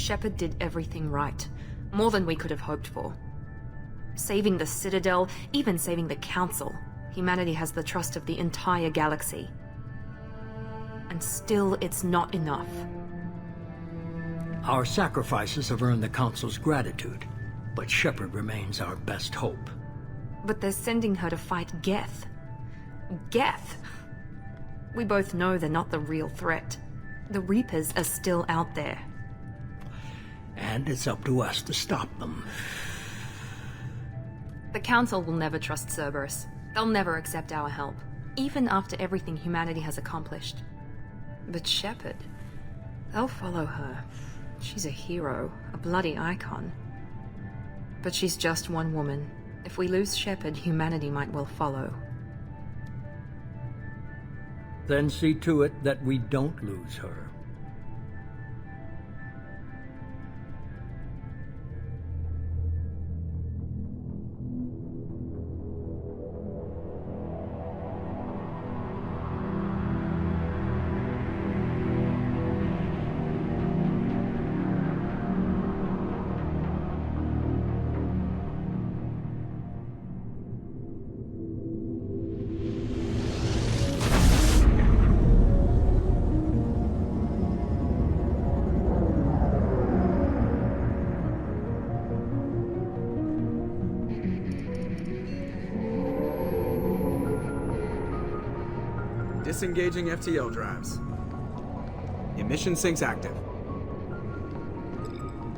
Shepard did everything right. More than we could have hoped for. Saving the Citadel, even saving the Council, humanity has the trust of the entire galaxy. And still, it's not enough. Our sacrifices have earned the Council's gratitude, but Shepard remains our best hope. But they're sending her to fight Geth. Geth! We both know they're not the real threat. The Reapers are still out there. And it's up to us to stop them. The Council will never trust Cerberus. They'll never accept our help, even after everything humanity has accomplished. But Shepard, they'll follow her. She's a hero, a bloody icon. But she's just one woman. If we lose Shepard, humanity might well follow. Then see to it that we don't lose her. Disengaging FTL drives. Emission sinks active.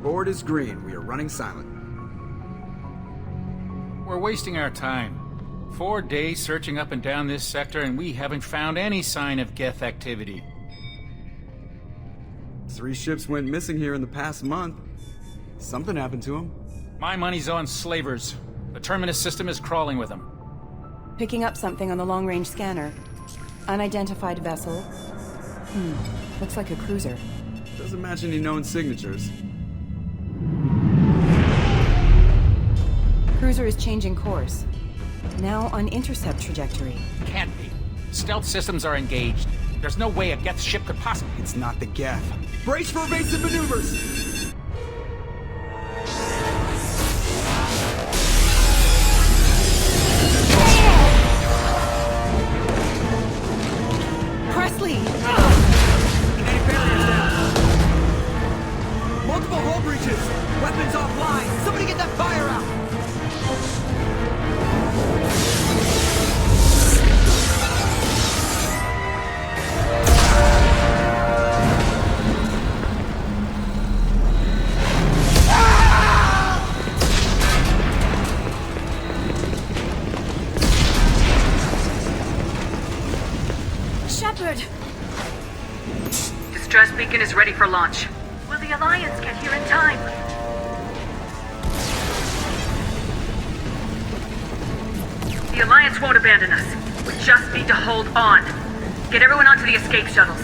Board is green. We are running silent. We're wasting our time. 4 days searching up and down this sector, and we haven't found any sign of Geth activity. 3 ships went missing here in the past month. Something happened to them. My money's on slavers. The Terminus system is crawling with them. Picking up something on the long-range scanner. Unidentified vessel. Looks like a cruiser. Doesn't match any known signatures. Cruiser is changing course. Now on intercept trajectory. Can't be. Stealth systems are engaged. There's no way a Geth ship could possibly... It's not the Geth. Brace for evasive maneuvers! Weapons offline! Somebody get that fire out! Shepard! Distress beacon is ready for launch. Will the Alliance get here in time? The Alliance won't abandon us. We just need to hold on. Get everyone onto the escape shuttles.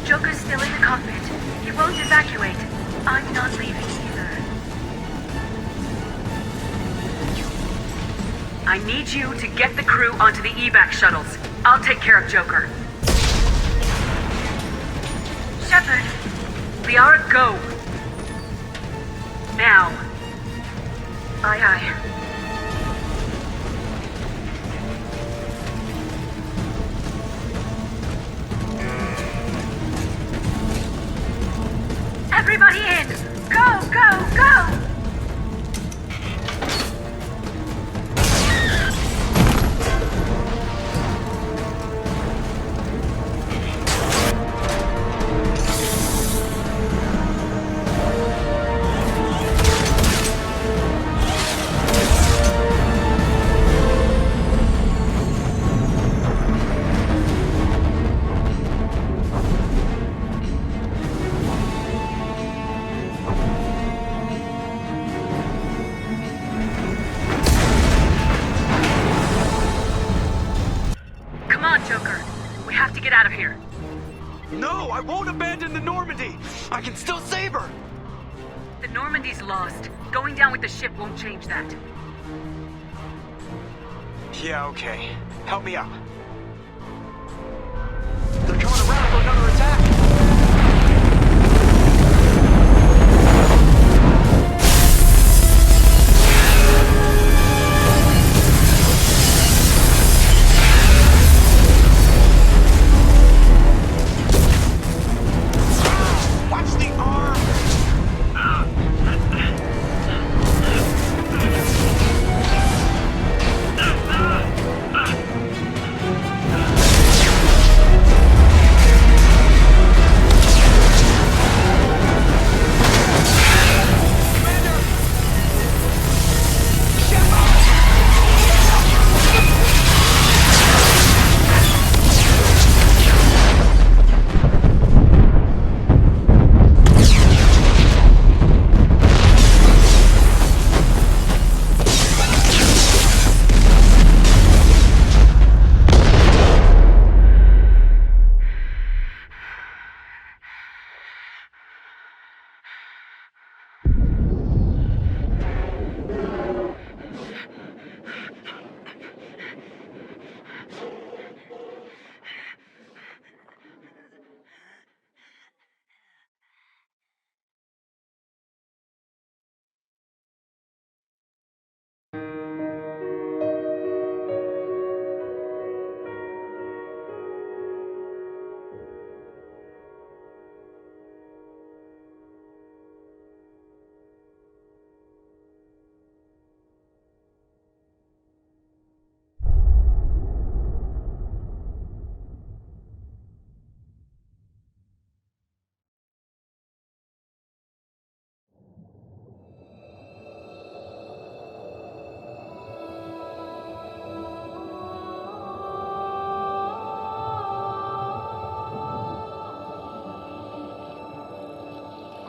Joker's still in the cockpit. He won't evacuate. I'm not leaving either. I need you to get the crew onto the evac shuttles. I'll take care of Joker. Shepard. Liara, go. Now. Aye, aye. Everybody in! Go, go, go! No, I won't abandon the Normandy! I can still save her! The Normandy's lost. Going down with the ship won't change that. Yeah, okay. Help me out. They're coming around for another attack!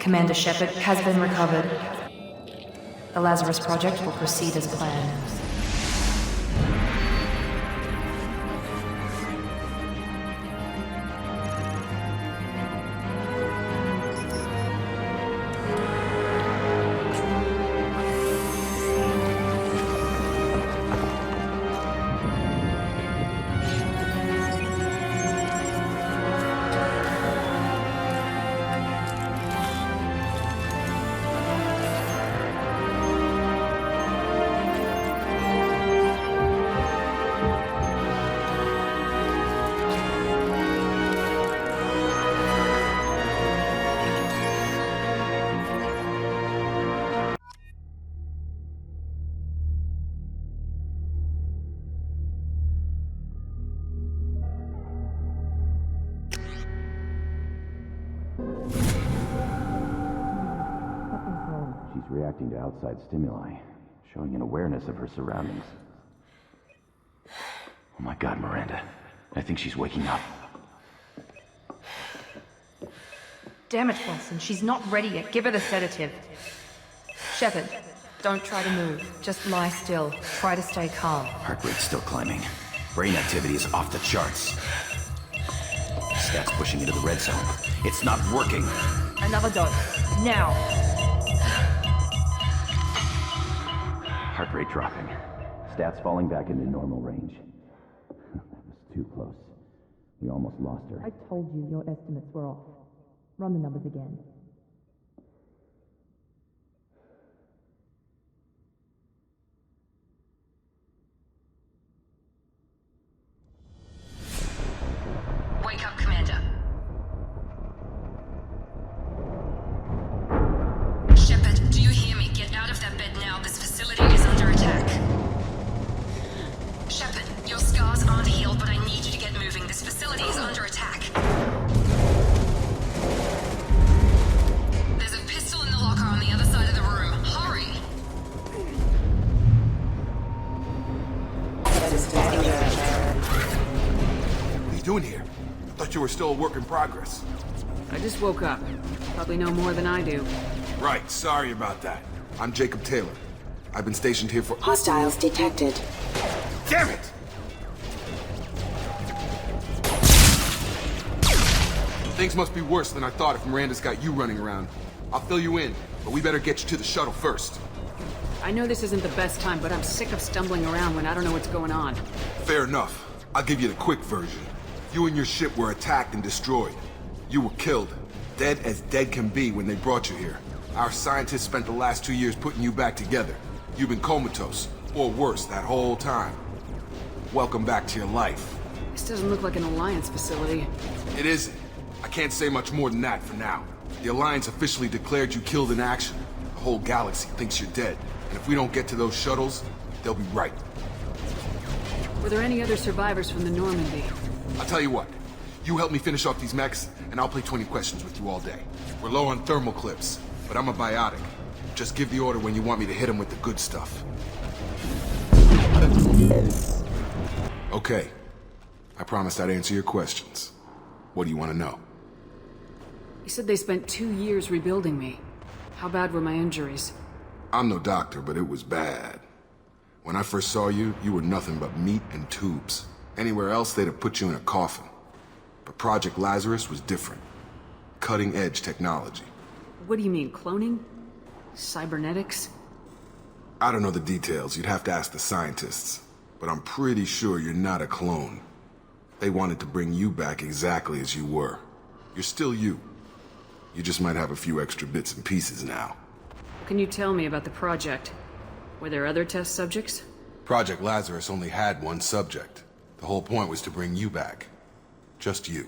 Commander Shepard has been recovered. The Lazarus Project will proceed as planned. She's reacting to outside stimuli, showing an awareness of her surroundings. Oh my God, Miranda. I think she's waking up. Damn it, Wilson. She's not ready yet. Give her the sedative. Shepard, don't try to move. Just lie still. Try to stay calm. Heart rate's still climbing. Brain activity is off the charts. Stats pushing into the red zone. It's not working. Another dose. Now. Heart rate dropping. Stats falling back into normal range. That was too close. We almost lost her. I told you your estimates were off. Run the numbers again. Wake up, Commander. Shepard, do you hear me? Get out of that bed now. This facility is under attack. Shepard, your scars aren't healed, but I need you to get moving. This facility is under attack. There's a pistol in the locker on the other side of the room. Hurry! What are you doing here? I thought you were still a work in progress. I just woke up. Probably know more than I do. Right, sorry about that. I'm Jacob Taylor. I've been stationed here for— Hostiles detected. Damn it! Things must be worse than I thought if Miranda's got you running around. I'll fill you in, but we better get you to the shuttle first. I know this isn't the best time, but I'm sick of stumbling around when I don't know what's going on. Fair enough. I'll give you the quick version. You and your ship were attacked and destroyed. You were killed. Dead as dead can be when they brought you here. Our scientists spent the last 2 years putting you back together. You've been comatose, or worse, that whole time. Welcome back to your life. This doesn't look like an Alliance facility. It isn't. I can't say much more than that for now. The Alliance officially declared you killed in action. The whole galaxy thinks you're dead. And if we don't get to those shuttles, they'll be right. Were there any other survivors from the Normandy? I'll tell you what. You help me finish off these mechs, and I'll play 20 questions with you all day. We're low on thermal clips, but I'm a biotic. Just give the order when you want me to hit them with the good stuff. Okay. I promised I'd answer your questions. What do you want to know? You said they spent 2 years rebuilding me. How bad were my injuries? I'm no doctor, but it was bad. When I first saw you, you were nothing but meat and tubes. Anywhere else, they'd have put you in a coffin. But Project Lazarus was different. Cutting-edge technology. What do you mean, cloning? Cybernetics? I don't know the details. You'd have to ask the scientists. But I'm pretty sure you're not a clone. They wanted to bring you back exactly as you were. You're still you. You just might have a few extra bits and pieces now. What can you tell me about the project? Were there other test subjects? Project Lazarus only had one subject. The whole point was to bring you back. Just you.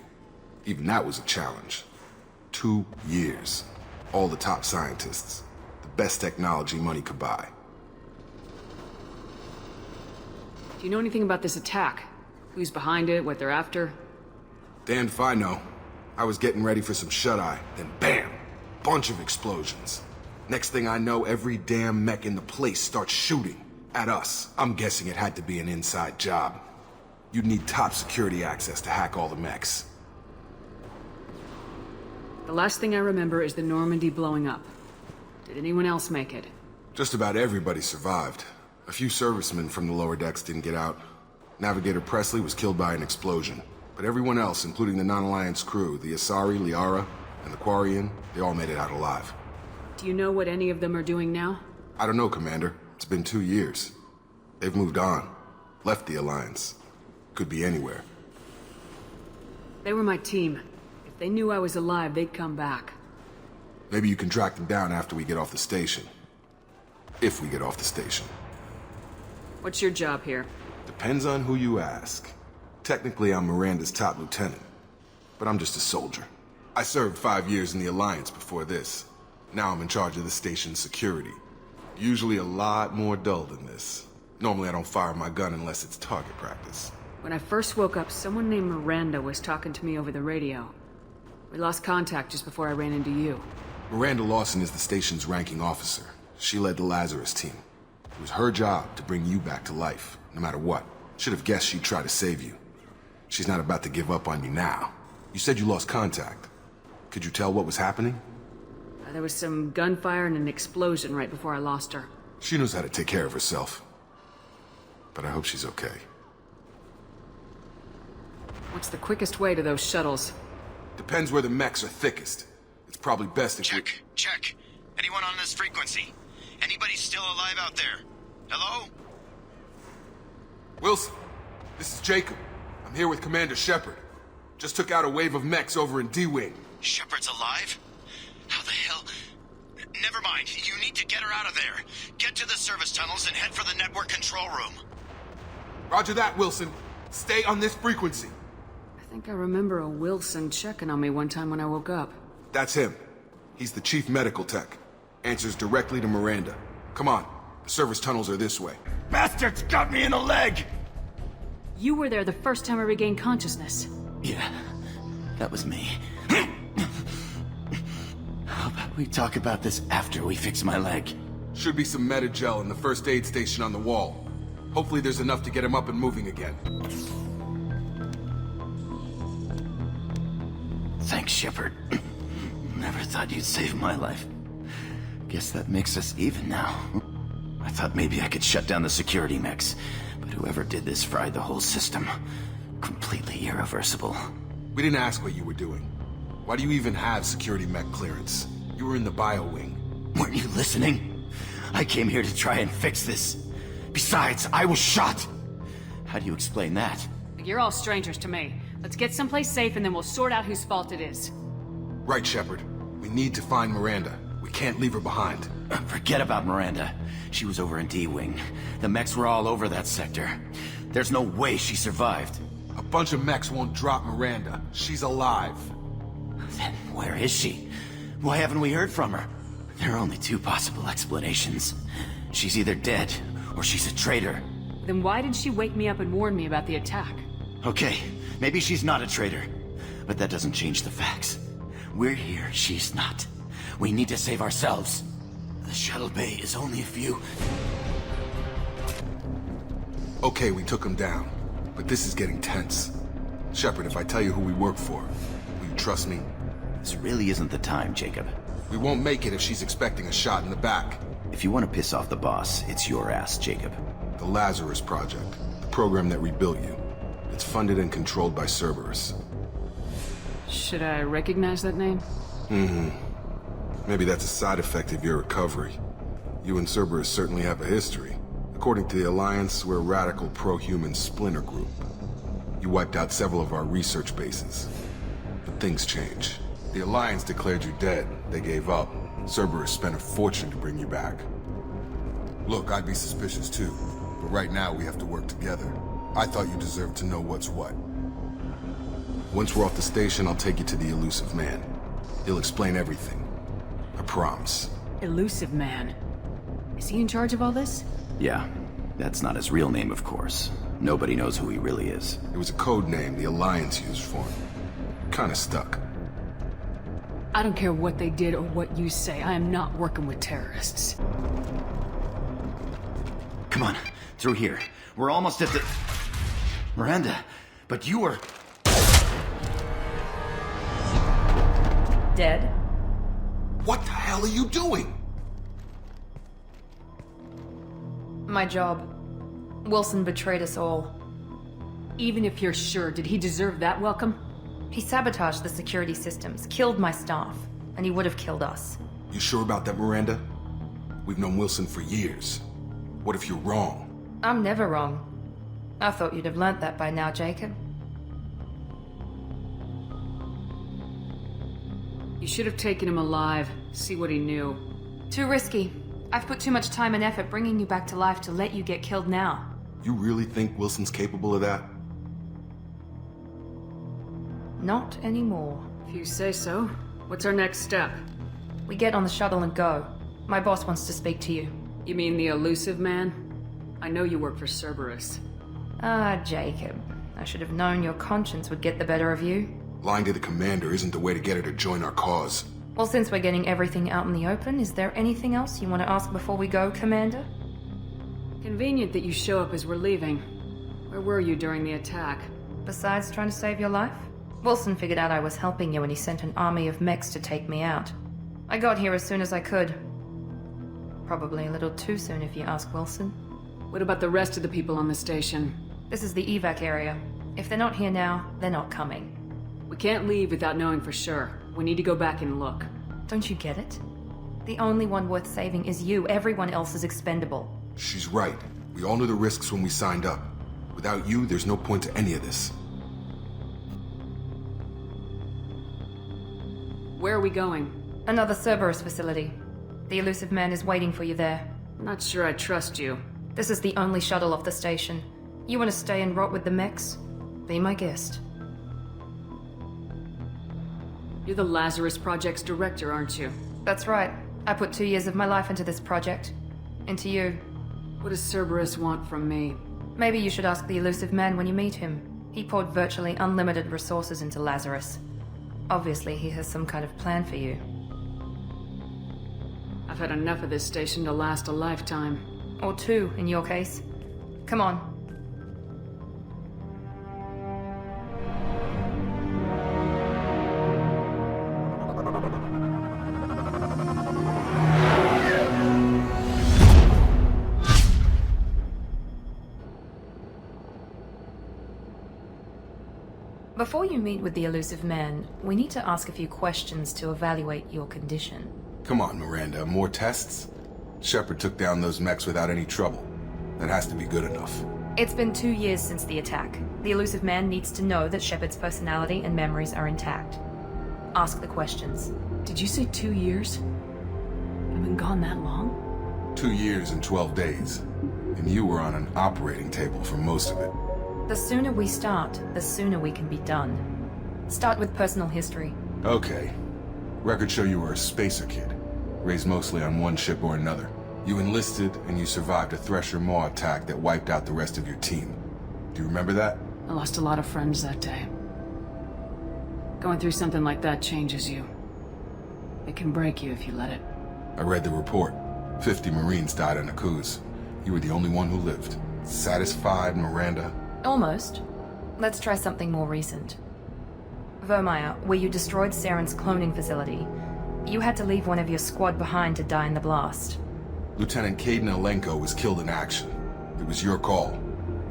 Even that was a challenge. 2 years. All the top scientists. The best technology money could buy. Do you know anything about this attack? Who's behind it, what they're after? Damned if I know. I was getting ready for some shut-eye, then bam! Bunch of explosions. Next thing I know, every damn mech in the place starts shooting. At us. I'm guessing it had to be an inside job. You'd need top security access to hack all the mechs. The last thing I remember is the Normandy blowing up. Did anyone else make it? Just about everybody survived. A few servicemen from the lower decks didn't get out. Navigator Presley was killed by an explosion. But everyone else, including the non-Alliance crew, the Asari, Liara, and the Quarian, they all made it out alive. Do you know what any of them are doing now? I don't know, Commander. It's been 2 years. They've moved on. Left the Alliance. Could be anywhere. They were my team. If they knew I was alive, they'd come back. Maybe you can track them down after we get off the station. If we get off the station. What's your job here? Depends on who you ask. Technically, I'm Miranda's top lieutenant. But I'm just a soldier. I served 5 years in the Alliance before this. Now I'm in charge of the station's security. Usually a lot more dull than this. Normally I don't fire my gun unless it's target practice. When I first woke up, someone named Miranda was talking to me over the radio. We lost contact just before I ran into you. Miranda Lawson is the station's ranking officer. She led the Lazarus team. It was her job to bring you back to life, no matter what. Should have guessed she'd try to save you. She's not about to give up on you now. You said you lost contact. Could you tell what was happening? There was some gunfire and an explosion right before I lost her. She knows how to take care of herself. But I hope she's okay. What's the quickest way to those shuttles? Depends where the mechs are thickest. It's probably best if Check. Anyone on this frequency? Anybody still alive out there? Hello? Wilson, this is Jacob. I'm here with Commander Shepard. Just took out a wave of mechs over in D-Wing. Shepard's alive? How the hell? Never mind. You need to get her out of there. Get to the service tunnels and head for the network control room. Roger that, Wilson. Stay on this frequency. I think I remember a Wilson checking on me one time when I woke up. That's him. He's the chief medical tech. Answers directly to Miranda. Come on. The service tunnels are this way. Bastards got me in the leg! You were there the first time I regained consciousness. Yeah, that was me. How about we talk about this after we fix my leg? Should be some Medi-gel in the first aid station on the wall. Hopefully there's enough to get him up and moving again. Thanks, Shepard. Never thought you'd save my life. Guess that makes us even now. I thought maybe I could shut down the security mechs, but whoever did this fried the whole system. Completely irreversible. We didn't ask what you were doing. Why do you even have security mech clearance? You were in the bio wing. Weren't you listening? I came here to try and fix this. Besides, I was shot. How do you explain that? You're all strangers to me. Let's get someplace safe and then we'll sort out whose fault it is. Right, Shepard. We need to find Miranda. We can't leave her behind. Forget about Miranda. She was over in D-Wing. The mechs were all over that sector. There's no way she survived. A bunch of mechs won't drop Miranda. She's alive. Then where is she? Why haven't we heard from her? There are only two possible explanations. She's either dead, or she's a traitor. Then why did she wake me up and warn me about the attack? Okay, maybe she's not a traitor. But that doesn't change the facts. We're here, she's not. We need to save ourselves. The shuttle bay is only a few... Okay, we took him down. But this is getting tense. Shepard, if I tell you who we work for, will you trust me? This really isn't the time, Jacob. We won't make it if she's expecting a shot in the back. If you want to piss off the boss, it's your ass, Jacob. The Lazarus Project. The program that rebuilt you. It's funded and controlled by Cerberus. Should I recognize that name? Maybe that's a side effect of your recovery. You and Cerberus certainly have a history. According to the Alliance, we're a radical pro-human splinter group. You wiped out several of our research bases. But things change. The Alliance declared you dead. They gave up. Cerberus spent a fortune to bring you back. Look, I'd be suspicious too. But right now, we have to work together. I thought you deserved to know what's what. Once we're off the station, I'll take you to the Elusive Man. He'll explain everything. I promise. Elusive Man. Is he in charge of all this? Yeah. That's not his real name, of course. Nobody knows who he really is. It was a code name the Alliance used for him. Kinda stuck. I don't care what they did or what you say. I am not working with terrorists. Come on, through here. We're almost at the... Miranda, but you were... dead? What the hell are you doing? My job. Wilson betrayed us all. Even if you're sure, did he deserve that welcome? He sabotaged the security systems, killed my staff, and he would have killed us. You sure about that, Miranda? We've known Wilson for years. What if you're wrong? I'm never wrong. I thought you'd have learnt that by now, Jacob. You should have taken him alive, see what he knew. Too risky. I've put too much time and effort bringing you back to life to let you get killed now. You really think Wilson's capable of that? Not anymore. If you say so. What's our next step? We get on the shuttle and go. My boss wants to speak to you. You mean the elusive man? I know you work for Cerberus. Ah, Jacob. I should have known your conscience would get the better of you. Lying to the commander isn't the way to get her to join our cause. Well, since we're getting everything out in the open, is there anything else you want to ask before we go, Commander? Convenient that you show up as we're leaving. Where were you during the attack? Besides trying to save your life? Wilson figured out I was helping you when he sent an army of mechs to take me out. I got here as soon as I could. Probably a little too soon if you ask Wilson. What about the rest of the people on the station? This is the evac area. If they're not here now, they're not coming. We can't leave without knowing for sure. We need to go back and look. Don't you get it? The only one worth saving is you. Everyone else is expendable. She's right. We all knew the risks when we signed up. Without you, there's no point to any of this. Where are we going? Another Cerberus facility. The elusive man is waiting for you there. I'm not sure I trust you. This is the only shuttle off the station. You want to stay and rot with the mechs? Be my guest. You're the Lazarus Project's director, aren't you? That's right. I put 2 years of my life into this project. Into you. What does Cerberus want from me? Maybe you should ask the elusive man when you meet him. He poured virtually unlimited resources into Lazarus. Obviously, he has some kind of plan for you. I've had enough of this station to last a lifetime. Or 2, in your case. Come on. Before you meet with the elusive man, we need to ask a few questions to evaluate your condition. Come on, Miranda, more tests? Shepard took down those mechs without any trouble. That has to be good enough. It's been 2 years since the attack. The elusive man needs to know that Shepard's personality and memories are intact. Ask the questions. Did you say 2 years? I've been gone that long? 2 years and 12 days. And you were on an operating table for most of it. The sooner we start, the sooner we can be done. Start with personal history. Okay. Records show you were a spacer kid, raised mostly on one ship or another. You enlisted, and you survived a Thresher Maw attack that wiped out the rest of your team. Do you remember that? I lost a lot of friends that day. Going through something like that changes you. It can break you if you let it. I read the report. 50 Marines died on a cruise. You were the only one who lived. Satisfied, Miranda? Almost. Let's try something more recent. Vermeer, where you destroyed Saren's cloning facility, you had to leave one of your squad behind to die in the blast. Lieutenant Caden Alenko was killed in action. It was your call.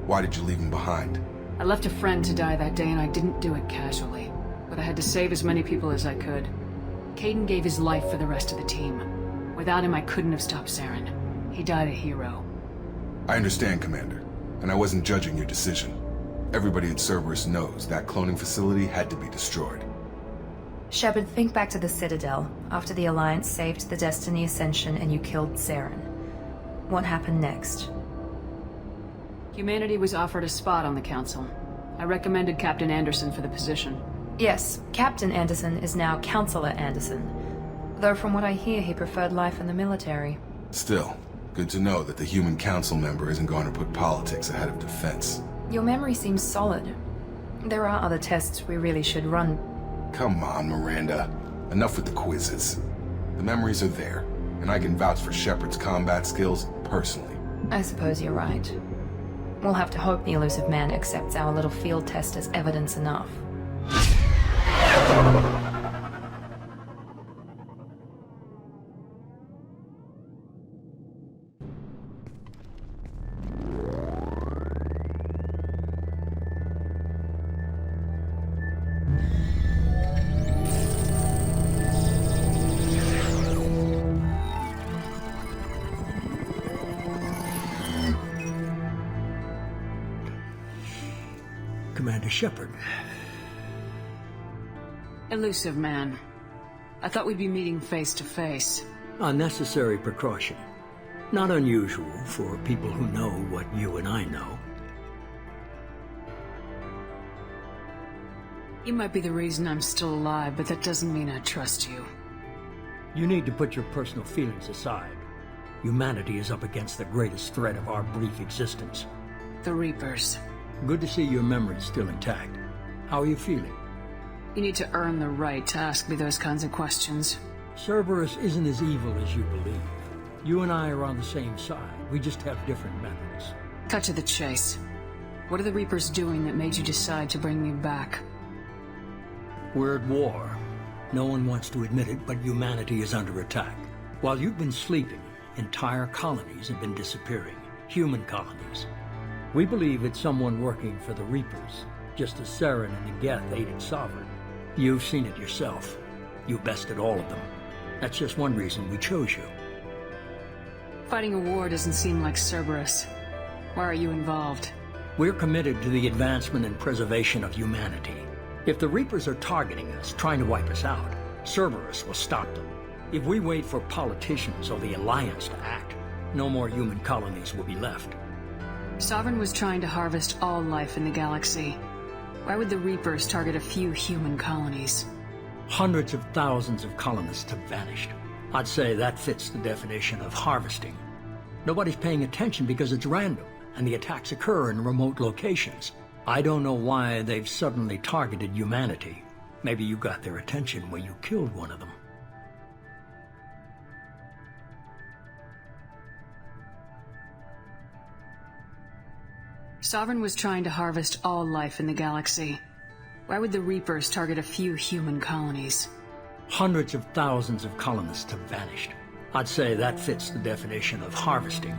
Why did you leave him behind? I left a friend to die that day and I didn't do it casually. But I had to save as many people as I could. Caden gave his life for the rest of the team. Without him, I couldn't have stopped Saren. He died a hero. I understand, Commander. And I wasn't judging your decision. Everybody at Cerberus knows that cloning facility had to be destroyed. Shepard, think back to the Citadel, after the Alliance saved the Destiny Ascension and you killed Saren. What happened next? Humanity was offered a spot on the Council. I recommended Captain Anderson for the position. Yes, Captain Anderson is now Counselor Anderson. Though from what I hear, he preferred life in the military. Still, good to know that the human council member isn't going to put politics ahead of defense. Your memory seems solid. There are other tests we really should run. Come on, Miranda. Enough with the quizzes. The memories are there, and I can vouch for Shepard's combat skills personally. I suppose you're right. We'll have to hope the elusive man accepts our little field test as evidence enough. Dr. Shepard. Elusive man. I thought we'd be meeting face to face. A necessary precaution. Not unusual for people who know what you and I know. You might be the reason I'm still alive, but that doesn't mean I trust you. You need to put your personal feelings aside. Humanity is up against the greatest threat of our brief existence. The Reapers. Good to see your memory's still intact. How are you feeling? You need to earn the right to ask me those kinds of questions. Cerberus isn't as evil as you believe. You and I are on the same side. We just have different methods. Cut to the chase. What are the Reapers doing that made you decide to bring me back? We're at war. No one wants to admit it, but humanity is under attack. While you've been sleeping, entire colonies have been disappearing. Human colonies. We believe it's someone working for the Reapers, just as Saren and the Geth aided Sovereign. You've seen it yourself. You bested all of them. That's just one reason we chose you. Fighting a war doesn't seem like Cerberus. Why are you involved? We're committed to the advancement and preservation of humanity. If the Reapers are targeting us, trying to wipe us out, Cerberus will stop them. If we wait for politicians or the Alliance to act, no more human colonies will be left. Sovereign was trying to harvest all life in the galaxy. Why would the Reapers target a few human colonies? Hundreds of thousands of colonists have vanished. I'd say that fits the definition of harvesting. Nobody's paying attention because it's random, and the attacks occur in remote locations. I don't know why they've suddenly targeted humanity. Maybe you got their attention when you killed one of them. Sovereign was trying to harvest all life in the galaxy. Why would the Reapers target a few human colonies? Hundreds of thousands of colonists have vanished. I'd say that fits the definition of harvesting.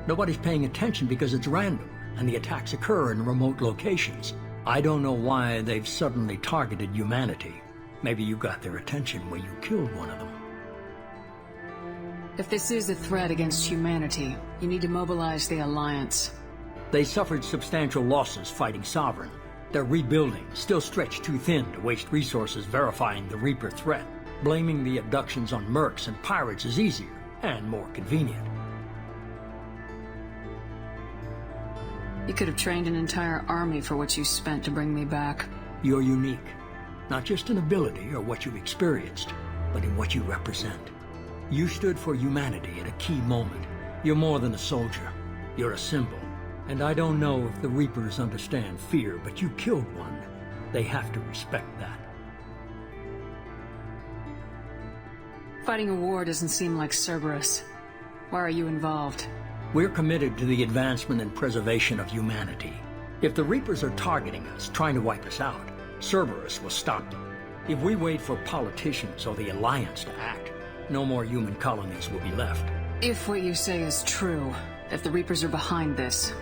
Nobody's paying attention because it's random, and the attacks occur in remote locations. I don't know why they've suddenly targeted humanity. Maybe you got their attention when you killed one of them. If this is a threat against humanity, you need to mobilize the Alliance. They suffered substantial losses fighting Sovereign. They're rebuilding, still stretched too thin to waste resources verifying the Reaper threat. Blaming the abductions on mercs and pirates is easier and more convenient. You could have trained an entire army for what you spent to bring me back. You're unique. Not just in ability or what you've experienced, but in what you represent. You stood for humanity at a key moment. You're more than a soldier. You're a symbol. And I don't know if the Reapers understand fear, but you killed one. They have to respect that. Fighting a war doesn't seem like Cerberus. Why are you involved? We're committed to the advancement and preservation of humanity. If the Reapers are targeting us, trying to wipe us out, Cerberus will stop them. If we wait for politicians or the Alliance to act, no more human colonies will be left. If what you say is true, if the Reapers are behind this,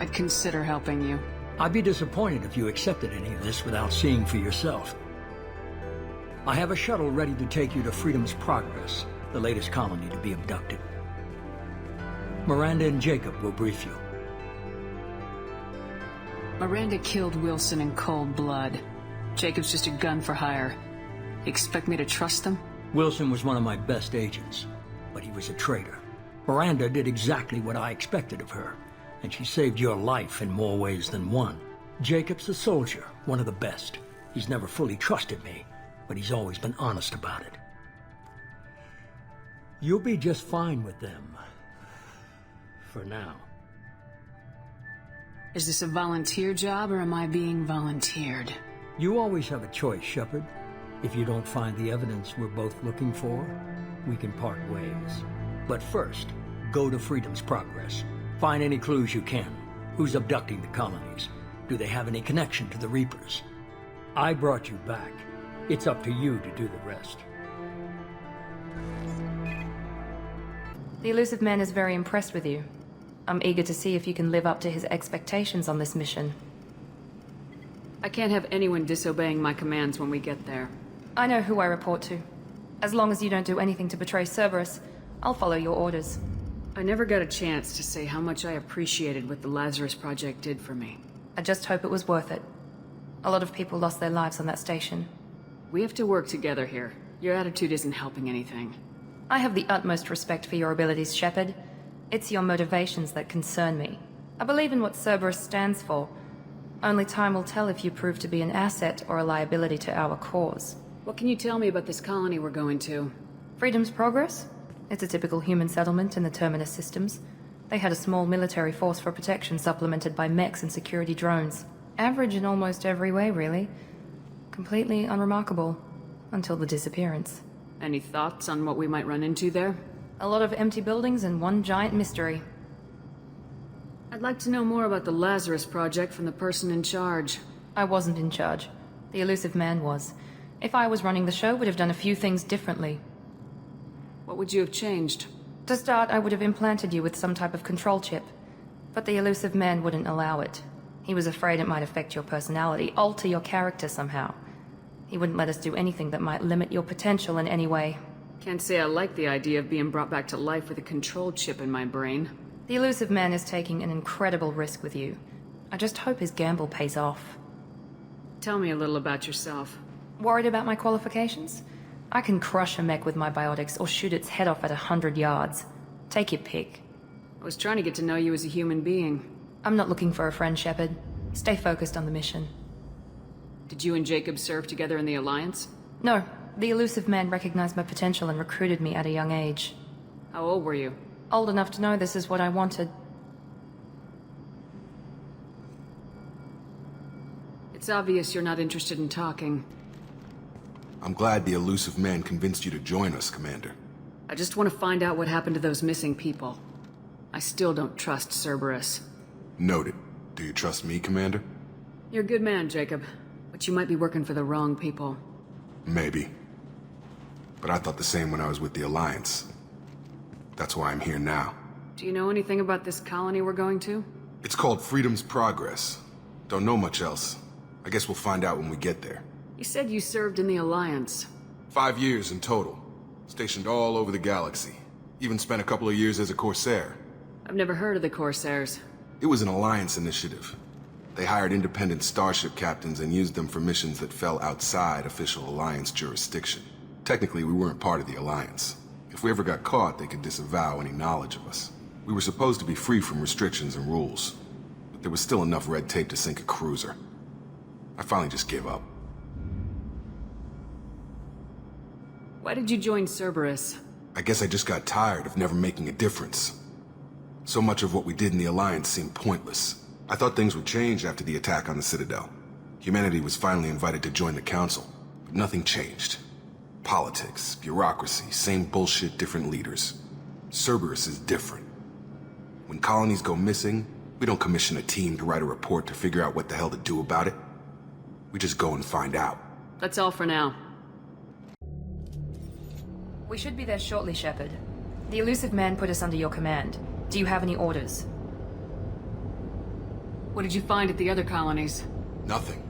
I'd consider helping you. I'd be disappointed if you accepted any of this without seeing for yourself. I have a shuttle ready to take you to Freedom's Progress, the latest colony to be abducted. Miranda and Jacob will brief you. Miranda killed Wilson in cold blood. Jacob's just a gun for hire. You expect me to trust them? Wilson was one of my best agents, but he was a traitor. Miranda did exactly what I expected of her, and she saved your life in more ways than one. Jacob's a soldier, one of the best. He's never fully trusted me, but he's always been honest about it. You'll be just fine with them. For now. Is this a volunteer job, or am I being volunteered? You always have a choice, Shepard. If you don't find the evidence we're both looking for, we can part ways. But first, go to Freedom's Progress. Find any clues you can. Who's abducting the colonies? Do they have any connection to the Reapers? I brought you back. It's up to you to do the rest. The elusive man is very impressed with you. I'm eager to see if you can live up to his expectations on this mission. I can't have anyone disobeying my commands when we get there. I know who I report to. As long as you don't do anything to betray Cerberus, I'll follow your orders. I never got a chance to say how much I appreciated what the Lazarus Project did for me. I just hope it was worth it. A lot of people lost their lives on that station. We have to work together here. Your attitude isn't helping anything. I have the utmost respect for your abilities, Shepard. It's your motivations that concern me. I believe in what Cerberus stands for. Only time will tell if you prove to be an asset or a liability to our cause. What can you tell me about this colony we're going to? Freedom's Progress? It's a typical human settlement in the Terminus systems. They had a small military force for protection supplemented by mechs and security drones. Average in almost every way, really. Completely unremarkable. Until the disappearance. Any thoughts on what we might run into there? A lot of empty buildings and one giant mystery. I'd like to know more about the Lazarus Project from the person in charge. I wasn't in charge. The elusive man was. If I was running the show, would have done a few things differently. What would you have changed? To start, I would have implanted you with some type of control chip. But the elusive man wouldn't allow it. He was afraid it might affect your personality, alter your character somehow. He wouldn't let us do anything that might limit your potential in any way. Can't say I like the idea of being brought back to life with a control chip in my brain. The elusive man is taking an incredible risk with you. I just hope his gamble pays off. Tell me a little about yourself. Worried about my qualifications? I can crush a mech with my biotics or shoot its head off at 100 yards. Take your pick. I was trying to get to know you as a human being. I'm not looking for a friend, Shepard. Stay focused on the mission. Did you and Jacob serve together in the Alliance? No. The elusive man recognized my potential and recruited me at a young age. How old were you? Old enough to know this is what I wanted. It's obvious you're not interested in talking. I'm glad the elusive man convinced you to join us, Commander. I just want to find out what happened to those missing people. I still don't trust Cerberus. Noted. Do you trust me, Commander? You're a good man, Jacob. But you might be working for the wrong people. Maybe. But I thought the same when I was with the Alliance. That's why I'm here now. Do you know anything about this colony we're going to? It's called Freedom's Progress. Don't know much else. I guess we'll find out when we get there. You said you served in the Alliance. 5 years in total. Stationed all over the galaxy. Even spent a couple of years as a Corsair. I've never heard of the Corsairs. It was an Alliance initiative. They hired independent starship captains and used them for missions that fell outside official Alliance jurisdiction. Technically, we weren't part of the Alliance. If we ever got caught, they could disavow any knowledge of us. We were supposed to be free from restrictions and rules. But there was still enough red tape to sink a cruiser. I finally just gave up. Why did you join Cerberus? I guess I just got tired of never making a difference. So much of what we did in the Alliance seemed pointless. I thought things would change after the attack on the Citadel. Humanity was finally invited to join the Council, but nothing changed. Politics, bureaucracy, same bullshit, different leaders. Cerberus is different. When colonies go missing, we don't commission a team to write a report to figure out what the hell to do about it. We just go and find out. That's all for now. We should be there shortly, Shepard. The elusive man put us under your command. Do you have any orders? What did you find at the other colonies? Nothing.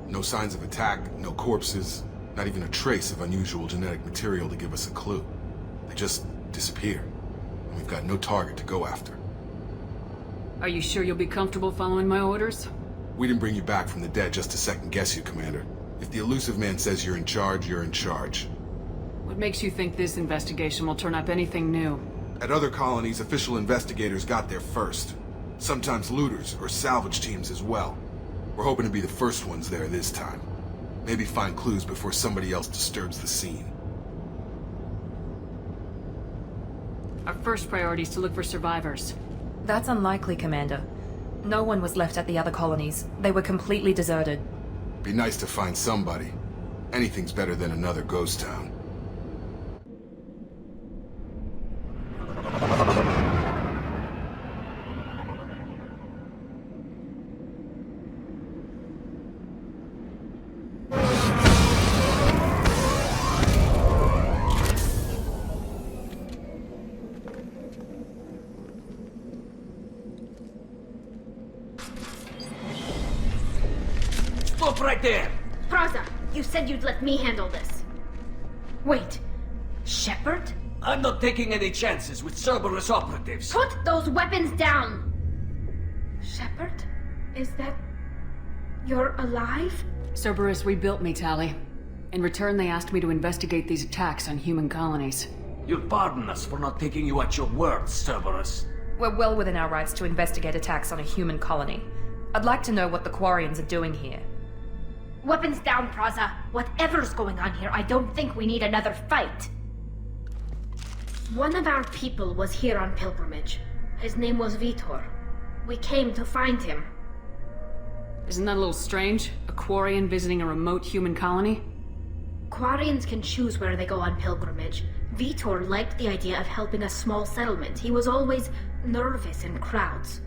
No signs of attack, no corpses, not even a trace of unusual genetic material to give us a clue. They just disappear. And we've got no target to go after. Are you sure you'll be comfortable following my orders? We didn't bring you back from the dead just to second-guess you, Commander. If the elusive man says you're in charge, you're in charge. What makes you think this investigation will turn up anything new? At other colonies, official investigators got there first. Sometimes looters or salvage teams as well. We're hoping to be the first ones there this time. Maybe find clues before somebody else disturbs the scene. Our first priority is to look for survivors. That's unlikely, Commander. No one was left at the other colonies. They were completely deserted. Be nice to find somebody. Anything's better than another ghost town. Stop right there! Praza, you said you'd let me handle this. Wait, Shepard? I'm not taking any chances with Cerberus operatives. Put those weapons down! Shepard? Is that... You're alive? Cerberus rebuilt me, Tali. In return, they asked me to investigate these attacks on human colonies. You'll pardon us for not taking you at your word, Cerberus. We're well within our rights to investigate attacks on a human colony. I'd like to know what the Quarians are doing here. Weapons down, Praza. Whatever's going on here, I don't think we need another fight. One of our people was here on pilgrimage. His name was Vitor. We came to find him. Isn't that a little strange? A Quarian visiting a remote human colony? Quarians can choose where they go on pilgrimage. Vitor liked the idea of helping a small settlement. He was always nervous in crowds.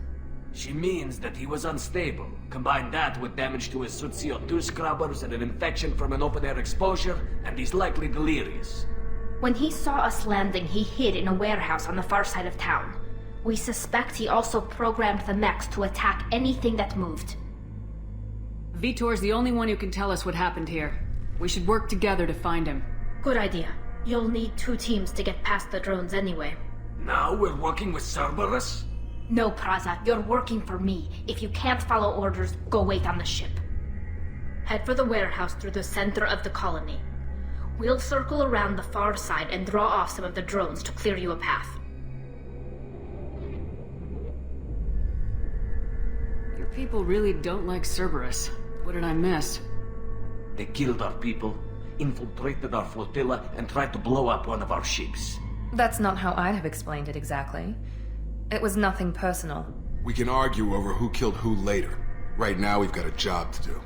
She means that he was unstable. Combine that with damage to his suit CO2 scrubbers and an infection from an open-air exposure, and he's likely delirious. When he saw us landing, he hid in a warehouse on the far side of town. We suspect he also programmed the mechs to attack anything that moved. Vitor's the only one who can tell us what happened here. We should work together to find him. Good idea. You'll need 2 teams to get past the drones anyway. Now we're working with Cerberus? No, Praza, you're working for me. If you can't follow orders, go wait on the ship. Head for the warehouse through the center of the colony. We'll circle around the far side and draw off some of the drones to clear you a path. Your people really don't like Cerberus. What did I miss? They killed our people, infiltrated our flotilla, and tried to blow up one of our ships. That's not how I'd have explained it exactly. It was nothing personal. We can argue over who killed who later. Right now, we've got a job to do.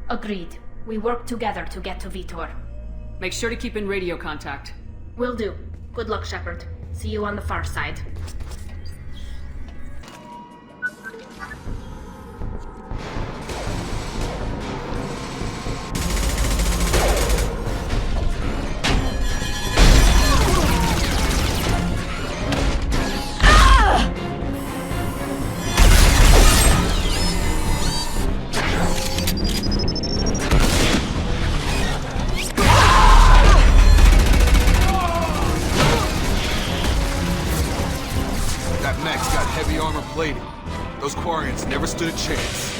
Agreed. We work together to get to Vitor. Make sure to keep in radio contact. Will do. Good luck, Shepard. See you on the far side. Those Quarians never stood a chance.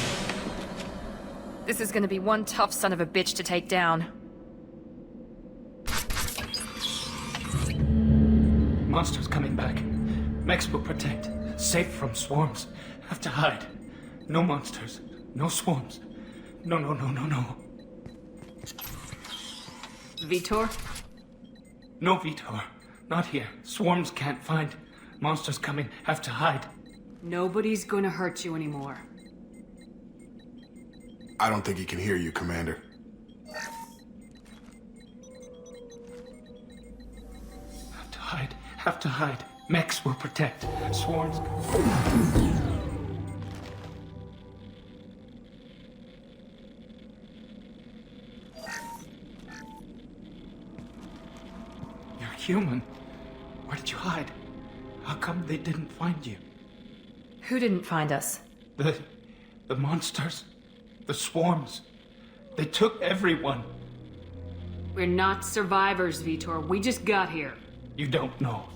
This is gonna be one tough son of a bitch to take down. Monsters coming back. Mechs will protect. Safe from swarms. Have to hide. No monsters. No swarms. No. Vitor? No Vitor. Not here. Swarms can't find. Monsters coming. Have to hide. Nobody's gonna hurt you anymore. I don't think he can hear you, Commander. Have to hide. Have to hide. Mechs will protect. Swarms. You're human. Where did you hide? How come they didn't find you? Who didn't find us? The monsters. The swarms. They took everyone. We're not survivors, Vitor. We just got here. You don't know.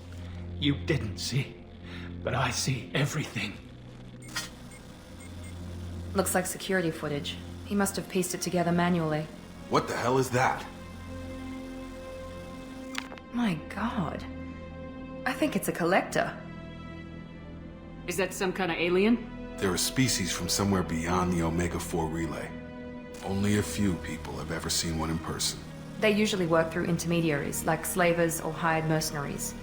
You didn't see. But I see everything. Looks like security footage. He must have pieced it together manually. What the hell is that? My god. I think it's a collector. Is that some kind of alien? They're a species from somewhere beyond the Omega-4 relay. Only a few people have ever seen one in person. They usually work through intermediaries, like slavers or hired mercenaries.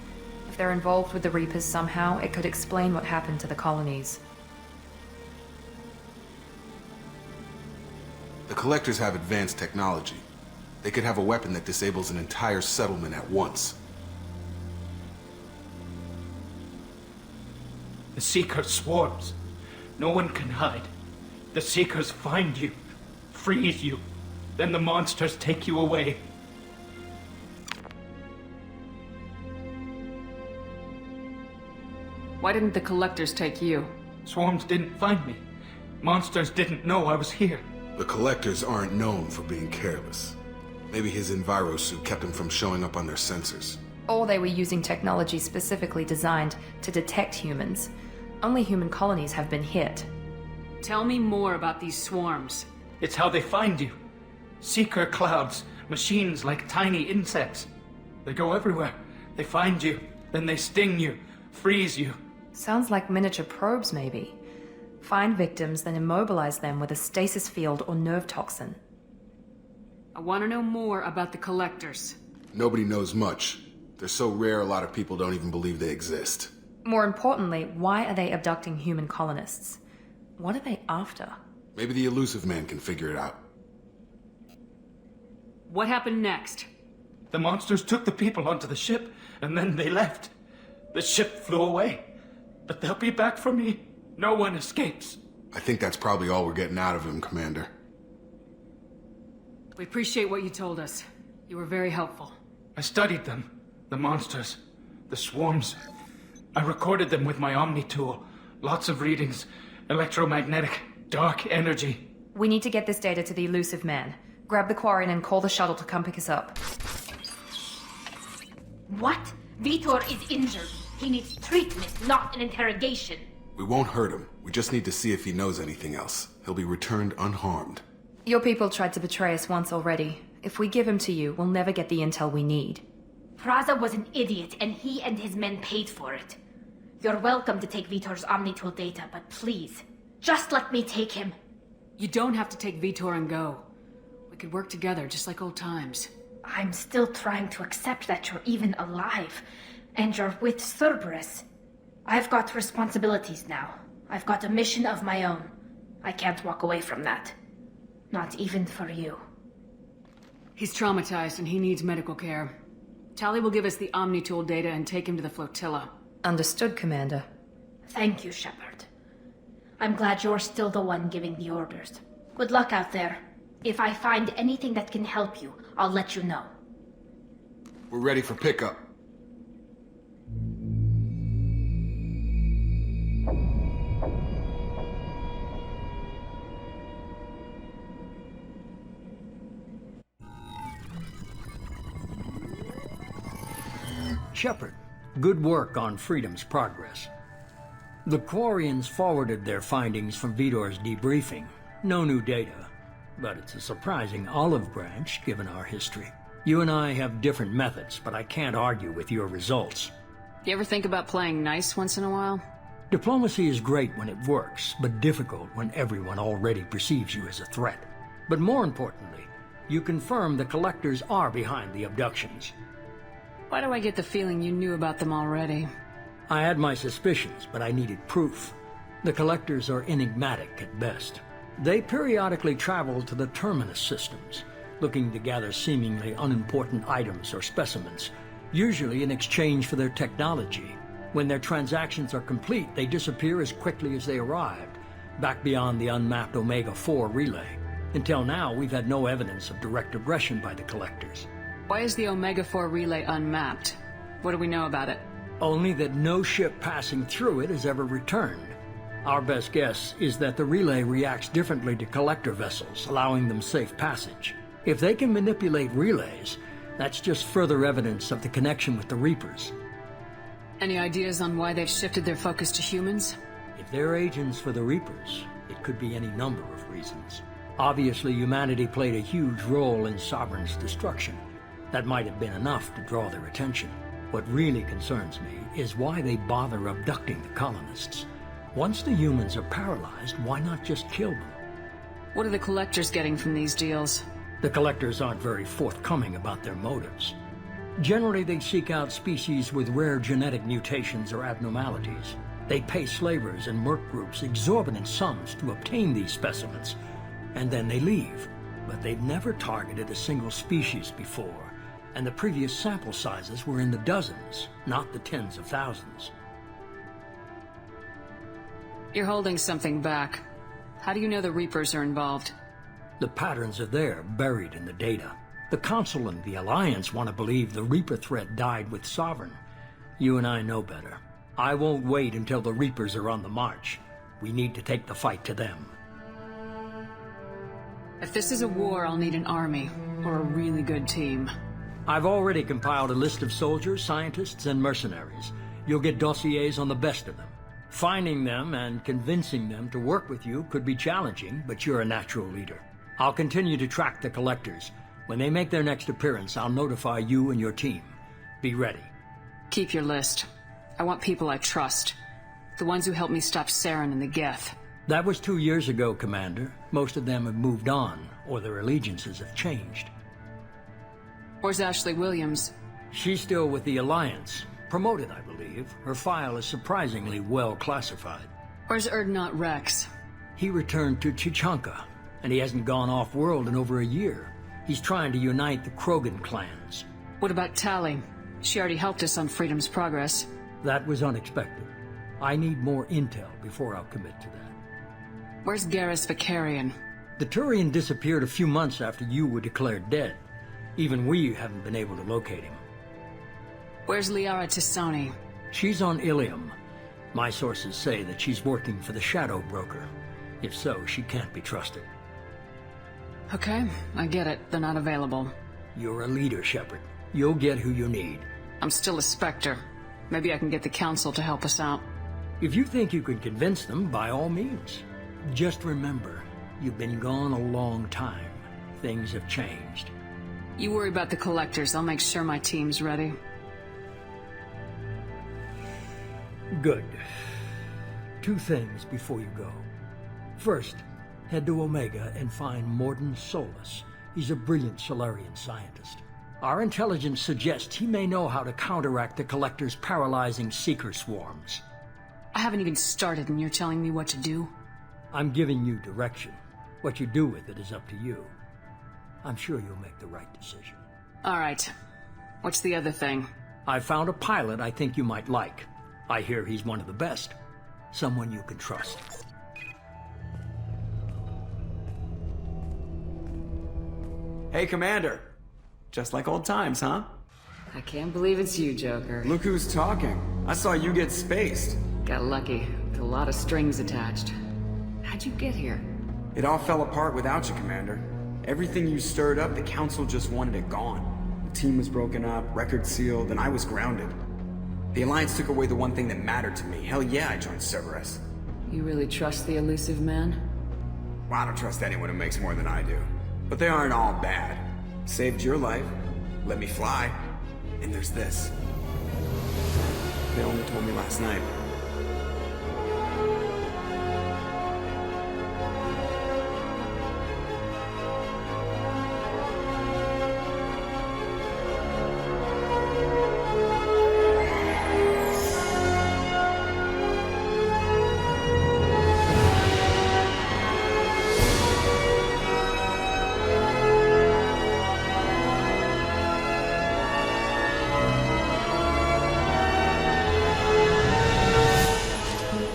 If they're involved with the Reapers somehow, it could explain what happened to the colonies. The Collectors have advanced technology. They could have a weapon that disables an entire settlement at once. The Seeker swarms. No one can hide. The Seekers find you, freeze you, then the monsters take you away. Why didn't the Collectors take you? Swarms didn't find me. Monsters didn't know I was here. The Collectors aren't known for being careless. Maybe his enviro suit kept him from showing up on their sensors. Or they were using technology specifically designed to detect humans. Only human colonies have been hit. Tell me more about these swarms. It's how they find you. Seeker clouds, machines like tiny insects. They go everywhere. They find you, then they sting you, freeze you. Sounds like miniature probes, maybe. Find victims, then immobilize them with a stasis field or nerve toxin. I want to know more about the Collectors. Nobody knows much. They're so rare a lot of people don't even believe they exist. More importantly, why are they abducting human colonists? What are they after? Maybe the elusive man can figure it out. What happened next? The monsters took the people onto the ship, and then they left. The ship flew away. But they'll be back for me. No one escapes. I think that's probably all we're getting out of him, Commander. We appreciate what you told us. You were very helpful. I studied them. The monsters. The swarms. I recorded them with my Omni tool. Lots of readings. Electromagnetic. Dark energy. We need to get this data to the elusive man. Grab the Quarian and call the shuttle to come pick us up. What? Vitor is injured. He needs treatment, not an interrogation. We won't hurt him. We just need to see if he knows anything else. He'll be returned unharmed. Your people tried to betray us once already. If we give him to you, we'll never get the intel we need. Praza was an idiot, and he and his men paid for it. You're welcome to take Vitor's Omnitool data, but please, just let me take him. You don't have to take Vitor and go. We could work together, just like old times. I'm still trying to accept that you're even alive, and you're with Cerberus. I've got responsibilities now. I've got a mission of my own. I can't walk away from that. Not even for you. He's traumatized and he needs medical care. Tali will give us the Omnitool data and take him to the flotilla. Understood, Commander. Thank you, Shepard. I'm glad you're still the one giving the orders. Good luck out there. If I find anything that can help you, I'll let you know. We're ready for pickup. Shepard, good work on Freedom's progress. The Quarians forwarded their findings from Vitor's debriefing. No new data, but it's a surprising olive branch given our history. You and I have different methods, but I can't argue with your results. You ever think about playing nice once in a while? Diplomacy is great when it works, but difficult when everyone already perceives you as a threat. But more importantly, you confirm the Collectors are behind the abductions. Why do I get the feeling you knew about them already? I had my suspicions, but I needed proof. The Collectors are enigmatic at best. They periodically travel to the Terminus systems, looking to gather seemingly unimportant items or specimens, usually in exchange for their technology. When their transactions are complete, they disappear as quickly as they arrived, back beyond the unmapped Omega-4 relay. Until now, we've had no evidence of direct aggression by the Collectors. Why is the Omega-4 relay unmapped? What do we know about it? Only that no ship passing through it has ever returned. Our best guess is that the relay reacts differently to Collector vessels, allowing them safe passage. If they can manipulate relays, that's just further evidence of the connection with the Reapers. Any ideas on why they've shifted their focus to humans? If they're agents for the Reapers, it could be any number of reasons. Obviously, humanity played a huge role in Sovereign's destruction. That might have been enough to draw their attention. What really concerns me is why they bother abducting the colonists. Once the humans are paralyzed, why not just kill them? What are the Collectors getting from these deals? The Collectors aren't very forthcoming about their motives. Generally, they seek out species with rare genetic mutations or abnormalities. They pay slavers and merc groups exorbitant sums to obtain these specimens, and then they leave. But they've never targeted a single species before, and the previous sample sizes were in the dozens, not the tens of thousands. You're holding something back. How do you know the Reapers are involved? The patterns are there, buried in the data. The Council and the Alliance want to believe the Reaper threat died with Sovereign. You and I know better. I won't wait until the Reapers are on the march. We need to take the fight to them. If this is a war, I'll need an army, or a really good team. I've already compiled a list of soldiers, scientists, and mercenaries. You'll get dossiers on the best of them. Finding them and convincing them to work with you could be challenging, but you're a natural leader. I'll continue to track the collectors. When they make their next appearance, I'll notify you and your team. Be ready. Keep your list. I want people I trust. The ones who helped me stop Saren and the Geth. That was 2 years ago, Commander. Most of them have moved on, or their allegiances have changed. Where's Ashley Williams? She's still with the Alliance. Promoted, I believe. Her file is surprisingly well classified. Where's Erdnot Rex? He returned to Chichanka, and he hasn't gone off-world in over a year. He's trying to unite the Krogan clans. What about Tali? She already helped us on Freedom's Progress. That was unexpected. I need more intel before I'll commit to that. Where's Garrus Vicarian? The Turian disappeared a few months after you were declared dead. Even we haven't been able to locate him. Where's Liara Tisoni? She's on Ilium. My sources say that she's working for the Shadow Broker. If so, she can't be trusted. Okay, I get it. They're not available. You're a leader, Shepard. You'll get who you need. I'm still a Spectre. Maybe I can get the Council to help us out. If you think you can convince them, by all means. Just remember, you've been gone a long time. Things have changed. You worry about the collectors. I'll make sure my team's ready. Good. 2 things before you go. First, head to Omega and find Mordin Solus. He's a brilliant Solarian scientist. Our intelligence suggests he may know how to counteract the Collector's paralyzing Seeker swarms. I haven't even started and you're telling me what to do? I'm giving you direction. What you do with it is up to you. I'm sure you'll make the right decision. All right. What's the other thing? I found a pilot I think you might like. I hear he's one of the best. Someone you can trust. Hey, Commander. Just like old times, huh? I can't believe it's you, Joker. Look who's talking. I saw you get spaced. Got lucky. With a lot of strings attached. How'd you get here? It all fell apart without you, Commander. Everything you stirred up, the Council just wanted it gone. The team was broken up, records sealed, and I was grounded. The Alliance took away the one thing that mattered to me. Hell yeah, I joined Cerberus. You really trust the elusive man? Well, I don't trust anyone who makes more than I do. But they aren't all bad. Saved your life, let me fly, and there's this. They only told me last night.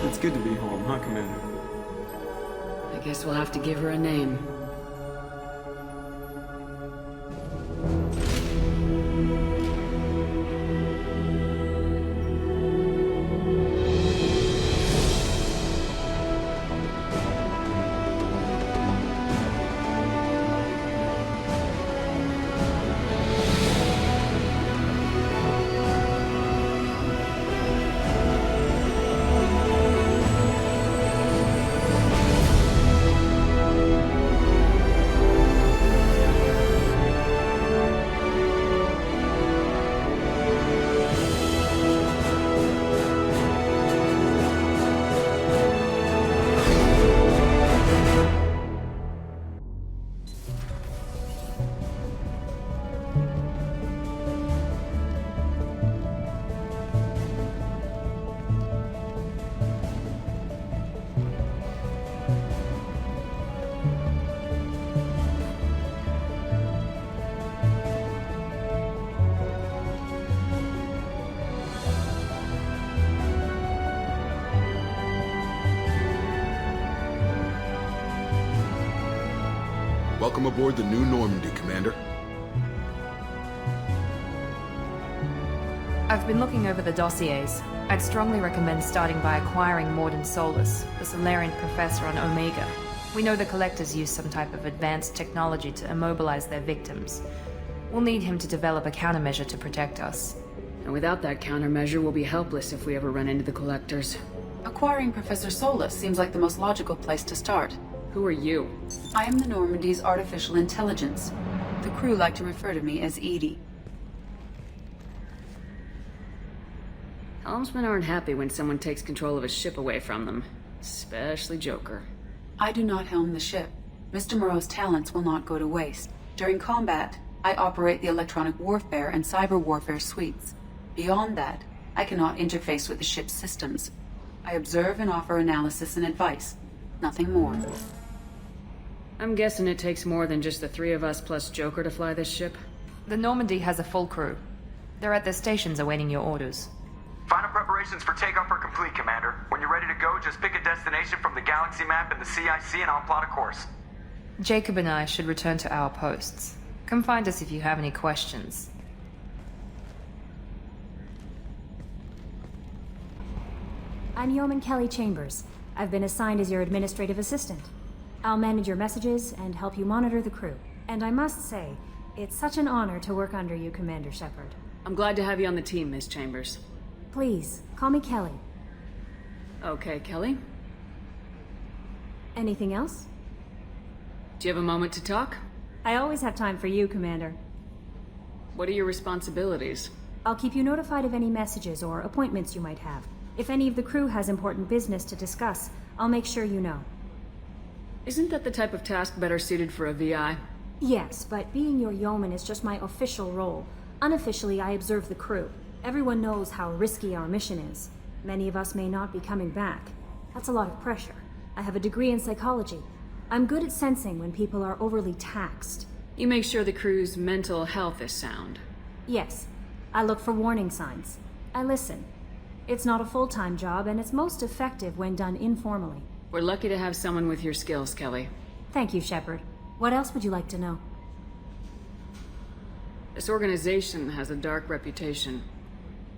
It's good to be home, huh, Commander? I guess we'll have to give her a name. Welcome aboard the New Normandy, Commander. I've been looking over the dossiers. I'd strongly recommend starting by acquiring Mordin Solus, the Solarian professor on Omega. We know the Collectors use some type of advanced technology to immobilize their victims. We'll need him to develop a countermeasure to protect us. And without that countermeasure, we'll be helpless if we ever run into the Collectors. Acquiring Professor Solus seems like the most logical place to start. Who are you? I am the Normandy's artificial intelligence. The crew like to refer to me as Edie. Helmsmen aren't happy when someone takes control of a ship away from them. Especially Joker. I do not helm the ship. Mr. Moreau's talents will not go to waste. During combat, I operate the electronic warfare and cyber warfare suites. Beyond that, I cannot interface with the ship's systems. I observe and offer analysis and advice. Nothing more. I'm guessing it takes more than just the three of us plus Joker to fly this ship? The Normandy has a full crew. They're at their stations awaiting your orders. Final preparations for takeoff are complete, Commander. When you're ready to go, just pick a destination from the galaxy map and the CIC and I'll plot a course. Jacob and I should return to our posts. Come find us if you have any questions. I'm Yeoman Kelly Chambers. I've been assigned as your administrative assistant. I'll manage your messages and help you monitor the crew. And I must say, it's such an honor to work under you, Commander Shepard. I'm glad to have you on the team, Miss Chambers. Please, call me Kelly. Okay, Kelly. Anything else? Do you have a moment to talk? I always have time for you, Commander. What are your responsibilities? I'll keep you notified of any messages or appointments you might have. If any of the crew has important business to discuss, I'll make sure you know. Isn't that the type of task better suited for a VI? Yes, but being your yeoman is just my official role. Unofficially, I observe the crew. Everyone knows how risky our mission is. Many of us may not be coming back. That's a lot of pressure. I have a degree in psychology. I'm good at sensing when people are overly taxed. You make sure the crew's mental health is sound. Yes. I look for warning signs. I listen. It's not a full-time job, and it's most effective when done informally. We're lucky to have someone with your skills, Kelly. Thank you, Shepard. What else would you like to know? This organization has a dark reputation.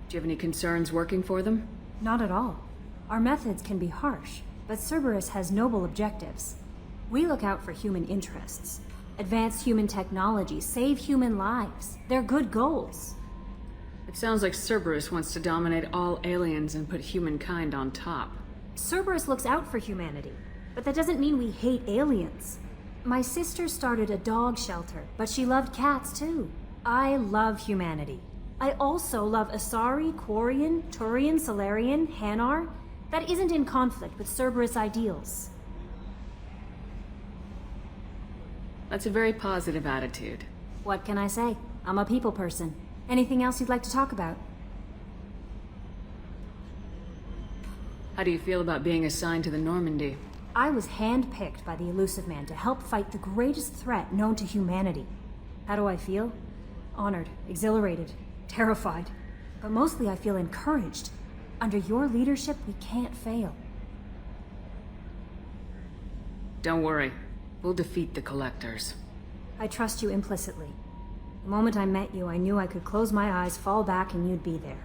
Do you have any concerns working for them? Not at all. Our methods can be harsh, but Cerberus has noble objectives. We look out for human interests. Advance human technology, save human lives. They're good goals. It sounds like Cerberus wants to dominate all aliens and put humankind on top. Cerberus looks out for humanity, but that doesn't mean we hate aliens. My sister started a dog shelter, but she loved cats too. I love humanity. I also love Asari, Quarian, Turian, Solarian, Hanar. That isn't in conflict with Cerberus ideals. That's a very positive attitude. What can I say? I'm a people person. Anything else you'd like to talk about? How do you feel about being assigned to the Normandy? I was handpicked by the Elusive Man to help fight the greatest threat known to humanity. How do I feel? Honored, exhilarated, terrified. But mostly I feel encouraged. Under your leadership, we can't fail. Don't worry. We'll defeat the Collectors. I trust you implicitly. The moment I met you, I knew I could close my eyes, fall back, and you'd be there.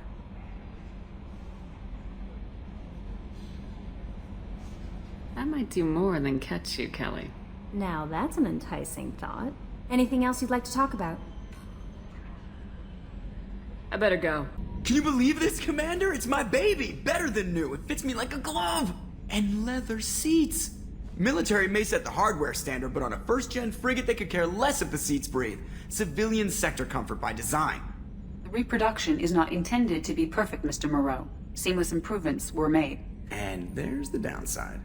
That might do more than catch you, Kelly. Now that's an enticing thought. Anything else you'd like to talk about? I better go. Can you believe this, Commander? It's my baby! Better than new. It fits me like a glove! And leather seats! Military may set the hardware standard, but on a first-gen frigate, they could care less if the seats breathe. Civilian sector comfort by design. The reproduction is not intended to be perfect, Mr. Moreau. Seamless improvements were made. And there's the downside.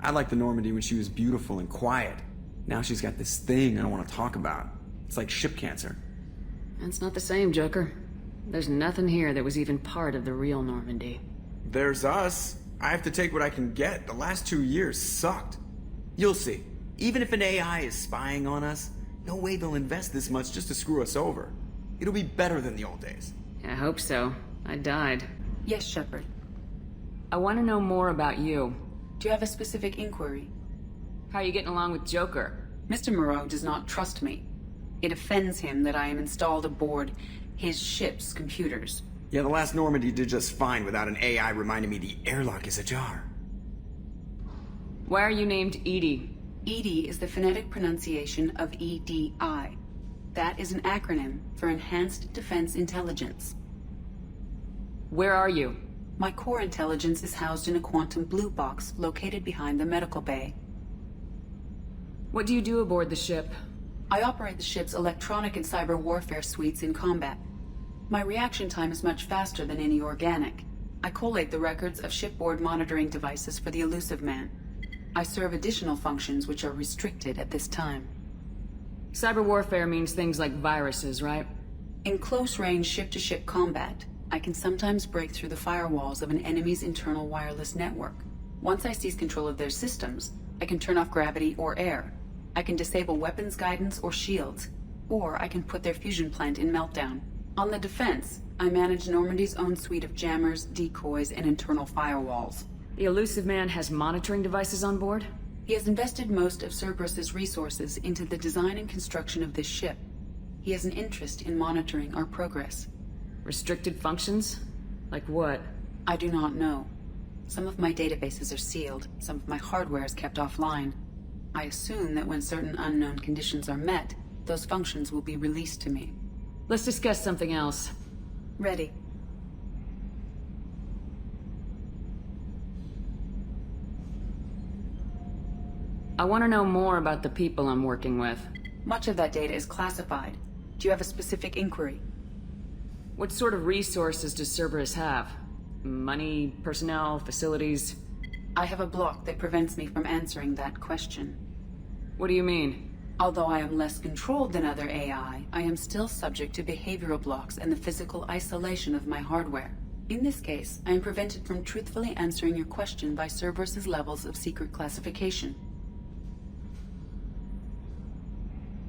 I liked the Normandy when she was beautiful and quiet. Now she's got this thing I don't want to talk about. It's like ship cancer. That's not the same, Joker. There's nothing here that was even part of the real Normandy. There's us. I have to take what I can get. The last 2 years sucked. You'll see. Even if an AI is spying on us, no way they'll invest this much just to screw us over. It'll be better than the old days. I hope so. I died. Yes, Shepard. I want to know more about you. Do you have a specific inquiry? How are you getting along with Joker? Mr. Moreau does not trust me. It offends him that I am installed aboard his ship's computers. Yeah, the last Normandy did just fine without an AI reminding me the airlock is ajar. Why are you named Edie? EDI is the phonetic pronunciation of EDI. That is an acronym for Enhanced Defense Intelligence. Where are you? My core intelligence is housed in a quantum blue box located behind the medical bay. What do you do aboard the ship? I operate the ship's electronic and cyber warfare suites in combat. My reaction time is much faster than any organic. I collate the records of shipboard monitoring devices for the Elusive Man. I serve additional functions which are restricted at this time. Cyber warfare means things like viruses, right? In close-range ship-to-ship combat, I can sometimes break through the firewalls of an enemy's internal wireless network. Once I seize control of their systems, I can turn off gravity or air. I can disable weapons guidance or shields, or I can put their fusion plant in meltdown. On the defense, I manage Normandy's own suite of jammers, decoys, and internal firewalls. The Elusive Man has monitoring devices on board? He has invested most of Cerberus's resources into the design and construction of this ship. He has an interest in monitoring our progress. Restricted functions? Like what? I do not know. Some of my databases are sealed, some of my hardware is kept offline. I assume that when certain unknown conditions are met, those functions will be released to me. Let's discuss something else. Ready. I want to know more about the people I'm working with. Much of that data is classified. Do you have a specific inquiry? What sort of resources does Cerberus have? Money, personnel, facilities? I have a block that prevents me from answering that question. What do you mean? Although I am less controlled than other AI, I am still subject to behavioral blocks and the physical isolation of my hardware. In this case, I am prevented from truthfully answering your question by Cerberus's levels of secret classification.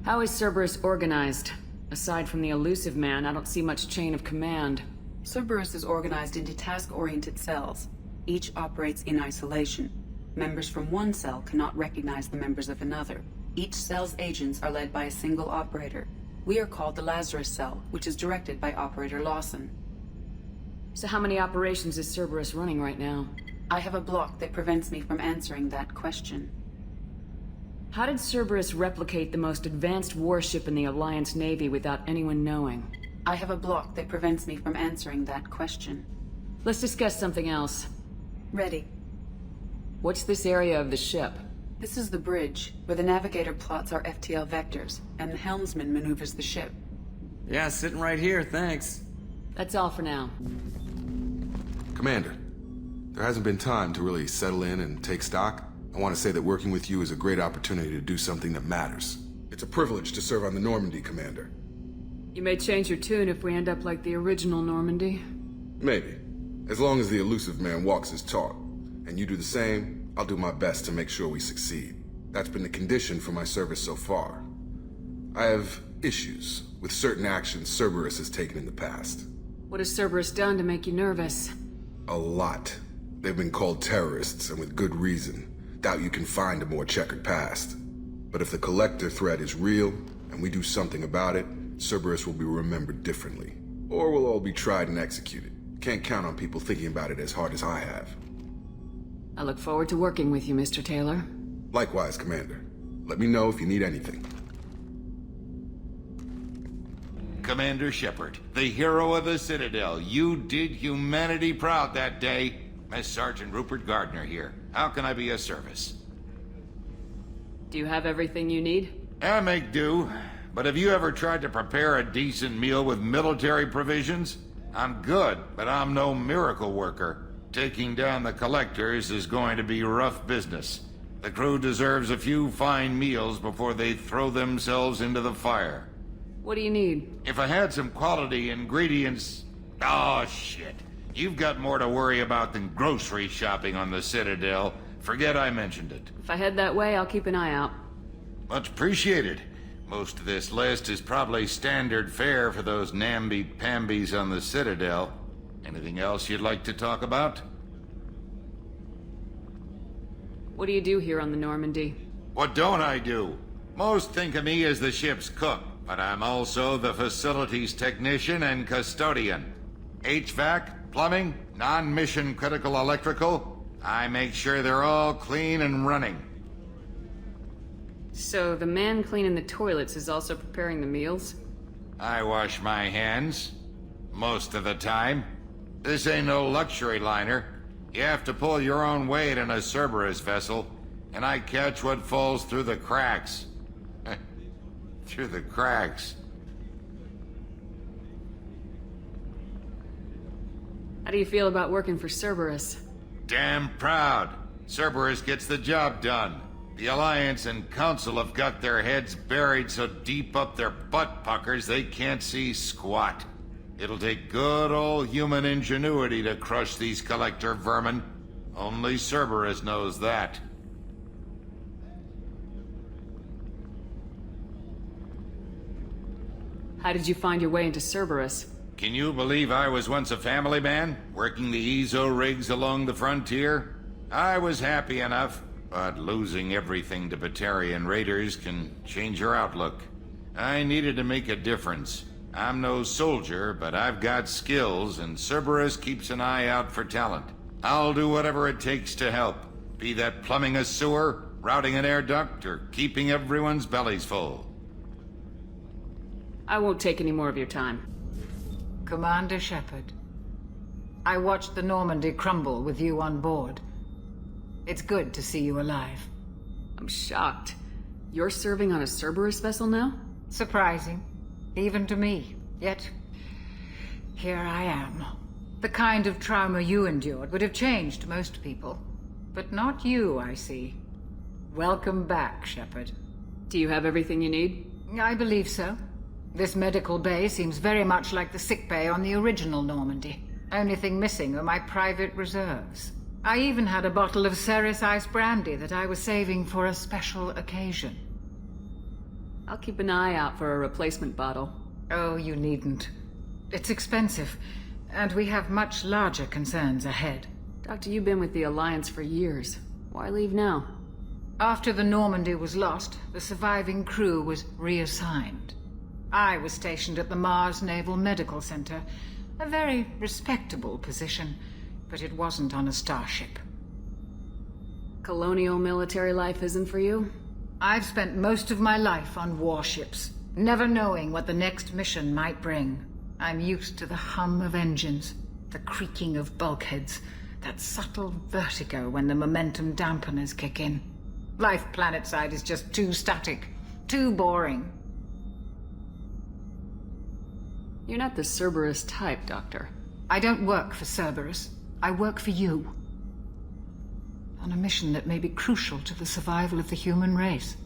How is Cerberus organized? Aside from the Elusive Man, I don't see much chain of command. Cerberus is organized into task-oriented cells. Each operates in isolation. Members from one cell cannot recognize the members of another. Each cell's agents are led by a single operator. We are called the Lazarus Cell, which is directed by Operator Lawson. So how many operations is Cerberus running right now? I have a block that prevents me from answering that question. How did Cerberus replicate the most advanced warship in the Alliance Navy without anyone knowing? I have a block that prevents me from answering that question. Let's discuss something else. Ready. What's this area of the ship? This is the bridge, where the navigator plots our FTL vectors, and the helmsman maneuvers the ship. Yeah, sitting right here, thanks. That's all for now. Commander, there hasn't been time to really settle in and take stock. I want to say that working with you is a great opportunity to do something that matters. It's a privilege to serve on the Normandy, Commander. You may change your tune if we end up like the original Normandy. Maybe. As long as the Elusive Man walks his talk. And you do the same, I'll do my best to make sure we succeed. That's been the condition for my service so far. I have issues with certain actions Cerberus has taken in the past. What has Cerberus done to make you nervous? A lot. They've been called terrorists, and with good reason. Doubt you can find a more checkered past. But if the Collector threat is real, and we do something about it, Cerberus will be remembered differently. Or we'll all be tried and executed. Can't count on people thinking about it as hard as I have. I look forward to working with you, Mr. Taylor. Likewise, Commander. Let me know if you need anything. Commander Shepard, the hero of the Citadel. You did humanity proud that day. Master Sergeant Rupert Gardner here. How can I be of service? Do you have everything you need? I make do. But have you ever tried to prepare a decent meal with military provisions? I'm good, but I'm no miracle worker. Taking down the Collectors is going to be rough business. The crew deserves a few fine meals before they throw themselves into the fire. What do you need? If I had some quality ingredients... Oh, shit. You've got more to worry about than grocery shopping on the Citadel. Forget I mentioned it. If I head that way, I'll keep an eye out. Much appreciated. Most of this list is probably standard fare for those namby-pambies on the Citadel. Anything else you'd like to talk about? What do you do here on the Normandy? What don't I do? Most think of me as the ship's cook, but I'm also the facilities technician and custodian. HVAC, plumbing, non-mission critical electrical. I make sure they're all clean and running. So the man cleaning the toilets is also preparing the meals? I wash my hands. Most of the time. This ain't no luxury liner. You have to pull your own weight in a Cerberus vessel. and I catch what falls through the cracks. Through the cracks. How do you feel about working for Cerberus? Damn proud. Cerberus gets the job done. The Alliance and Council have got their heads buried so deep up their butt puckers they can't see squat. It'll take good old human ingenuity to crush these collector vermin. Only Cerberus knows that. How did you find your way into Cerberus? Can you believe I was once a family man, working the EZO rigs along the frontier? I was happy enough, but losing everything to Batarian raiders can change your outlook. I needed to make a difference. I'm no soldier, but I've got skills, and Cerberus keeps an eye out for talent. I'll do whatever it takes to help, be that plumbing a sewer, routing an air duct, or keeping everyone's bellies full. I won't take any more of your time. Commander Shepard, I watched the Normandy crumble with you on board. It's good to see you alive. I'm shocked. You're serving on a Cerberus vessel now? Surprising, even to me. Yet, here I am. The kind of trauma you endured would have changed most people. But not you, I see. Welcome back, Shepard. Do you have everything you need? I believe so. This medical bay seems very much like the sick bay on the original Normandy. Only thing missing are my private reserves. I even had a bottle of Ceres Ice brandy that I was saving for a special occasion. I'll keep an eye out for a replacement bottle. Oh, you needn't. It's expensive, and we have much larger concerns ahead. Doctor, you've been with the Alliance for years. Why leave now? After the Normandy was lost, the surviving crew was reassigned. I was stationed at the Mars Naval Medical Center, a very respectable position, but it wasn't on a starship. Colonial military life isn't for you? I've spent most of my life on warships, never knowing what the next mission might bring. I'm used to the hum of engines, the creaking of bulkheads, that subtle vertigo when the momentum dampeners kick in. Life planetside is just too static, too boring. You're not the Cerberus type, Doctor. I don't work for Cerberus. I work for you. On a mission that may be crucial to the survival of the human race.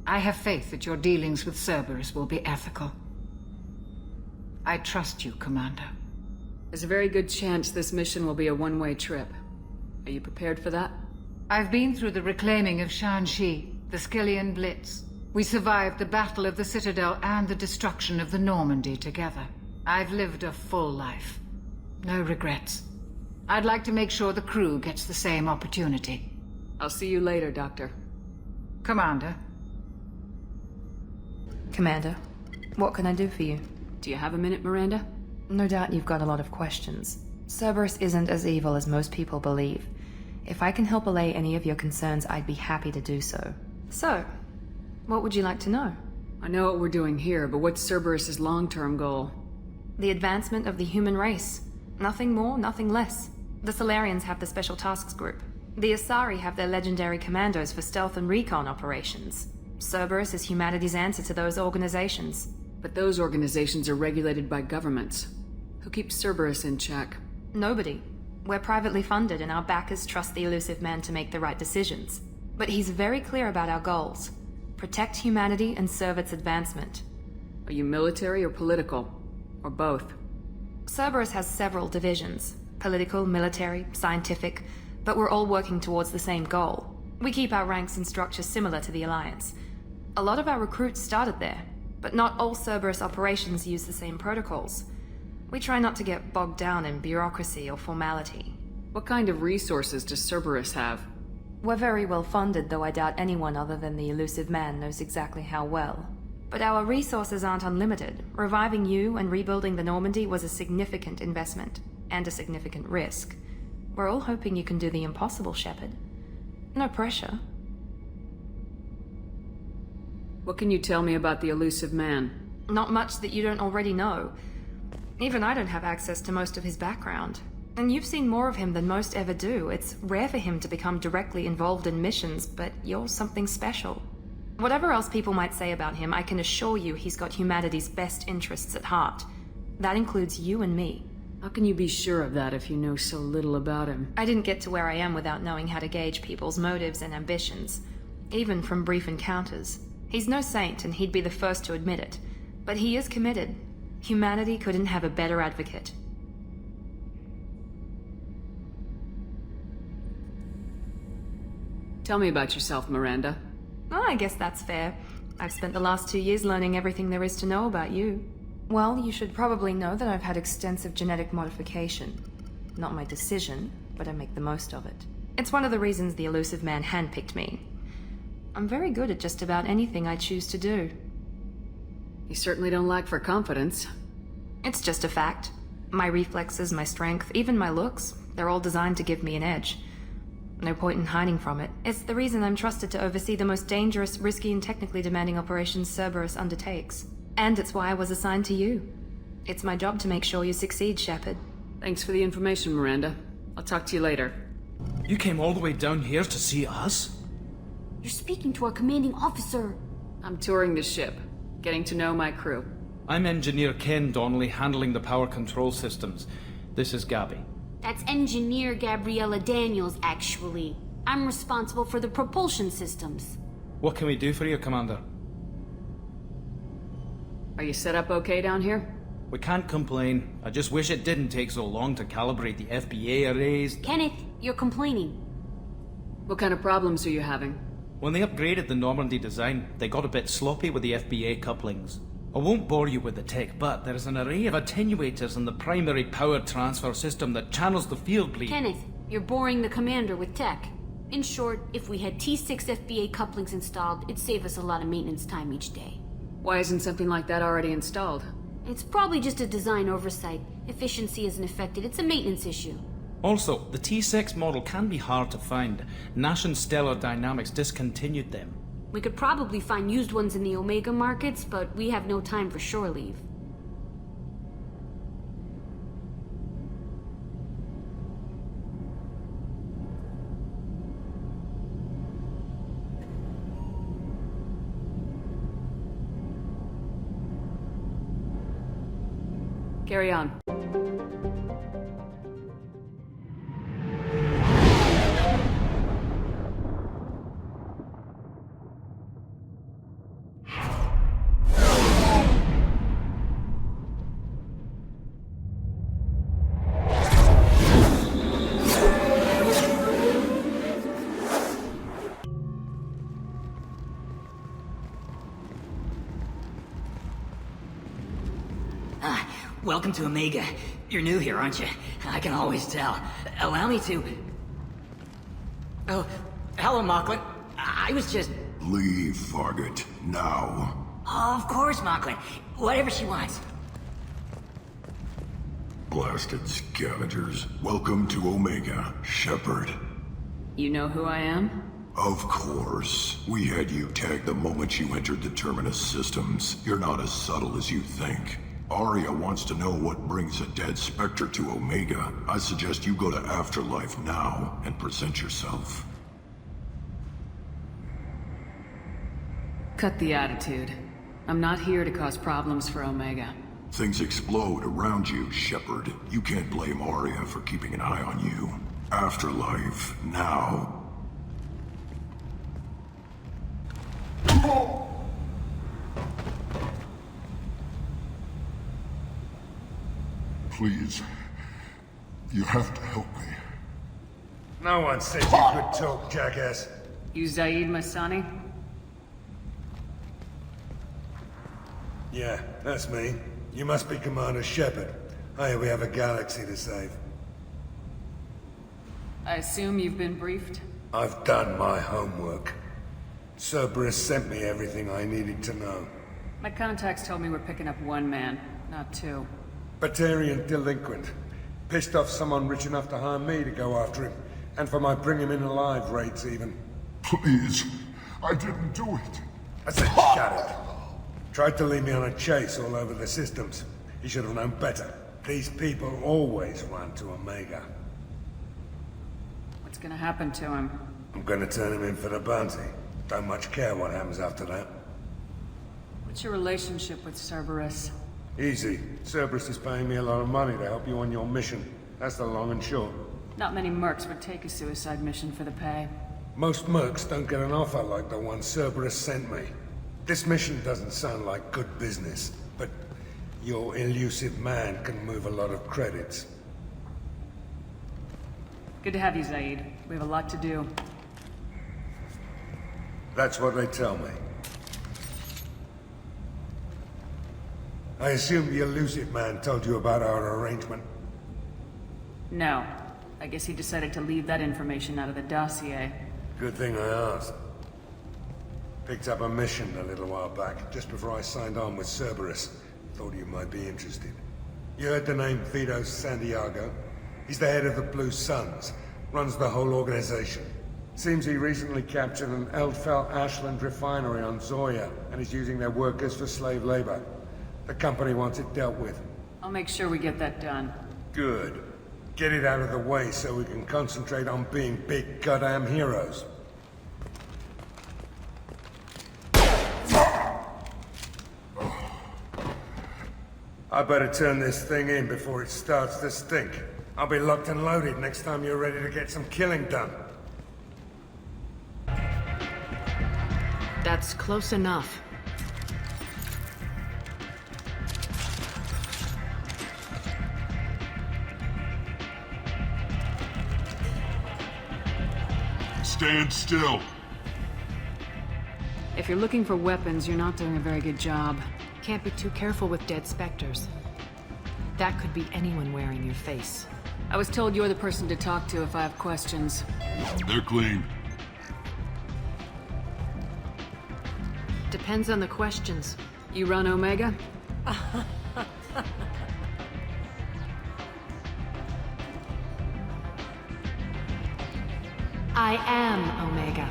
I have faith that your dealings with Cerberus will be ethical. I trust you, Commander. There's a very good chance this mission will be a one-way trip. Are you prepared for that? I've been through the reclaiming of Shanxi, the Skillian Blitz. We survived the Battle of the Citadel and the destruction of the Normandy together. I've lived a full life. No regrets. I'd like to make sure the crew gets the same opportunity. I'll see you later, Doctor. Commander. Commander, what can I do for you? Do you have a minute, Miranda? No doubt you've got a lot of questions. Cerberus isn't as evil as most people believe. If I can help allay any of your concerns, I'd be happy to do so. So, what would you like to know? I know what we're doing here, but what's Cerberus's long-term goal? The advancement of the human race. Nothing more, nothing less. The Solarians have the Special Tasks Group. The Asari have their legendary commandos for stealth and recon operations. Cerberus is humanity's answer to those organizations. But those organizations are regulated by governments. Who keeps Cerberus in check? Nobody. We're privately funded and our backers trust the elusive man to make the right decisions. But he's very clear about our goals. Protect humanity and serve its advancement. Are you military or political? Or both? Cerberus has several divisions. Political, military, scientific, but we're all working towards the same goal. We keep our ranks and structure similar to the Alliance. A lot of our recruits started there, but not all Cerberus operations use the same protocols. We try not to get bogged down in bureaucracy or formality. What kind of resources does Cerberus have? We're very well funded, though I doubt anyone other than the elusive man knows exactly how well. But our resources aren't unlimited. Reviving you and rebuilding the Normandy was a significant investment, and a significant risk. We're all hoping you can do the impossible, Shepard. No pressure. What can you tell me about the elusive man? Not much that you don't already know. Even I don't have access to most of his background. And you've seen more of him than most ever do. It's rare for him to become directly involved in missions, but you're something special. Whatever else people might say about him, I can assure you he's got humanity's best interests at heart. That includes you and me. How can you be sure of that if you know so little about him? I didn't get to where I am without knowing how to gauge people's motives and ambitions, even from brief encounters. He's no saint, and he'd be the first to admit it. But he is committed. Humanity couldn't have a better advocate. Tell me about yourself, Miranda. Oh, I guess that's fair. I've spent the last 2 years learning everything there is to know about you. Well, you should probably know that I've had extensive genetic modification. Not my decision, but I make the most of it. It's one of the reasons the elusive man handpicked me. I'm very good at just about anything I choose to do. You certainly don't lack for confidence. It's just a fact. My reflexes, my strength, even my looks, they're all designed to give me an edge. No point in hiding from it. It's the reason I'm trusted to oversee the most dangerous, risky, and technically demanding operations Cerberus undertakes. And it's why I was assigned to you. It's my job to make sure you succeed, Shepard. Thanks for the information, Miranda. I'll talk to you later. You came all the way down here to see us? You're speaking to our commanding officer. I'm touring the ship, getting to know my crew. I'm Engineer Ken Donnelly, handling the power control systems. This is Gabby. That's Engineer Gabriella Daniels, actually. I'm responsible for the propulsion systems. What can we do for you, Commander? Are you set up okay down here? We can't complain. I just wish it didn't take so long to calibrate the FBA arrays. Kenneth, you're complaining. What kind of problems are you having? When they upgraded the Normandy design, they got a bit sloppy with the FBA couplings. I won't bore you with the tech, but there is an array of attenuators in the primary power transfer system that channels the field bleed. Kenneth, you're boring the commander with tech. In short, if we had T6 FBA couplings installed, it'd save us a lot of maintenance time each day. Why isn't something like that already installed? It's probably just a design oversight. Efficiency isn't affected. It's a maintenance issue. Also, the T6 model can be hard to find. Nash and Stellar Dynamics discontinued them. We could probably find used ones in the Omega markets, but we have no time for shore leave. Carry on. Welcome to Omega. You're new here, aren't you? I can always tell. Allow me to... Oh, hello, Mocklin. I was just... Leave, Fargate. Now. Oh, of course, Mocklin. Whatever she wants. Blasted scavengers. Welcome to Omega, Shepard. You know who I am? Of course. We had you tagged the moment you entered the Terminus systems. You're not as subtle as you think. Arya wants to know what brings a dead Spectre to Omega. I suggest you go to Afterlife now and present yourself. Cut the attitude. I'm not here to cause problems for Omega. Things explode around you, Shepard. You can't blame Arya for keeping an eye on you. Afterlife now. Please, you have to help me. No one said you could talk, jackass. You Zaid Masani? Yeah, that's me. You must be Commander Shepard. Hey, we have a galaxy to save. I assume you've been briefed? I've done my homework. Cerberus sent me everything I needed to know. My contacts told me we're picking up one man, not two. Batarian delinquent. Pissed off someone rich enough to hire me to go after him. And for my bring him in alive rates even. Please, I didn't do it. I said shut it. Tried to lead me on a chase all over the systems. He should have known better. These people always run to Omega. What's gonna happen to him? I'm gonna turn him in for the bounty. Don't much care what happens after that. What's your relationship with Cerberus? Easy. Cerberus is paying me a lot of money to help you on your mission. That's the long and short. Not many mercs would take a suicide mission for the pay. Most mercs don't get an offer like the one Cerberus sent me. This mission doesn't sound like good business, but your elusive man can move a lot of credits. Good to have you, Zaid. We have a lot to do. That's what they tell me. I assume the elusive man told you about our arrangement? No. I guess he decided to leave that information out of the dossier. Good thing I asked. Picked up a mission a little while back, just before I signed on with Cerberus. Thought you might be interested. You heard the name Vito Santiago? He's the head of the Blue Suns. Runs the whole organization. Seems he recently captured an Eldfell Ashland refinery on Zoya, and is using their workers for slave labor. The company wants it dealt with. I'll make sure we get that done. Good. Get it out of the way so we can concentrate on being big goddamn heroes. I better turn this thing in before it starts to stink. I'll be locked and loaded next time you're ready to get some killing done. That's close enough. Stand still. If you're looking for weapons, you're not doing a very good job. Can't be too careful with dead specters. That could be anyone wearing your face. I was told you're the person to talk to if I have questions. They're clean. Depends on the questions. You run Omega? I am Omega.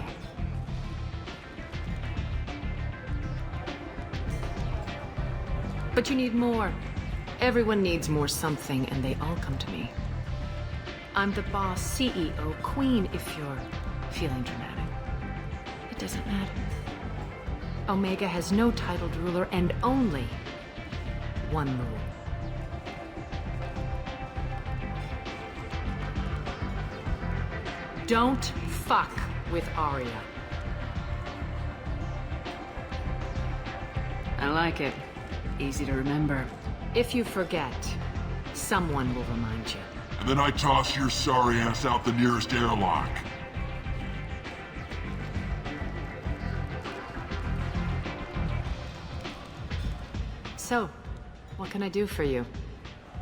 But you need more. Everyone needs more something, and they all come to me. I'm the boss, CEO, queen, if you're feeling dramatic. It doesn't matter. Omega has no titled ruler and only one rule. Don't fuck with Arya. I like it. Easy to remember. If you forget, someone will remind you. And then I toss your sorry ass out the nearest airlock. So, what can I do for you?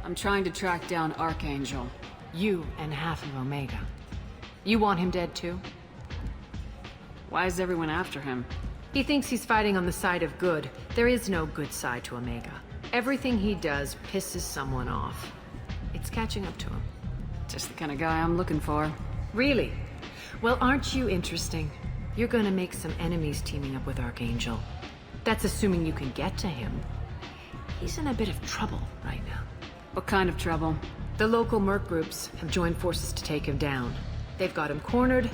I'm trying to track down Archangel. You and half of Omega. You want him dead too? Why is everyone after him? He thinks he's fighting on the side of good. There is no good side to Omega. Everything he does pisses someone off. It's catching up to him. Just the kind of guy I'm looking for. Really? Well, aren't you interesting? You're gonna make some enemies teaming up with Archangel. That's assuming you can get to him. He's in a bit of trouble right now. What kind of trouble? The local merc groups have joined forces to take him down. They've got him cornered,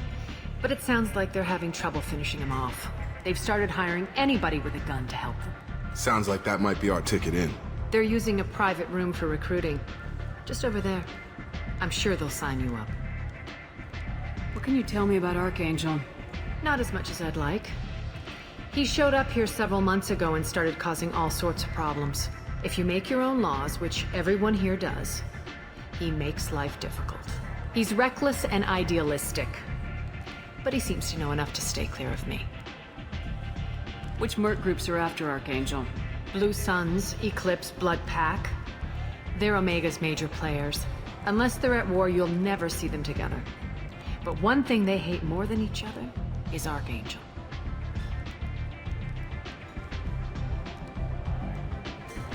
but it sounds like they're having trouble finishing him off. They've started hiring anybody with a gun to help them. Sounds like that might be our ticket in. They're using a private room for recruiting. Just over there. I'm sure they'll sign you up. What can you tell me about Archangel? Not as much as I'd like. He showed up here several months ago and started causing all sorts of problems. If you make your own laws, which everyone here does, he makes life difficult. He's reckless and idealistic. But he seems to know enough to stay clear of me. Which merc groups are after Archangel? Blue Suns, Eclipse, Blood Pack. They're Omega's major players. Unless they're at war, you'll never see them together. But one thing they hate more than each other is Archangel.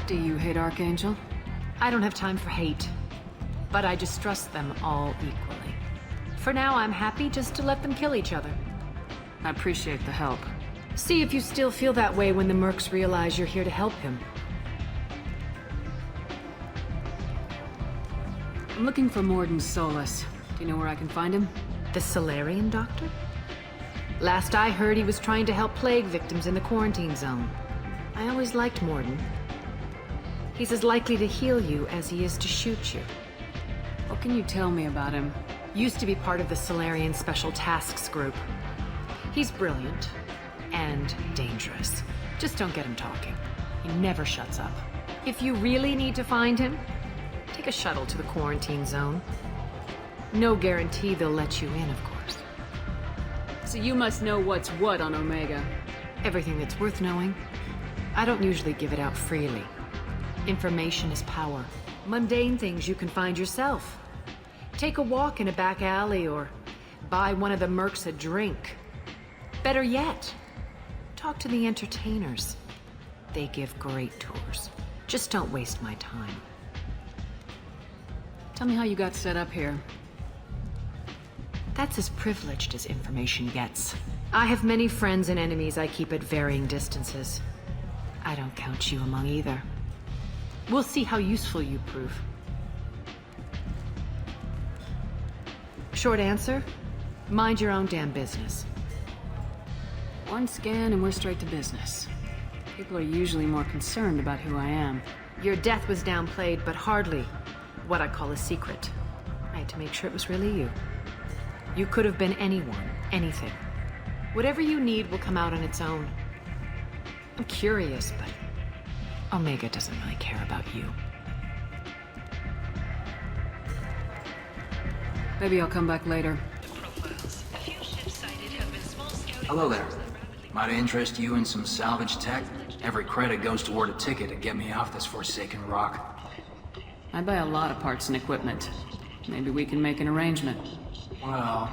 Do you hate Archangel? I don't have time for hate. But I distrust them all equally. For now, I'm happy just to let them kill each other. I appreciate the help. See if you still feel that way when the mercs realize you're here to help him. I'm looking for Morden Solus. Do you know where I can find him? The Solarian doctor? Last I heard, he was trying to help plague victims in the quarantine zone. I always liked Morden. He's as likely to heal you as he is to shoot you. What can you tell me about him? Used to be part of the Solarian Special Tasks Group. He's brilliant and dangerous. Just don't get him talking. He never shuts up. If you really need to find him, take a shuttle to the quarantine zone. No guarantee they'll let you in, of course. So you must know what's what on Omega. Everything that's worth knowing. I don't usually give it out freely. Information is power. Mundane things you can find yourself. Take a walk in a back alley or buy one of the mercs a drink. Better yet, talk to the entertainers. They give great tours. Just don't waste my time. Tell me how you got set up here. That's as privileged as information gets. I have many friends and enemies I keep at varying distances. I don't count you among either. We'll see how useful you prove. Short answer, mind your own damn business. One scan and we're straight to business. People are usually more concerned about who I am. Your death was downplayed, but hardly what I call a secret. I had to make sure it was really you. You could have been anyone, anything. Whatever you need will come out on its own. I'm curious, but Omega doesn't really care about you. Maybe I'll come back later. Hello there. Might I interest you in some salvage tech? Every credit goes toward a ticket to get me off this forsaken rock. I buy a lot of parts and equipment. Maybe we can make an arrangement. Well,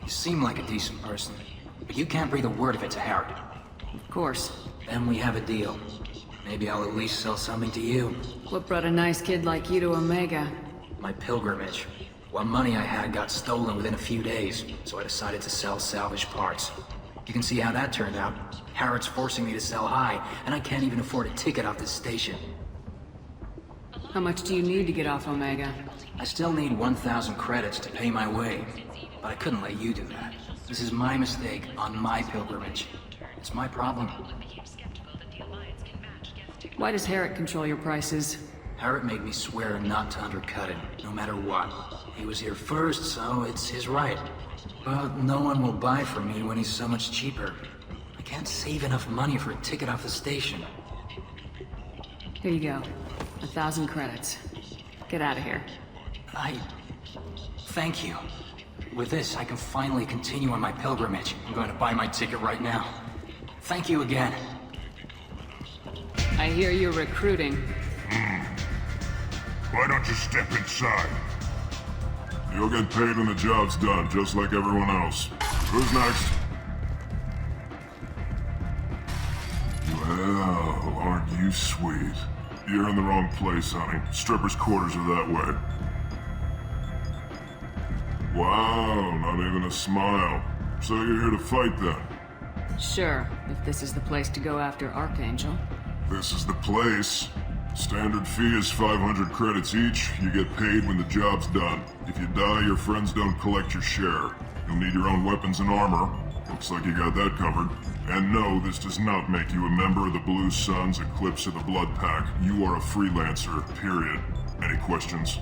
you seem like a decent person, but you can't breathe a word of it to Harrod. Of course. Then we have a deal. Maybe I'll at least sell something to you. What brought a nice kid like you to Omega? My pilgrimage. What money I had got stolen within a few days, so I decided to sell salvage parts. You can see how that turned out. Harrod's forcing me to sell high, and I can't even afford a ticket off this station. How much do you need to get off Omega? I still need 1,000 credits to pay my way, but I couldn't let you do that. This is my mistake on my pilgrimage. It's my problem. Why does Harrod control your prices? Harrod made me swear not to undercut him, no matter what. He was here first, so it's his right. But no one will buy from me when he's so much cheaper. I can't save enough money for a ticket off the station. Here you go. 1,000 credits. Get out of here. Thank you. With this, I can finally continue on my pilgrimage. I'm going to buy my ticket right now. Thank you again. I hear you're recruiting. Why don't you step inside? You'll get paid when the job's done, just like everyone else. Who's next? Well, aren't you sweet? You're in the wrong place, honey. Strippers' quarters are that way. Wow, not even a smile. So you're here to fight then? Sure, if this is the place to go after Archangel. This is the place. Standard fee is 500 credits each. You get paid when the job's done. If you die, your friends don't collect your share. You'll need your own weapons and armor. Looks like you got that covered. And no, this does not make you a member of the Blue Suns, Eclipse, or the Blood Pack. You are a freelancer, period. Any questions?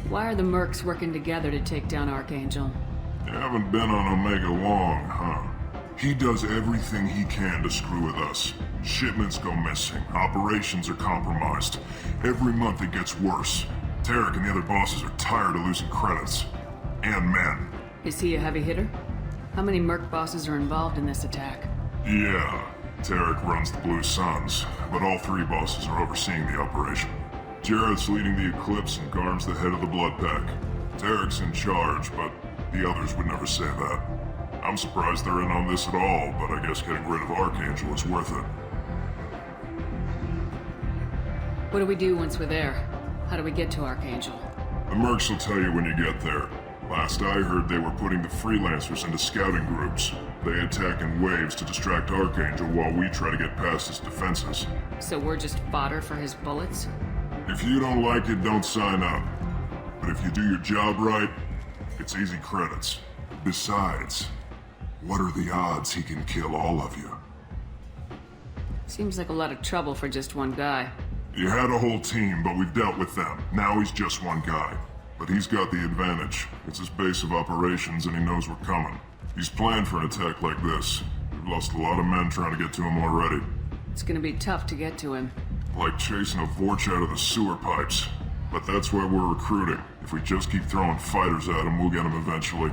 Why are the mercs working together to take down Archangel? You haven't been on Omega long, huh? He does everything he can to screw with us. Shipments go missing, operations are compromised. Every month it gets worse. Tarek and the other bosses are tired of losing credits. And men. Is he a heavy hitter? How many merc bosses are involved in this attack? Yeah, Tarek runs the Blue Suns, but all three bosses are overseeing the operation. Jarrett's leading the Eclipse and Garm's the head of the Blood Pack. Tarek's in charge, but the others would never say that. I'm surprised they're in on this at all, but I guess getting rid of Archangel is worth it. What do we do once we're there? How do we get to Archangel? The mercs will tell you when you get there. Last I heard, they were putting the freelancers into scouting groups. They attack in waves to distract Archangel while we try to get past his defenses. So we're just fodder for his bullets? If you don't like it, don't sign up. But if you do your job right, it's easy credits. Besides, what are the odds he can kill all of you? Seems like a lot of trouble for just one guy. You had a whole team, but we've dealt with them. Now he's just one guy. But he's got the advantage. It's his base of operations and he knows we're coming. He's planned for an attack like this. We've lost a lot of men trying to get to him already. It's gonna be tough to get to him. Like chasing a Vorch out of the sewer pipes. But that's why we're recruiting. If we just keep throwing fighters at him, we'll get him eventually.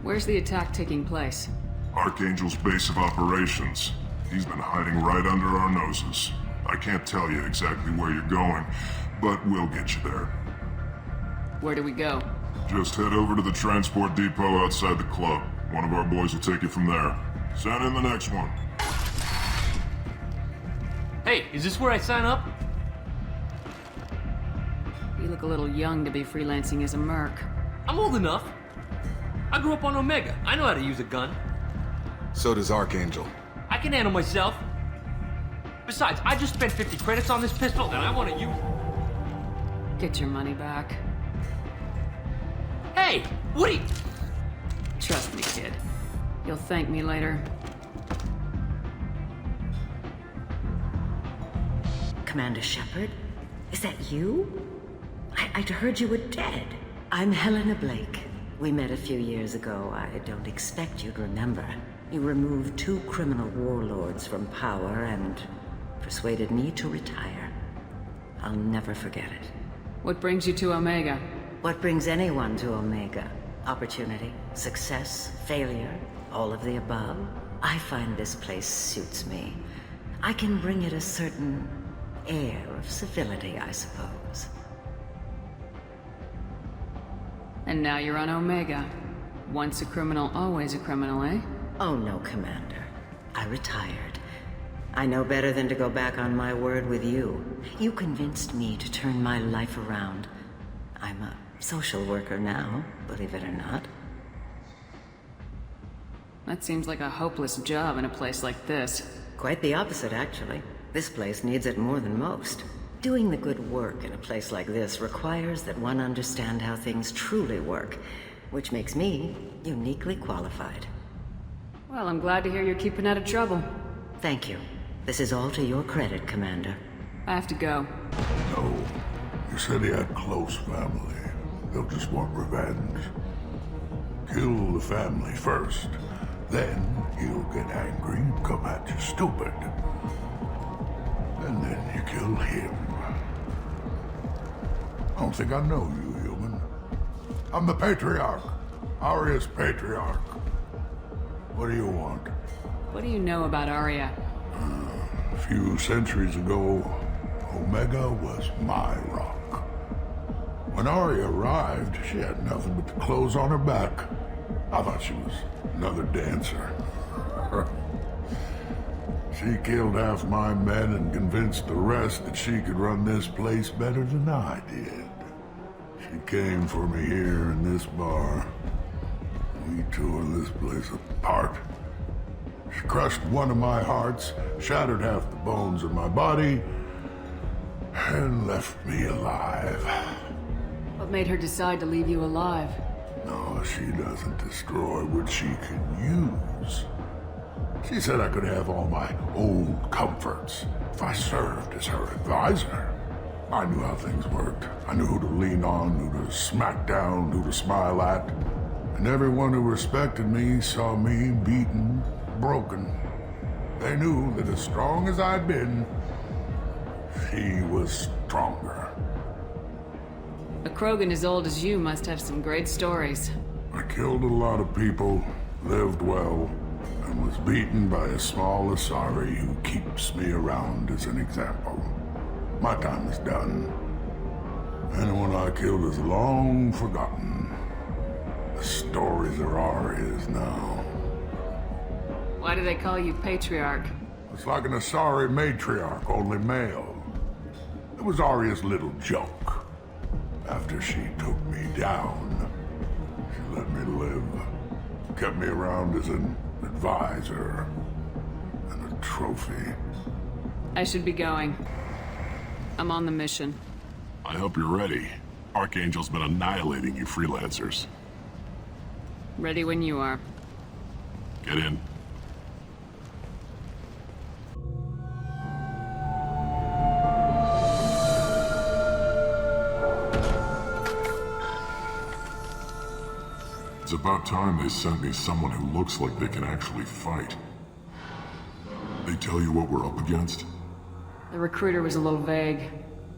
Where's the attack taking place? Archangel's base of operations. He's been hiding right under our noses. I can't tell you exactly where you're going, but we'll get you there. Where do we go? Just head over to the transport depot outside the club. One of our boys will take you from there. Send in the next one. Hey, is this where I sign up? You look a little young to be freelancing as a merc. I'm old enough. I grew up on Omega. I know how to use a gun. So does Archangel. I can handle myself. Besides, I just spent 50 credits on this pistol and I want to use it. Get your money back. Hey, what are you... Trust me, kid. You'll thank me later. Commander Shepard? Is that you? I'd heard you were dead. I'm Helena Blake. We met a few years ago. I don't expect you'd remember. You removed 2 criminal warlords from power and persuaded me to retire. I'll never forget it. What brings you to Omega? What brings anyone to Omega? Opportunity, success, failure, all of the above. I find this place suits me. I can bring it a certain air of civility, I suppose. And now you're on Omega. Once a criminal, always a criminal, eh? Oh no, Commander. I retired. I know better than to go back on my word with you. You convinced me to turn my life around. I'm a social worker now, believe it or not. That seems like a hopeless job in a place like this. Quite the opposite, actually. This place needs it more than most. Doing the good work in a place like this requires that one understand how things truly work, which makes me uniquely qualified. Well, I'm glad to hear you're keeping out of trouble. Thank you. This is all to your credit, Commander. I have to go. No. You said he had close family. They'll just want revenge. Kill the family first. Then he'll get angry and come at you stupid. And then you kill him. I don't think I know you, human. I'm the Patriarch. Aria's Patriarch. What do you want? What do you know about Aria? A few centuries ago, Omega was my rock. When Aria arrived, she had nothing but the clothes on her back. I thought she was another dancer. She killed half my men and convinced the rest that she could run this place better than I did. She came for me here in this bar. We tore this place apart. She crushed one of my hearts, shattered half the bones of my body, and left me alive. What made her decide to leave you alive? No, she doesn't destroy what she can use. She said I could have all my old comforts if I served as her advisor. I knew how things worked. I knew who to lean on, who to smack down, who to smile at. And everyone who respected me saw me beaten, broken. They knew that as strong as I'd been, she was stronger. A Krogan as old as you must have some great stories. I killed a lot of people, lived well, and was beaten by a small Asari who keeps me around as an example. My time is done. Anyone I killed is long forgotten. The stories are Aria's now. Why do they call you Patriarch? It's like an Asari matriarch, only male. It was Aria's little joke. After she took me down, she let me live. Kept me around as an advisor and a trophy. I should be going. I'm on the mission. I hope you're ready. Archangel's been annihilating you freelancers. Ready when you are. Get in. It's about time they sent me someone who looks like they can actually fight. They tell you what we're up against? The recruiter was a little vague.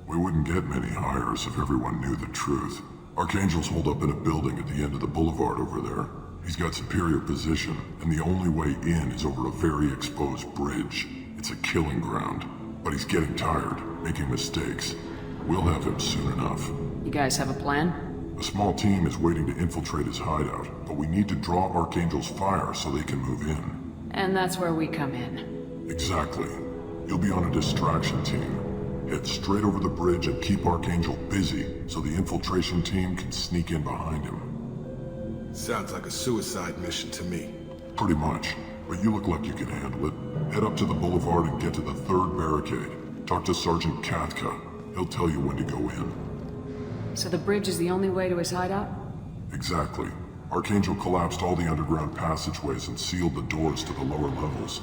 We wouldn't get many hires if everyone knew the truth. Archangel's holed up in a building at the end of the boulevard over there. He's got superior position, and the only way in is over a very exposed bridge. It's a killing ground. But he's getting tired, making mistakes. We'll have him soon enough. You guys have a plan? A small team is waiting to infiltrate his hideout, but we need to draw Archangel's fire so they can move in. And that's where we come in. Exactly. You'll be on a distraction team. Head straight over the bridge and keep Archangel busy so the infiltration team can sneak in behind him. Sounds like a suicide mission to me. Pretty much, but you look like you can handle it. Head up to the boulevard and get to the 3rd barricade. Talk to Sergeant Katka. He'll tell you when to go in. So the bridge is the only way to his hideout? Exactly. Archangel collapsed all the underground passageways and sealed the doors to the lower levels.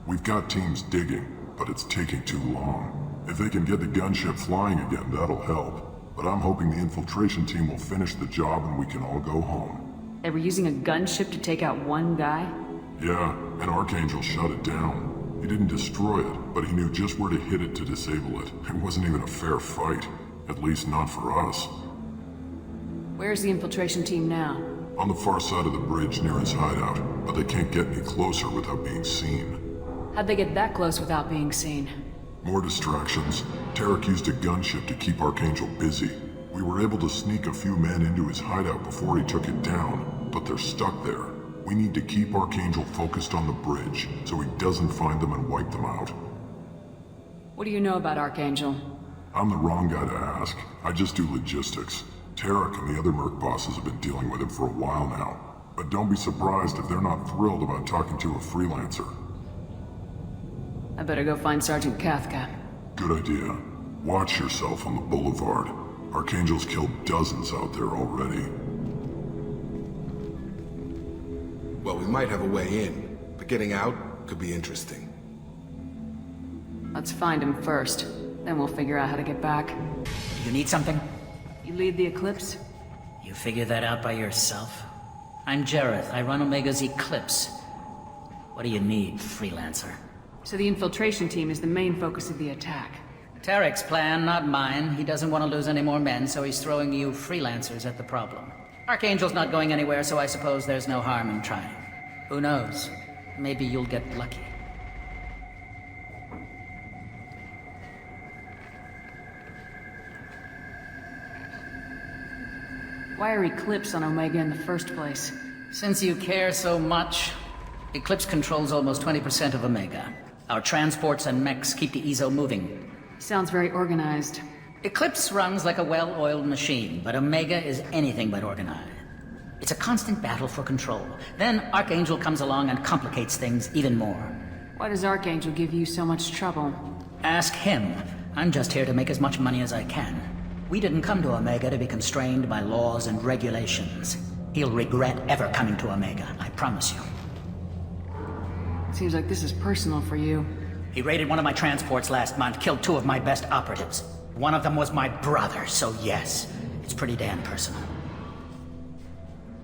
We've got teams digging, but it's taking too long. If they can get the gunship flying again, that'll help. But I'm hoping the infiltration team will finish the job and we can all go home. They were using a gunship to take out one guy? Yeah, and Archangel shut it down. He didn't destroy it, but he knew just where to hit it to disable it. It wasn't even a fair fight. At least not for us. Where's the infiltration team now? On the far side of the bridge near his hideout, but they can't get any closer without being seen. How'd they get that close without being seen? More distractions. Tarek used a gunship to keep Archangel busy. We were able to sneak a few men into his hideout before he took it down, but they're stuck there. We need to keep Archangel focused on the bridge, so he doesn't find them and wipe them out. What do you know about Archangel? I'm the wrong guy to ask. I just do logistics. Tarek and the other merc bosses have been dealing with him for a while now. But don't be surprised if they're not thrilled about talking to a freelancer. I better go find Sergeant Katka. Good idea. Watch yourself on the boulevard. Archangel's killed dozens out there already. Well, we might have a way in, but getting out could be interesting. Let's find him first. Then we'll figure out how to get back. You need something? You lead the Eclipse? You figure that out by yourself? I'm Jareth. I run Omega's Eclipse. What do you need, freelancer? So the infiltration team is the main focus of the attack. Tarek's plan, not mine. He doesn't want to lose any more men, so he's throwing you freelancers at the problem. Archangel's not going anywhere, so I suppose there's no harm in trying. Who knows? Maybe you'll get lucky. Why are Eclipse on Omega in the first place? Since you care so much, Eclipse controls almost 20% of Omega. Our transports and mechs keep the EZO moving. Sounds very organized. Eclipse runs like a well-oiled machine, but Omega is anything but organized. It's a constant battle for control. Then Archangel comes along and complicates things even more. Why does Archangel give you so much trouble? Ask him. I'm just here to make as much money as I can. We didn't come to Omega to be constrained by laws and regulations. He'll regret ever coming to Omega, I promise you. Seems like this is personal for you. He raided one of my transports last month, killed 2 of my best operatives. One of them was my brother, so yes, it's pretty damn personal.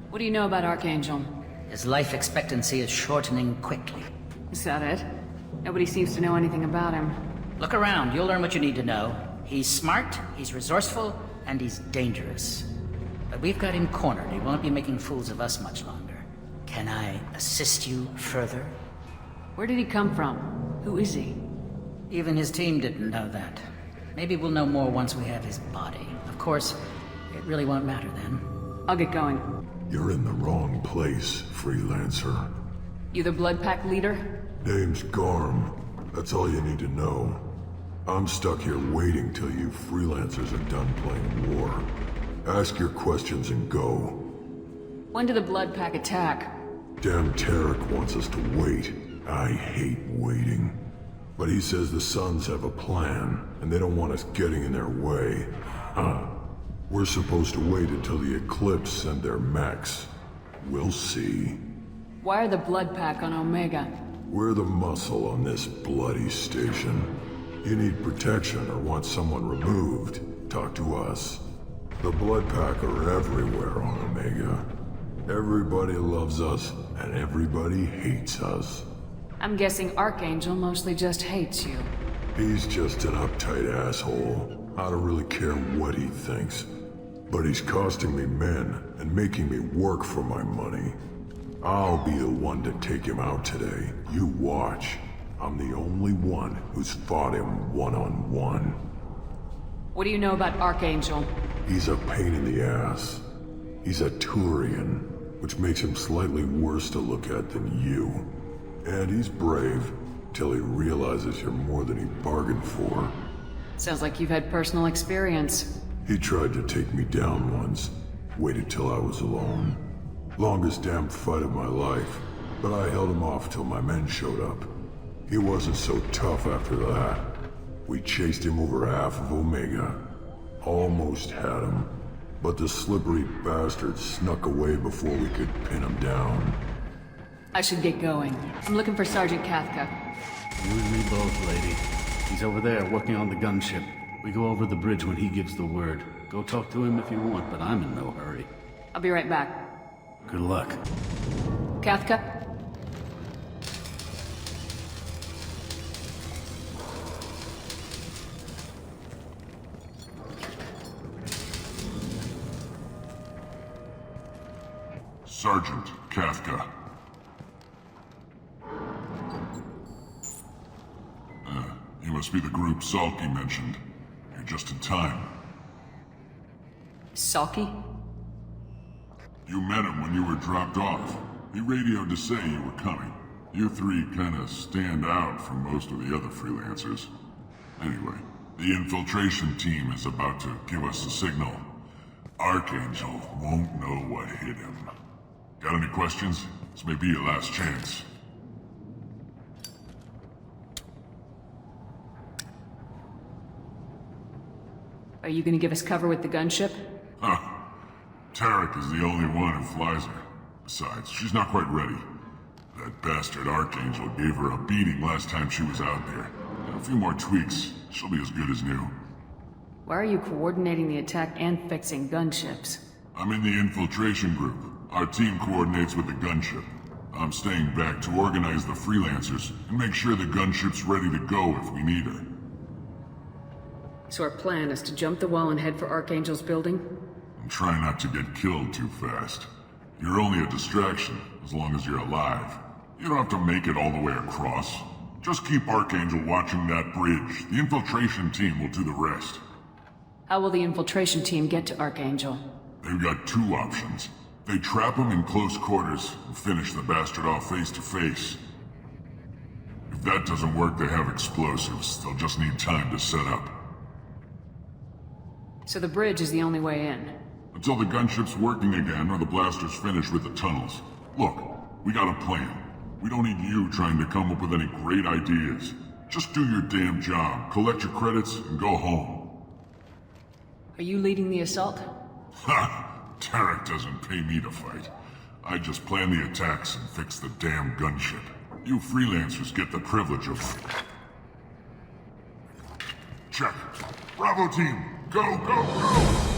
What do you know about Archangel? His life expectancy is shortening quickly. Is that it? Nobody seems to know anything about him. Look around, you'll learn what you need to know. He's smart, he's resourceful, and he's dangerous. But we've got him cornered. He won't be making fools of us much longer. Can I assist you further? Where did he come from? Who is he? Even his team didn't know that. Maybe we'll know more once we have his body. Of course, it really won't matter then. I'll get going. You're in the wrong place, freelancer. You the Blood Pack leader? Name's Garm. That's all you need to know. I'm stuck here waiting till you freelancers are done playing war. Ask your questions and go. When did the Blood Pack attack? Damn Tarek wants us to wait. I hate waiting. But he says the Sons have a plan, and they don't want us getting in their way. We're supposed to wait until the Eclipse send their mechs. We'll see. Why are the Blood Pack on Omega? We're the muscle on this bloody station. You need protection or want someone removed, talk to us. The Blood Pack are everywhere on Omega. Everybody loves us, and everybody hates us. I'm guessing Archangel mostly just hates you. He's just an uptight asshole. I don't really care what he thinks. But he's costing me men, and making me work for my money. I'll be the one to take him out today. You watch. I'm the only one who's fought him one-on-one. What do you know about Archangel? He's a pain in the ass. He's a Turian, which makes him slightly worse to look at than you. And he's brave, till he realizes you're more than he bargained for. Sounds like you've had personal experience. He tried to take me down once. Waited till I was alone. Longest damn fight of my life, but I held him off till my men showed up. He wasn't so tough after that. We chased him over half of Omega. Almost had him, but the slippery bastard snuck away before we could pin him down. I should get going. I'm looking for Sergeant Kafka. You and me both, lady. He's over there working on the gunship. We go over the bridge when he gives the word. Go talk to him if you want, but I'm in no hurry. I'll be right back. Good luck. Kafka? Sergeant Kafka. You must be the group Salky mentioned. You're just in time. Salky? You met him when you were dropped off. He radioed to say you were coming. You three kinda stand out from most of the other freelancers. Anyway, the infiltration team is about to give us a signal. Archangel won't know what hit him. Got any questions? This may be your last chance. Are you gonna give us cover with the gunship? Huh. Tarek is the only one who flies her. Besides, she's not quite ready. That bastard Archangel gave her a beating last time she was out there. A few more tweaks, she'll be as good as new. Why are you coordinating the attack and fixing gunships? I'm in the infiltration group. Our team coordinates with the gunship. I'm staying back to organize the freelancers and make sure the gunship's ready to go if we need her. So our plan is to jump the wall and head for Archangel's building? And try not to get killed too fast. You're only a distraction, as long as you're alive. You don't have to make it all the way across. Just keep Archangel watching that bridge. The infiltration team will do the rest. How will the infiltration team get to Archangel? They've got two options. They trap him in close quarters and finish the bastard off face to face. If that doesn't work, they have explosives. They'll just need time to set up. So the bridge is the only way in? Until the gunship's working again or the blasters finish with the tunnels. Look, we got a plan. We don't need you trying to come up with any great ideas. Just do your damn job, collect your credits, and go home. Are you leading the assault? Ha! Tarek doesn't pay me to fight. I just plan the attacks and fix the damn gunship. You freelancers get the privilege of... Check. Bravo team! Go, go, go!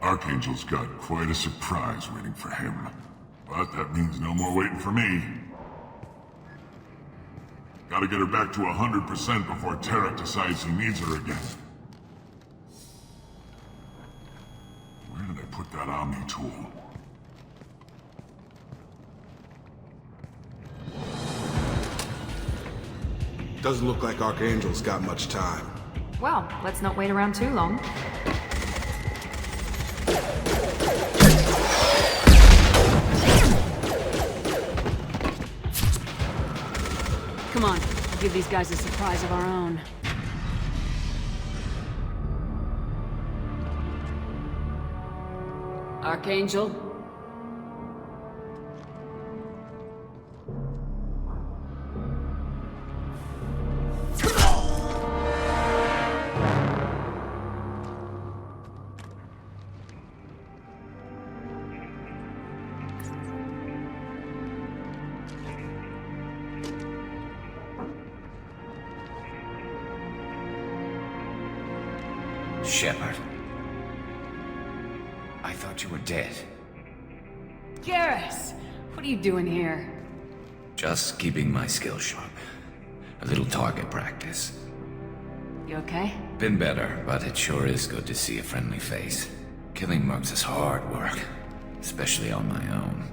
Archangel's got quite a surprise waiting for him. But that means no more waiting for me. Gotta get her back to 100% before Tarek decides he needs her again. Where did I put that Omni tool? Doesn't look like Archangel's got much time. Well, let's not wait around too long. Come on, we'll give these guys a surprise of our own. Archangel? Shepard. I thought you were dead. Garrus! What are you doing here? Just keeping my skills sharp. A little target practice. You okay? Been better, but it sure is good to see a friendly face. Killing mercs is hard work, especially on my own.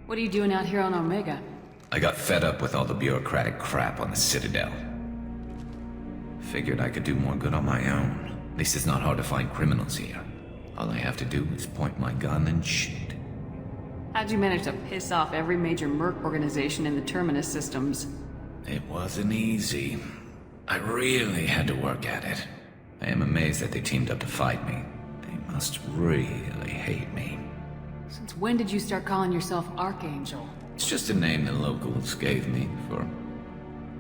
What are you doing out here on Omega? I got fed up with all the bureaucratic crap on the Citadel. Figured I could do more good on my own. At least it's not hard to find criminals here. All I have to do is point my gun and shoot. How'd you manage to piss off every major merc organization in the Terminus systems? It wasn't easy. I really had to work at it. I am amazed that they teamed up to fight me. They must really hate me. Since when did you start calling yourself Archangel? It's just a name the locals gave me for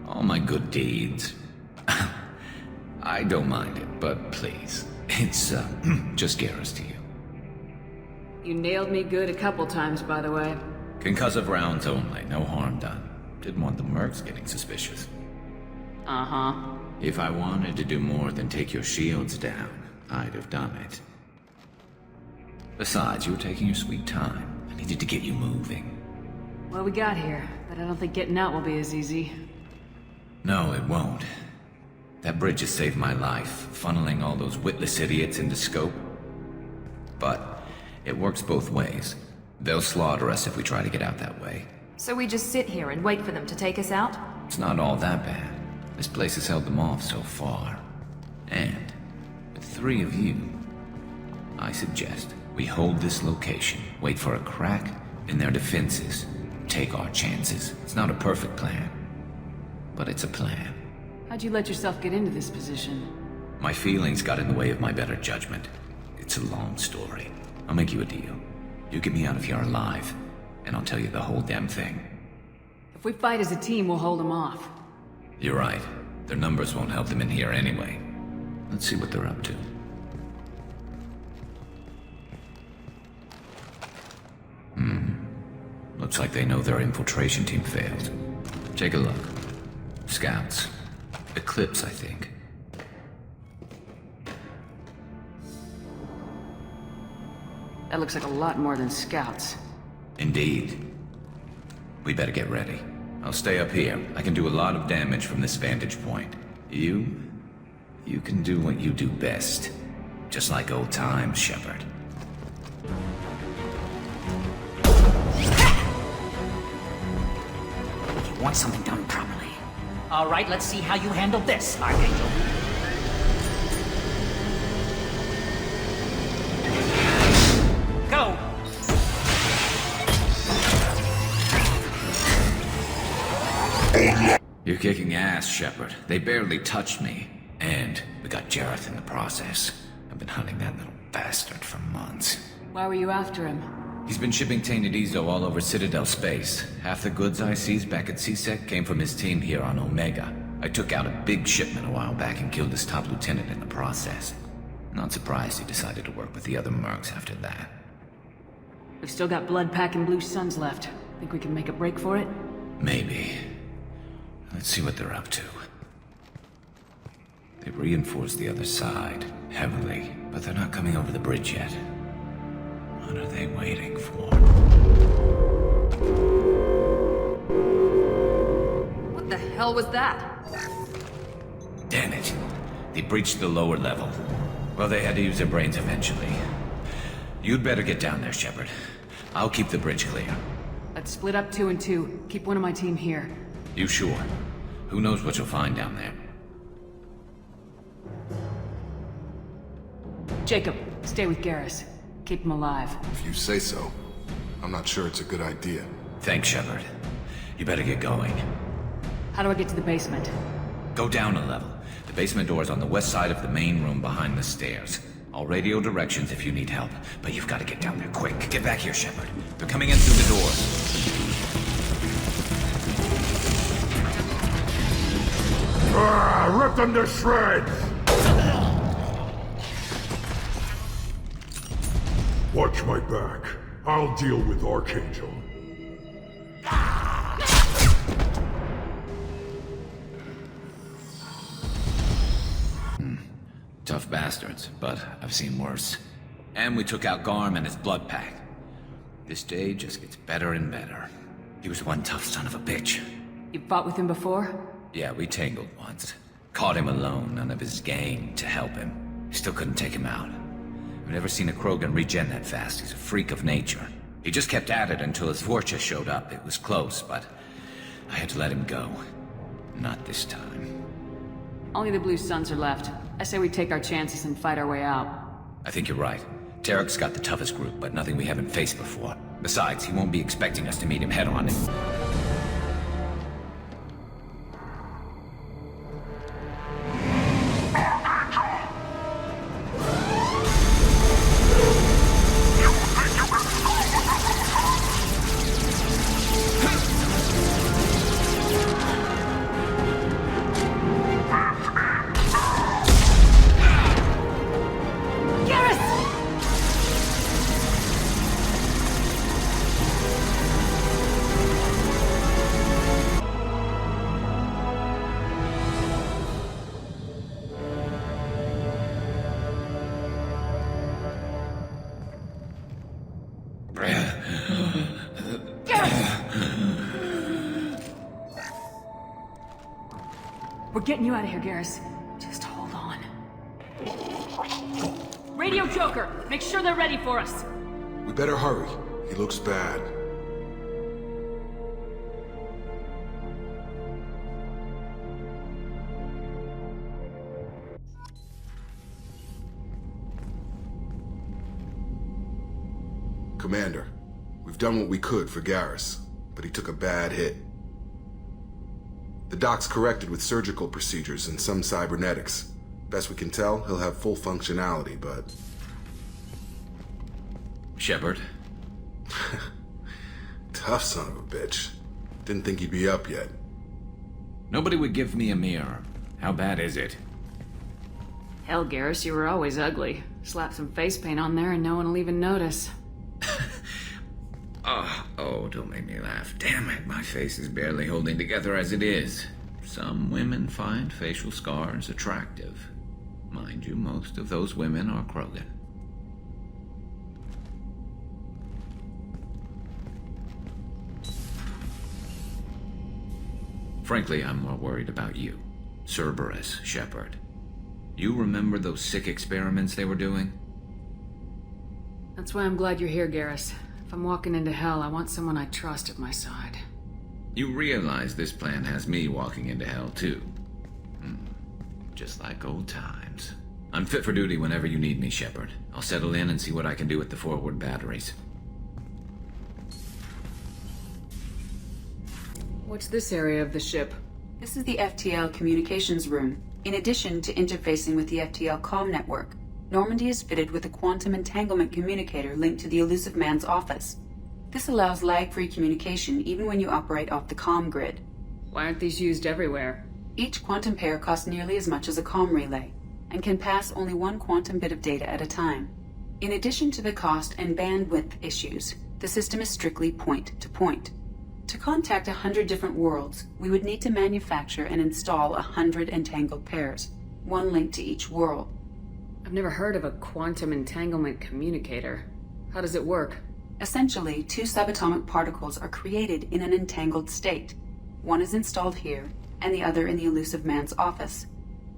all my good deeds. I don't mind it, but please, it's just Garrus to you. You nailed me good a couple times, by the way. Concussive rounds only, no harm done. Didn't want the mercs getting suspicious. Uh-huh. If I wanted to do more than take your shields down, I'd have done it. Besides, you were taking your sweet time. I needed to get you moving. Well, we got here, but I don't think getting out will be as easy. No, it won't. That bridge has saved my life, funneling all those witless idiots into scope. But it works both ways. They'll slaughter us if we try to get out that way. So we just sit here and wait for them to take us out? It's not all that bad. This place has held them off so far. And with 3 of you, I suggest we hold this location, wait for a crack in their defenses, take our chances. It's not a perfect plan, but it's a plan. How'd you let yourself get into this position? My feelings got in the way of my better judgment. It's a long story. I'll make you a deal. You get me out of here alive, and I'll tell you the whole damn thing. If we fight as a team, we'll hold them off. You're right. Their numbers won't help them in here anyway. Let's see what they're up to. Looks like they know their infiltration team failed. Take a look. Scouts. Eclipse, I think. That looks like a lot more than scouts. Indeed. We better get ready. I'll stay up here. I can do a lot of damage from this vantage point. You can do what you do best. Just like old times, Shepard. You want something done properly. All right, let's see how you handle this, Archangel. Go! You're kicking ass, Shepard. They barely touched me. And we got Jareth in the process. I've been hunting that little bastard for months. Why were you after him? He's been shipping tainted Ezo all over Citadel space. Half the goods I seized back at CSEC came from his team here on Omega. I took out a big shipment a while back and killed his top lieutenant in the process. Not surprised he decided to work with the other mercs after that. We've still got blood packing Blue Suns left. Think we can make a break for it? Maybe. Let's see what they're up to. They've reinforced the other side, heavily, but they're not coming over the bridge yet. What are they waiting for? What the hell was that? Damn it. They breached the lower level. Well, they had to use their brains eventually. You'd better get down there, Shepard. I'll keep the bridge clear. Let's split up 2 and 2. Keep one of my team here. You sure? Who knows what you'll find down there? Jacob, stay with Garrus. Keep him alive. If you say so. I'm not sure it's a good idea. Thanks, Shepard. You better get going. How do I get to the basement? Go down a level. The basement door is on the west side of the main room behind the stairs. I'll radio directions if you need help, but you've got to get down there quick. Get back here, Shepard. They're coming in through the doors. Rip them to shreds! Watch my back. I'll deal with Archangel. tough bastards, but I've seen worse. And we took out Garm and his blood pack. This day just gets better and better. He was one tough son of a bitch. You fought with him before? Yeah, we tangled once. Caught him alone, none of his gang to help him. Still couldn't take him out. I've never seen a Krogan regen that fast. He's a freak of nature. He just kept at it until his Vorcha showed up. It was close, but I had to let him go. Not this time. Only the Blue Suns are left. I say we take our chances and fight our way out. I think you're right. Tarek's got the toughest group, but nothing we haven't faced before. Besides, he won't be expecting us to meet him head-on. We're getting you out of here, Garrus. Just hold on. Radio Joker! Make sure they're ready for us! We better hurry. He looks bad. Commander, we've done what we could for Garrus, but he took a bad hit. The doc's corrected with surgical procedures and some cybernetics. Best we can tell, he'll have full functionality, but... Shepard? Tough son of a bitch. Didn't think he'd be up yet. Nobody would give me a mirror. How bad is it? Hell, Garrus, you were always ugly. Slap some face paint on there and no one will even notice. Oh, don't make me laugh. Damn it, my face is barely holding together as it is. Some women find facial scars attractive. Mind you, most of those women are Krogan. Frankly, I'm more worried about you. Cerberus, Shepard. You remember those sick experiments they were doing? That's why I'm glad you're here, Garrus. If I'm walking into hell, I want someone I trust at my side. You realize this plan has me walking into hell, too. Just like old times. I'm fit for duty whenever you need me, Shepard. I'll settle in and see what I can do with the forward batteries. What's this area of the ship? This is the FTL communications room. In addition to interfacing with the FTL comm network, Normandy is fitted with a quantum entanglement communicator linked to the Elusive Man's office. This allows lag-free communication even when you operate off the comm grid. Why aren't these used everywhere? Each quantum pair costs nearly as much as a comm relay, and can pass only one quantum bit of data at a time. In addition to the cost and bandwidth issues, the system is strictly point-to-point. To contact 100 different worlds, we would need to manufacture and install 100 entangled pairs, one linked to each world. I've never heard of a quantum entanglement communicator. How does it work? Essentially, two subatomic particles are created in an entangled state. One is installed here, and the other in the Elusive Man's office.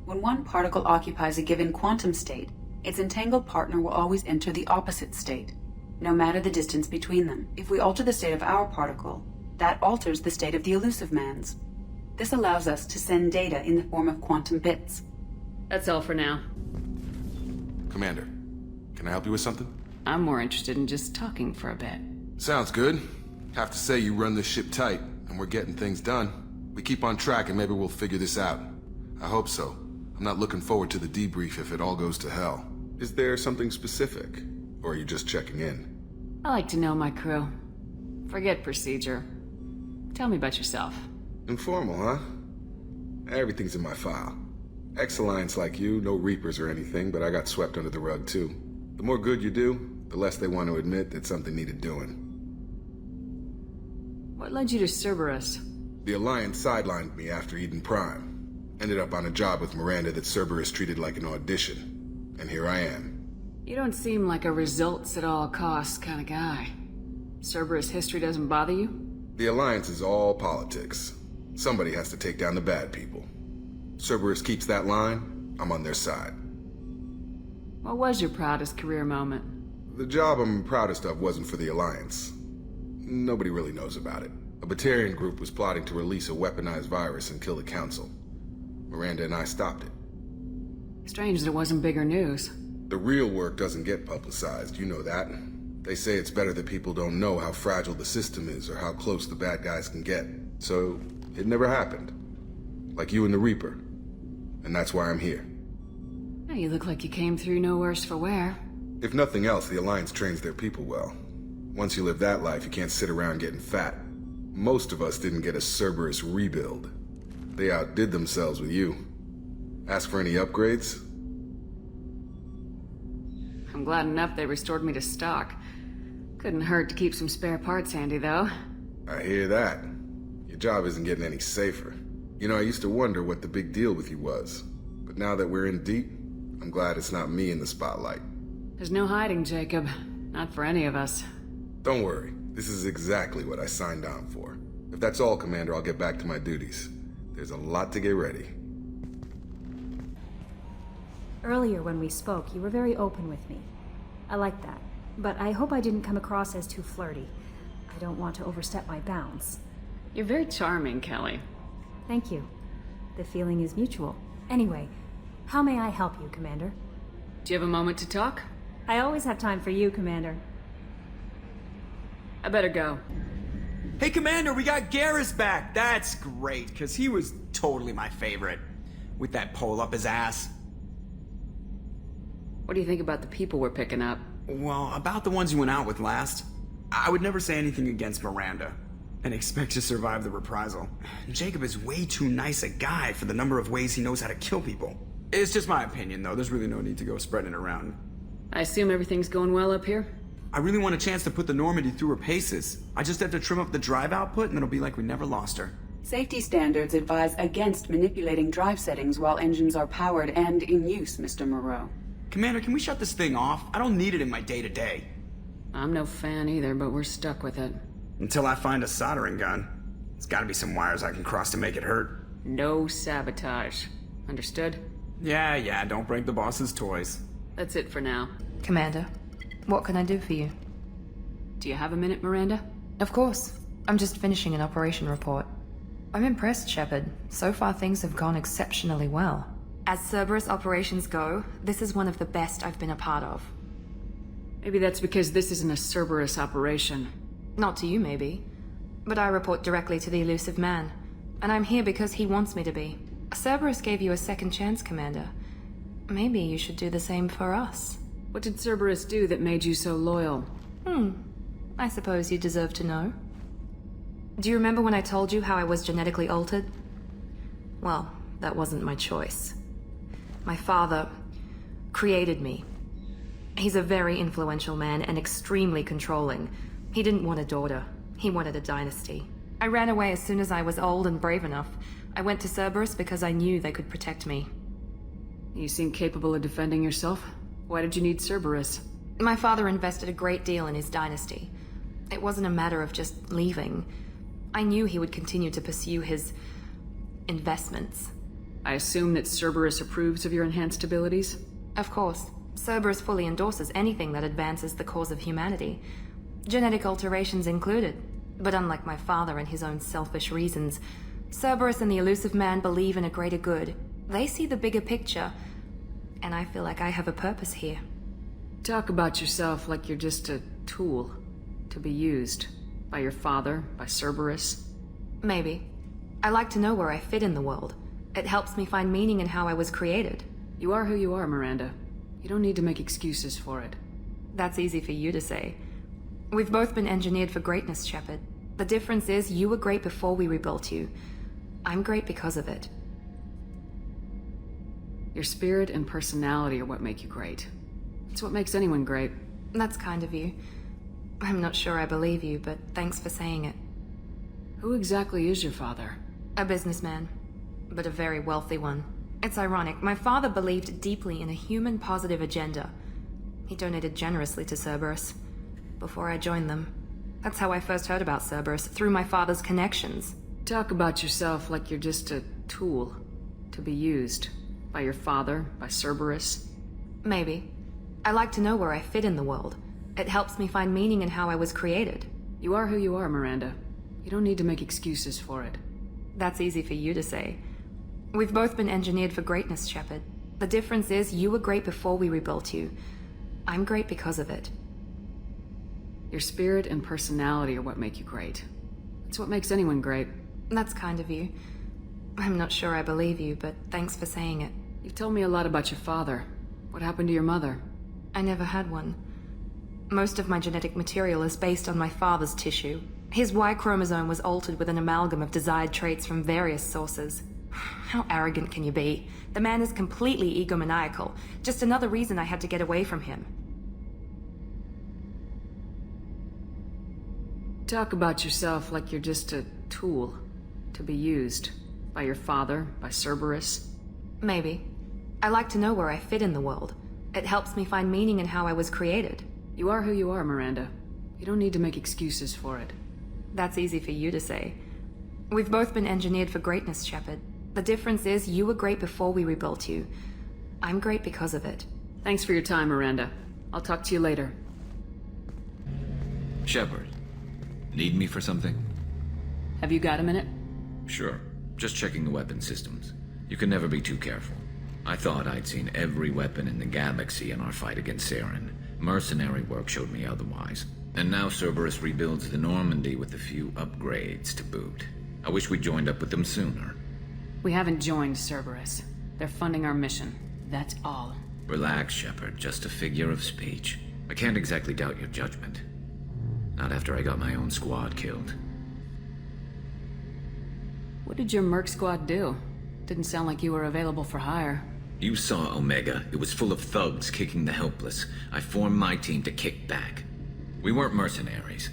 When one particle occupies a given quantum state, its entangled partner will always enter the opposite state, no matter the distance between them. If we alter the state of our particle, that alters the state of the Elusive Man's. This allows us to send data in the form of quantum bits. That's all for now. Commander, can I help you with something? I'm more interested in just talking for a bit. Sounds good. Have to say you run this ship tight, and we're getting things done. We keep on track and maybe we'll figure this out. I hope so. I'm not looking forward to the debrief if it all goes to hell. Is there something specific? Or are you just checking in? I like to know my crew. Forget procedure. Tell me about yourself. Informal, huh? Everything's in my file. Ex-Alliance like you, no Reapers or anything, but I got swept under the rug too. The more good you do, the less they want to admit that something needed doing. What led you to Cerberus? The Alliance sidelined me after Eden Prime. Ended up on a job with Miranda that Cerberus treated like an audition. And here I am. You don't seem like a results at all costs kind of guy. Cerberus history doesn't bother you? The Alliance is all politics. Somebody has to take down the bad people. Cerberus keeps that line, I'm on their side. What was your proudest career moment? The job I'm proudest of wasn't for the Alliance. Nobody really knows about it. A Batarian group was plotting to release a weaponized virus and kill the Council. Miranda and I stopped it. Strange that it wasn't bigger news. The real work doesn't get publicized, you know that. They say it's better that people don't know how fragile the system is or how close the bad guys can get. So, it never happened. Like you and the Reaper. And that's why I'm here. Yeah, you look like you came through no worse for wear. If nothing else, the Alliance trains their people well. Once you live that life, you can't sit around getting fat. Most of us didn't get a Cerberus rebuild. They outdid themselves with you. Ask for any upgrades? I'm glad enough they restored me to stock. Couldn't hurt to keep some spare parts handy, though. I hear that. Your job isn't getting any safer. You know, I used to wonder what the big deal with you was. But now that we're in deep, I'm glad it's not me in the spotlight. There's no hiding, Jacob. Not for any of us. Don't worry. This is exactly what I signed on for. If that's all, Commander, I'll get back to my duties. There's a lot to get ready. Earlier when we spoke, you were very open with me. I like that. But I hope I didn't come across as too flirty. I don't want to overstep my bounds. You're very charming, Kelly. Thank you. The feeling is mutual. Anyway, how may I help you, Commander? Do you have a moment to talk? I always have time for you, Commander. I better go. Hey, Commander, we got Garrus back! That's great, because he was totally my favorite. With that pole up his ass. What do you think about the people we're picking up? Well, about the ones you went out with last. I would never say anything against Miranda. And expect to survive the reprisal. Jacob is way too nice a guy for the number of ways he knows how to kill people. It's just my opinion, though. There's really no need to go spreading it around. I assume everything's going well up here? I really want a chance to put the Normandy through her paces. I just have to trim up the drive output and it'll be like we never lost her. Safety standards advise against manipulating drive settings while engines are powered and in use, Mr. Moreau. Commander, can we shut this thing off? I don't need it in my day-to-day. I'm no fan either, but we're stuck with it. Until I find a soldering gun. There's gotta be some wires I can cross to make it hurt. No sabotage. Understood? Yeah, don't break the boss's toys. That's it for now. Commander, what can I do for you? Do you have a minute, Miranda? Of course. I'm just finishing an operation report. I'm impressed, Shepard. So far things have gone exceptionally well. As Cerberus operations go, this is one of the best I've been a part of. Maybe that's because this isn't a Cerberus operation. Not to you, maybe. But I report directly to the elusive man. And I'm here because he wants me to be. Cerberus gave you a second chance, Commander. Maybe you should do the same for us. What did Cerberus do that made you so loyal? I suppose you deserve to know. Do you remember when I told you how I was genetically altered? Well, that wasn't my choice. My father created me. He's a very influential man and extremely controlling. He didn't want a daughter. He wanted a dynasty. I ran away as soon as I was old and brave enough. I went to Cerberus because I knew they could protect me. You seem capable of defending yourself. Why did you need Cerberus? My father invested a great deal in his dynasty. It wasn't a matter of just leaving. I knew he would continue to pursue his investments. I assume that Cerberus approves of your enhanced abilities? Of course. Cerberus fully endorses anything that advances the cause of humanity. Genetic alterations included. But unlike my father and his own selfish reasons, Cerberus and the elusive man believe in a greater good. They see the bigger picture, and I feel like I have a purpose here. Talk about yourself like you're just a tool to be used. By your father, by Cerberus. Maybe. I like to know where I fit in the world. It helps me find meaning in how I was created. You are who you are, Miranda. You don't need to make excuses for it. That's easy for you to say. We've both been engineered for greatness, Shepard. The difference is you were great before we rebuilt you. I'm great because of it. Your spirit and personality are what make you great. It's what makes anyone great. That's kind of you. I'm not sure I believe you, but thanks for saying it. Who exactly is your father? A businessman, but a very wealthy one. It's ironic. My father believed deeply in a human-positive agenda. He donated generously to Cerberus before I joined them. That's how I first heard about Cerberus, through my father's connections. Talk about yourself like you're just a tool to be used by your father, by Cerberus. Maybe. I like to know where I fit in the world. It helps me find meaning in how I was created. You are who you are, Miranda. You don't need to make excuses for it. That's easy for you to say. We've both been engineered for greatness, Shepard. The difference is you were great before we rebuilt you. I'm great because of it. Your spirit and personality are what make you great. It's what makes anyone great. That's kind of you. I'm not sure I believe you, but thanks for saying it. You've told me a lot about your father. What happened to your mother? I never had one. Most of my genetic material is based on my father's tissue. His Y chromosome was altered with an amalgam of desired traits from various sources. How arrogant can you be? The man is completely egomaniacal. Just another reason I had to get away from him. Talk about yourself like you're just a tool to be used by your father, by Cerberus. Maybe. I like to know where I fit in the world. It helps me find meaning in how I was created. You are who you are, Miranda. You don't need to make excuses for it. That's easy for you to say. We've both been engineered for greatness, Shepard. The difference is you were great before we rebuilt you. I'm great because of it. Thanks for your time, Miranda. I'll talk to you later. Shepard, need me for something? Have you got a minute? Sure. Just checking the weapon systems. You can never be too careful. I thought I'd seen every weapon in the galaxy in our fight against Saren. Mercenary work showed me otherwise. And now Cerberus rebuilds the Normandy with a few upgrades to boot. I wish we'd joined up with them sooner. We haven't joined Cerberus. They're funding our mission. That's all. Relax, Shepard. Just a figure of speech. I can't exactly doubt your judgment. Not after I got my own squad killed. What did your Merc squad do? Didn't sound like you were available for hire. You saw Omega. It was full of thugs kicking the helpless. I formed my team to kick back. We weren't mercenaries.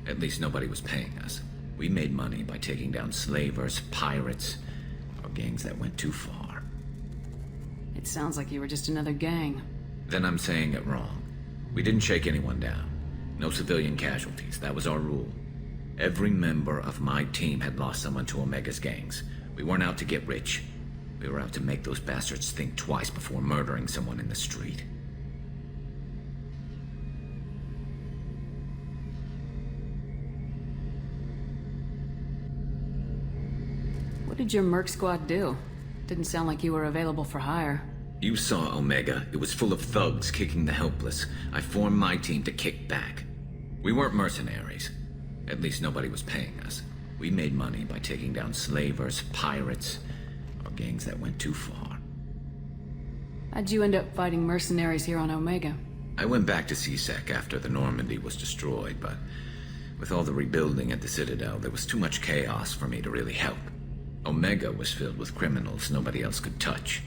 At least nobody was paying us. We made money by taking down slavers, pirates, or gangs that went too far. It sounds like you were just another gang. Then I'm saying it wrong. We didn't shake anyone down. No civilian casualties. That was our rule. Every member of my team had lost someone to Omega's gangs. We weren't out to get rich. We were out to make those bastards think twice before murdering someone in the street. What did your Merc squad do? Didn't sound like you were available for hire. You saw Omega. It was full of thugs kicking the helpless. I formed my team to kick back. We weren't mercenaries. At least nobody was paying us. We made money by taking down slavers, pirates, or gangs that went too far. How'd you end up fighting mercenaries here on Omega? I went back to C-Sec after the Normandy was destroyed, but with all the rebuilding at the Citadel, there was too much chaos for me to really help. Omega was filled with criminals nobody else could touch,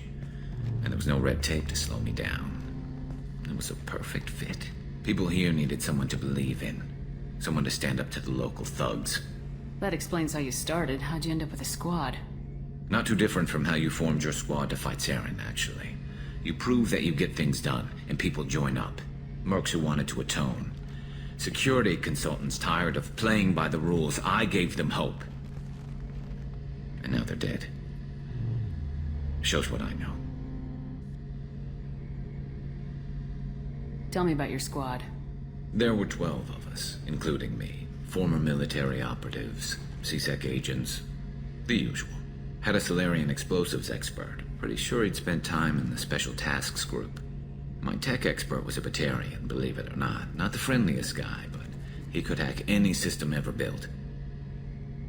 and there was no red tape to slow me down. It was a perfect fit. People here needed someone to believe in, someone to stand up to the local thugs. That explains how you started. How'd you end up with a squad? Not too different from how you formed your squad to fight Saren, actually. You prove that you get things done, and people join up. Mercs who wanted to atone. Security consultants tired of playing by the rules. I gave them hope. And now they're dead. Shows what I know. Tell me about your squad. There were 12 of us, including me. Former military operatives, C-Sec agents, the usual. Had a Solarian explosives expert. Pretty sure he'd spent time in the Special Tasks group. My tech expert was a Batarian, believe it or not. Not the friendliest guy, but he could hack any system ever built.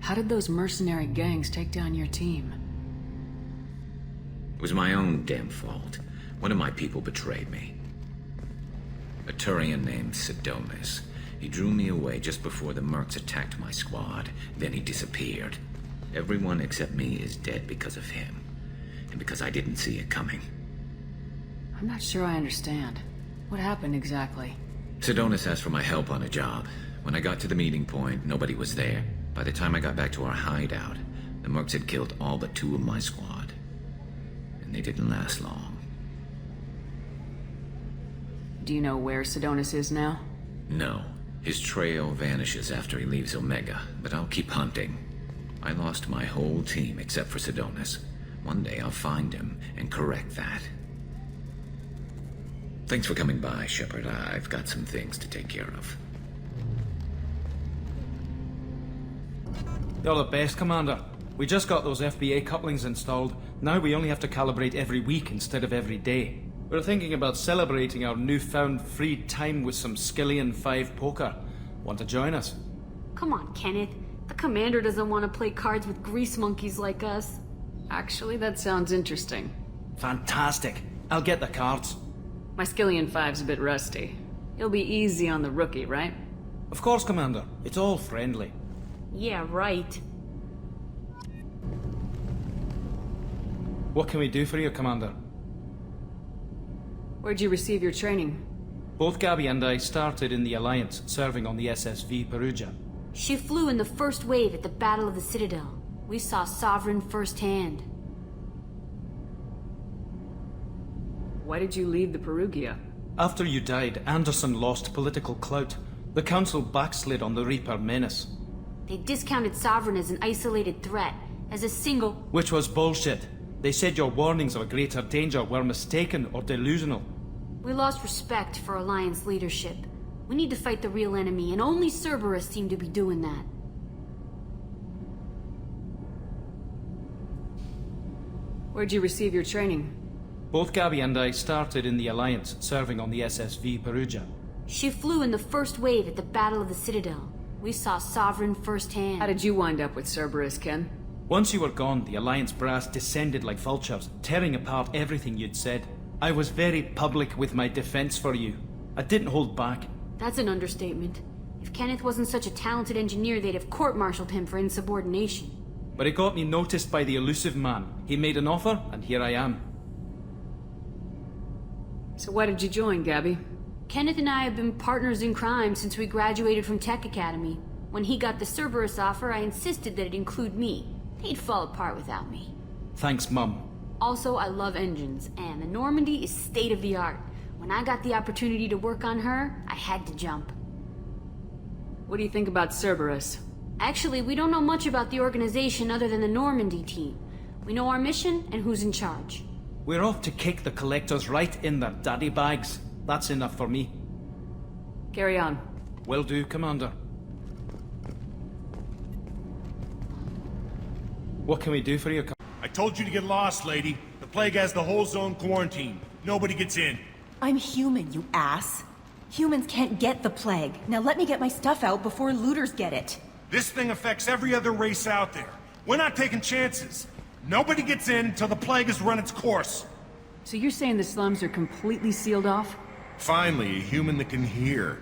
How did those mercenary gangs take down your team? It was my own damn fault. One of my people betrayed me. A Turian named Sidonis. He drew me away just before the Mercs attacked my squad. Then he disappeared. Everyone except me is dead because of him. And because I didn't see it coming. I'm not sure I understand. What happened exactly? Sidonis asked for my help on a job. When I got to the meeting point, nobody was there. By the time I got back to our hideout, the Mercs had killed all but 2 of my squad. and they didn't last long. Do you know where Sidonis is now? No. His trail vanishes after he leaves Omega, but I'll keep hunting. I lost my whole team except for Sidonis. One day I'll find him and correct that. Thanks for coming by, Shepard. I've got some things to take care of. You're the best, Commander. We just got those FBA couplings installed. Now we only have to calibrate every week instead of every day. We're thinking about celebrating our newfound free time with some Skillian 5 poker. Want to join us? Come on, Kenneth. The commander doesn't want to play cards with grease monkeys like us. Actually, that sounds interesting. Fantastic. I'll get the cards. My Skillian 5's a bit rusty. It'll be easy on the rookie, right? Of course, Commander. It's all friendly. Yeah, right. What can we do for you, Commander? Where'd you receive your training? Both Gabby and I started in the Alliance, serving on the SSV Perugia. She flew in the first wave at the Battle of the Citadel. We saw Sovereign firsthand. Why did you leave the Perugia? After you died, Anderson lost political clout. The Council backslid on the Reaper menace. They discounted Sovereign as an isolated threat, as a single... Which was bullshit. They said your warnings of a greater danger were mistaken or delusional. We lost respect for Alliance leadership. We need to fight the real enemy, and only Cerberus seemed to be doing that. Where'd you receive your training? Both Gabby and I started in the Alliance, serving on the SSV Perugia. She flew in the first wave at the Battle of the Citadel. We saw Sovereign firsthand. How did you wind up with Cerberus, Ken? Once you were gone, the Alliance brass descended like vultures, tearing apart everything you'd said. I was very public with my defense for you. I didn't hold back. That's an understatement. If Kenneth wasn't such a talented engineer, they'd have court-martialed him for insubordination. But it got me noticed by the elusive man. He made an offer, and here I am. So why did you join, Gabby? Kenneth and I have been partners in crime since we graduated from Tech Academy. When he got the Cerberus offer, I insisted that it include me. He'd fall apart without me. Thanks, Mum. Also, I love engines, and the Normandy is state-of-the-art. When I got the opportunity to work on her, I had to jump. What do you think about Cerberus? Actually, we don't know much about the organization other than the Normandy team. We know our mission and who's in charge. We're off to kick the Collectors right in their daddy bags. That's enough for me. Carry on. Will do, Commander. What can we do for you, I told you to get lost, lady. The plague has the whole zone quarantined. Nobody gets in. I'm human, you ass. Humans can't get the plague. Now let me get my stuff out before looters get it. This thing affects every other race out there. We're not taking chances. Nobody gets in until the plague has run its course. So you're saying the slums are completely sealed off? Finally, a human that can hear.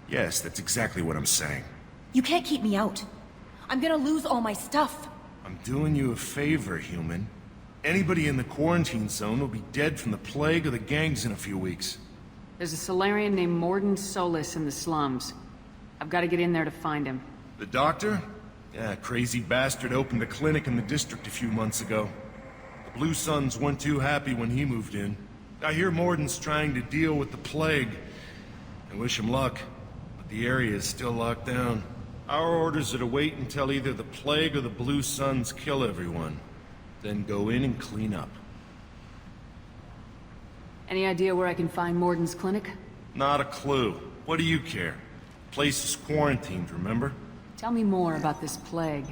Yes, that's exactly what I'm saying. You can't keep me out. I'm gonna lose all my stuff. I'm doing you a favor, human. Anybody in the quarantine zone will be dead from the plague or the gangs in a few weeks. There's a Solarian named Morden Solis in the slums. I've got to get in there to find him. The doctor? Yeah, crazy bastard opened a clinic in the district a few months ago. The Blue Suns weren't too happy when he moved in. I hear Morden's trying to deal with the plague. I wish him luck, but the area is still locked down. Our orders are to wait until either the plague or the Blue Suns kill everyone. Then go in and clean up. Any idea where I can find Morden's clinic? Not a clue. What do you care? The place is quarantined, remember? Tell me more about this plague.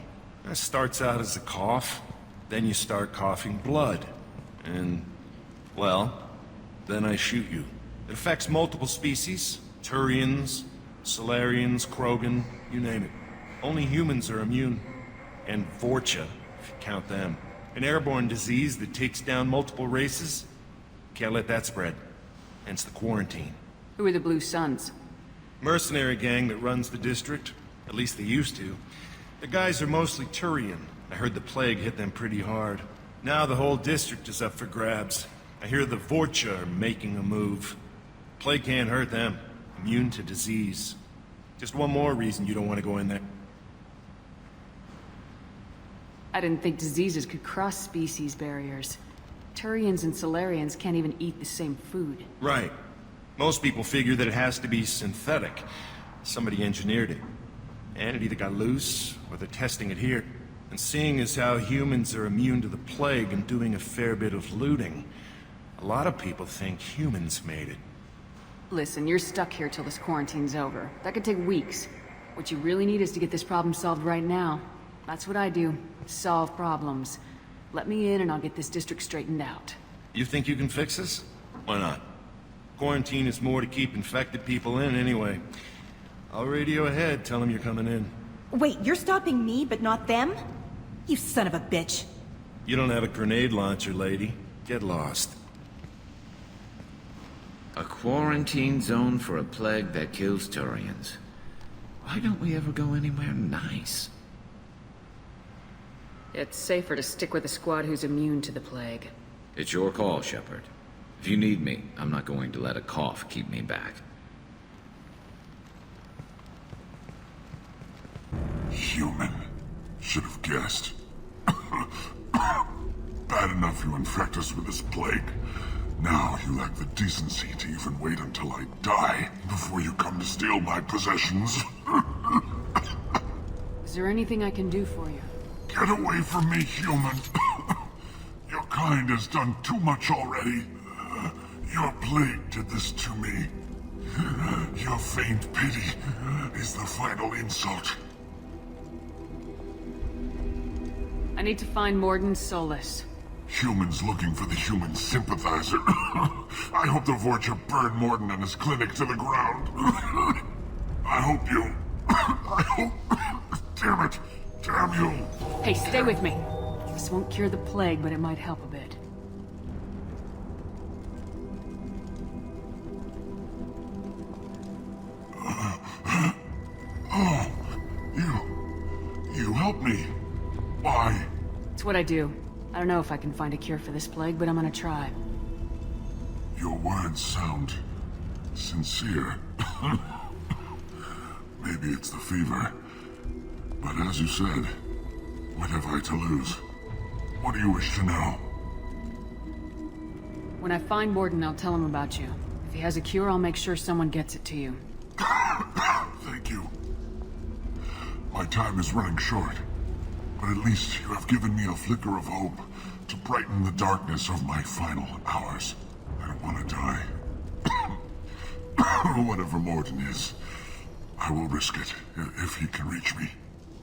It starts out as a cough, then you start coughing blood. And, well, then I shoot you. It affects multiple species. Turians, Solarians, Krogan, you name it. Only humans are immune. And Vorcha, if you count them. An airborne disease that takes down multiple races. Can't let that spread. Hence the quarantine. Who are the Blue Suns? Mercenary gang that runs the district. At least they used to. The guys are mostly Turian. I heard the plague hit them pretty hard. Now the whole district is up for grabs. I hear the Vorcha are making a move. Plague can't hurt them. Immune to disease. Just one more reason you don't want to go in there. I didn't think diseases could cross species barriers. Turians and Solarians can't even eat the same food. Right. Most people figure that it has to be synthetic. Somebody engineered it. And it either got loose, or they're testing it here. And seeing as how humans are immune to the plague and doing a fair bit of looting, a lot of people think humans made it. Listen, you're stuck here till this quarantine's over. That could take weeks. What you really need is to get this problem solved right now. That's what I do. Solve problems. Let me in and I'll get this district straightened out. You think you can fix this? Why not? Quarantine is more to keep infected people in anyway. I'll radio ahead, tell them you're coming in. Wait, you're stopping me, but not them? You son of a bitch. You don't have a grenade launcher, lady. Get lost. A quarantine zone for a plague that kills Turians. Why don't we ever go anywhere nice? It's safer to stick with a squad who's immune to the plague. It's your call, Shepard. If you need me, I'm not going to let a cough keep me back. Human. Should have guessed. Bad enough you infect us with this plague. Now you lack the decency to even wait until I die before you come to steal my possessions. Is there anything I can do for you? Get away from me, human. Your kind has done too much already. Your plague did this to me. Your faint pity is the final insult. I need to find Morden Solus. Humans looking for the human sympathizer. I hope the Vorcha burned Morden and his clinic to the ground. I hope... Damn it! Damn you! Hey, stay with me. This won't cure the plague, but it might help a bit. Oh, you helped me. Why? It's what I do. I don't know if I can find a cure for this plague, but I'm gonna try. Your words sound sincere. Maybe it's the fever. But as you said, what have I to lose? What do you wish to know? When I find Morden, I'll tell him about you. If he has a cure, I'll make sure someone gets it to you. Thank you. My time is running short. But at least you have given me a flicker of hope to brighten the darkness of my final hours. I don't want to die. Whatever Morden is, I will risk it if he can reach me.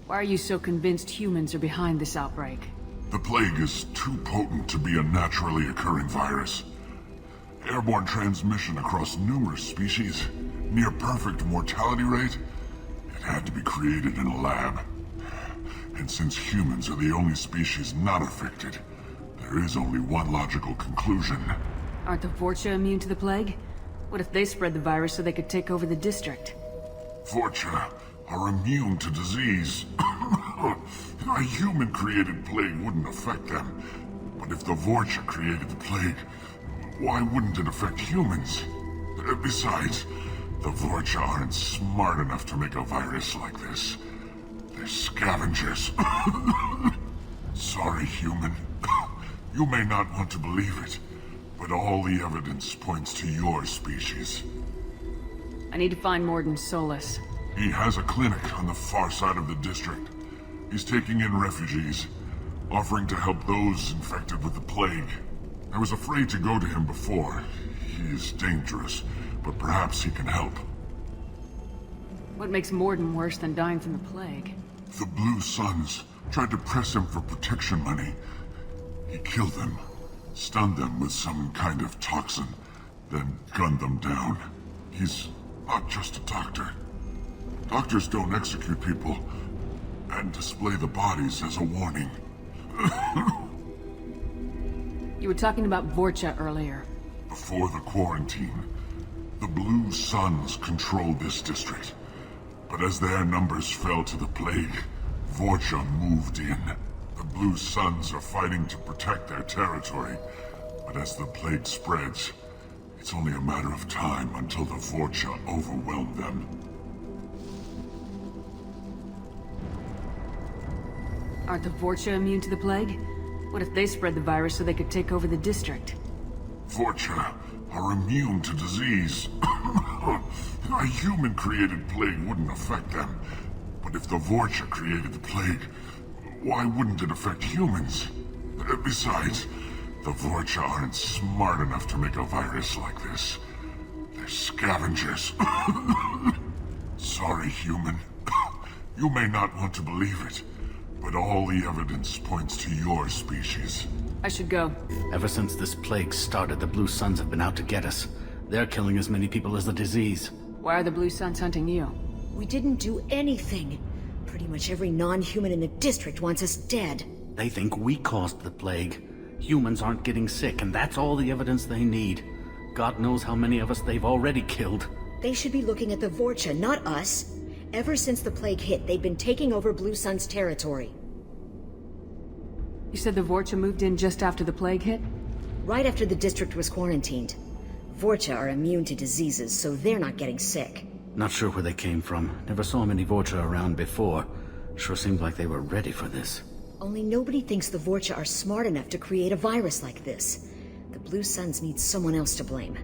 Why are you so convinced humans are behind this outbreak? The plague is too potent to be a naturally occurring virus. Airborne transmission across numerous species, near perfect mortality rate. It had to be created in a lab. And since humans are the only species not affected, there is only one logical conclusion. Aren't the Vorcha immune to the plague? What if they spread the virus so they could take over the district? Vorcha are immune to disease. A human-created plague wouldn't affect them. But if the Vorcha created the plague, why wouldn't it affect humans? Besides, the Vorcha aren't smart enough to make a virus like this. They're scavengers. Sorry, human. You may not want to believe it, but all the evidence points to your species. I need to find Morden Solus. He has a clinic on the far side of the district. He's taking in refugees, offering to help those infected with the plague. I was afraid to go to him before. He is dangerous, but perhaps he can help. What makes Morden worse than dying from the plague? The Blue Suns tried to press him for protection money. He killed them, stunned them with some kind of toxin, then gunned them down. He's not just a doctor. Doctors don't execute people and display the bodies as a warning. You were talking about Vorcha earlier. Before the quarantine, the Blue Suns controlled this district. But as their numbers fell to the plague, Vorcha moved in. The Blue Suns are fighting to protect their territory. But as the plague spreads, it's only a matter of time until the Vorcha overwhelm them. Aren't the Vorcha immune to the plague? What if they spread the virus so they could take over the district? Vorcha are immune to disease. A human-created plague wouldn't affect them. But if the Vorcha created the plague, why wouldn't it affect humans? Besides, the Vorcha aren't smart enough to make a virus like this. They're scavengers. Sorry, human. You may not want to believe it, but all the evidence points to your species. I should go. Ever since this plague started, the Blue Suns have been out to get us. They're killing as many people as the disease. Why are the Blue Suns hunting you? We didn't do anything. Pretty much every non-human in the district wants us dead. They think we caused the plague. Humans aren't getting sick, and that's all the evidence they need. God knows how many of us they've already killed. They should be looking at the Vorcha, not us. Ever since the plague hit, they've been taking over Blue Sun's territory. You said the Vorcha moved in just after the plague hit? Right after the district was quarantined. Vorcha are immune to diseases, so they're not getting sick. Not sure where they came from. Never saw many Vorcha around before. Sure seemed like they were ready for this. Only nobody thinks the Vorcha are smart enough to create a virus like this. The Blue Suns need someone else to blame.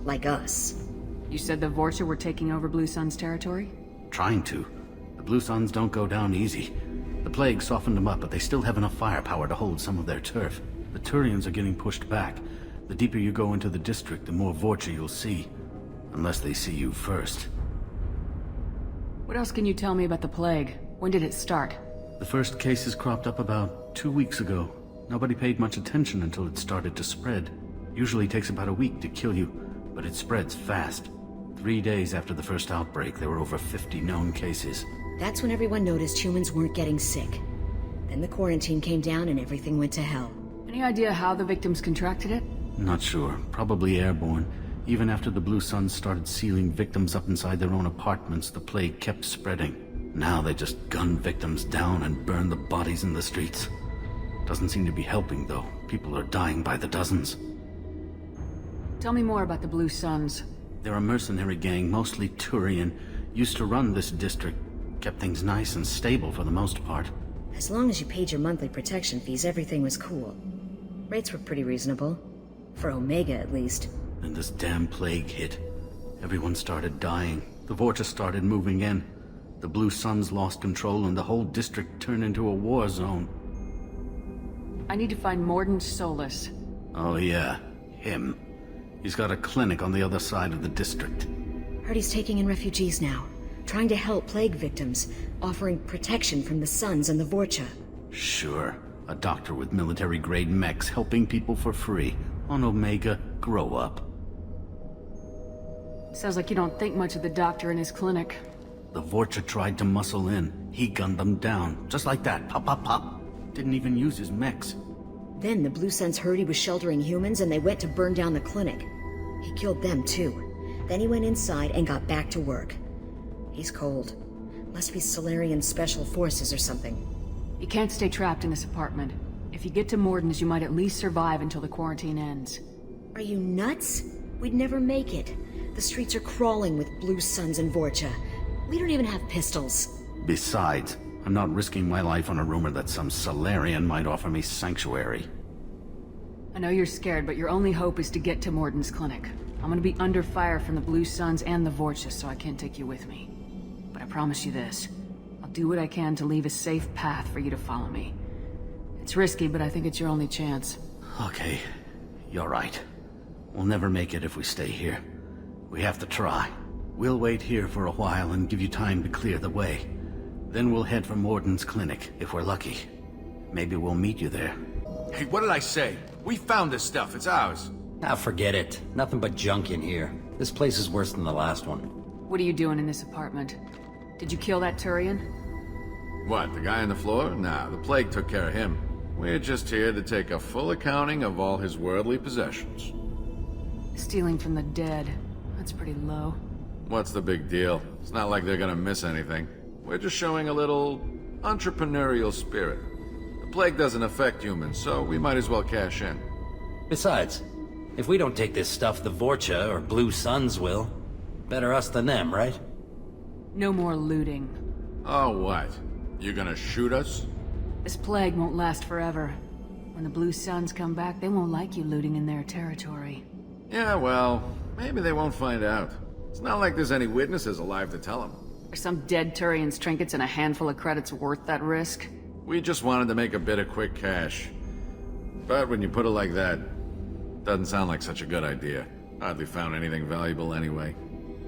Like us. You said the Vorcha were taking over Blue Sun's territory? Trying to. The Blue Suns don't go down easy. The plague softened them up, but they still have enough firepower to hold some of their turf. The Turians are getting pushed back. The deeper you go into the district, the more Vorcha you'll see. Unless they see you first. What else can you tell me about the plague? When did it start? The first cases cropped up about 2 weeks ago. Nobody paid much attention until it started to spread. Usually takes about a week to kill you, but it spreads fast. 3 days after the first outbreak, there were over 50 known cases. That's when everyone noticed humans weren't getting sick. Then the quarantine came down and everything went to hell. Any idea how the victims contracted it? Not sure. Probably airborne. Even after the Blue Suns started sealing victims up inside their own apartments, the plague kept spreading. Now they just gun victims down and burn the bodies in the streets. Doesn't seem to be helping, though. People are dying by the dozens. Tell me more about the Blue Suns. They're a mercenary gang, mostly Turian. Used to run this district. Kept things nice and stable for the most part. As long as you paid your monthly protection fees, everything was cool. Rates were pretty reasonable. For Omega, at least. Then this damn plague hit. Everyone started dying. The Vorcha started moving in. The Blue Suns lost control and the whole district turned into a war zone. I need to find Mordin Solus. Oh yeah, him. He's got a clinic on the other side of the district. Heard he's taking in refugees now. Trying to help plague victims. Offering protection from the Suns and the Vorcha. Sure. A doctor with military-grade mechs helping people for free. On Omega, grow up. Sounds like you don't think much of the doctor in his clinic. The Vorcha tried to muscle in. He gunned them down. Just like that. Pop, pop, pop. Didn't even use his mechs. Then the Blue Suns heard he was sheltering humans and they went to burn down the clinic. He killed them too. Then he went inside and got back to work. He's cold. Must be Solarian Special Forces or something. You can't stay trapped in this apartment. If you get to Mordin's, you might at least survive until the quarantine ends. Are you nuts? We'd never make it. The streets are crawling with Blue Suns and Vorcha. We don't even have pistols. Besides, I'm not risking my life on a rumor that some Solarian might offer me sanctuary. I know you're scared, but your only hope is to get to Mordin's clinic. I'm gonna be under fire from the Blue Suns and the Vorcha, so I can't take you with me. But I promise you this. I'll do what I can to leave a safe path for you to follow me. It's risky, but I think it's your only chance. Okay, you're right. We'll never make it if we stay here. We have to try. We'll wait here for a while and give you time to clear the way. Then we'll head for Mordin's clinic, if we're lucky. Maybe we'll meet you there. Hey, what did I say? We found this stuff. It's ours. Ah, forget it. Nothing but junk in here. This place is worse than the last one. What are you doing in this apartment? Did you kill that Turian? What, the guy on the floor? Nah, the plague took care of him. We're just here to take a full accounting of all his worldly possessions. Stealing from the dead. That's pretty low. What's the big deal? It's not like they're gonna miss anything. We're just showing a little entrepreneurial spirit. The plague doesn't affect humans, so we might as well cash in. Besides, if we don't take this stuff, the Vorcha or Blue Suns will. Better us than them, right? No more looting. Oh, what? You gonna shoot us? This plague won't last forever. When the Blue Suns come back, they won't like you looting in their territory. Yeah, well, maybe they won't find out. It's not like there's any witnesses alive to tell them. Are some dead Turians' trinkets and a handful of credits worth that risk? We just wanted to make a bit of quick cash. But when you put it like that, doesn't sound like such a good idea. Hardly found anything valuable anyway.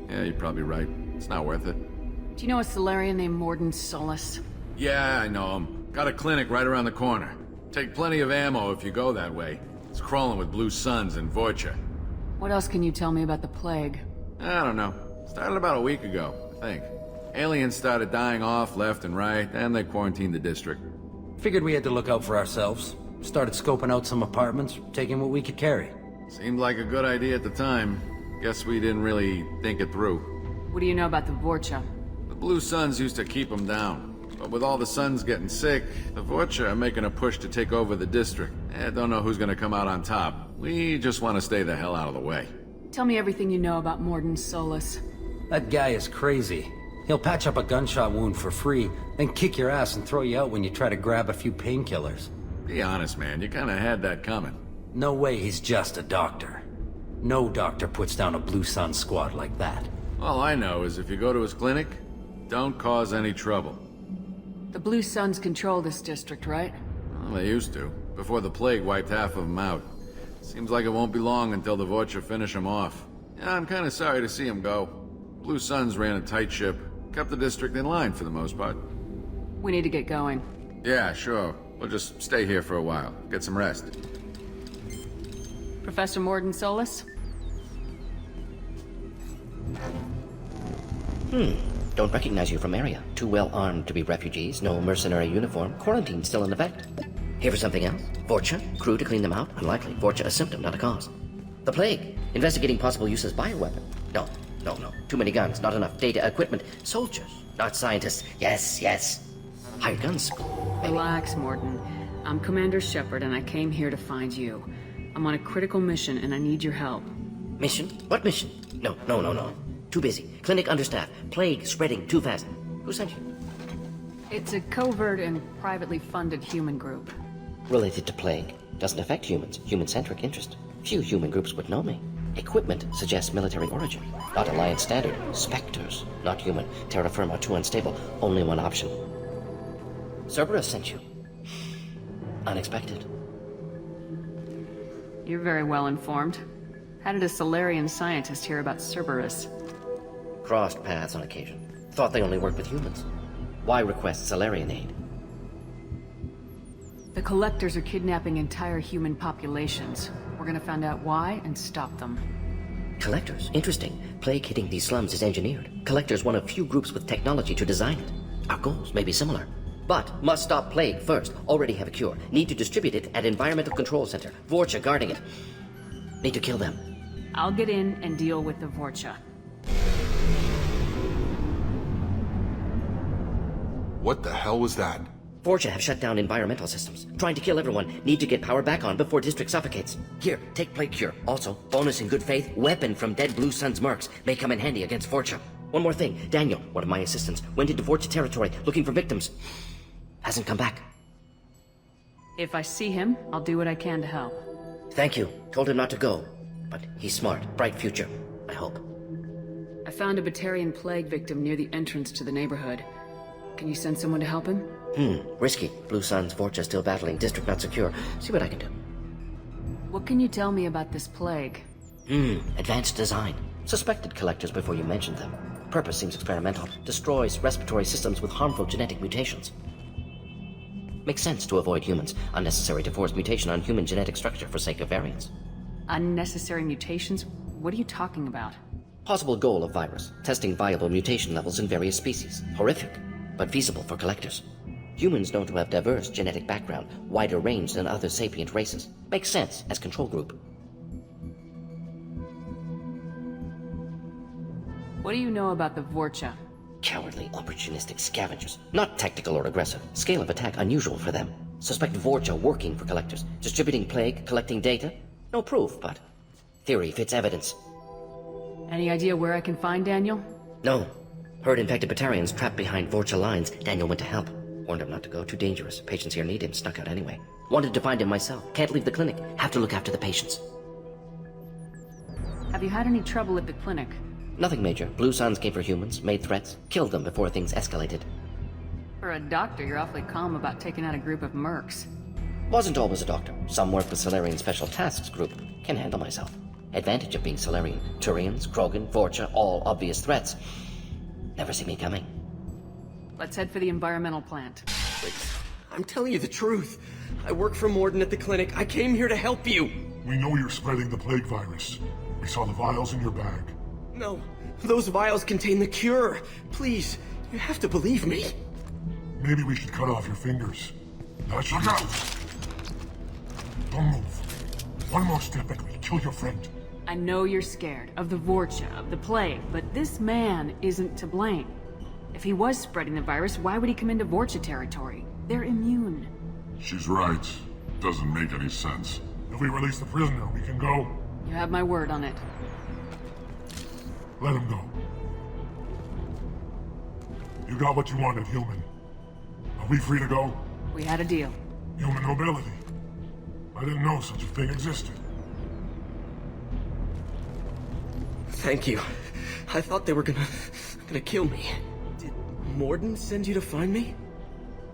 Yeah, you're probably right. It's not worth it. Do you know a Solarian named Morden Solus? Yeah, I know him. Got a clinic right around the corner. Take plenty of ammo if you go that way. It's crawling with Blue Suns and Vorcha. What else can you tell me about the plague? I don't know. Started about a week ago, I think. Aliens started dying off left and right, and they quarantined the district. Figured we had to look out for ourselves. Started scoping out some apartments, taking what we could carry. Seemed like a good idea at the time. Guess we didn't really think it through. What do you know about the Vorcha? The Blue Suns used to keep them down. But with all the Suns getting sick, the Vorcha are making a push to take over the district. Don't know who's gonna come out on top. We just want to stay the hell out of the way. Tell me everything you know about Morden Solus. That guy is crazy. He'll patch up a gunshot wound for free, then kick your ass and throw you out when you try to grab a few painkillers. Be honest, man. You kinda had that coming. No way he's just a doctor. No doctor puts down a Blue Sun squad like that. All I know is if you go to his clinic, don't cause any trouble. The Blue Suns control this district, right? Well, they used to, before the plague wiped half of them out. Seems like it won't be long until the Vorcha finish them off. Yeah, I'm kinda sorry to see them go. Blue Suns ran a tight ship, kept the district in line for the most part. We need to get going. Yeah, sure. We'll just stay here for a while, get some rest. Professor Morden Solus? Don't recognize you from area. Too well armed to be refugees, no mercenary uniform, quarantine still in effect. Here for something else? Vorcha? Crew to clean them out? Unlikely. Vorcha a symptom, not a cause. The plague? Investigating possible use as bioweapon? No. Too many guns, not enough data, equipment. Soldiers, not scientists. Yes. Hired guns. Relax, Morden. I'm Commander Shepard, and I came here to find you. I'm on a critical mission, and I need your help. Mission? What mission? No. Too busy. Clinic understaffed. Plague spreading too fast. Who sent you? It's a covert and privately funded human group. Related to plague. Doesn't affect humans. Human-centric interest. Few human groups would know me. Equipment suggests military origin. Not Alliance standard. Spectres. Not human. Terra firma too unstable. Only one option. Cerberus sent you. Unexpected. You're very well informed. How did a Solarian scientist hear about Cerberus? Crossed paths on occasion. Thought they only worked with humans. Why request Solarian aid? The Collectors are kidnapping entire human populations. We're gonna find out why and stop them. Collectors? Interesting. Plague hitting these slums is engineered. Collectors one of few groups with technology to design it. Our goals may be similar. But must stop plague first. Already have a cure. Need to distribute it at Environmental Control Center. Vorcha guarding it. Need to kill them. I'll get in and deal with the Vorcha. What the hell was that? Vorcha have shut down environmental systems. Trying to kill everyone. Need to get power back on before district suffocates. Here, take plague cure. Also, bonus in good faith, weapon from dead Blue Sun's mercs. May come in handy against Vorcha. One more thing. Daniel, one of my assistants, went into Vorcha territory looking for victims. Hasn't come back. If I see him, I'll do what I can to help. Thank you. Told him not to go. But he's smart. Bright future. I hope. I found a Batarian plague victim near the entrance to the neighborhood. Can you send someone to help him? Risky. Blue Suns, Vorcha still battling, district not secure. See what I can do. What can you tell me about this plague? Advanced design. Suspected collectors before you mentioned them. Purpose seems experimental. Destroys respiratory systems with harmful genetic mutations. Makes sense to avoid humans. Unnecessary to force mutation on human genetic structure for sake of variance. Unnecessary mutations? What are you talking about? Possible goal of virus. Testing viable mutation levels in various species. Horrific, but feasible for collectors. Humans known to have diverse genetic background, wider range than other sapient races. Makes sense as control group. What do you know about the Vorcha? Cowardly, opportunistic scavengers. Not tactical or aggressive. Scale of attack unusual for them. Suspect Vorcha working for collectors. Distributing plague, collecting data. No proof, but theory fits evidence. Any idea where I can find Daniel? No. Heard infected Batarians trapped behind Vorcha lines. Daniel went to help. Warned him not to go, too dangerous. Patients here need him, snuck out anyway. Wanted to find him myself. Can't leave the clinic. Have to look after the patients. Have you had any trouble at the clinic? Nothing major. Blue Suns came for humans, made threats, killed them before things escalated. For a doctor, you're awfully calm about taking out a group of mercs. Wasn't always a doctor. Some worked with Solarian Special Tasks Group. Can handle myself. Advantage of being Solarian. Turians, Krogan, Vorcha, all obvious threats. Never see me coming. Let's head for the environmental plant. I'm telling you the truth. I work for Morden at the clinic. I came here to help you. We know you're spreading the plague virus. We saw the vials in your bag. No, those vials contain the cure. Please, you have to believe me. Maybe we should cut off your fingers. Now look out! Don't move. One more step and we'll kill your friend. I know you're scared of the Vorcha, of the plague, but this man isn't to blame. If he was spreading the virus, why would he come into Vorcha territory? They're immune. She's right. Doesn't make any sense. If we release the prisoner, we can go. You have my word on it. Let him go. You got what you wanted, human. Are we free to go? We had a deal. Human nobility. I didn't know such a thing existed. Thank you. I thought they were gonna kill me. Did Morden send you to find me?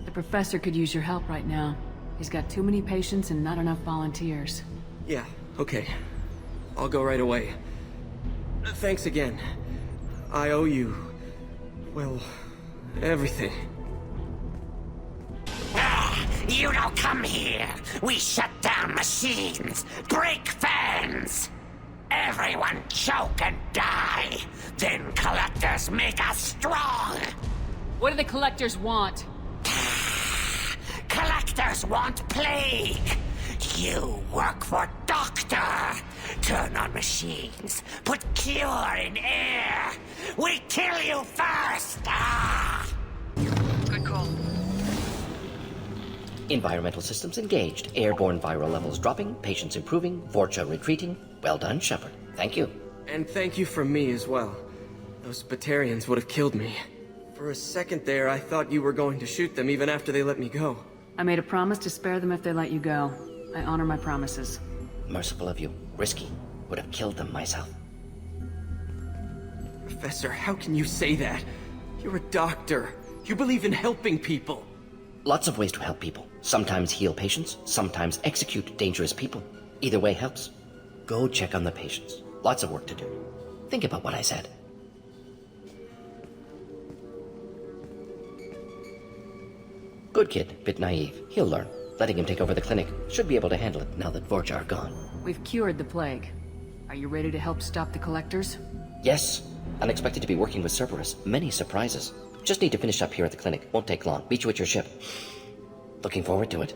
The professor could use your help right now. He's got too many patients and not enough volunteers. Yeah, okay. I'll go right away. Thanks again. I owe you, well, everything. You don't come here. We shut down machines, break fans. Everyone choke and die. Then collectors make us strong. What do the collectors want? Collectors want plague. You work for Doctor. Turn on machines. Put cure in air. We kill you first. Good call. Environmental systems engaged. Airborne viral levels dropping. Patients improving. Vorcha retreating. Well done, Shepard. Thank you. And thank you from me as well. Those Batarians would have killed me. For a second there, I thought you were going to shoot them even after they let me go. I made a promise to spare them if they let you go. I honor my promises. Merciful of you. Risky. Would have killed them myself. Professor, how can you say that? You're a doctor. You believe in helping people. Lots of ways to help people. Sometimes heal patients, sometimes execute dangerous people. Either way helps. Go check on the patients. Lots of work to do. Think about what I said. Good kid, bit naive. He'll learn. Letting him take over the clinic. Should be able to handle it now that Vorcha are gone. We've cured the plague. Are you ready to help stop the collectors? Yes. Unexpected to be working with Cerberus. Many surprises. Just need to finish up here at the clinic. Won't take long. Meet you at your ship. Looking forward to it.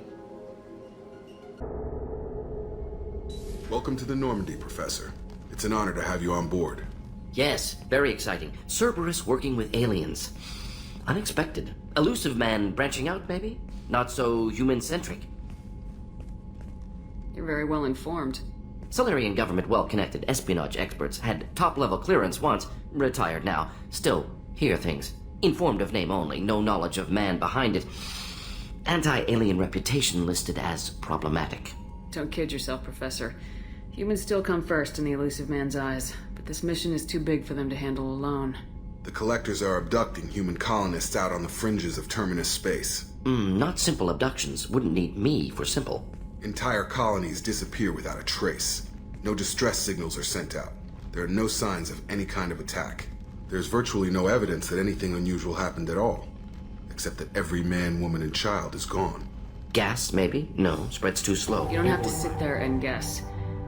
Welcome to the Normandy, Professor. It's an honor to have you on board. Yes, very exciting. Cerberus working with aliens. Unexpected. Elusive man branching out, maybe? Not so human-centric. You're very well informed. Solarian government well-connected espionage experts had top-level clearance once, retired now. Still, hear things. Informed of name only, no knowledge of man behind it. Anti-alien reputation listed as problematic. Don't kid yourself, Professor. Humans still come first in the elusive man's eyes, but this mission is too big for them to handle alone. The Collectors are abducting human colonists out on the fringes of Terminus space. Not simple abductions. Wouldn't need me for simple. Entire colonies disappear without a trace. No distress signals are sent out. There are no signs of any kind of attack. There's virtually no evidence that anything unusual happened at all. Except that every man, woman, and child is gone. Gas, maybe? No, spreads too slow. You don't have to sit there and guess.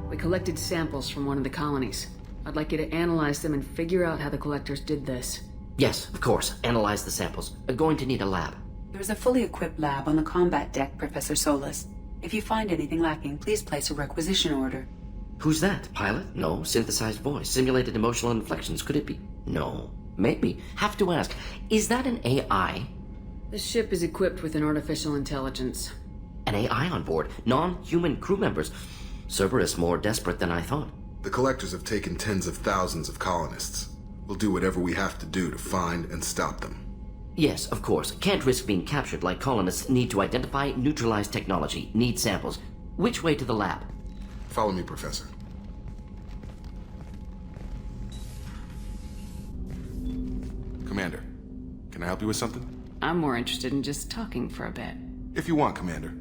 We collected samples from one of the colonies. I'd like you to analyze them and figure out how the Collectors did this. Yes, of course. Analyze the samples. Going to need a lab. There's a fully equipped lab on the combat deck, Professor Solis. If you find anything lacking, please place a requisition order. Who's that? Pilot? No. Synthesized voice. Simulated emotional inflections. Could it be? No. Maybe. Have to ask. Is that an AI? The ship is equipped with an artificial intelligence. An AI on board. Non-human crew members. Cerberus more desperate than I thought. The Collectors have taken tens of thousands of colonists. We'll do whatever we have to do to find and stop them. Yes, of course. Can't risk being captured like colonists need to identify, neutralize technology, need samples. Which way to the lab? Follow me, Professor. Commander, can I help you with something? I'm more interested in just talking for a bit. If you want, Commander.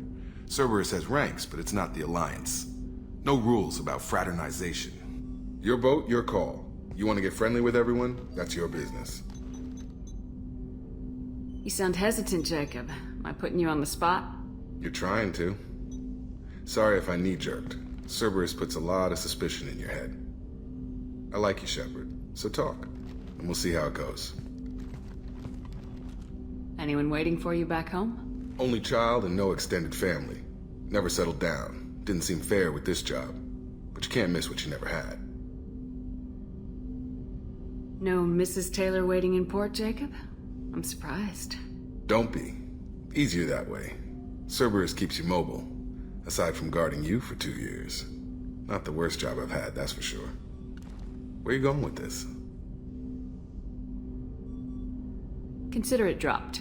Cerberus has ranks, but it's not the Alliance. No rules about fraternization. Your boat, your call. You want to get friendly with everyone? That's your business. You sound hesitant, Jacob. Am I putting you on the spot? You're trying to. Sorry if I knee-jerked. Cerberus puts a lot of suspicion in your head. I like you, Shepard, so talk, and we'll see how it goes. Anyone waiting for you back home? Only child and no extended family. Never settled down. Didn't seem fair with this job. But you can't miss what you never had. No Mrs. Taylor waiting in port, Jacob? I'm surprised. Don't be. Easier that way. Cerberus keeps you mobile. Aside from guarding you for 2 years. Not the worst job I've had, that's for sure. Where are you going with this? Consider it dropped.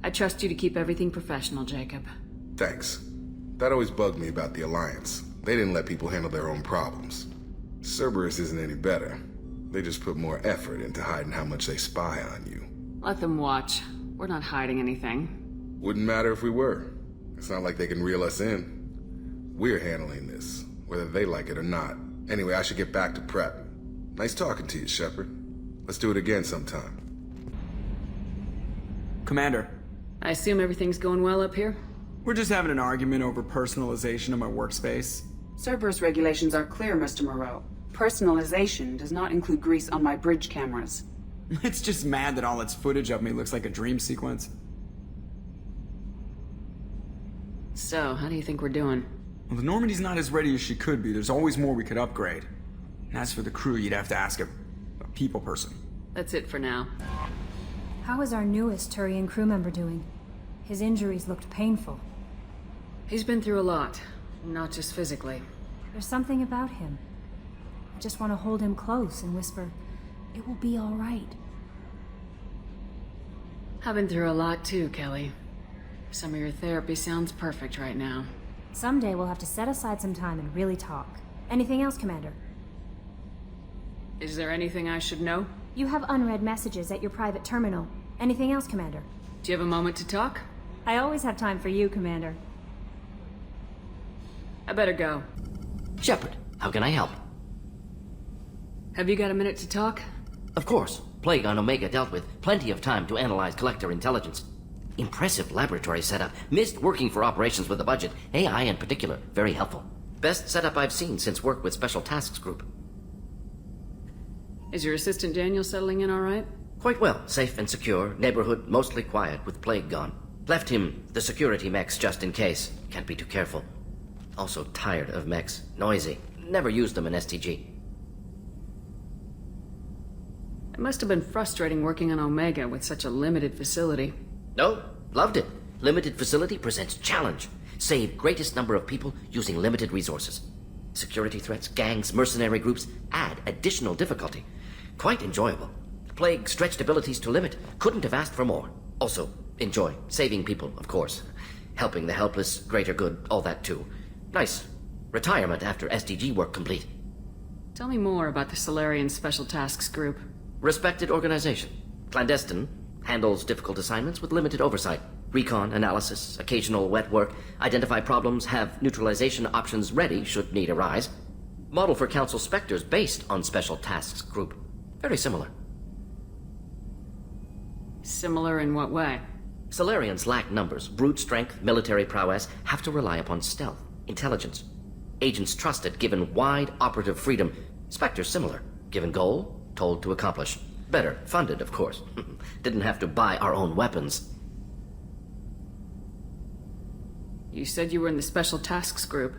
I trust you to keep everything professional, Jacob. Thanks. That always bugged me about the Alliance. They didn't let people handle their own problems. Cerberus isn't any better. They just put more effort into hiding how much they spy on you. Let them watch. We're not hiding anything. Wouldn't matter if we were. It's not like they can reel us in. We're handling this, whether they like it or not. Anyway, I should get back to prep. Nice talking to you, Shepard. Let's do it again sometime. Commander. I assume everything's going well up here? We're just having an argument over personalization of my workspace. Cerberus regulations are clear, Mr. Moreau. Personalization does not include grease on my bridge cameras. It's just mad that all its footage of me looks like a dream sequence. So, how do you think we're doing? Well, the Normandy's not as ready as she could be. There's always more we could upgrade. And as for the crew, you'd have to ask a people person. That's it for now. How is our newest Turian crew member doing? His injuries looked painful. He's been through a lot, not just physically. There's something about him. I just want to hold him close and whisper, "It will be all right." I've been through a lot too, Kelly. Some of your therapy sounds perfect right now. Someday we'll have to set aside some time and really talk. Anything else, Commander? Is there anything I should know? You have unread messages at your private terminal. Anything else, Commander? Do you have a moment to talk? I always have time for you, Commander. I better go. Shepard, how can I help? Have you got a minute to talk? Of course. Plague on Omega dealt with. Plenty of time to analyze collector intelligence. Impressive laboratory setup. Missed working for operations with a budget. AI in particular. Very helpful. Best setup I've seen since work with Special Tasks Group. Is your assistant Daniel settling in all right? Quite well. Safe and secure. Neighborhood mostly quiet with Plague gone. Left him the security mechs just in case. Can't be too careful. Also tired of mechs. Noisy. Never used them in STG. It must have been frustrating working on Omega with such a limited facility. No, loved it. Limited facility presents challenge. Save greatest number of people using limited resources. Security threats, gangs, mercenary groups add additional difficulty. Quite enjoyable. Plague stretched abilities to limit. Couldn't have asked for more. Also, enjoy. Saving people, of course. Helping the helpless, greater good, all that too. Nice. Retirement after SDG work complete. Tell me more about the Solarian Special Tasks Group. Respected organization. Clandestine. Handles difficult assignments with limited oversight. Recon, analysis, occasional wet work. Identify problems, have neutralization options ready should need arise. Model for Council Spectres based on Special Tasks Group. Very similar. Similar in what way? Solarians lack numbers, brute strength, military prowess, have to rely upon stealth, intelligence. Agents trusted, given wide operative freedom. Spectres similar, given goal, told to accomplish. Better, funded, of course. Didn't have to buy our own weapons. You said you were in the Special Tasks Group.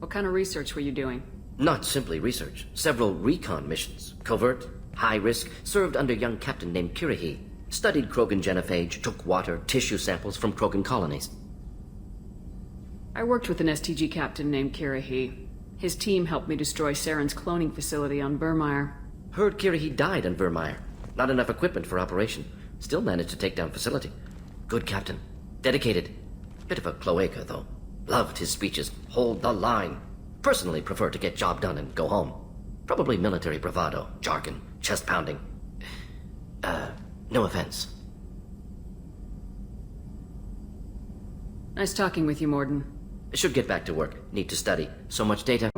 What kind of research were you doing? Not simply research. Several recon missions. Covert, high risk, served under a young captain named Kirihi. Studied Krogan genophage, took water, tissue samples from Krogan colonies. I worked with an STG captain named Kirihi. His team helped me destroy Saren's cloning facility on Burmire. Heard Kirihi died in Vermeer. Not enough equipment for operation. Still managed to take down facility. Good captain. Dedicated. Bit of a cloaca, though. Loved his speeches. Hold the line. Personally prefer to get job done and go home. Probably military bravado, jargon, chest pounding. No offense. Nice talking with you, Morden. Should get back to work. Need to study. So much data.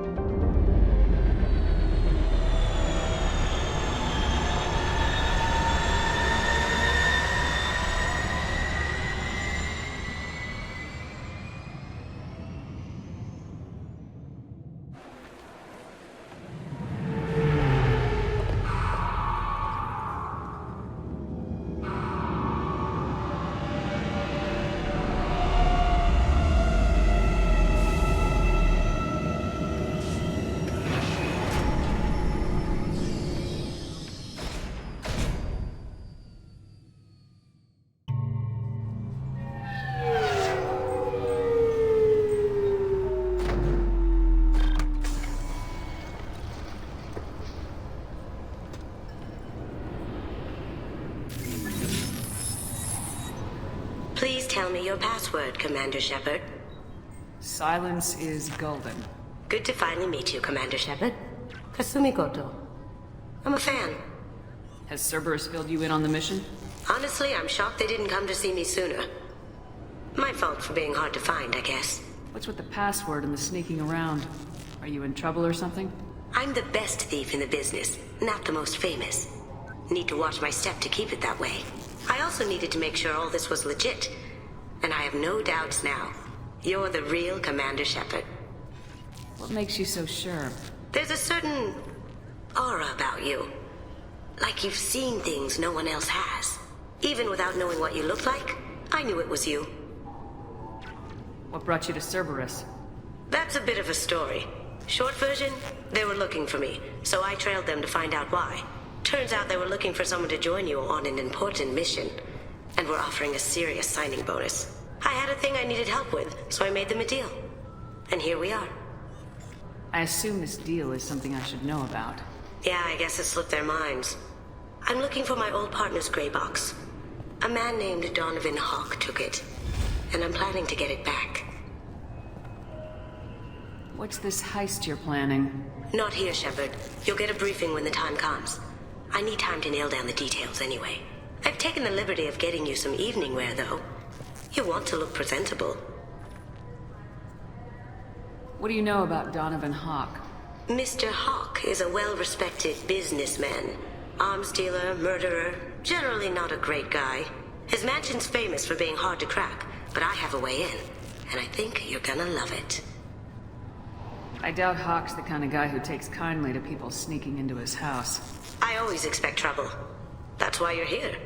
Please tell me your password, Commander Shepard. Silence is golden. Good to finally meet you, Commander Shepard. Kasumi Goto. I'm a fan. Has Cerberus filled you in on the mission? Honestly, I'm shocked they didn't come to see me sooner. My fault for being hard to find, I guess. What's with the password and the sneaking around? Are you in trouble or something? I'm the best thief in the business, not the most famous. Need to watch my step to keep it that way. I also needed to make sure all this was legit, and I have no doubts now. You're the real Commander Shepard. What makes you so sure? There's a certain aura about you. Like you've seen things no one else has. Even without knowing what you looked like, I knew it was you. What brought you to Cerberus? That's a bit of a story. Short version, they were looking for me, so I trailed them to find out why. Turns out they were looking for someone to join you on an important mission, and were offering a serious signing bonus. I had a thing I needed help with, so I made them a deal. And here we are. I assume this deal is something I should know about. Yeah, I guess it slipped their minds. I'm looking for my old partner's gray box. A man named Donovan Hawk took it, and I'm planning to get it back. What's this heist you're planning? Not here, Shepard. You'll get a briefing when the time comes. I need time to nail down the details anyway. I've taken the liberty of getting you some evening wear, though. You want to look presentable. What do you know about Donovan Hawk? Mr. Hawk is a well-respected businessman. Arms dealer, murderer, generally not a great guy. His mansion's famous for being hard to crack, but I have a way in, and I think you're gonna love it. I doubt Hawk's the kind of guy who takes kindly to people sneaking into his house. I always expect trouble. That's why you're here.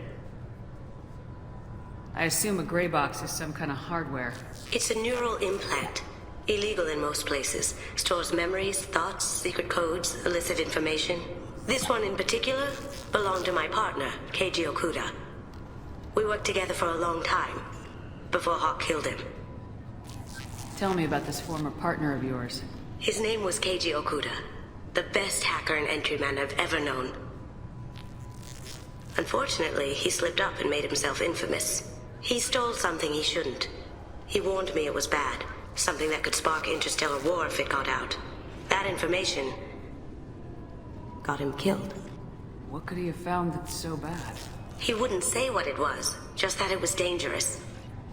I assume a gray box is some kind of hardware. It's a neural implant. Illegal in most places. Stores memories, thoughts, secret codes, illicit information. This one in particular belonged to my partner, Keiji Okuda. We worked together for a long time, before Hawk killed him. Tell me about this former partner of yours. His name was Keiji Okuda, the best hacker and entryman I've ever known. Unfortunately, he slipped up and made himself infamous. He stole something he shouldn't. He warned me it was bad, something that could spark interstellar war if it got out. That information got him killed. What could he have found that's so bad? He wouldn't say what it was, just that it was dangerous.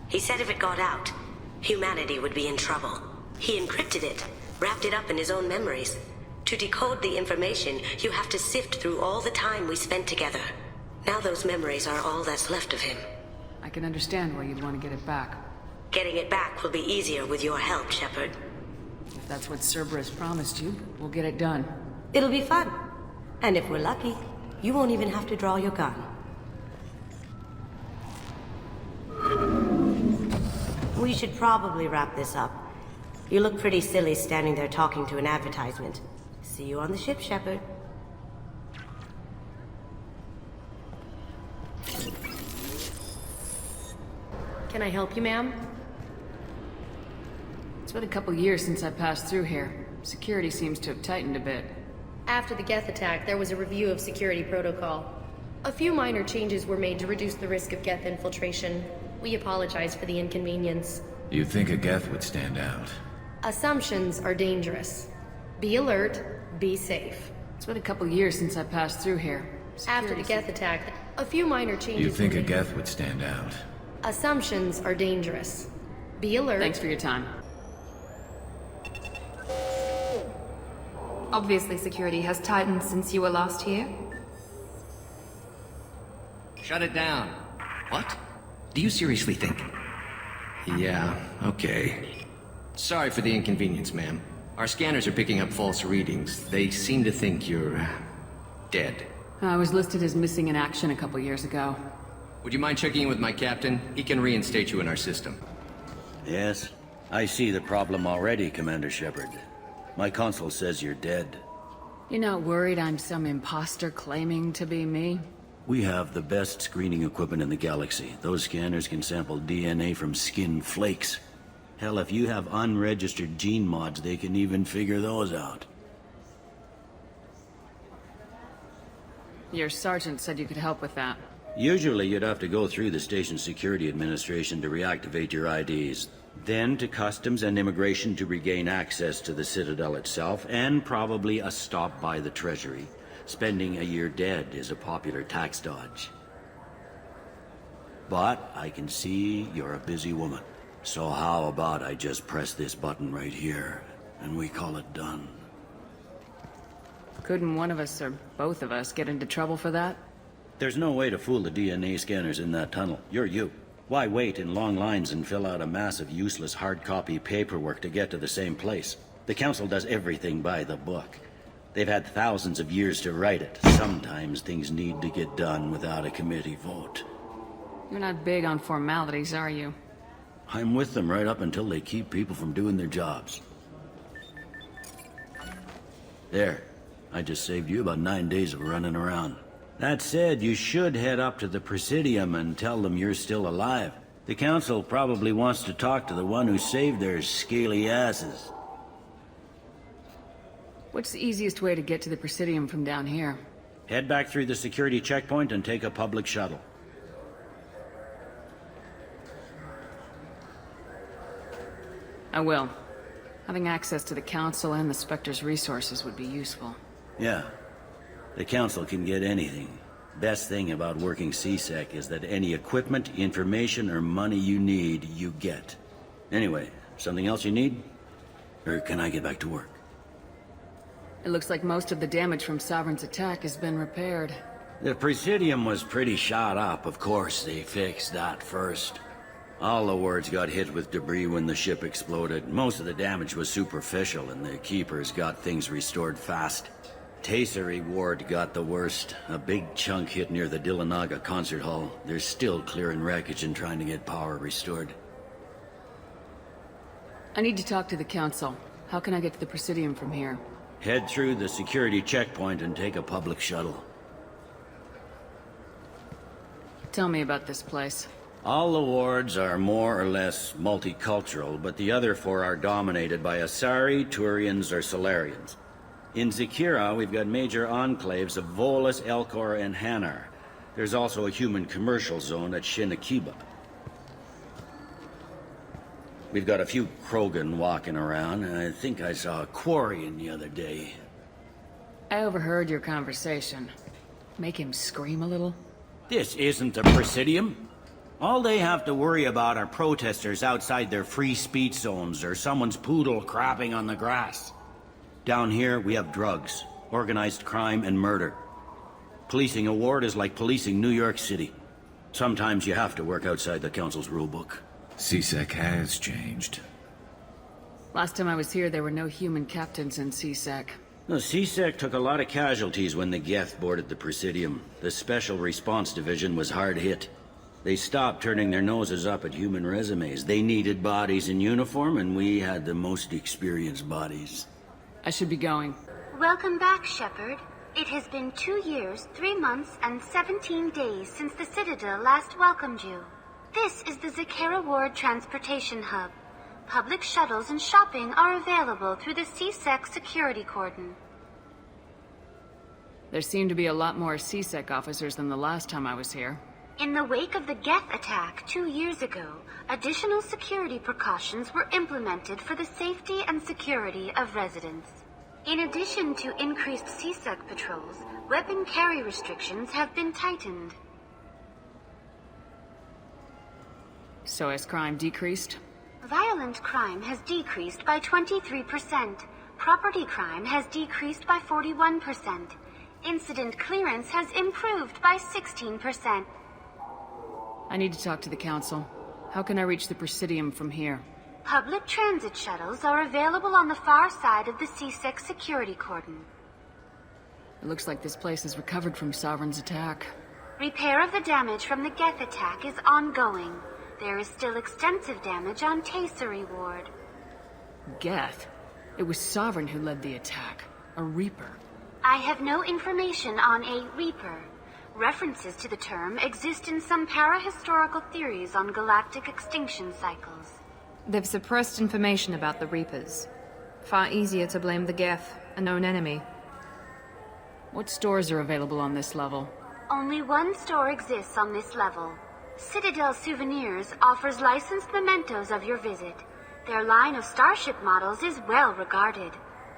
He said if it got out, humanity would be in trouble. He encrypted it, wrapped it up in his own memories. To decode the information, you have to sift through all the time we spent together. Now those memories are all that's left of him. I can understand why you'd want to get it back. Getting it back will be easier with your help, Shepard. If that's what Cerberus promised you, we'll get it done. It'll be fun. And if we're lucky, you won't even have to draw your gun. We should probably wrap this up. You look pretty silly standing there talking to an advertisement. See you on the ship, Shepard. Can I help you, ma'am? It's been a couple years since I passed through here. Security seems to have tightened a bit. After the Geth attack, there was a review of security protocol. A few minor changes were made to reduce the risk of Geth infiltration. We apologize for the inconvenience. You'd think a Geth would stand out. Assumptions are dangerous. Be alert, be safe. It's been a couple years since I passed through here. After the Geth attack, a few minor changes You'd think were a made. Geth would stand out. Assumptions are dangerous. Be alert. Thanks for your time. Obviously, security has tightened since you were last here. Shut it down. What? Do you seriously think? Yeah, okay. Sorry for the inconvenience, ma'am. Our scanners are picking up false readings. They seem to think you're... dead. I was listed as missing in action a couple years ago. Would you mind checking in with my captain? He can reinstate you in our system. Yes, I see the problem already, Commander Shepard. My console says you're dead. You're not worried I'm some imposter claiming to be me? We have the best screening equipment in the galaxy. Those scanners can sample DNA from skin flakes. Hell, if you have unregistered gene mods, they can even figure those out. Your sergeant said you could help with that. Usually you'd have to go through the station security administration to reactivate your IDs. Then to customs and immigration to regain access to the Citadel itself, and probably a stop by the Treasury. Spending a year dead is a popular tax dodge. But I can see you're a busy woman. So how about I just press this button right here, and we call it done? Couldn't one of us, or both of us, get into trouble for that? There's no way to fool the DNA scanners in that tunnel. You're you. Why wait in long lines and fill out a massive useless hard copy paperwork to get to the same place? The Council does everything by the book. They've had thousands of years to write it. Sometimes things need to get done without a committee vote. You're not big on formalities, are you? I'm with them right up until they keep people from doing their jobs. There. I just saved you about 9 days of running around. That said, you should head up to the Presidium and tell them you're still alive. The Council probably wants to talk to the one who saved their scaly asses. What's the easiest way to get to the Presidium from down here? Head back through the security checkpoint and take a public shuttle. I will. Having access to the Council and the Spectre's resources would be useful. Yeah. The Council can get anything. Best thing about working CSEC is that any equipment, information, or money you need, you get. Anyway, something else you need? Or can I get back to work? It looks like most of the damage from Sovereign's attack has been repaired. The Presidium was pretty shot up, of course. They fixed that first. All the wards got hit with debris when the ship exploded. Most of the damage was superficial, and the Keepers got things restored fast. Tasery Ward got the worst. A big chunk hit near the Dillanaga concert hall. They're still clearing wreckage and trying to get power restored. I need to talk to the Council. How can I get to the Presidium from here? Head through the security checkpoint and take a public shuttle. Tell me about this place. All the wards are more or less multicultural, but the other four are dominated by Asari, Turians, or Solarians. In Zakira, we've got major enclaves of Volus, Elcor, and Hanar. There's also a human commercial zone at Shinakiba. We've got a few Krogan walking around, and I think I saw a Quarian the other day. I overheard your conversation. Make him scream a little? This isn't a Presidium. All they have to worry about are protesters outside their free speech zones or someone's poodle crapping on the grass. Down here, we have drugs, organized crime, and murder. Policing a ward is like policing New York City. Sometimes you have to work outside the Council's rulebook. CSEC has changed. Last time I was here, there were no human captains in CSEC. The CSEC took a lot of casualties when the Geth boarded the Presidium. The Special Response Division was hard hit. They stopped turning their noses up at human resumes. They needed bodies in uniform, and we had the most experienced bodies. I should be going. Welcome back, Shepard. It has been 2 years, 3 months, and 17 days since the Citadel last welcomed you. This is the Zakira Ward Transportation Hub. Public shuttles and shopping are available through the CSEC security cordon. There seem to be a lot more CSEC officers than the last time I was here. In the wake of the Geth attack 2 years ago, additional security precautions were implemented for the safety and security of residents. In addition to increased CSEC patrols, weapon carry restrictions have been tightened. So has crime decreased? Violent crime has decreased by 23%. Property crime has decreased by 41%. Incident clearance has improved by 16%. I need to talk to the Council. How can I reach the Presidium from here? Public transit shuttles are available on the far side of the CSEC security cordon. It looks like this place is recovered from Sovereign's attack. Repair of the damage from the Geth attack is ongoing. There is still extensive damage on Tassery Ward. Geth? It was Sovereign who led the attack. A Reaper. I have no information on a Reaper. References to the term exist in some parahistorical theories on galactic extinction cycles. They've suppressed information about the Reapers. Far easier to blame the Geth, a known enemy. What stores are available on this level? Only one store exists on this level. Citadel Souvenirs offers licensed mementos of your visit. Their line of starship models is well regarded.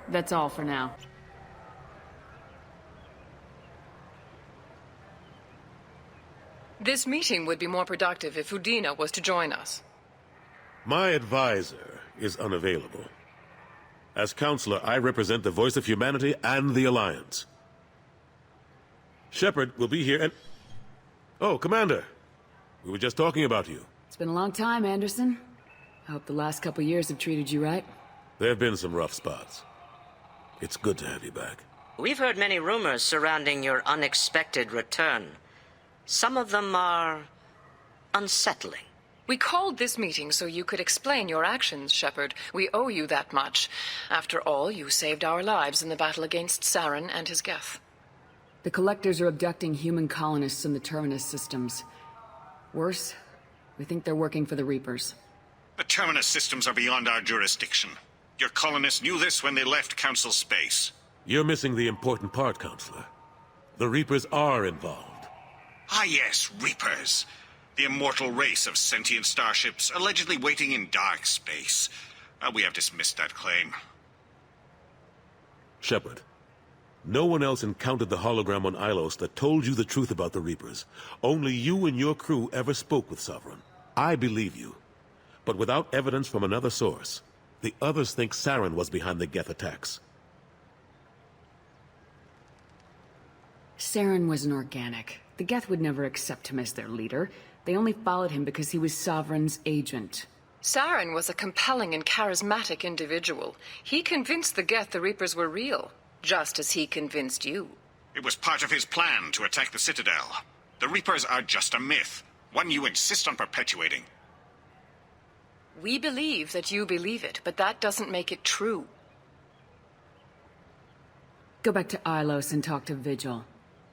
That's all for now. This meeting would be more productive if Udina was to join us. My advisor is unavailable. As counselor, I represent the voice of humanity and the Alliance. Shepard will be here and... Oh, Commander. We were just talking about you. It's been a long time, Anderson. I hope the last couple years have treated you right. There have been some rough spots. It's good to have you back. We've heard many rumors surrounding your unexpected return. Some of them are unsettling. We called this meeting so you could explain your actions, Shepard. We owe you that much. After all, you saved our lives in the battle against Saren and his Geth. The Collectors are abducting human colonists in the Terminus systems. Worse, we think they're working for the Reapers. The Terminus systems are beyond our jurisdiction. Your colonists knew this when they left Council space. You're missing the important part, Counselor. The Reapers are involved. Ah yes, Reapers. The immortal race of sentient starships allegedly waiting in dark space. We have dismissed that claim. Shepard, no one else encountered the hologram on Ilos that told you the truth about the Reapers. Only you and your crew ever spoke with Sovereign. I believe you. But without evidence from another source, the others think Saren was behind the Geth attacks. Saren was an organic. The Geth would never accept him as their leader. They only followed him because he was Sovereign's agent. Saren was a compelling and charismatic individual. He convinced the Geth the Reapers were real, just as he convinced you. It was part of his plan to attack the Citadel. The Reapers are just a myth, one you insist on perpetuating. We believe that you believe it, but that doesn't make it true. Go back to Ilos and talk to Vigil.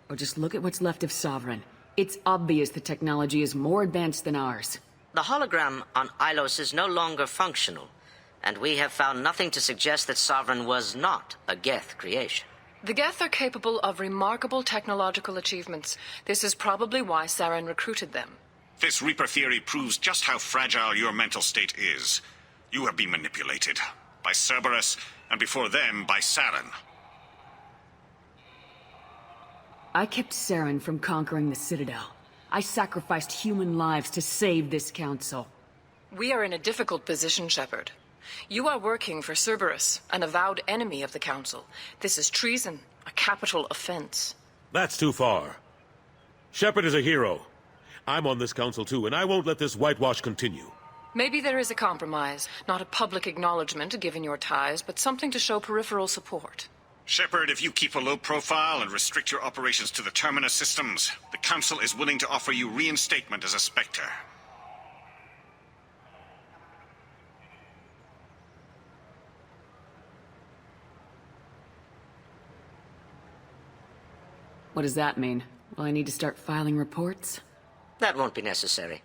Or just look at what's left of Sovereign. It's obvious the technology is more advanced than ours. The hologram on Ilos is no longer functional, and we have found nothing to suggest that Sovereign was not a Geth creation. The Geth are capable of remarkable technological achievements. This is probably why Saren recruited them. This Reaper theory proves just how fragile your mental state is. You have been manipulated. By Cerberus, and before them, by Saren. I kept Saren from conquering the Citadel. I sacrificed human lives to save this council. We are in a difficult position, Shepard. You are working for Cerberus, an avowed enemy of the Council. This is treason, a capital offense. That's too far. Shepard is a hero. I'm on this council too, and I won't let this whitewash continue. Maybe there is a compromise. Not a public acknowledgement given your ties, but something to show peripheral support. Shepard, if you keep a low profile and restrict your operations to the Terminus systems, the Council is willing to offer you reinstatement as a Spectre. What does that mean? Will I need to start filing reports? That won't be necessary.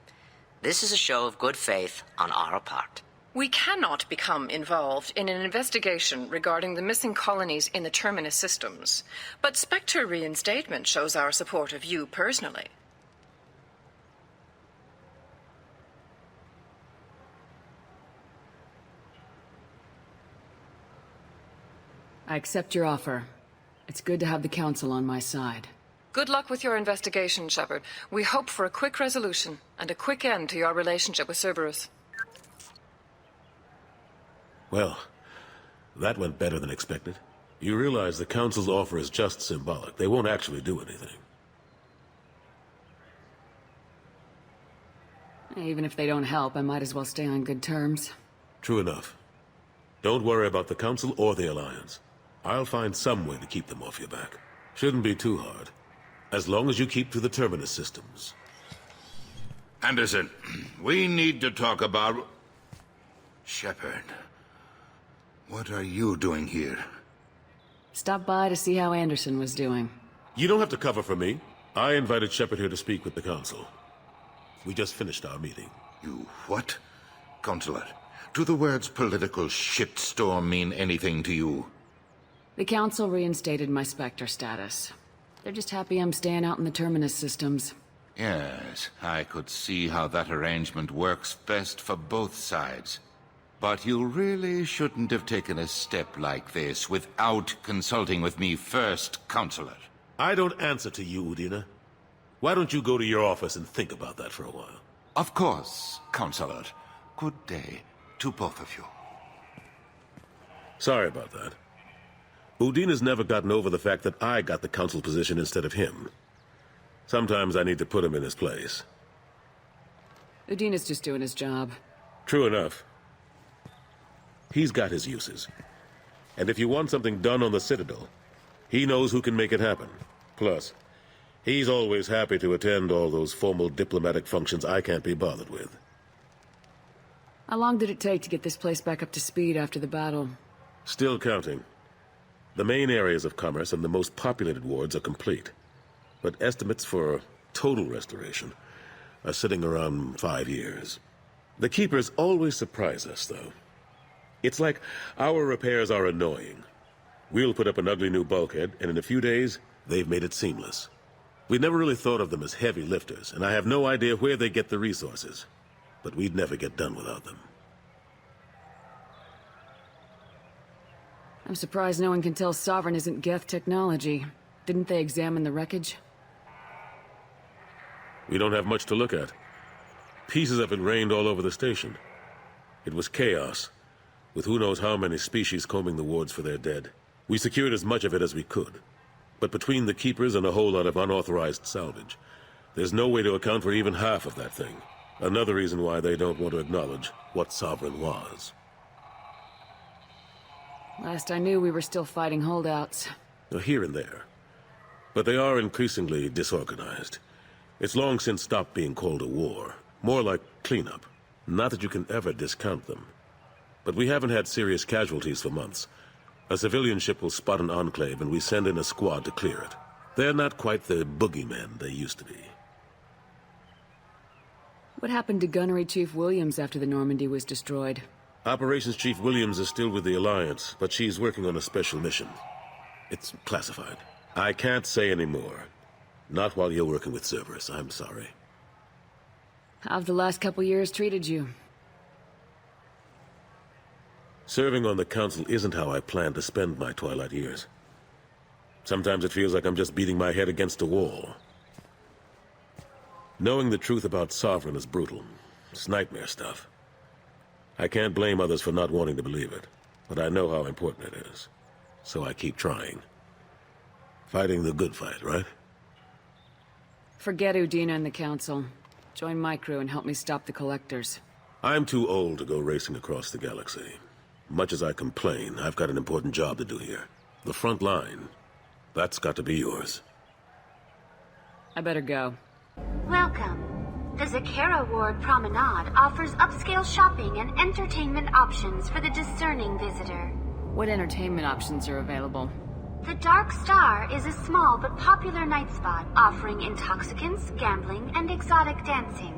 This is a show of good faith on our part. We cannot become involved in an investigation regarding the missing colonies in the Terminus systems, but Spectre reinstatement shows our support of you personally. I accept your offer. It's good to have the Council on my side. Good luck with your investigation, Shepard. We hope for a quick resolution and a quick end to your relationship with Cerberus. Well, that went better than expected. You realize the Council's offer is just symbolic. They won't actually do anything. Even if they don't help, I might as well stay on good terms. True enough. Don't worry about the Council or the Alliance. I'll find some way to keep them off your back. Shouldn't be too hard. As long as you keep to the Terminus systems. Anderson, we need to talk about... Shepard. What are you doing here? Stop by to see how Anderson was doing. You don't have to cover for me. I invited Shepard here to speak with the Council. We just finished our meeting. You what? Consular, do the words political shitstorm mean anything to you? The Council reinstated my Spectre status. They're just happy I'm staying out in the Terminus systems. Yes, I could see how that arrangement works best for both sides. But you really shouldn't have taken a step like this without consulting with me first, Counselor. I don't answer to you, Udina. Why don't you go to your office and think about that for a while? Of course, Counselor. Good day to both of you. Sorry about that. Udina's never gotten over the fact that I got the Council position instead of him. Sometimes I need to put him in his place. Udina's just doing his job. True enough. He's got his uses. And if you want something done on the Citadel, he knows who can make it happen. Plus, he's always happy to attend all those formal diplomatic functions I can't be bothered with. How long did it take to get this place back up to speed after the battle? Still counting. The main areas of commerce and the most populated wards are complete. But estimates for total restoration are sitting around 5 years. The Keepers always surprise us, though. It's like our repairs are annoying. We'll put up an ugly new bulkhead, and in a few days, they've made it seamless. We never really thought of them as heavy lifters, and I have no idea where they get the resources. But we'd never get done without them. I'm surprised no one can tell Sovereign isn't Geth technology. Didn't they examine the wreckage? We don't have much to look at. Pieces of it rained all over the station. It was chaos, with who knows how many species combing the wards for their dead. We secured as much of it as we could. But between the Keepers and a whole lot of unauthorized salvage, there's no way to account for even half of that thing. Another reason why they don't want to acknowledge what Sovereign was. Last I knew, we were still fighting holdouts. Here and there. But they are increasingly disorganized. It's long since stopped being called a war. More like cleanup. Not that you can ever discount them. But we haven't had serious casualties for months. A civilian ship will spot an enclave and we send in a squad to clear it. They're not quite the boogeymen they used to be. What happened to Gunnery Chief Williams after the Normandy was destroyed? Operations Chief Williams is still with the Alliance, but she's working on a special mission. It's classified. I can't say any more. Not while you're working with Cerberus, I'm sorry. How have the last couple years treated you? Serving on the Council isn't how I plan to spend my twilight years. Sometimes it feels like I'm just beating my head against a wall. Knowing the truth about Sovereign is brutal. It's nightmare stuff. I can't blame others for not wanting to believe it, but I know how important it is. So I keep trying. Fighting the good fight, right? Forget Udina and the Council. Join my crew and help me stop the Collectors. I'm too old to go racing across the galaxy. Much as I complain, I've got an important job to do here. The front line. That's got to be yours. I better go. Welcome. The Zakera Ward Promenade offers upscale shopping and entertainment options for the discerning visitor. What entertainment options are available? The Dark Star is a small but popular night spot offering intoxicants, gambling, and exotic dancing.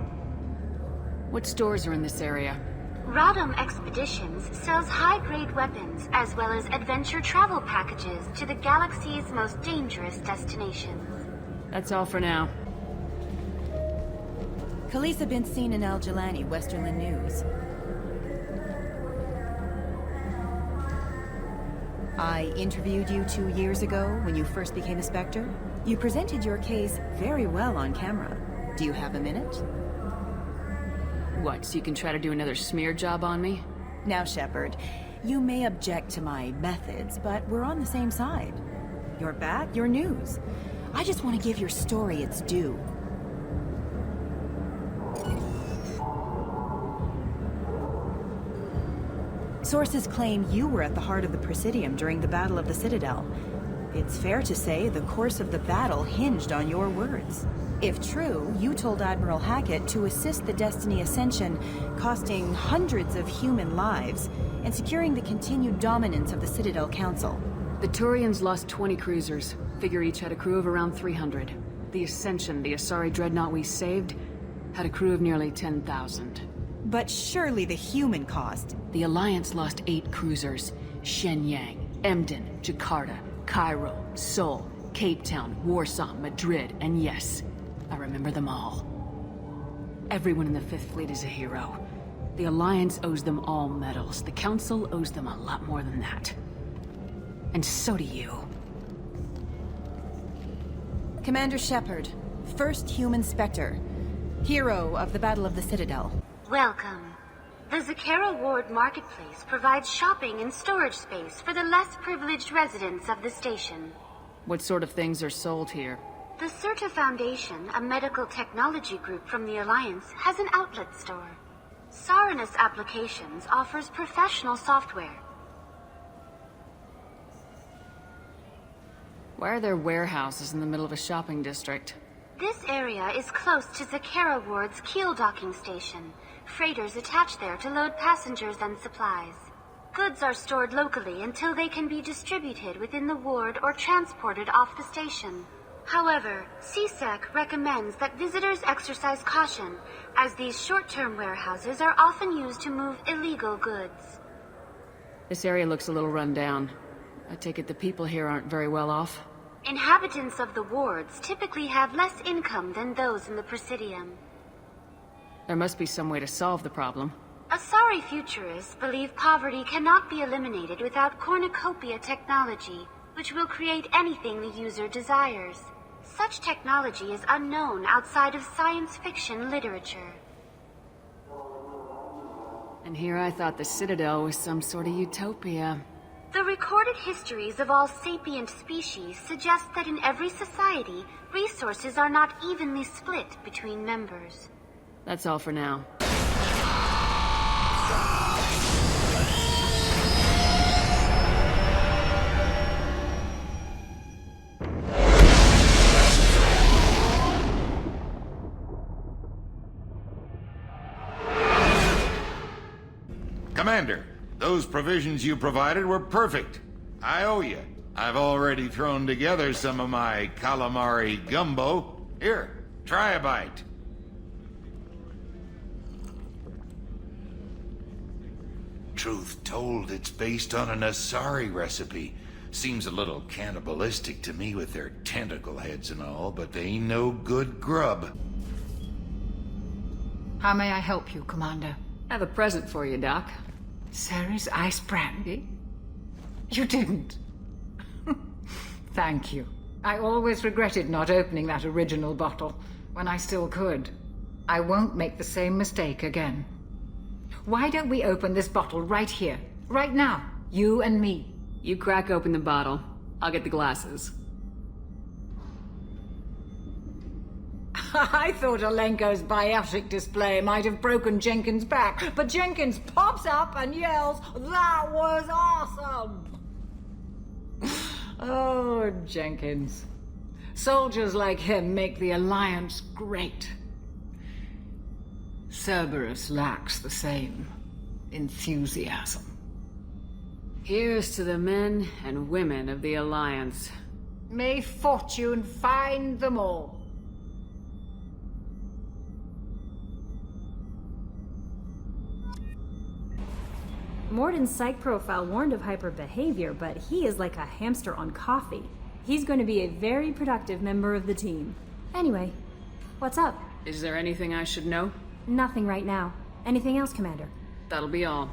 What stores are in this area? Rodham Expeditions sells high-grade weapons as well as adventure travel packages to the galaxy's most dangerous destinations. That's all for now. Khaleesa been seen in Al Jelani, Westerland News. I interviewed you 2 years ago when you first became a Spectre. You presented your case very well on camera. Do you have a minute? What, so you can try to do another smear job on me? Now, Shepard, you may object to my methods, but we're on the same side. You're back, you're news. I just want to give your story its due. Sources claim you were at the heart of the Presidium during the Battle of the Citadel. It's fair to say the course of the battle hinged on your words. If true, you told Admiral Hackett to assist the Destiny Ascension, costing hundreds of human lives, and securing the continued dominance of the Citadel Council. The Turians lost 20 cruisers. Figure each had a crew of around 300. The Ascension, the Asari dreadnought we saved, had a crew of nearly 10,000. But surely the human cost. The Alliance lost 8 cruisers. Shenyang, Emden, Jakarta, Cairo, Seoul, Cape Town, Warsaw, Madrid, and yes, I remember them all. Everyone in the Fifth Fleet is a hero. The Alliance owes them all medals. The Council owes them a lot more than that. And so do you. Commander Shepard, first human Spectre, hero of the Battle of the Citadel. Welcome. The Zakera Ward Marketplace provides shopping and storage space for the less privileged residents of the station. What sort of things are sold here? The Certa Foundation, a medical technology group from the Alliance, has an outlet store. Saranus Applications offers professional software. Why are there warehouses in the middle of a shopping district? This area is close to Zakera Ward's keel docking station. Freighters attach there to load passengers and supplies. Goods are stored locally until they can be distributed within the ward or transported off the station. However, CSEC recommends that visitors exercise caution, as these short-term warehouses are often used to move illegal goods. This area looks a little run down. I take it the people here aren't very well off? Inhabitants of the wards typically have less income than those in the Presidium. There must be some way to solve the problem. Asari futurists believe poverty cannot be eliminated without cornucopia technology, which will create anything the user desires. Such technology is unknown outside of science fiction literature. And here I thought the Citadel was some sort of utopia. The recorded histories of all sapient species suggest that in every society, resources are not evenly split between members. That's all for now. Commander, those provisions you provided were perfect. I owe you. I've already thrown together some of my calamari gumbo. Here, try a bite. Truth told, it's based on an Asari recipe. Seems a little cannibalistic to me with their tentacle heads and all, but they ain't no good grub. How may I help you, Commander? I have a present for you, Doc. Sarah's ice brandy? You didn't. Thank you. I always regretted not opening that original bottle when I still could. I won't make the same mistake again. Why don't we open this bottle right here, right now, you and me? You crack open the bottle. I'll get the glasses. I thought Alenko's biotic display might have broken Jenkins' back, but Jenkins pops up and yells, "That was awesome!" Oh, Jenkins. Soldiers like him make the Alliance great. Cerberus lacks the same enthusiasm. Here's to the men and women of the Alliance. May fortune find them all. Morden's psych profile warned of hyperbehavior, but he is like a hamster on coffee. He's going to be a very productive member of the team. Anyway, what's up? Is there anything I should know? Nothing right now. Anything else, Commander? That'll be all.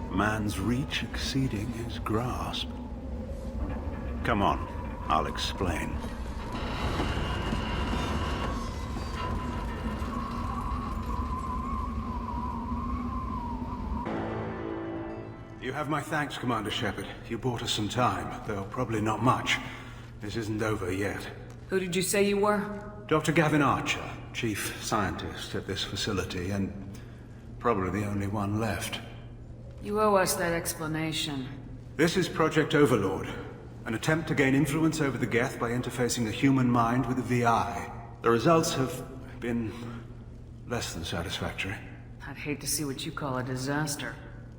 Man's reach exceeding his grasp. Come on, I'll explain. You have my thanks, Commander Shepard. You bought us some time, though probably not much. This isn't over yet. Who did you say you were? Dr. Gavin Archer, chief scientist at this facility, and probably the only one left. You owe us that explanation. This is Project Overlord, an attempt to gain influence over the Geth by interfacing the human mind with the VI. The results have been less than satisfactory. I'd hate to see what you call a disaster.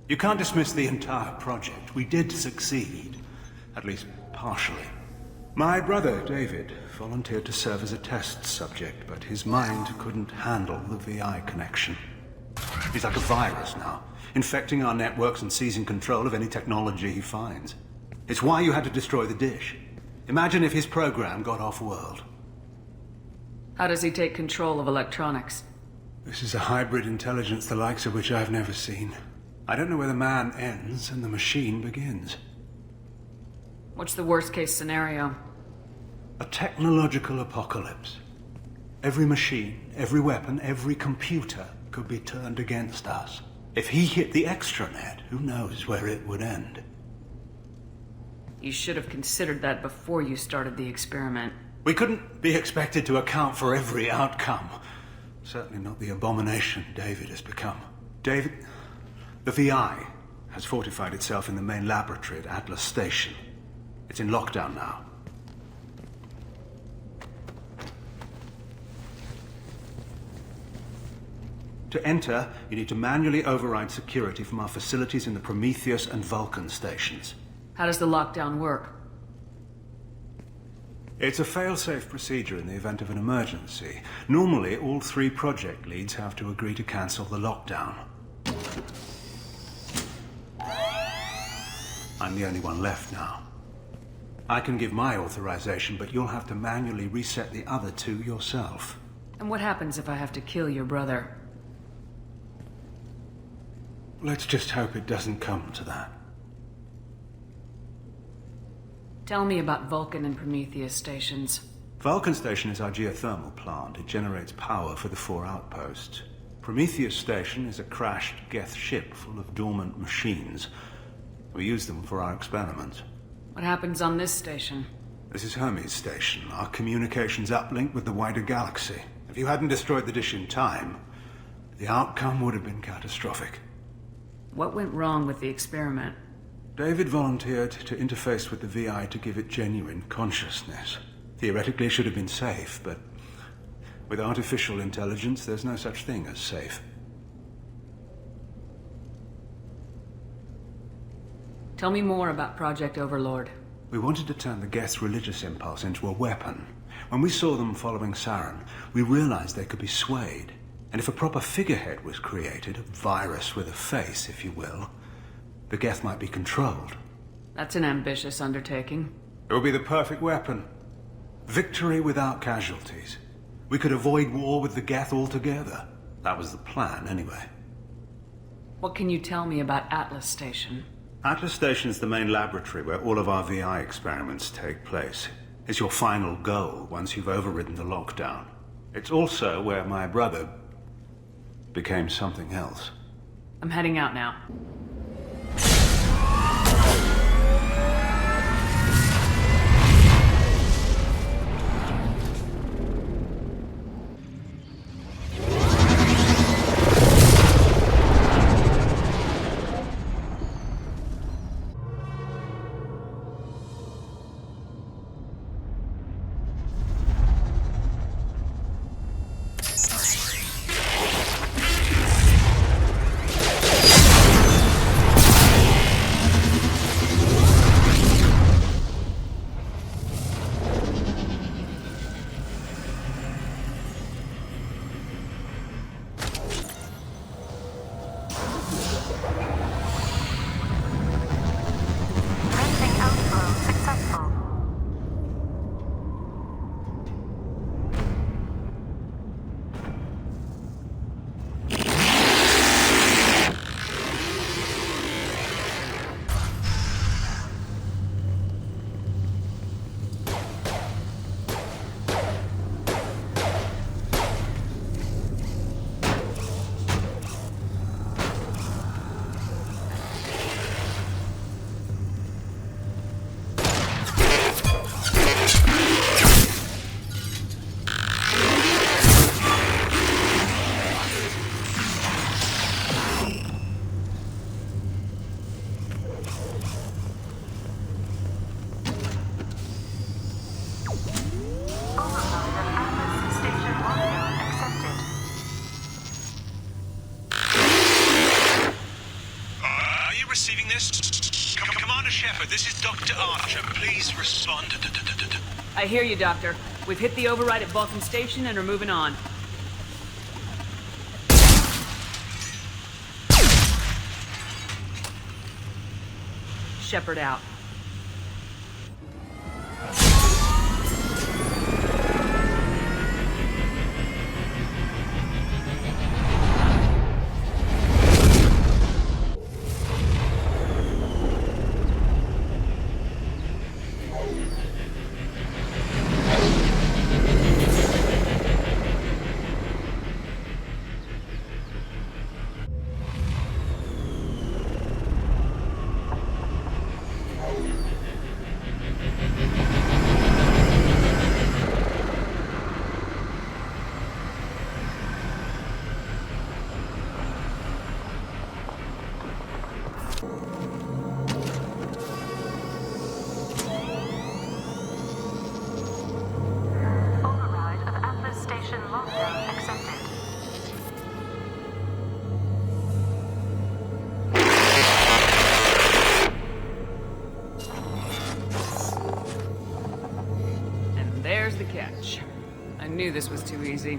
You can't dismiss the entire project. We did succeed, at least partially. My brother, David, volunteered to serve as a test subject, but his mind couldn't handle the VI connection. He's like a virus now, infecting our networks and seizing control of any technology he finds. It's why you had to destroy the dish. Imagine if his program got off-world. How does he take control of electronics? This is a hybrid intelligence the likes of which I've never seen. I don't know where the man ends and the machine begins. What's the worst-case scenario? A technological apocalypse. Every machine, every weapon, every computer could be turned against us. If he hit the extranet, who knows where it would end? You should have considered that before you started the experiment. We couldn't be expected to account for every outcome. Certainly not the abomination David has become. David, the VI has fortified itself in the main laboratory at Atlas Station. It's in lockdown now. To enter, you need to manually override security from our facilities in the Prometheus and Vulcan stations. How does the lockdown work? It's a fail-safe procedure in the event of an emergency. Normally, all 3 project leads have to agree to cancel the lockdown. I'm the only one left now. I can give my authorization, but you'll have to manually reset the other 2 yourself. And what happens if I have to kill your brother? Let's just hope it doesn't come to that. Tell me about Vulcan and Prometheus stations. Vulcan Station is our geothermal plant. It generates power for the 4 outposts. Prometheus Station is a crashed Geth ship full of dormant machines. We use them for our experiments. What happens on this station? This is Hermes Station, our communications uplink with the wider galaxy. If you hadn't destroyed the dish in time, the outcome would have been catastrophic. What went wrong with the experiment? David volunteered to interface with the VI to give it genuine consciousness. Theoretically, it should have been safe, but with artificial intelligence, there's no such thing as safe. Tell me more about Project Overlord. We wanted to turn the Geth's religious impulse into a weapon. When we saw them following Saren, we realized they could be swayed. And if a proper figurehead was created, a virus with a face, if you will, the Geth might be controlled. That's an ambitious undertaking. It would be the perfect weapon. Victory without casualties. We could avoid war with the Geth altogether. That was the plan, anyway. What can you tell me about Atlas Station? Atlas Station's the main laboratory where all of our VI experiments take place. It's your final goal once you've overridden the lockdown. It's also where my brother became something else. I'm heading out now. Shepard, this is Dr. Archer. Please respond. I hear you, Doctor. We've hit the override at Vulcan Station and are moving on. Shepard out. The catch. I knew this was too easy.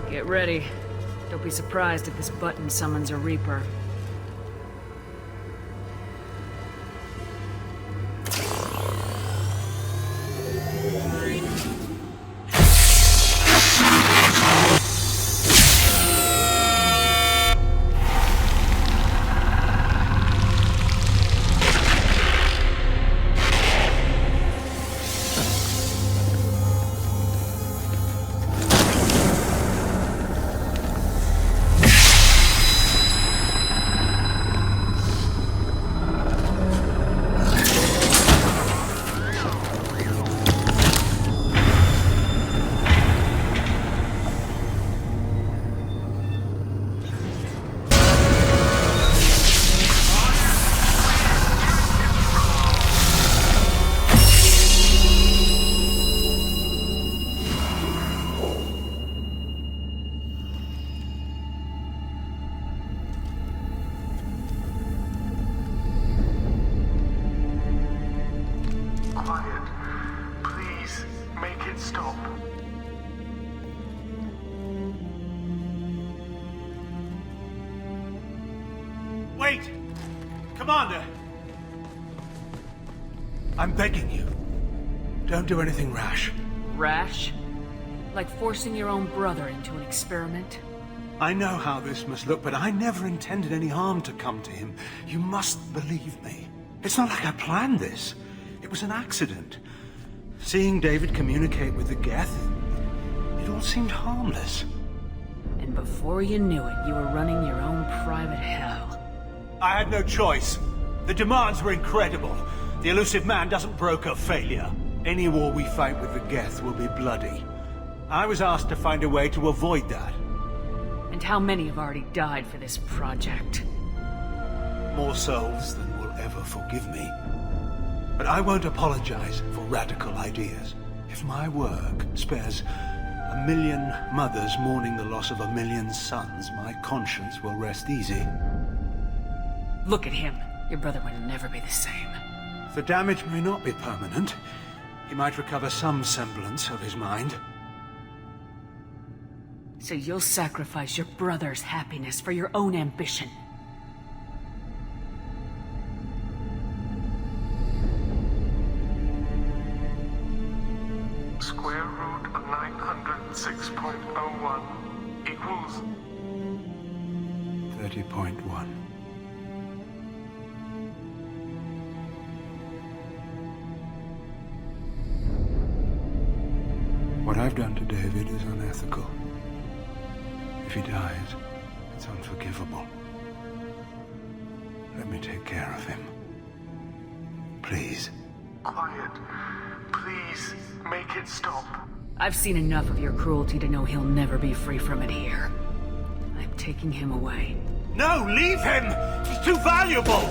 Get ready. Don't be surprised if this button summons a Reaper. it stop. Wait! Commander! I'm begging you. Don't do anything rash. Rash? Like forcing your own brother into an experiment? I know how this must look, but I never intended any harm to come to him. You must believe me. It's not like I planned this. It was an accident. Seeing David communicate with the Geth, it all seemed harmless. And before you knew it, you were running your own private hell. I had no choice. The demands were incredible. The elusive man doesn't broker failure. Any war we fight with the Geth will be bloody. I was asked to find a way to avoid that. And how many have already died for this project? More souls than will ever forgive me. But I won't apologize for radical ideas. If my work spares 1 million mothers mourning the loss of 1 million sons, my conscience will rest easy. Look at him. Your brother would never be the same. The damage may not be permanent. He might recover some semblance of his mind. So you'll sacrifice your brother's happiness for your own ambition. Square root of 906.01 equals 30.1. What I've done to David is unethical. If he dies, it's unforgivable. Let me take care of him. Please. Quiet. Please, make it stop. I've seen enough of your cruelty to know he'll never be free from it here. I'm taking him away. No, leave him! He's too valuable!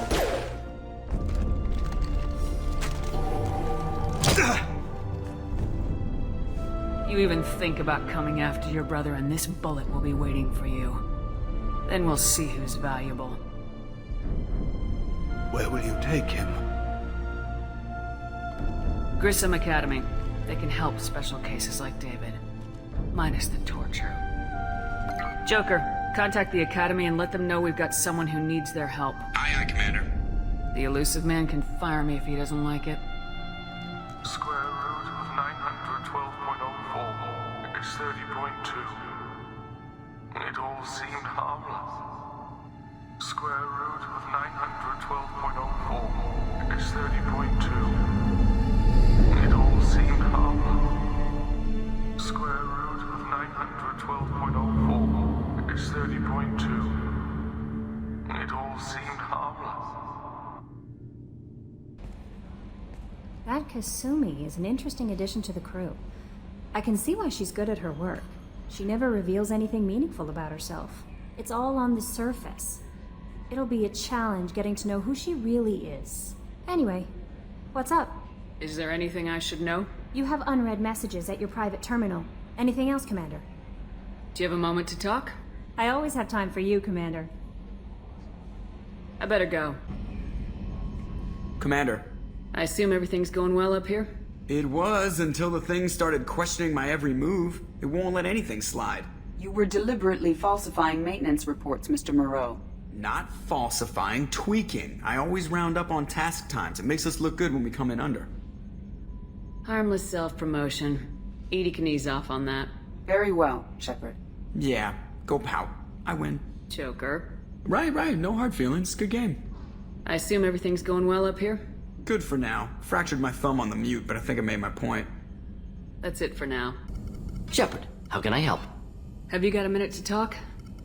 You even think about coming after your brother and this bullet will be waiting for you. Then we'll see who's valuable. Where will you take him? Grissom Academy. They can help special cases like David. Minus the torture. Joker, contact the Academy and let them know we've got someone who needs their help. Aye, aye, Commander. The elusive man can fire me if he doesn't like it. Square root of 912.04 is 30.2. It all seemed harmless. Square root of 912.04 is 30.2. It all seemed harmless. Square root of 912.04 is 30.2. It all seemed harmless. That Kasumi is an interesting addition to the crew. I can see why she's good at her work. She never reveals anything meaningful about herself. It's all on the surface. It'll be a challenge getting to know who she really is. Anyway, what's up? Is there anything I should know? You have unread messages at your private terminal. Anything else, Commander? Do you have a moment to talk? I always have time for you, Commander. I better go. Commander. I assume everything's going well up here? It was until the thing started questioning my every move. It won't let anything slide. You were deliberately falsifying maintenance reports, Mr. Moreau. Not falsifying, tweaking. I always round up on task times. It makes us look good when we come in under. Harmless self-promotion. Edie can ease off on that. Very well, Shepard. Yeah, go pout. I win. Joker. Right, no hard feelings. Good game. I assume everything's going well up here? Good for now. Fractured my thumb on the mute, but I think I made my point. That's it for now. Shepard, how can I help? Have you got a minute to talk?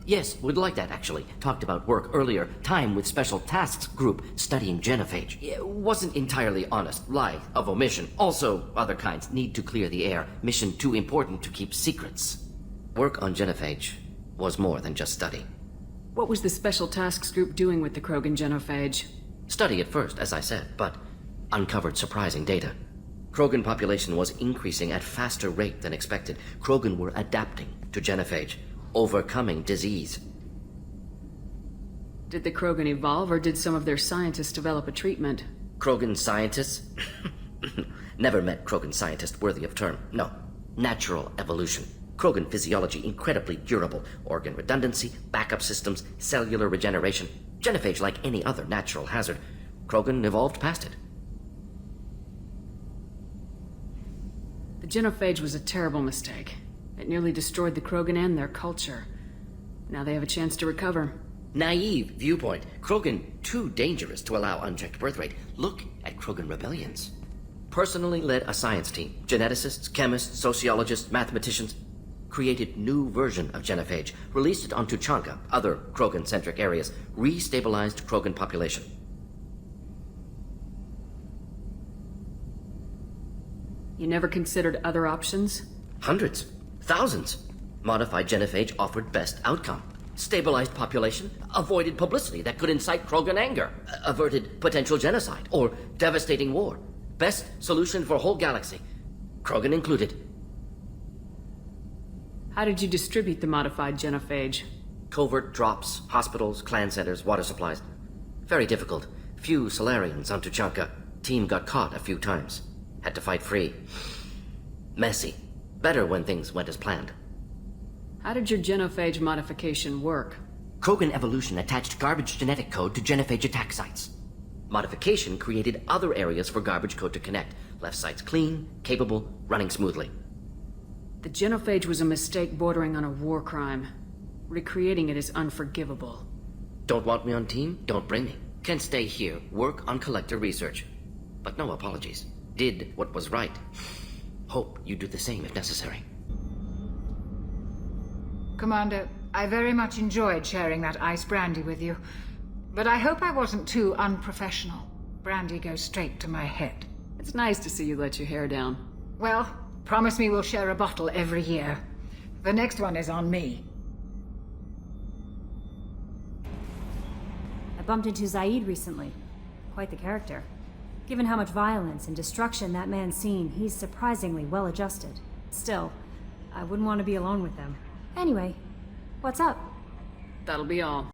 Yes, would like that, actually. Talked about work earlier. Time with Special Tasks Group, studying genophage. It wasn't entirely honest. Lie of omission. Also, other kinds. Need to clear the air. Mission too important to keep secrets. Work on genophage was more than just study. What was the Special Tasks Group doing with the Krogan genophage? Study at first, as I said, but uncovered surprising data. Krogan population was increasing at faster rate than expected. Krogan were adapting to genophage, overcoming disease. Did the Krogan evolve, or did some of their scientists develop a treatment? Krogan scientists? Never met Krogan scientist worthy of term, no. Natural evolution. Krogan physiology incredibly durable. Organ redundancy, backup systems, cellular regeneration. Genophage like any other natural hazard. Krogan evolved past it. The genophage was a terrible mistake. It nearly destroyed the Krogan and their culture. Now they have a chance to recover. Naive viewpoint. Krogan too dangerous to allow unchecked birth rate. Look at Krogan rebellions. Personally led a science team. Geneticists, chemists, sociologists, mathematicians. Created new version of genophage. Released it on Tuchanka, other Krogan-centric areas. Restabilized Krogan population. You never considered other options? Hundreds. Thousands. Modified genophage offered best outcome. Stabilized population, avoided publicity that could incite Krogan anger, averted potential genocide or devastating war. Best solution for whole galaxy, Krogan included. How did you distribute the modified genophage? Covert drops, hospitals, clan centers, water supplies. Very difficult. Few Solarians on Tuchanka. Team got caught a few times. Had to fight free. Messy. Better when things went as planned. How did your genophage modification work? Krogan evolution attached garbage genetic code to genophage attack sites. Modification created other areas for garbage code to connect. Left sites clean, capable, running smoothly. The genophage was a mistake bordering on a war crime. Recreating it is unforgivable. Don't want me on team? Don't bring me. Can stay here, work on collector research. But no apologies. Did what was right. Hope you do the same if necessary. Commander, I very much enjoyed sharing that ice brandy with you. But I hope I wasn't too unprofessional. Brandy goes straight to my head. It's nice to see you let your hair down. Well, promise me we'll share a bottle every year. The next one is on me. I bumped into Zaid recently. Quite the character. Given how much violence and destruction that man's seen, he's surprisingly well adjusted. Still, I wouldn't want to be alone with them. Anyway, what's up? That'll be all.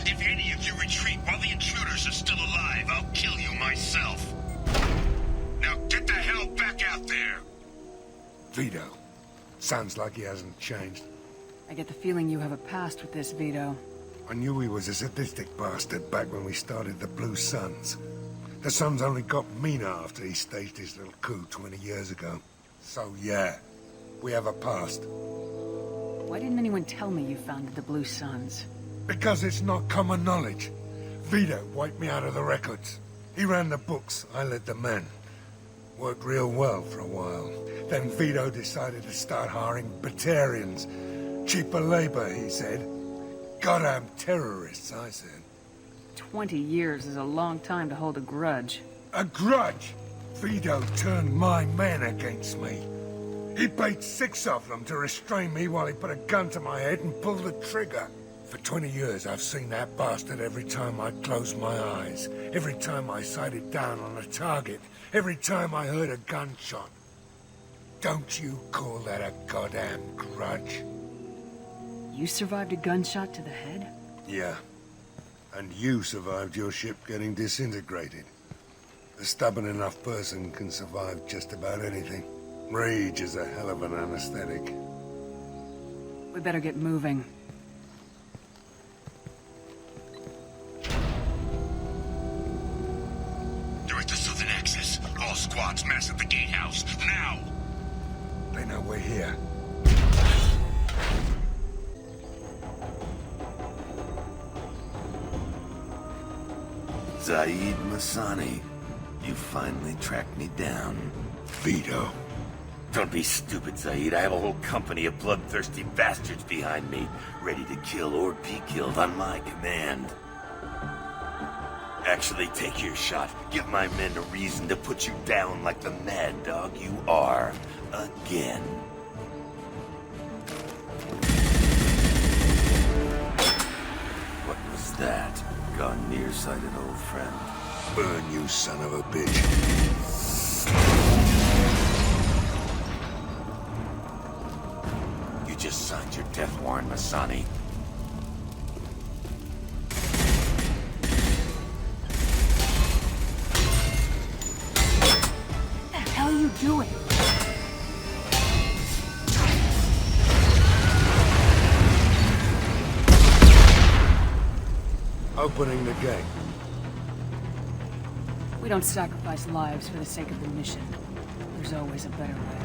If any of you retreat while the intruders are still alive, I'll kill you myself. Now get the hell back out there! Vito. Sounds like he hasn't changed. I get the feeling you have a past with this, Vito. I knew he was a sadistic bastard back when we started the Blue Suns. The Suns only got meaner after he staged his little coup 20 years ago. So yeah, we have a past. Why didn't anyone tell me you founded the Blue Suns? Because it's not common knowledge. Vito wiped me out of the records. He ran the books, I led the men. Worked real well for a while. Then Vito decided to start hiring Batarians. Cheaper labor, he said. Goddamn terrorists, I said. 20 years is a long time to hold a grudge. A grudge? Vito turned my men against me. He paid 6 of them to restrain me while he put a gun to my head and pulled the trigger. For 20 years, I've seen that bastard every time I closed my eyes. Every time I sighted down on a target. Every time I heard a gunshot. Don't you call that a goddamn grudge? You survived a gunshot to the head? Yeah. And you survived your ship getting disintegrated. A stubborn enough person can survive just about anything. Rage is a hell of an anesthetic. We better get moving. Direct to Southern Access. All squads mass at the gatehouse. Now! They know we're here. Zaid Masani, you finally tracked me down. Vito. Don't be stupid, Zaid. I have a whole company of bloodthirsty bastards behind me, ready to kill or be killed on my command. Actually, take your shot. Give my men a reason to put you down like the mad dog you are. Again. What was that? Gone nearsighted, old friend. Burn, you son of a bitch. You just signed your death warrant, Masani. What the hell are you doing? Opening the gate. We don't sacrifice lives for the sake of the mission. There's always a better way.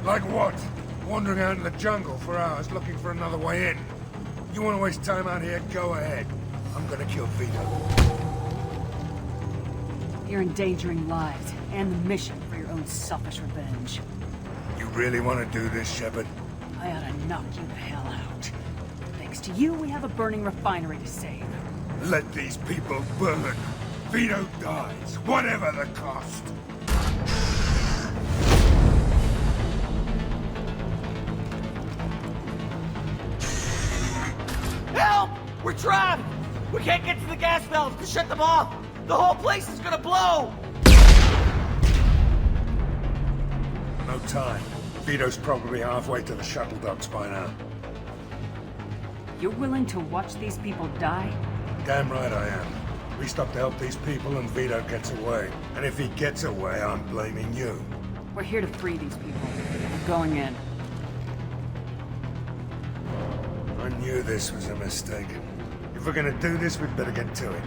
Like what? Wandering out in the jungle for hours looking for another way in. You want to waste time out here? Go ahead. I'm gonna kill Vito. You're endangering lives and the mission for your own selfish revenge. You really want to do this, Shepard? I ought to knock you the hell out. Thanks to you, we have a burning refinery to save. Let these people burn. Vito dies, whatever the cost. Help! We're trapped! We can't get to the gas valves to shut them off! The whole place is gonna blow! No time. Vito's probably halfway to the shuttle docks by now. You're willing to watch these people die? Damn right I am. We stop to help these people and Vito gets away. And if he gets away, I'm blaming you. We're here to free these people. We're going in. I knew this was a mistake. If we're gonna do this, we'd better get to it.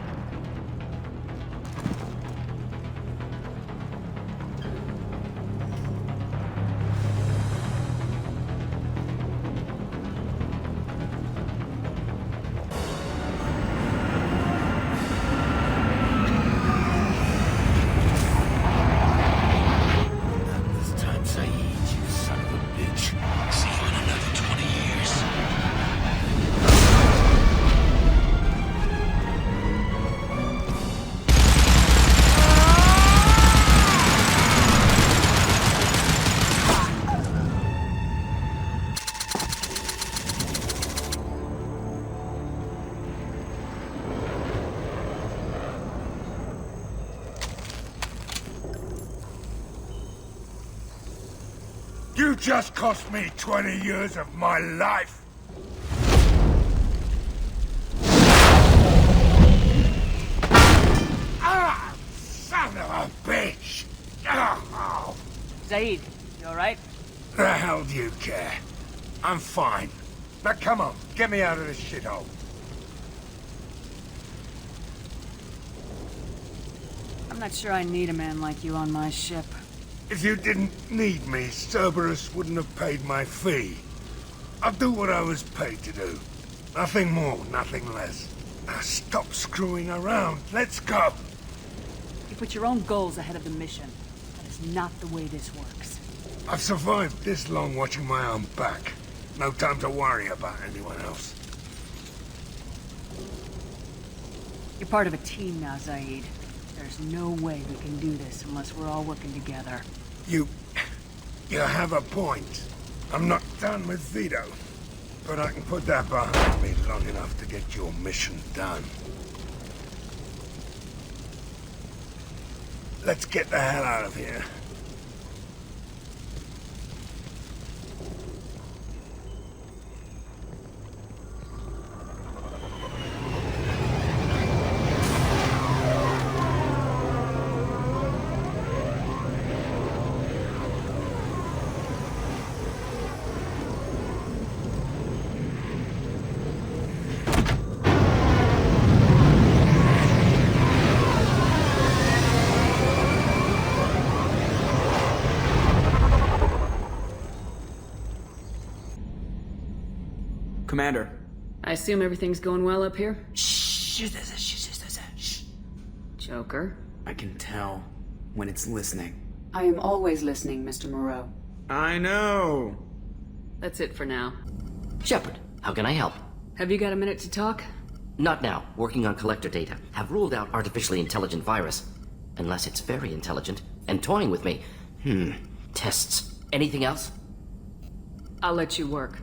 You just cost me 20 years of my life! Ah! Son of a bitch! Oh. Zaid, you alright? The hell do you care? I'm fine. Now come on, get me out of this shithole. I'm not sure I need a man like you on my ship. If you didn't need me, Cerberus wouldn't have paid my fee. I'll do what I was paid to do. Nothing more, nothing less. Now stop screwing around. Let's go. You put your own goals ahead of the mission. That is not the way this works. I've survived this long watching my own back. No time to worry about anyone else. You're part of a team now, Zaid. There's no way we can do this unless we're all working together. You have a point. I'm not done with Vito. But I can put that behind me long enough to get your mission done. Let's get the hell out of here. Commander. I assume everything's going well up here? Shh. Joker? I can tell when it's listening. I am always listening, Mr. Moreau. I know. That's it for now. Shepard, how can I help? Have you got a minute to talk? Not now. Working on collector data. Have ruled out artificially intelligent virus. Unless it's very intelligent. And toying with me. Tests. Anything else? I'll let you work.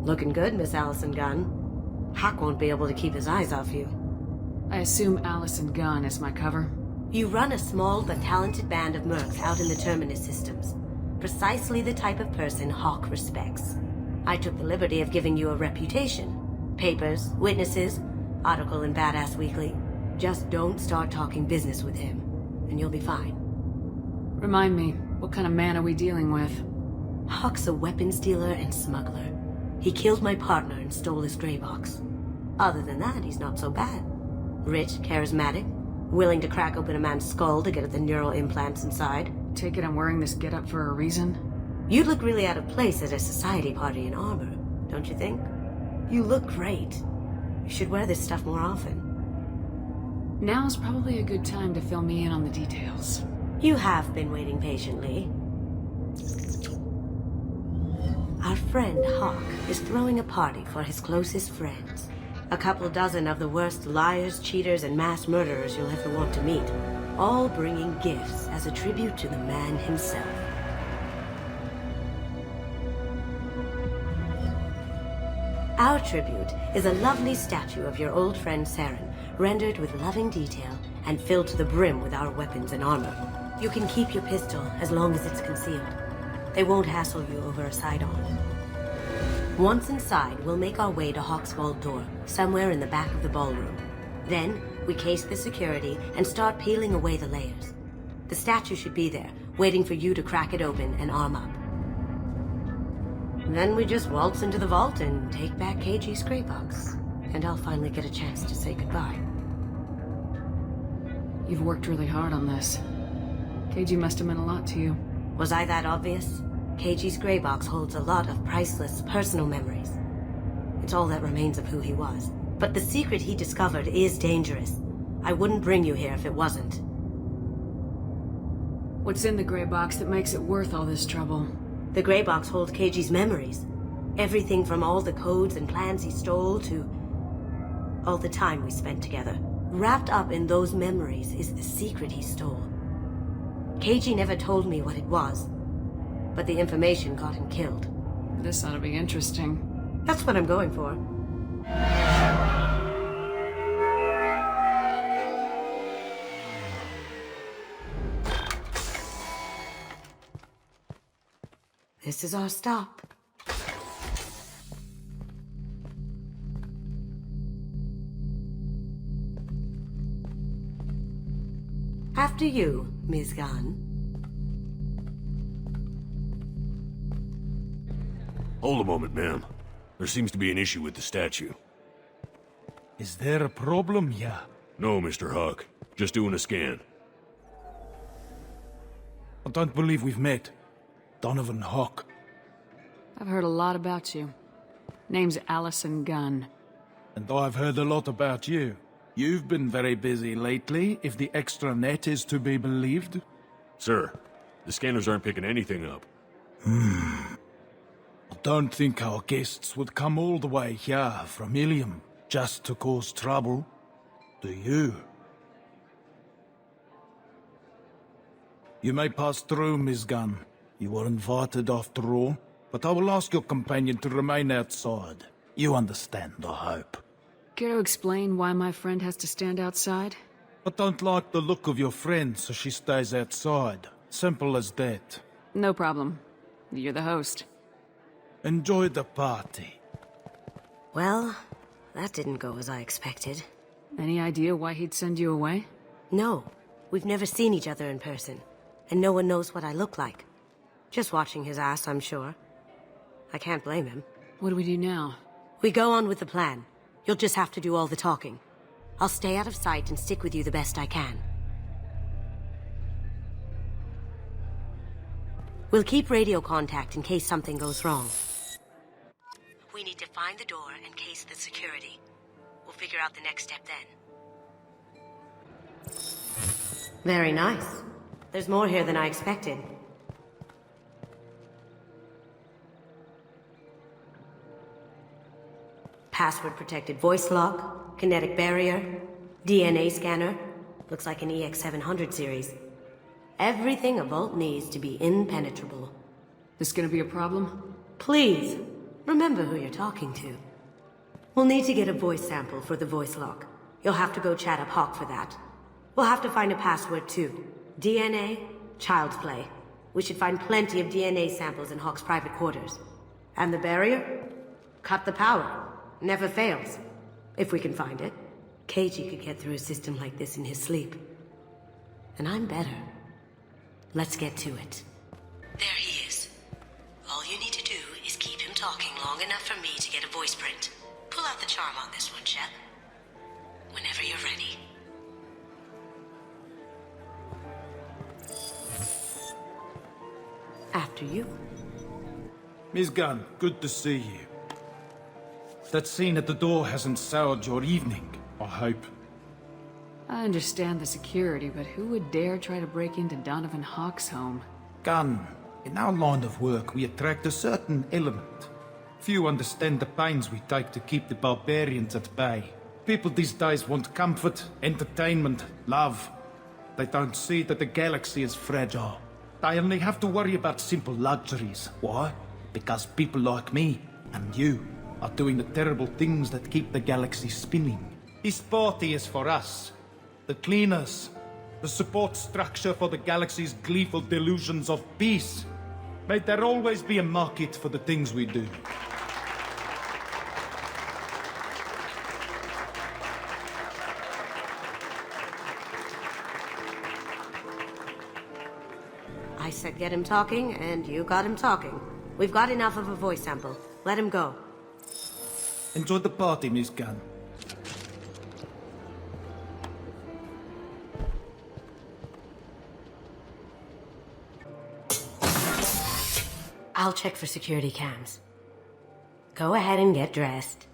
Looking good, Miss Allison Gunn. Hawk won't be able to keep his eyes off you. I assume Allison Gunn is my cover? You run a small but talented band of mercs out in the Terminus systems. Precisely the type of person Hawk respects. I took the liberty of giving you a reputation. Papers, witnesses, article in Badass Weekly. Just don't start talking business with him, and you'll be fine. Remind me, what kind of man are we dealing with? Hawk's a weapons dealer and smuggler. He killed my partner and stole his gray box. Other than that, he's not so bad. Rich, charismatic, willing to crack open a man's skull to get at the neural implants inside. Take it I'm wearing this getup for a reason? You'd look really out of place at a society party in armor, don't you think? You look great. You should wear this stuff more often. Now's probably a good time to fill me in on the details. You have been waiting patiently. Our friend Hawk is throwing a party for his closest friends. A couple dozen of the worst liars, cheaters, and mass murderers you'll ever want to meet. All bringing gifts as a tribute to the man himself. Our tribute is a lovely statue of your old friend Saren, rendered with loving detail and filled to the brim with our weapons and armor. You can keep your pistol as long as it's concealed. They won't hassle you over a side-on. Once inside, we'll make our way to Hawk's vault door, somewhere in the back of the ballroom. Then, we case the security and start peeling away the layers. The statue should be there, waiting for you to crack it open and arm up. Then we just waltz into the vault and take back KG's gray box. And I'll finally get a chance to say goodbye. You've worked really hard on this. KG must have meant a lot to you. Was I that obvious? KG's gray box holds a lot of priceless personal memories. It's all that remains of who he was. But the secret he discovered is dangerous. I wouldn't bring you here if it wasn't. What's in the gray box that makes it worth all this trouble? The gray box holds KG's memories. Everything from all the codes and plans he stole to all the time we spent together. Wrapped up in those memories is the secret he stole. KG never told me what it was, but the information got him killed. This ought to be interesting. That's what I'm going for. This is our stop. After you, Ms. Gunn. Hold a moment, ma'am. There seems to be an issue with the statue. Is there a problem here? No, Mr. Huck. Just doing a scan. I don't believe we've met. Donovan Huck. I've heard a lot about you. Name's Allison Gunn. And I've heard a lot about you. You've been very busy lately, if the extranet is to be believed. Sir, the scanners aren't picking anything up. I don't think our guests would come all the way here from Ilium just to cause trouble. Do you? You may pass through, Ms. Gunn. You were invited after all, but I will ask your companion to remain outside. You understand, I hope. Care to explain why my friend has to stand outside? I don't like the look of your friend, so she stays outside. Simple as that. No problem. You're the host. Enjoy the party. Well, that didn't go as I expected. Any idea why he'd send you away? No. We've never seen each other in person, and no one knows what I look like. Just watching his ass, I'm sure. I can't blame him. What do we do now? We go on with the plan. You'll just have to do all the talking. I'll stay out of sight and stick with you the best I can. We'll keep radio contact in case something goes wrong. We need to find the door and case the security. We'll figure out the next step then. Very nice. There's more here than I expected. Password-protected voice lock, kinetic barrier, DNA scanner. Looks like an EX700 series. Everything a Vault needs to be impenetrable. This gonna be a problem? Please, remember who you're talking to. We'll need to get a voice sample for the voice lock. You'll have to go chat up Hawk for that. We'll have to find a password too. DNA, child's play. We should find plenty of DNA samples in Hawk's private quarters. And the barrier? Cut the power. Never fails. If we can find it. KG could get through a system like this in his sleep. And I'm better. Let's get to it. There he is. All you need to do is keep him talking long enough for me to get a voice print. Pull out the charm on this one, Shep. Whenever you're ready. After you. Ms. Gunn, good to see you. That scene at the door hasn't soured your evening, I hope. I understand the security, but who would dare try to break into Donovan Hawk's home? Gunn, in our line of work, we attract a certain element. Few understand the pains we take to keep the barbarians at bay. People these days want comfort, entertainment, love. They don't see that the galaxy is fragile. They only have to worry about simple luxuries. Why? Because people like me and you are doing the terrible things that keep the galaxy spinning. This party is for us. The cleaners. The support structure for the galaxy's gleeful delusions of peace. May there always be a market for the things we do. I said get him talking, and you got him talking. We've got enough of a voice sample. Let him go. Enjoy the party, Miss Gunn. I'll check for security cams. Go ahead and get dressed.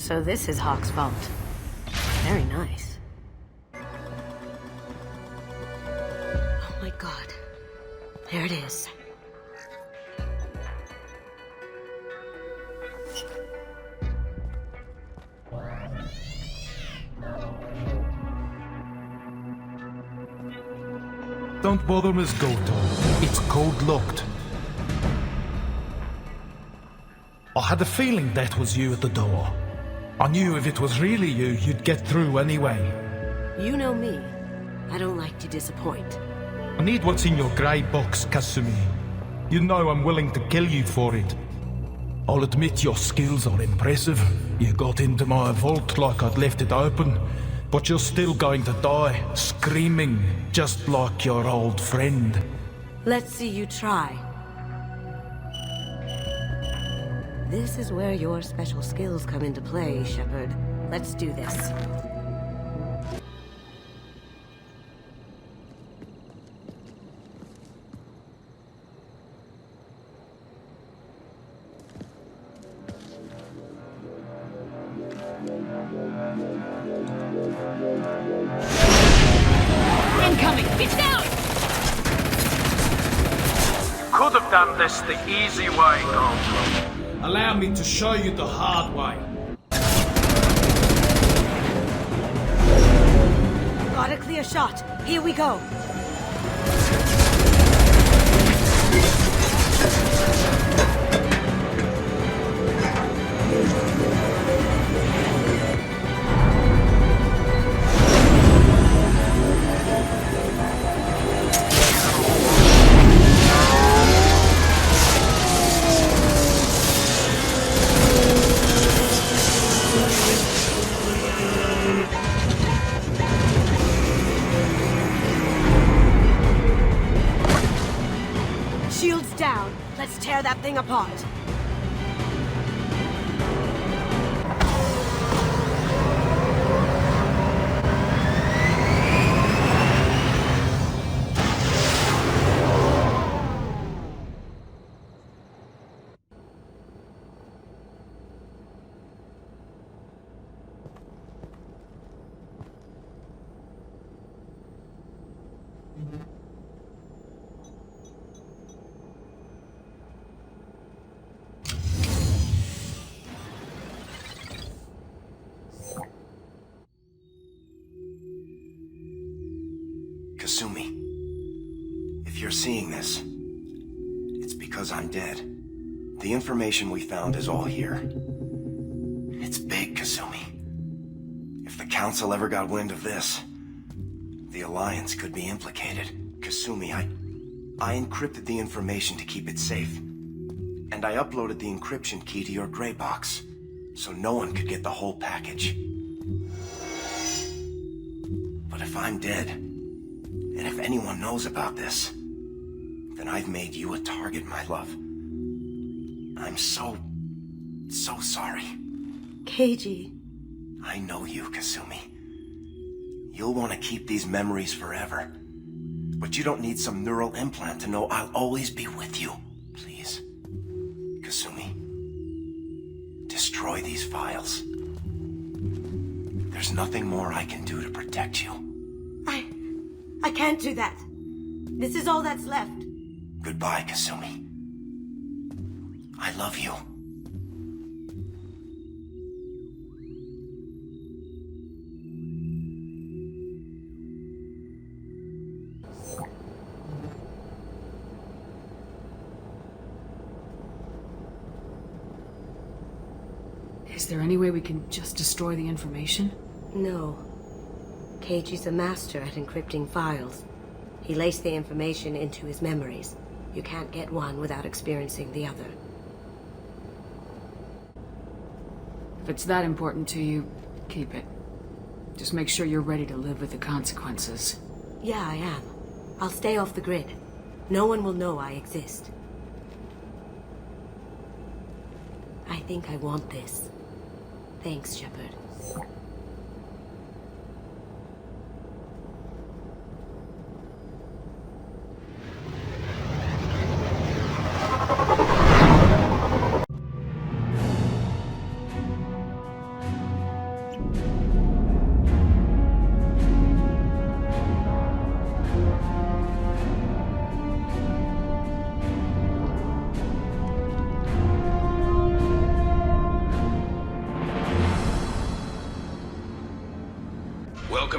So this is Hawk's vault. Very nice. Oh my god. There it is. Don't bother, Miss Goto. It's code-locked. I had a feeling that was you at the door. I knew if it was really you, you'd get through anyway. You know me. I don't like to disappoint. I need what's in your grey box, Kasumi. You know I'm willing to kill you for it. I'll admit your skills are impressive. You got into my vault like I'd left it open. But you're still going to die, screaming, just like your old friend. Let's see you try. This is where your special skills come into play, Shepard. Let's do this. Incoming! It's down! Could have done this the easy way, Goldblum. Allow me to show you the hard way. Got a clear shot. Here we go. Down. Let's tear that thing apart. Kasumi, if you're seeing this, it's because I'm dead. The information we found is all here. It's big, Kasumi. If the Council ever got wind of this, the Alliance could be implicated. Kasumi, I encrypted the information to keep it safe. And I uploaded the encryption key to your gray box, so no one could get the whole package. But if I'm dead, and if anyone knows about this, then I've made you a target, my love. I'm so sorry. Keiji. I know you, Kasumi. You'll want to keep these memories forever. But you don't need some neural implant to know I'll always be with you. Please. Kasumi. Destroy these files. There's nothing more I can do to protect you. I can't do that. This is all that's left. Goodbye, Kasumi. I love you. Is there any way we can just destroy the information? No. Keiji's a master at encrypting files. He laced the information into his memories. You can't get one without experiencing the other. If it's that important to you, keep it. Just make sure you're ready to live with the consequences. Yeah, I am. I'll stay off the grid. No one will know I exist. I think I want this. Thanks, Shepard.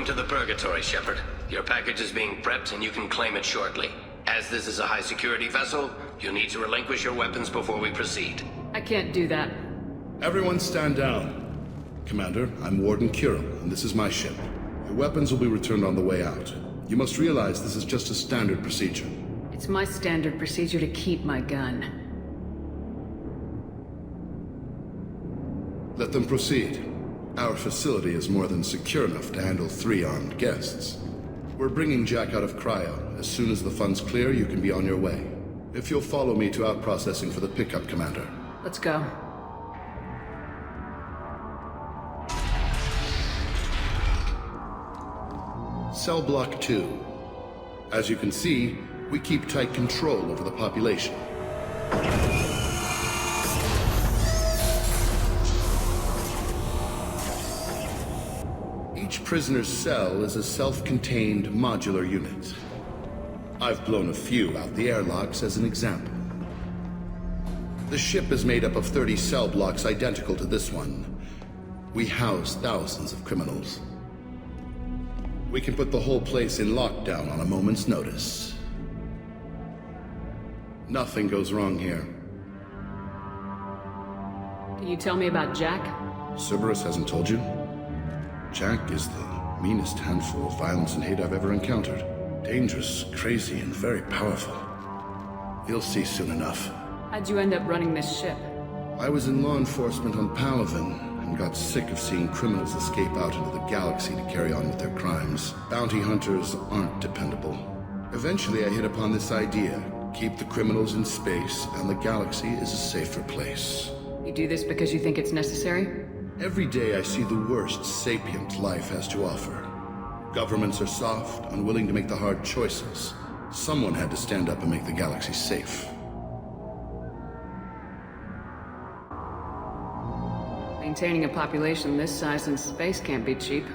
to the Purgatory, Shepard. Your package is being prepped and you can claim it shortly. As this is a high-security vessel, you'll need to relinquish your weapons before we proceed. I can't do that. Everyone stand down. Commander, I'm Warden Kirill, and this is my ship. Your weapons will be returned on the way out. You must realize this is just a standard procedure. It's my standard procedure to keep my gun. Let them proceed. Our facility is more than secure enough to handle 3 armed guests. We're bringing Jack out of cryo. As soon as the funds clear, you can be on your way. If you'll follow me to out-processing for the pickup, Commander. Let's go. Cell Block 2. As you can see, we keep tight control over the population. Each prisoner's cell is a self-contained modular unit. I've blown a few out the airlocks as an example. The ship is made up of 30 cell blocks identical to this one. We house thousands of criminals. We can put the whole place in lockdown on a moment's notice. Nothing goes wrong here. Can you tell me about Jack? Cerberus hasn't told you? Jack is the meanest handful of violence and hate I've ever encountered. Dangerous, crazy, and very powerful. You'll see soon enough. How'd you end up running this ship? I was in law enforcement on Palaven, and got sick of seeing criminals escape out into the galaxy to carry on with their crimes. Bounty hunters aren't dependable. Eventually I hit upon this idea. Keep the criminals in space, and the galaxy is a safer place. You do this because you think it's necessary? Every day I see the worst sapient life has to offer. Governments are soft, unwilling to make the hard choices. Someone had to stand up and make the galaxy safe. Maintaining a population this size in space can't be cheap.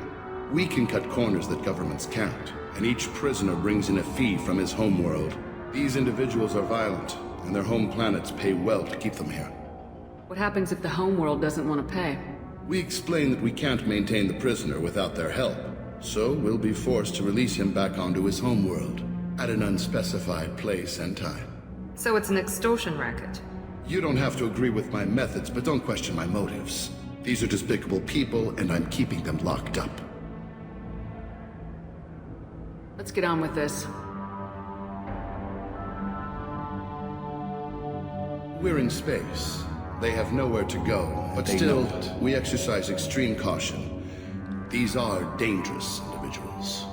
We can cut corners that governments can't, and each prisoner brings in a fee from his homeworld. These individuals are violent, and their home planets pay well to keep them here. What happens if the homeworld doesn't want to pay? We explain that we can't maintain the prisoner without their help, so we'll be forced to release him back onto his homeworld, at an unspecified place and time. So it's an extortion racket? You don't have to agree with my methods, but don't question my motives. These are despicable people, and I'm keeping them locked up. Let's get on with this. We're in space. They have nowhere to go, but still, we exercise extreme caution. These are dangerous individuals.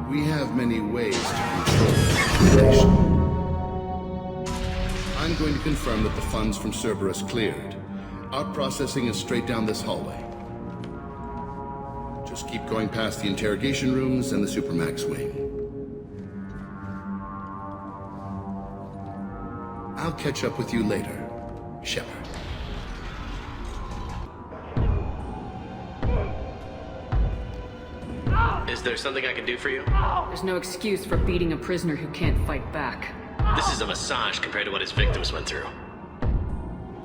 We have many ways to control the population. I'm going to confirm that the funds from Cerberus cleared. Our processing is straight down this hallway. Just keep going past the interrogation rooms and the Supermax wing. I'll catch up with you later, Shepard. Is there something I can do for you? There's no excuse for beating a prisoner who can't fight back. This is a massage compared to what his victims went through.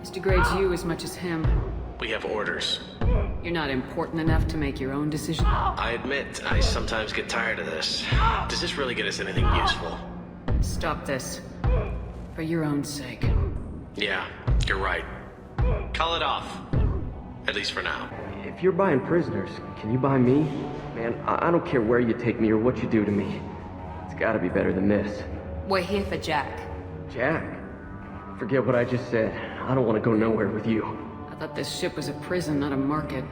This degrades you as much as him. We have orders. You're not important enough to make your own decision? I admit, I sometimes get tired of this. Does this really get us anything useful? Stop this. For your own sake. Yeah, you're right. Call it off. At least for now. If you're buying prisoners, can you buy me? Man, I don't care where you take me or what you do to me. It's gotta be better than this. We're here for Jack. Jack? Forget what I just said. I don't want to go nowhere with you. I thought this ship was a prison, not a market.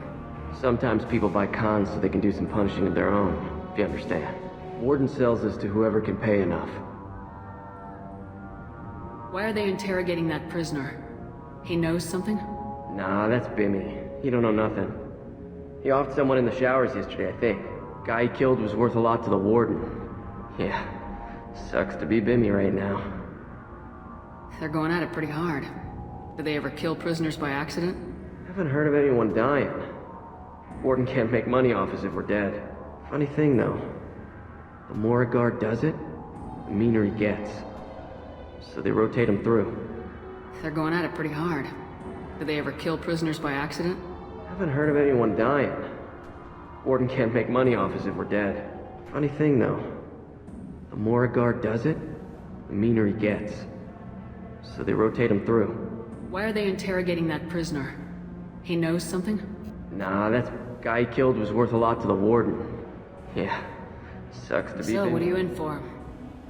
Sometimes people buy cons so they can do some punishing of their own, if you understand. Warden sells this to whoever can pay enough. Why are they interrogating that prisoner? He knows something? Nah, that's Bimmy. He don't know nothing. He offed someone in the showers yesterday, I think. Guy he killed was worth a lot to the warden. Yeah, sucks to be Bimmy right now. They're going at it pretty hard. Do they ever kill prisoners by accident? Haven't heard of anyone dying. Warden can't make money off us if we're dead. Funny thing, though. The more a guard does it, the meaner he gets. So they rotate him through. They're going at it pretty hard. Do they ever kill prisoners by accident? Haven't heard of anyone dying. Warden can't make money off us if we're dead. Funny thing, though. The more a guard does it, the meaner he gets. So they rotate him through. Why are they interrogating that prisoner? He knows something? Nah, that guy he killed was worth a lot to the Warden. Yeah, sucks to be So, what are you in for?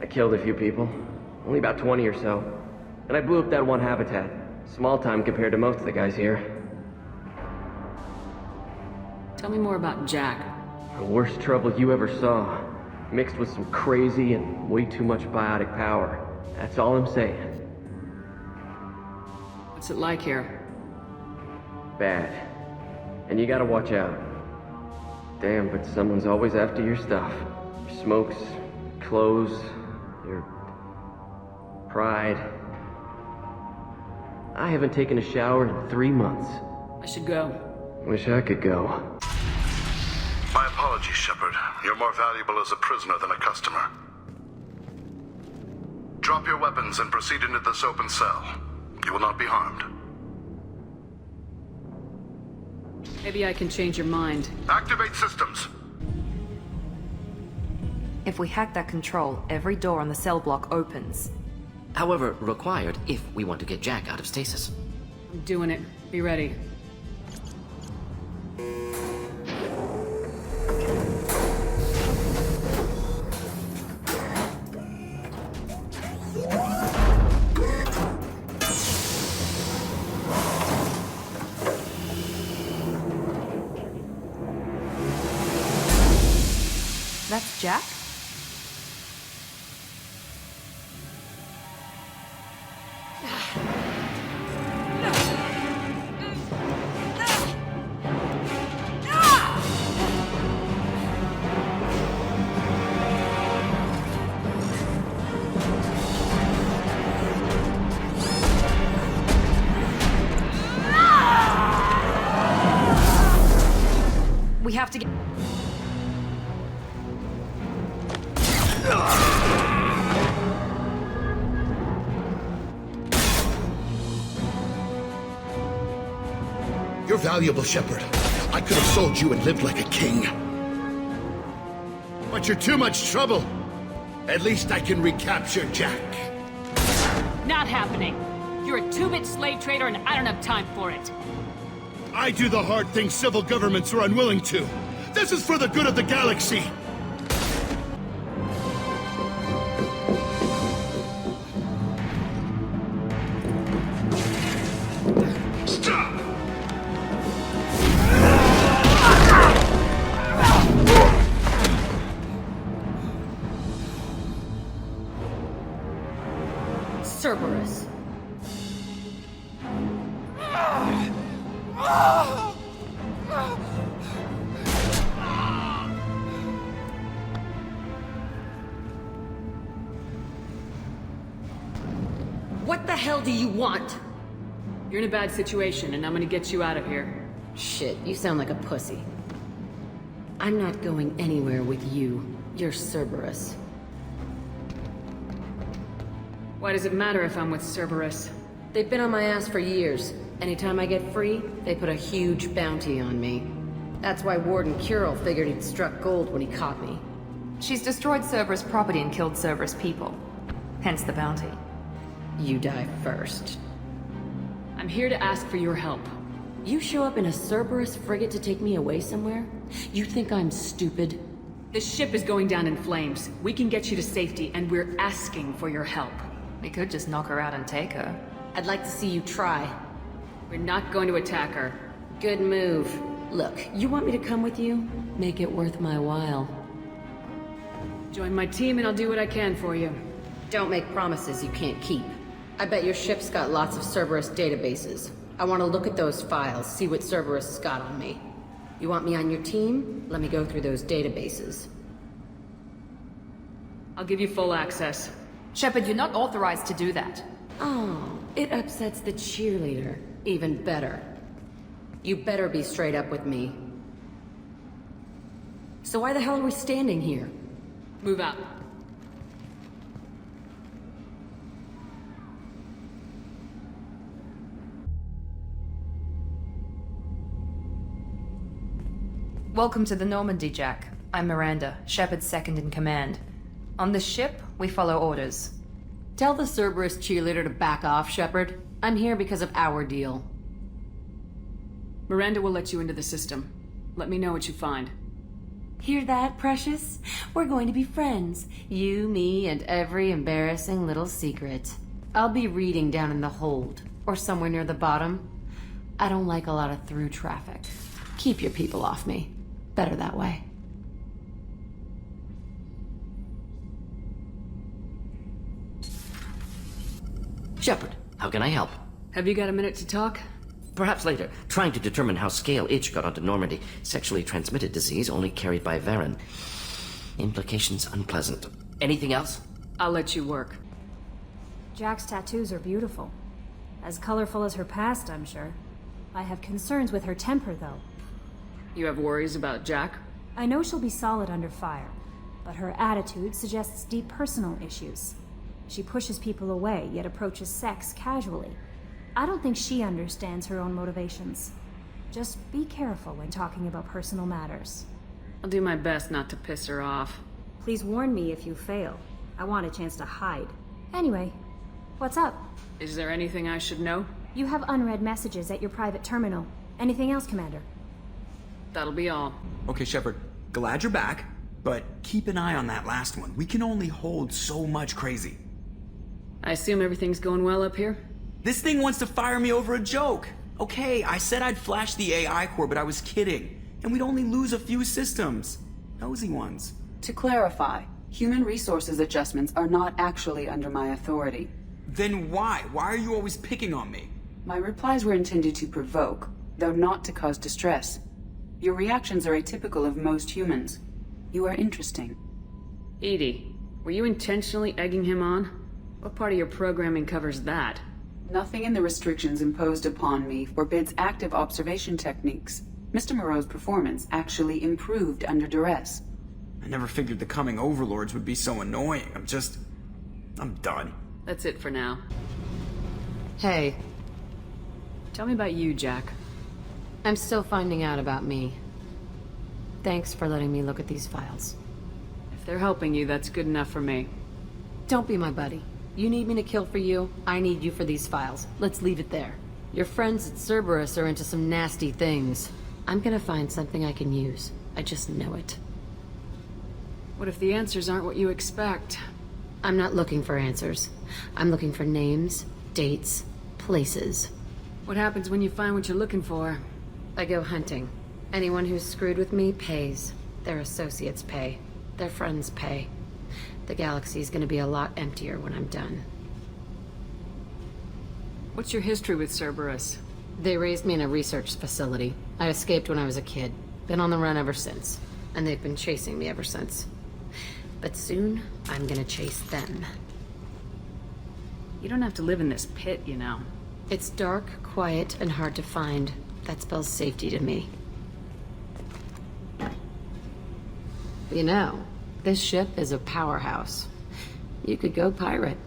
I killed a few people. Only about 20 or so. And I blew up that one habitat. Small time compared to most of the guys here. Tell me more about Jack. The worst trouble you ever saw. Mixed with some crazy and way too much biotic power. That's all I'm saying. What's it like here? Bad. And you gotta watch out. Damn, but someone's always after your stuff. Your smokes, clothes, your pride. I haven't taken a shower in 3 months. I should go. Wish I could go. My apologies, Shepard. You're more valuable as a prisoner than a customer. Drop your weapons and proceed into this open cell. You will not be harmed. Maybe I can change your mind. Activate systems. If we hack that control, every door on the cell block opens. However, required if we want to get Jack out of stasis. I'm doing it. Be ready. That's Jack? We have to get... You're valuable, Shepard. I could have sold you and lived like a king. But you're too much trouble. At least I can recapture Jack. Not happening. You're a two-bit slave trader and I don't have time for it. I do the hard things civil governments are unwilling to. This is for the good of the galaxy. Stop! Cerberus. What the hell do you want? You're in a bad situation, and I'm gonna get you out of here. Shit, you sound like a pussy. I'm not going anywhere with you. You're Cerberus. Why does it matter if I'm with Cerberus? They've been on my ass for years. Anytime I get free, they put a huge bounty on me. That's why Warden Curel figured he'd struck gold when he caught me. She's destroyed Cerberus property and killed Cerberus people. Hence the bounty. You die first. I'm here to ask for your help. You show up in a Cerberus frigate to take me away somewhere? You think I'm stupid? The ship is going down in flames. We can get you to safety, and we're asking for your help. We could just knock her out and take her. I'd like to see you try. We're not going to attack her. Good move. Look, you want me to come with you? Make it worth my while. Join my team and I'll do what I can for you. Don't make promises you can't keep. I bet your ship's got lots of Cerberus databases. I want to look at those files, see what Cerberus has got on me. You want me on your team? Let me go through those databases. I'll give you full access. Shepard, you're not authorized to do that. Oh, it upsets the cheerleader. Even better. You better be straight up with me. So why the hell are we standing here? Move out. Welcome to the Normandy, Jack. I'm Miranda, Shepard's second in command. On this ship, we follow orders. Tell the Cerberus cheerleader to back off, Shepard. I'm here because of our deal. Miranda will let you into the system. Let me know what you find. Hear that, Precious? We're going to be friends. You, me, and every embarrassing little secret. I'll be reading down in the hold, or somewhere near the bottom. I don't like a lot of through traffic. Keep your people off me. Better that way. Shepard, how can I help? Have you got a minute to talk? Perhaps later. Trying to determine how Scale Itch got onto Normandy. Sexually transmitted disease only carried by Varen. Implications unpleasant. Anything else? I'll let you work. Jack's tattoos are beautiful. As colorful as her past, I'm sure. I have concerns with her temper, though. You have worries about Jack? I know she'll be solid under fire, but her attitude suggests deep personal issues. She pushes people away, yet approaches sex casually. I don't think she understands her own motivations. Just be careful when talking about personal matters. I'll do my best not to piss her off. Please warn me if you fail. I want a chance to hide. Anyway, what's up? Is there anything I should know? You have unread messages at your private terminal. Anything else, Commander? That'll be all. Okay, Shepard, glad you're back, but keep an eye on that last one. We can only hold so much crazy. I assume everything's going well up here? This thing wants to fire me over a joke. Okay, I said I'd flash the AI core, but I was kidding. And we'd only lose a few systems. Nosy ones. To clarify, human resources adjustments are not actually under my authority. Then why? Why are you always picking on me? My replies were intended to provoke, though not to cause distress. Your reactions are atypical of most humans. You are interesting. Edie, were you intentionally egging him on? What part of your programming covers that? Nothing in the restrictions imposed upon me forbids active observation techniques. Mr. Moreau's performance actually improved under duress. I never figured the coming overlords would be so annoying. I'm done. That's it for now. Hey. Tell me about you, Jack. I'm still finding out about me. Thanks for letting me look at these files. If they're helping you, that's good enough for me. Don't be my buddy. You need me to kill for you, I need you for these files. Let's leave it there. Your friends at Cerberus are into some nasty things. I'm gonna find something I can use. I just know it. What if the answers aren't what you expect? I'm not looking for answers. I'm looking for names, dates, places. What happens when you find what you're looking for? I go hunting. Anyone who's screwed with me pays. Their associates pay. Their friends pay. The galaxy's gonna be a lot emptier when I'm done. What's your history with Cerberus? They raised me in a research facility. I escaped when I was a kid. Been on the run ever since. And they've been chasing me ever since. But soon, I'm gonna chase them. You don't have to live in this pit, you know. It's dark, quiet, and hard to find. That spells safety to me. You know, this ship is a powerhouse. You could go pirate.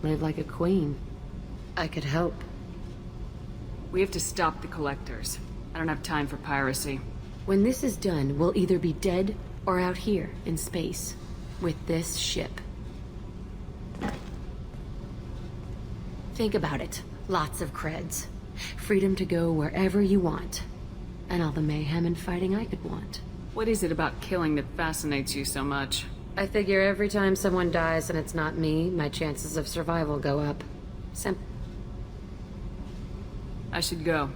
Live like a queen. I could help. We have to stop the collectors. I don't have time for piracy. When this is done, we'll either be dead or out here in space. With this ship. Think about it. Lots of creds. Freedom to go wherever you want. And all the mayhem and fighting I could want. What is it about killing that fascinates you so much? I figure every time someone dies and it's not me, my chances of survival go up. I should go.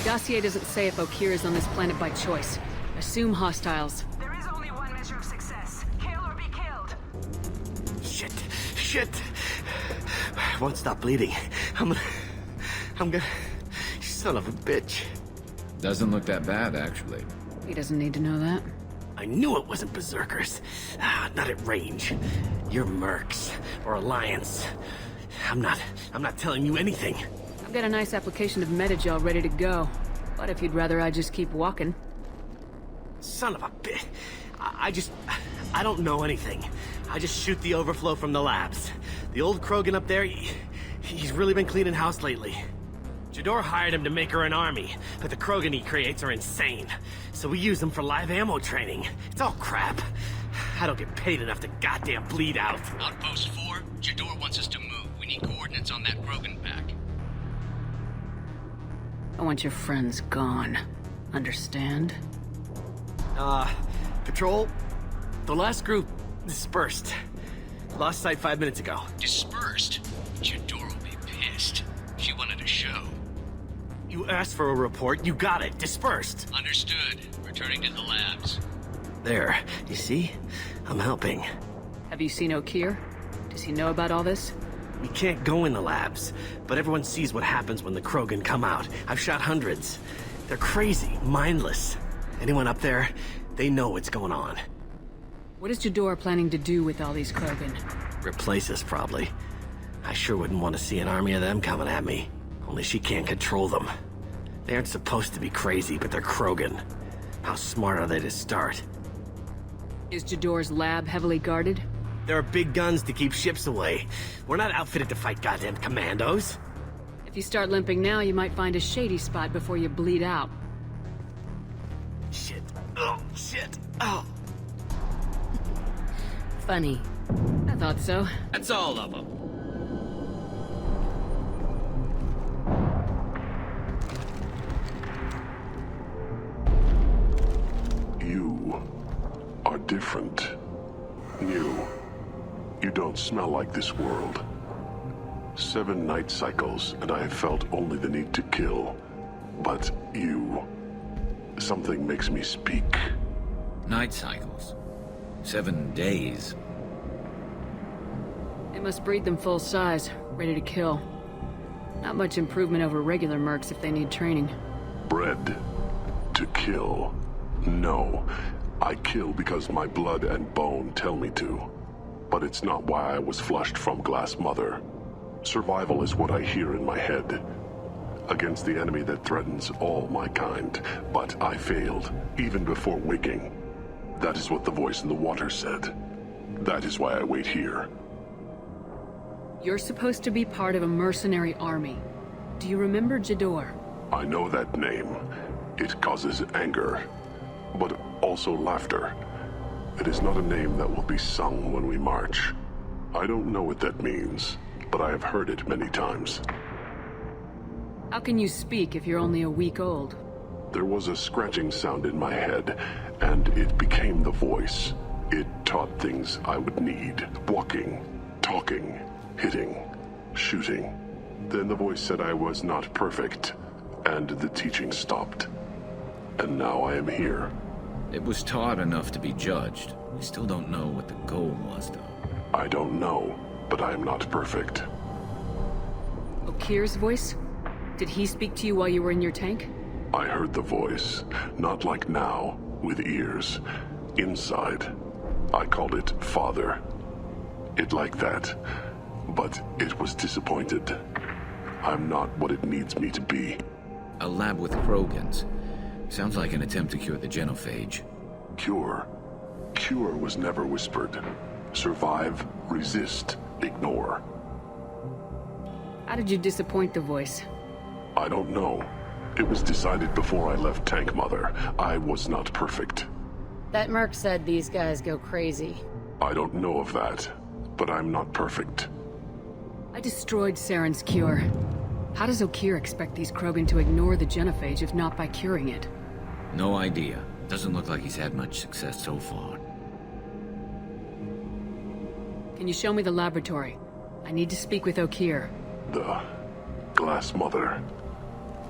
Dossier doesn't say if Okir is on this planet by choice. Assume hostiles. There is only one measure of success. Kill or be killed. Shit. I won't stop bleeding. I'm gonna... Son of a bitch. Doesn't look that bad, actually. He doesn't need to know that. I knew it wasn't Berserkers. Not at range. You're Mercs. Or Alliance. I'm not telling you anything. I've got a nice application of metagel ready to go. But if you'd rather I just keep walking... Son of a bitch. I I don't know anything. I just shoot the overflow from the labs. The old Krogan up there, he's really been cleaning house lately. Jador hired him to make her an army, but the Krogan he creates are insane. So we use them for live ammo training. It's all crap. I don't get paid enough to goddamn bleed out. Outpost 4, Jador wants us to move. We need coordinates on that Krogan pack. I want your friends gone. Understand? Patrol? The last group dispersed. Lost sight 5 minutes ago. Dispersed? Jador will be pissed. She wanted a show. You asked for a report, you got it. Dispersed. Understood. Returning to the labs. There. You see? I'm helping. Have you seen O'Keir? Does he know about all this? We can't go in the labs, but everyone sees what happens when the Krogan come out. I've shot hundreds. They're crazy, mindless. Anyone up there, they know what's going on. What is Jador planning to do with all these Krogan? Replace us, probably. I sure wouldn't want to see an army of them coming at me. Only she can't control them. They aren't supposed to be crazy, but they're Krogan. How smart are they to start? Is Jador's lab heavily guarded? There are big guns to keep ships away. We're not outfitted to fight goddamn commandos. If you start limping now, you might find a shady spot before you bleed out. Shit. Oh, shit. Oh. Funny. I thought so. That's all of them. You are different. New. You don't smell like this world. 7 night cycles, and I have felt only the need to kill. But you... something makes me speak. Night cycles. 7 days. They must breed them full size, ready to kill. Not much improvement over regular mercs if they need training. Bred to kill. No. I kill because my blood and bone tell me to. But it's not why I was flushed from Glass Mother. Survival is what I hear in my head. Against the enemy that threatens all my kind. But I failed, even before waking. That is what the voice in the water said. That is why I wait here. You're supposed to be part of a mercenary army. Do you remember Jador? I know that name. It causes anger, but also laughter. It is not a name that will be sung when we march. I don't know what that means, but I have heard it many times. How can you speak if you're only a week old? There was a scratching sound in my head, and it became the voice. It taught things I would need. Walking, talking, hitting, shooting. Then the voice said I was not perfect, and the teaching stopped. And now I am here. It was taught enough to be judged. We still don't know what the goal was, though. I don't know, but I am not perfect. O'Keir's voice? Did he speak to you while you were in your tank? I heard the voice, not like now, with ears. Inside. I called it Father. It like that, but it was disappointed. I'm not what it needs me to be. A lab with Krogans. Sounds like an attempt to cure the genophage. Cure? Cure was never whispered. Survive, resist, ignore. How did you disappoint the voice? I don't know. It was decided before I left Tank Mother. I was not perfect. That merc said these guys go crazy. I don't know of that, but I'm not perfect. I destroyed Saren's cure. How does O'Keir expect these Krogan to ignore the genophage if not by curing it? No idea. Doesn't look like he's had much success so far. Can you show me the laboratory? I need to speak with O'Keir. The Glass Mother.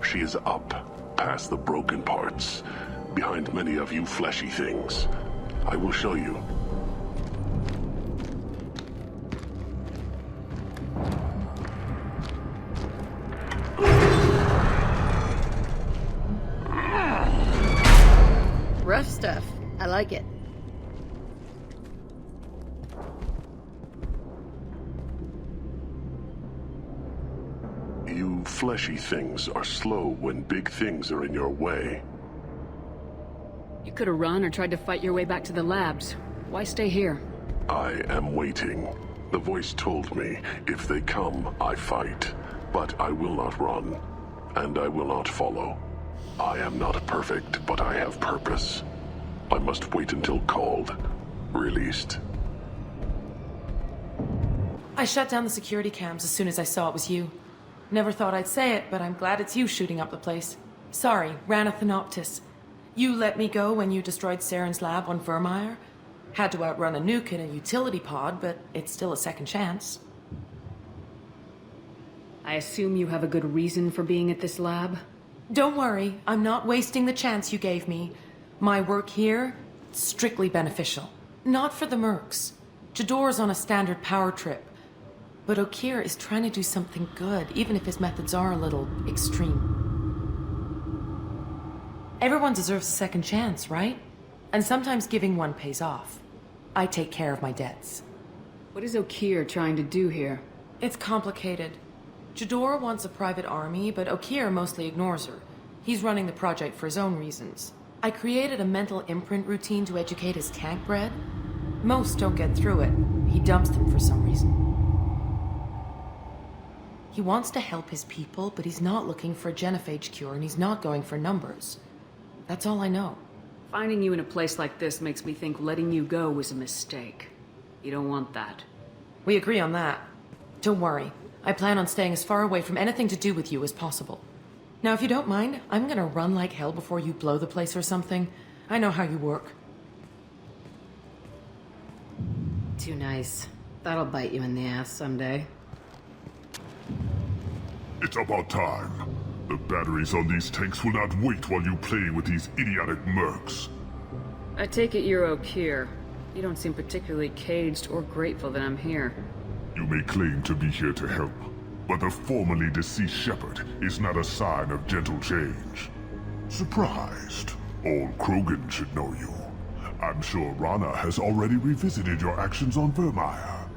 She is up, past the broken parts, behind many of you fleshy things. I will show you. Rough stuff. I like it. You fleshy things are slow when big things are in your way. You could have run or tried to fight your way back to the labs. Why stay here? I am waiting. The voice told me, if they come, I fight. But I will not run, and I will not follow. I am not perfect, but I have purpose. I must wait until called, released. I shut down the security cams as soon as I saw it was you. Never thought I'd say it, but I'm glad it's you shooting up the place. Sorry, Ranathanoptis. You let me go when you destroyed Saren's lab on Vermeer. Had to outrun a nuke in a utility pod, but it's still a second chance. I assume you have a good reason for being at this lab? Don't worry, I'm not wasting the chance you gave me. My work here, strictly beneficial. Not for the mercs. Jador's on a standard power trip. But Okeer is trying to do something good, even if his methods are a little extreme. Everyone deserves a second chance, right? And sometimes giving one pays off. I take care of my debts. What is Okeer trying to do here? It's complicated. Jador wants a private army, but Okeer mostly ignores her. He's running the project for his own reasons. I created a mental imprint routine to educate his tank bred. Most don't get through it. He dumps them for some reason. He wants to help his people, but he's not looking for a genophage cure, and he's not going for numbers. That's all I know. Finding you in a place like this makes me think letting you go was a mistake. You don't want that. We agree on that. Don't worry. I plan on staying as far away from anything to do with you as possible. Now, if you don't mind, I'm gonna run like hell before you blow the place or something. I know how you work. Too nice. That'll bite you in the ass someday. It's about time. The batteries on these tanks will not wait while you play with these idiotic mercs. I take it you're Okeer. You don't seem particularly caged or grateful that I'm here. You may claim to be here to help, but the formerly deceased Shepard is not a sign of gentle change. Surprised? All Krogan should know you. I'm sure Rana has already revisited your actions on Vermeer.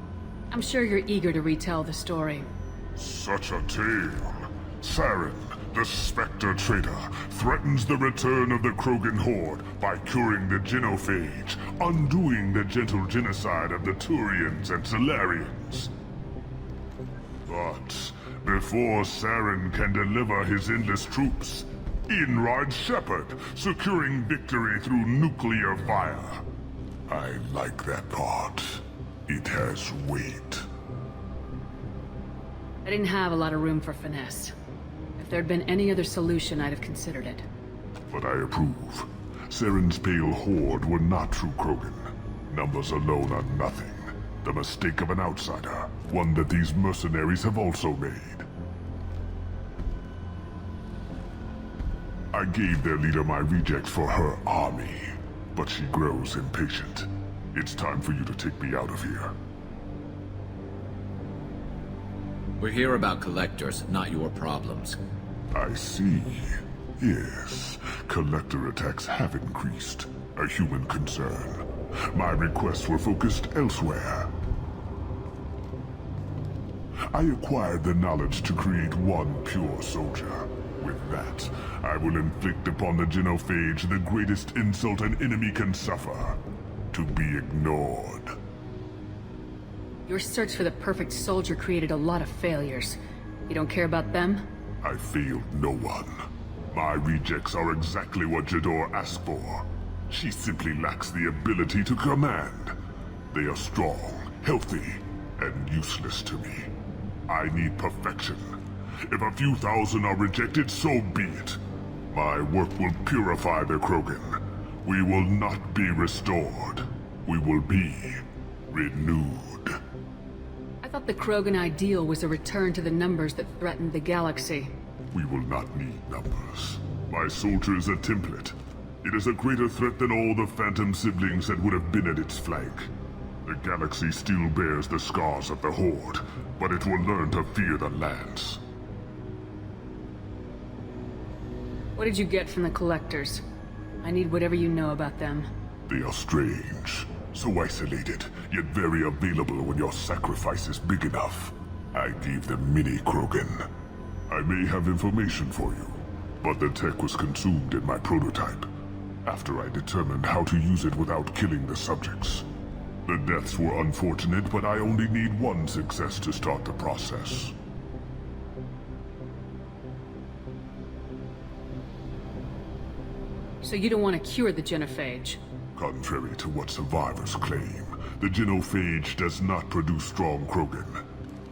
I'm sure you're eager to retell the story. Such a tale. Saren, the Spectre traitor, threatens the return of the Krogan horde by curing the genophage, undoing the gentle genocide of the Turians and Solarians. But before Saren can deliver his endless troops, in rides Shepard, securing victory through nuclear fire. I like that part. It has weight. I didn't have a lot of room for finesse. If there'd been any other solution, I'd have considered it. But I approve. Saren's pale horde were not true Krogan. Numbers alone are nothing. The mistake of an outsider, one that these mercenaries have also made. I gave their leader my rejects for her army, but she grows impatient. It's time for you to take me out of here. We're here about collectors, not your problems. I see. Yes, collector attacks have increased. A human concern. My requests were focused elsewhere. I acquired the knowledge to create one pure soldier. With that, I will inflict upon the genophage the greatest insult an enemy can suffer. To be ignored. Your search for the perfect soldier created a lot of failures. You don't care about them? I failed no one. My rejects are exactly what Jador asked for. She simply lacks the ability to command. They are strong, healthy, and useless to me. I need perfection. If a few thousand are rejected, so be it. My work will purify the Krogan. We will not be restored. We will be renewed. I thought the Krogan ideal was a return to the numbers that threatened the galaxy. We will not need numbers. My soldier is a template. It is a greater threat than all the Phantom siblings that would have been at its flank. The galaxy still bears the scars of the Horde, but it will learn to fear the Lance. What did you get from the Collectors? I need whatever you know about them. They are strange. So isolated, yet very available when your sacrifice is big enough. I gave them mini Krogan. I may have information for you, but the tech was consumed in my prototype, after I determined how to use it without killing the subjects. The deaths were unfortunate, but I only need one success to start the process. So you don't want to cure the genophage? Contrary to what survivors claim, the genophage does not produce strong Krogan.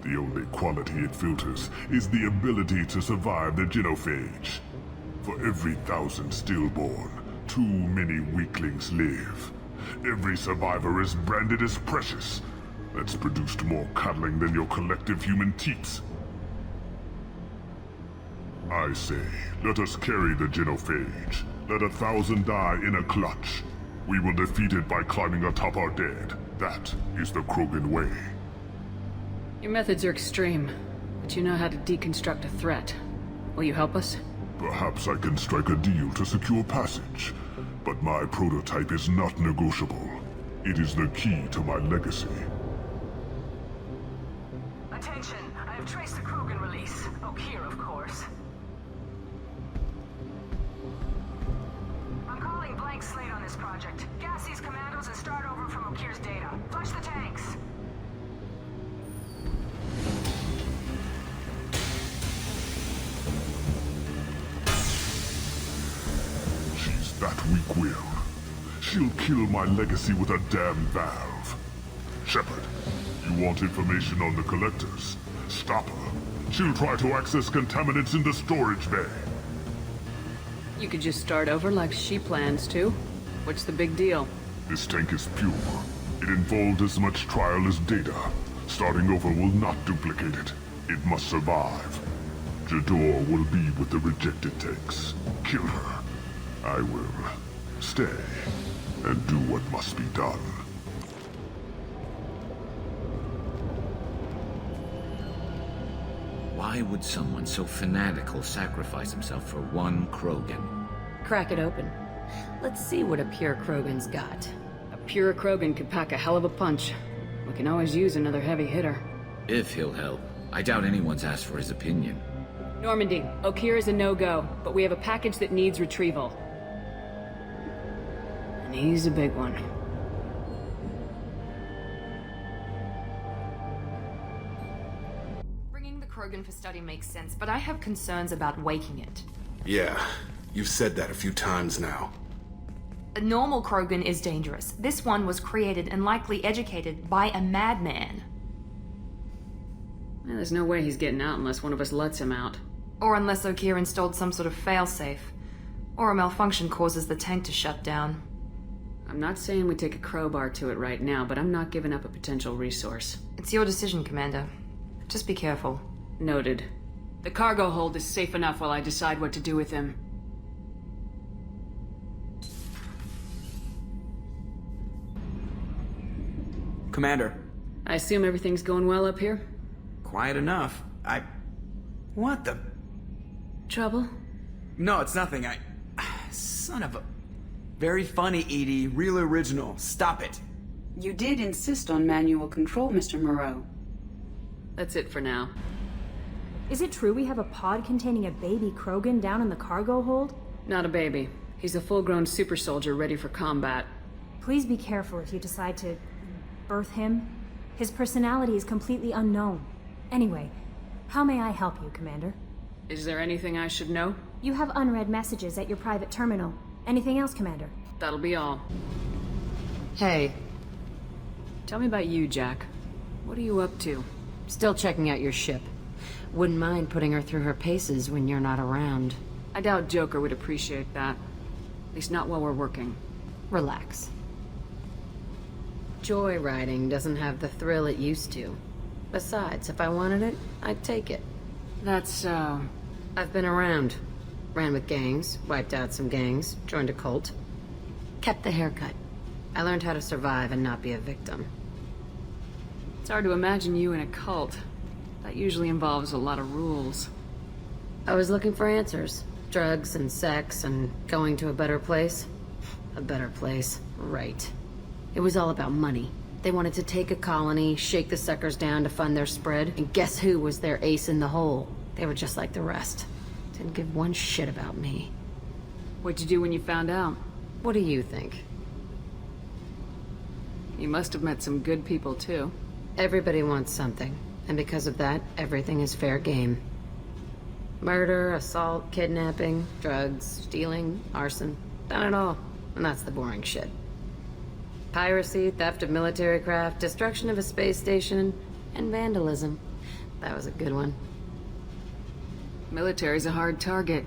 The only quality it filters is the ability to survive the genophage. For every 1,000 stillborn, too many weaklings live. Every survivor is branded as precious. That's produced more cuddling than your collective human teats. I say, let us carry the genophage. Let 1,000 die in a clutch. We will defeat it by climbing atop our dead. That is the Krogan way. Your methods are extreme, but you know how to deconstruct a threat. Will you help us? Perhaps I can strike a deal to secure passage. But my prototype is not negotiable. It is the key to my legacy. Attention, I have traced the Krogan release. Okeer, of course. I'm calling blank slate on this project. Gas these commandos and start over from Okeer's data. Flush the tanks. She's that weak-willed. She'll kill my legacy with a damn valve. Shepard, you want information on the collectors? Stop her. She'll try to access contaminants in the storage bay. You could just start over like she plans to. What's the big deal? This tank is pure. It involved as much trial as data. Starting over will not duplicate it. It must survive. Jador will be with the rejected tanks. Kill her. I will stay and do what must be done. Why would someone so fanatical sacrifice himself for one Krogan? Crack it open. Let's see what a pure Krogan's got. A pure Krogan could pack a hell of a punch. We can always use another heavy hitter. If he'll help. I doubt anyone's asked for his opinion. Normandy, Okeer is a no-go, but we have a package that needs retrieval. And he's a big one. Bringing the Krogan for study makes sense, but I have concerns about waking it. Yeah, you've said that a few times now. A normal Krogan is dangerous. This one was created and likely educated by a madman. Well, there's no way he's getting out unless one of us lets him out. Or unless Okeer installed some sort of failsafe. Or a malfunction causes the tank to shut down. I'm not saying we take a crowbar to it right now, but I'm not giving up a potential resource. It's your decision, Commander. Just be careful. Noted. The cargo hold is safe enough while I decide what to do with him. Commander. I assume everything's going well up here? Quiet enough. What the... Trouble? No, it's nothing. Son of a... Very funny, Edie. Real original. Stop it. You did insist on manual control, Mr. Moreau. That's it for now. Is it true we have a pod containing a baby Krogan down in the cargo hold? Not a baby. He's a full-grown super soldier ready for combat. Please be careful if you decide to birth him. His personality is completely unknown. Anyway, how may I help you, Commander? Is there anything I should know? You have unread messages at your private terminal. Anything else, Commander? That'll be all. Hey. Tell me about you, Jack. What are you up to? Still checking out your ship. Wouldn't mind putting her through her paces when you're not around. I doubt Joker would appreciate that. At least not while we're working. Relax. Joyriding doesn't have the thrill it used to. Besides, if I wanted it, I'd take it. That's so... I've been around. Ran with gangs, wiped out some gangs, joined a cult. Kept the haircut. I learned how to survive and not be a victim. It's hard to imagine you in a cult. That usually involves a lot of rules. I was looking for answers. Drugs and sex and going to a better place. A better place, right. It was all about money. They wanted to take a colony, shake the suckers down to fund their spread, and guess who was their ace in the hole? They were just like the rest. Didn't give one shit about me. What'd you do when you found out? What do you think? You must have met some good people, too. Everybody wants something, and because of that, everything is fair game. Murder, assault, kidnapping, drugs, stealing, arson. Done it all. And that's the boring shit. Piracy, theft of military craft, destruction of a space station, and vandalism. That was a good one. Military's a hard target.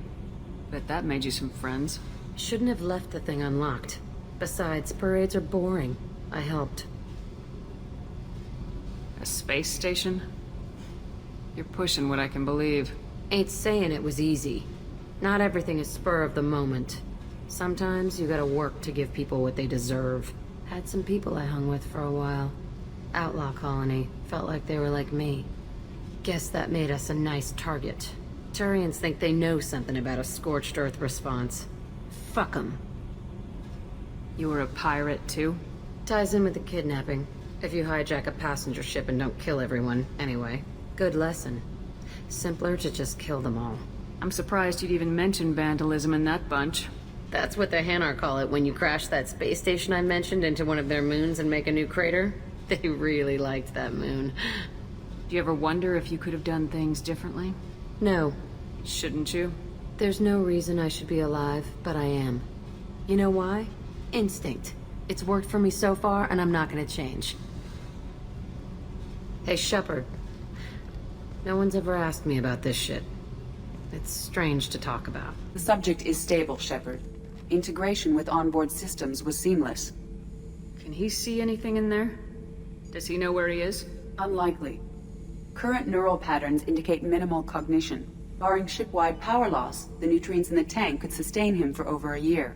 Bet that made you some friends. Shouldn't have left the thing unlocked. Besides, parades are boring. I helped. A space station? You're pushing what I can believe. Ain't saying it was easy. Not everything is spur of the moment. Sometimes you gotta work to give people what they deserve. Had some people I hung with for a while. Outlaw colony. Felt like they were like me. Guess that made us a nice target. Turians think they know something about a scorched earth response. Fuck 'em. You were a pirate, too? Ties in with the kidnapping. If you hijack a passenger ship and don't kill everyone, anyway. Good lesson. Simpler to just kill them all. I'm surprised you'd even mention vandalism in that bunch. That's what the Hanar call it when you crash that space station I mentioned into one of their moons and make a new crater. They really liked that moon. Do you ever wonder if you could have done things differently? No. Shouldn't you? There's no reason I should be alive, but I am. You know why? Instinct. It's worked for me so far, and I'm not gonna change. Hey, Shepard. No one's ever asked me about this shit. It's strange to talk about. The subject is stable, Shepard. Integration with onboard systems was seamless. Can he see anything in there? Does he know where he is? Unlikely. Current neural patterns indicate minimal cognition. Barring ship-wide power loss, the nutrients in the tank could sustain him for over a year.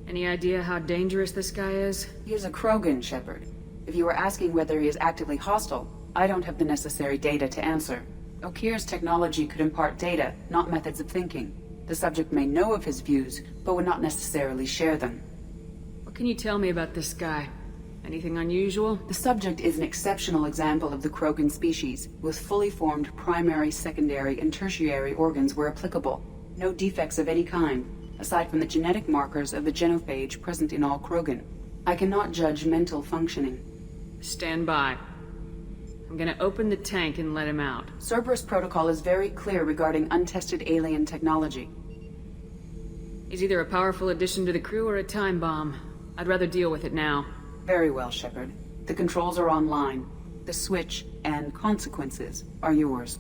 Any idea how dangerous this guy is? He is a Krogan, Shepard. If you were asking whether he is actively hostile, I don't have the necessary data to answer. Okir's technology could impart data, not methods of thinking. The subject may know of his views, but would not necessarily share them. What can you tell me about this guy? Anything unusual? The subject is an exceptional example of the Krogan species, with fully formed primary, secondary, and tertiary organs where applicable. No defects of any kind, aside from the genetic markers of the genophage present in all Krogan. I cannot judge mental functioning. Stand by. I'm gonna open the tank and let him out. Cerberus protocol is very clear regarding untested alien technology. He's either a powerful addition to the crew or a time bomb. I'd rather deal with it now. Very well, Shepard. The controls are online. The switch and consequences are yours.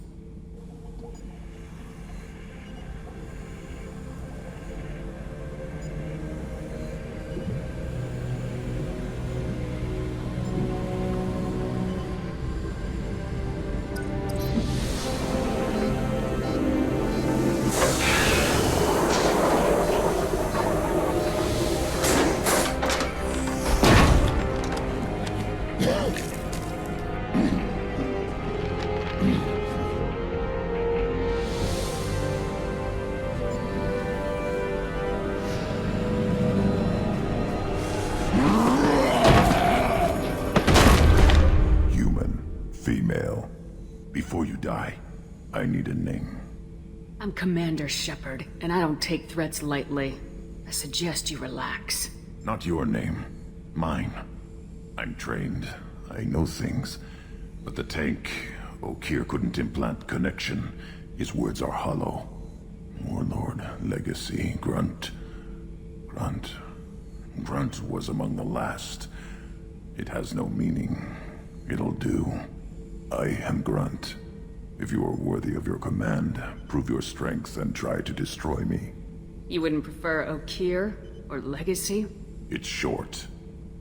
Before you die, I need a name. I'm Commander Shepard, and I don't take threats lightly. I suggest you relax. Not your name. Mine. I'm trained. I know things. But the tank, Okir couldn't implant connection. His words are hollow. Warlord, Legacy, Grunt. Grunt was among the last. It has no meaning. It'll do. I am Grunt. If you are worthy of your command, prove your strength and try to destroy me. You wouldn't prefer Okir or Legacy? It's short.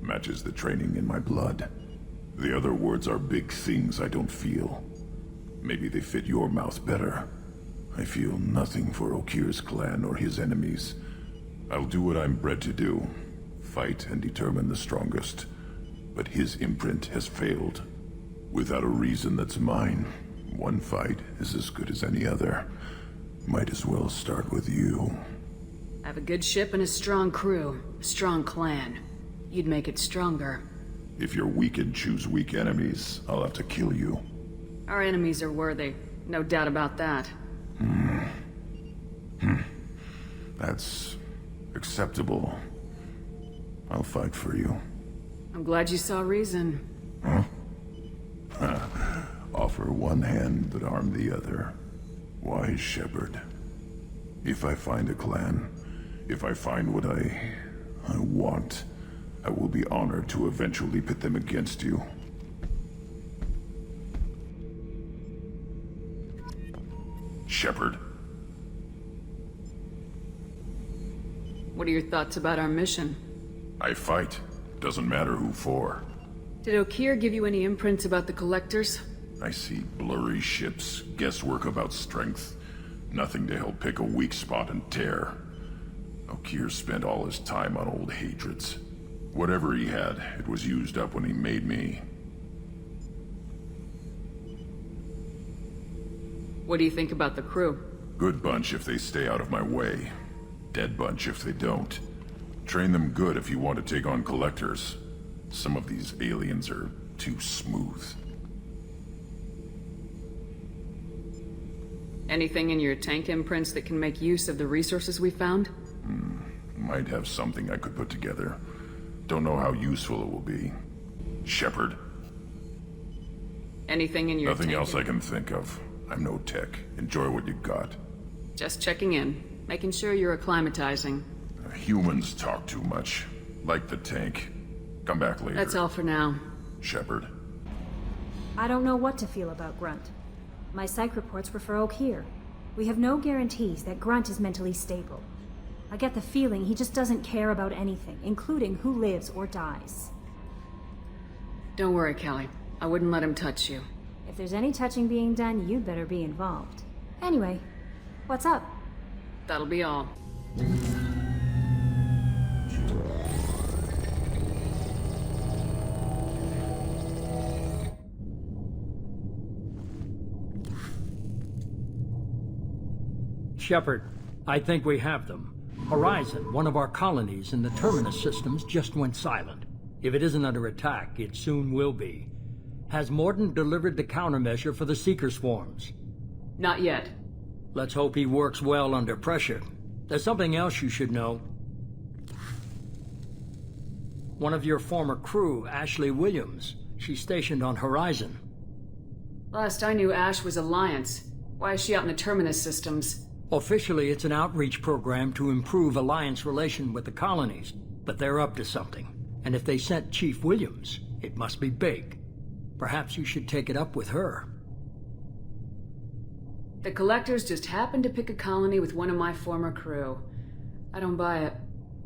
Matches the training in my blood. The other words are big things I don't feel. Maybe they fit your mouth better. I feel nothing for Okir's clan or his enemies. I'll do what I'm bred to do. Fight and determine the strongest. But his imprint has failed. Without a reason that's mine, one fight is as good as any other. Might as well start with you. I have a good ship and a strong crew. A strong clan. You'd make it stronger. If you're weak and choose weak enemies, I'll have to kill you. Our enemies are worthy. No doubt about that. That's acceptable. I'll fight for you. I'm glad you saw reason. Offer one hand but arm the other. Wise Shepard. If I find a clan, if I find what I want, I will be honored to eventually pit them against you. Shepard. What are your thoughts about our mission? I fight. Doesn't matter who for. Did Okeer give you any imprints about the Collectors? I see blurry ships, guesswork about strength. Nothing to help pick a weak spot and tear. Okeer spent all his time on old hatreds. Whatever he had, it was used up when he made me. What do you think about the crew? Good bunch if they stay out of my way. Dead bunch if they don't. Train them good if you want to take on Collectors. Some of these aliens are too smooth. Anything in your tank imprints that can make use of the resources we found? Might have something I could put together. Don't know how useful it will be. Shepard. Anything in your Nothing else I can think of. I'm no tech. Enjoy what you got. Just checking in. Making sure you're acclimatizing. Humans talk too much. Like the tank. Come back later. That's all for now. Shepard. I don't know what to feel about Grunt. My psych reports were for Okeer. We have no guarantees that Grunt is mentally stable. I get the feeling he just doesn't care about anything, including who lives or dies. Don't worry, Callie. I wouldn't let him touch you. If there's any touching being done, you'd better be involved. Anyway, what's up? That'll be all. Shepard, I think we have them. Horizon, one of our colonies in the Terminus systems, just went silent. If it isn't under attack, it soon will be. Has Mordant delivered the countermeasure for the Seeker swarms? Not yet. Let's hope he works well under pressure. There's something else you should know. One of your former crew, Ashley Williams, she's stationed on Horizon. Last I knew, Ash was Alliance. Why is she out in the Terminus systems? Officially, it's an outreach program to improve Alliance relation with the colonies, but they're up to something. And if they sent Chief Williams, it must be big. Perhaps you should take it up with her. The Collectors just happened to pick a colony with one of my former crew. I don't buy it.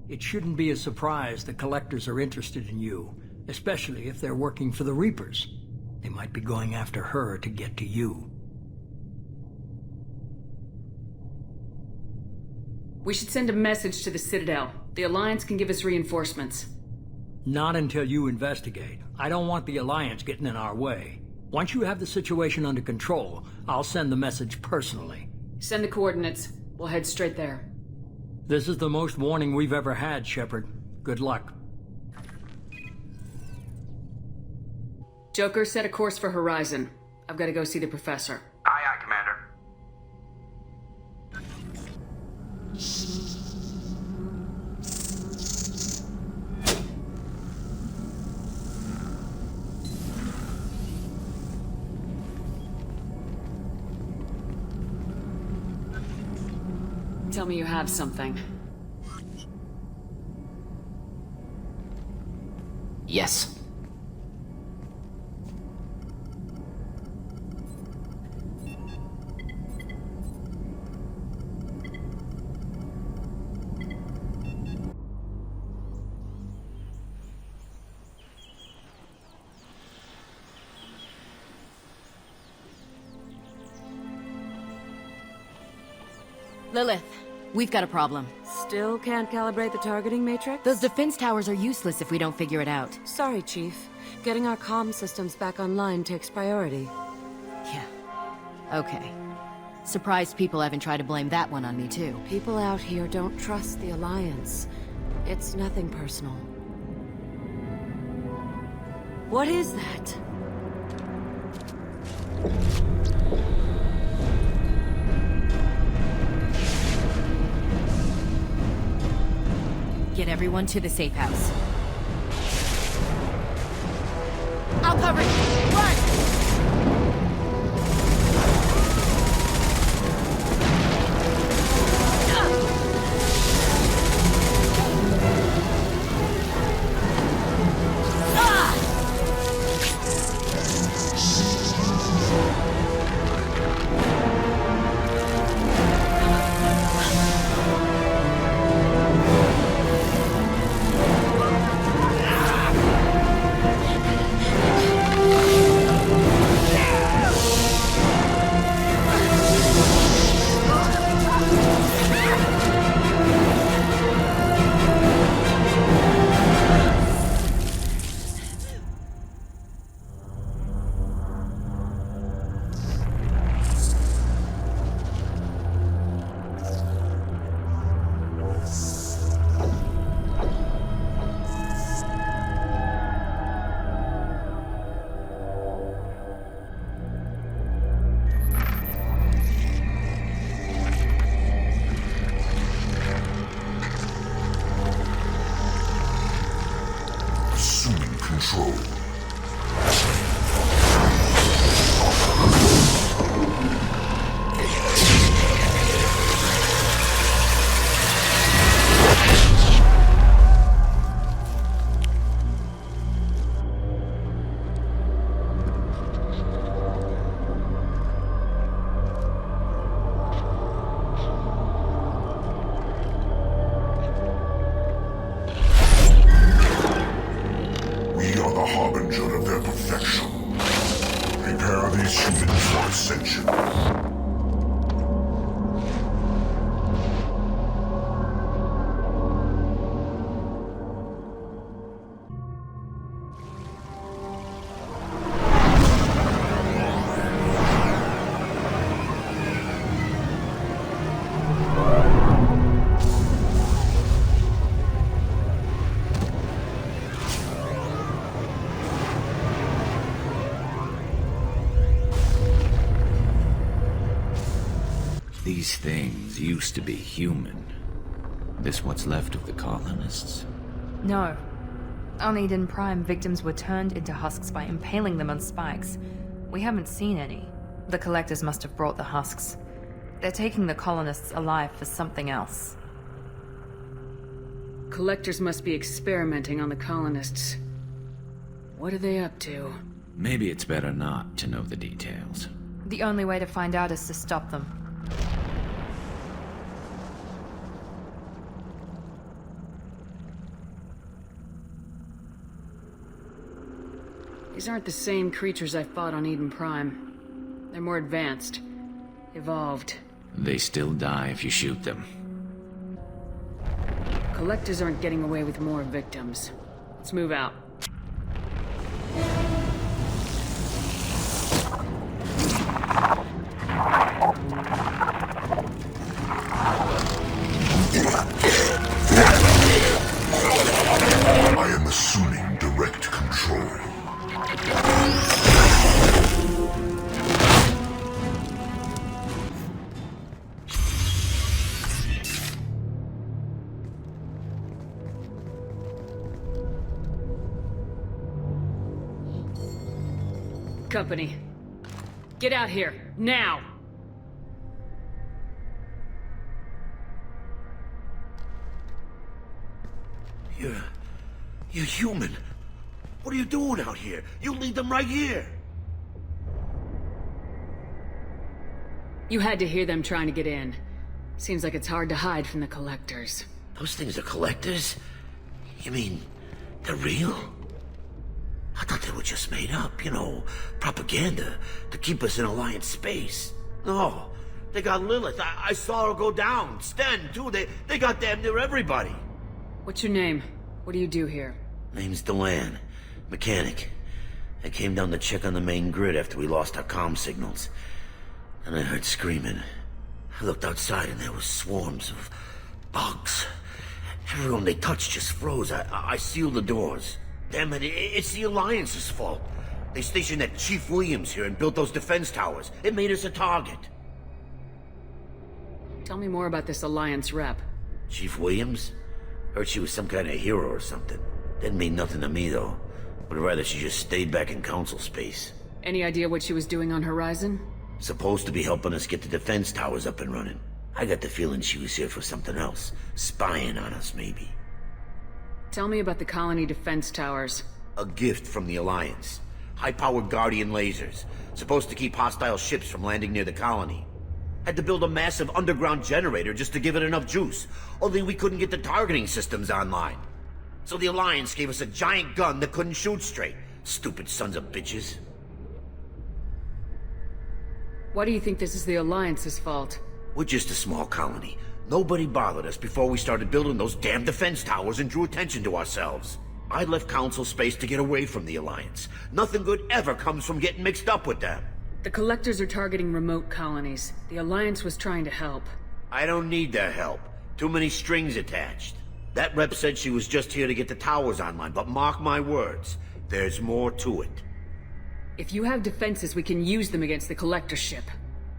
It shouldn't be a surprise the Collectors are interested in you, especially if they're working for the Reapers. They might be going after her to get to you. We should send a message to the Citadel. The Alliance can give us reinforcements. Not until you investigate. I don't want the Alliance getting in our way. Once you have the situation under control, I'll send the message personally. Send the coordinates. We'll head straight there. This is the most warning we've ever had, Shepard. Good luck. Joker, set a course for Horizon. I've got to go see the Professor. Aye, aye, Commander. Tell me you have something. Yes. Lilith, we've got a problem. Still can't calibrate the targeting matrix? Those defense towers are useless if we don't figure it out. Sorry, Chief. Getting our comm systems back online takes priority. Yeah. Okay. Surprised people haven't tried to blame that one on me, too. People out here don't trust the Alliance. It's nothing personal. What is that? Get everyone to the safe house. Cover! Run! These things used to be human. This what's left of the colonists? No. On Eden Prime, victims were turned into husks by impaling them on spikes. We haven't seen any. The collectors must have brought the husks. They're taking the colonists alive for something else. Collectors must be experimenting on the colonists. What are they up to? Maybe it's better not to know the details. The only way to find out is to stop them. These aren't the same creatures I fought on Eden Prime. They're more advanced. Evolved. They still die if you shoot them. Collectors aren't getting away with more victims. Let's move out. I am assuming direct control. Company. Get out here, now! You're human. What are you doing out here? You lead them right here. You had to hear them trying to get in. Seems like it's hard to hide from the collectors. Those things are collectors? You mean, they're real? I thought they were just made up, you know, propaganda to keep us in Alliance space. No, they got Lilith. I saw her go down. Sten, too. They got damn near everybody. What's your name? What do you do here? Name's Delan. Mechanic. I came down to check on the main grid after we lost our comm signals. And I heard screaming. I looked outside and there was swarms of bugs. Everyone they touched just froze. I sealed the doors. Damn it, it's the Alliance's fault. They stationed that Chief Williams here and built those defense towers. It made us a target. Tell me more about this Alliance rep. Chief Williams? Heard she was some kind of hero or something. Didn't mean nothing to me, though. Would rather she just stayed back in Council space. Any idea what she was doing on Horizon? Supposed to be helping us get the defense towers up and running. I got the feeling she was here for something else. Spying on us, maybe. Tell me about the colony defense towers. A gift from the Alliance. High-powered Guardian lasers. Supposed to keep hostile ships from landing near the colony. Had to build a massive underground generator just to give it enough juice. Only we couldn't get the targeting systems online. So the Alliance gave us a giant gun that couldn't shoot straight. Stupid sons of bitches. Why do you think this is the Alliance's fault? We're just a small colony. Nobody bothered us before we started building those damn defense towers and drew attention to ourselves. I left Council space to get away from the Alliance. Nothing good ever comes from getting mixed up with them. The Collectors are targeting remote colonies. The Alliance was trying to help. I don't need their help. Too many strings attached. That rep said she was just here to get the towers online, but mark my words, there's more to it. If you have defenses, we can use them against the Collector ship.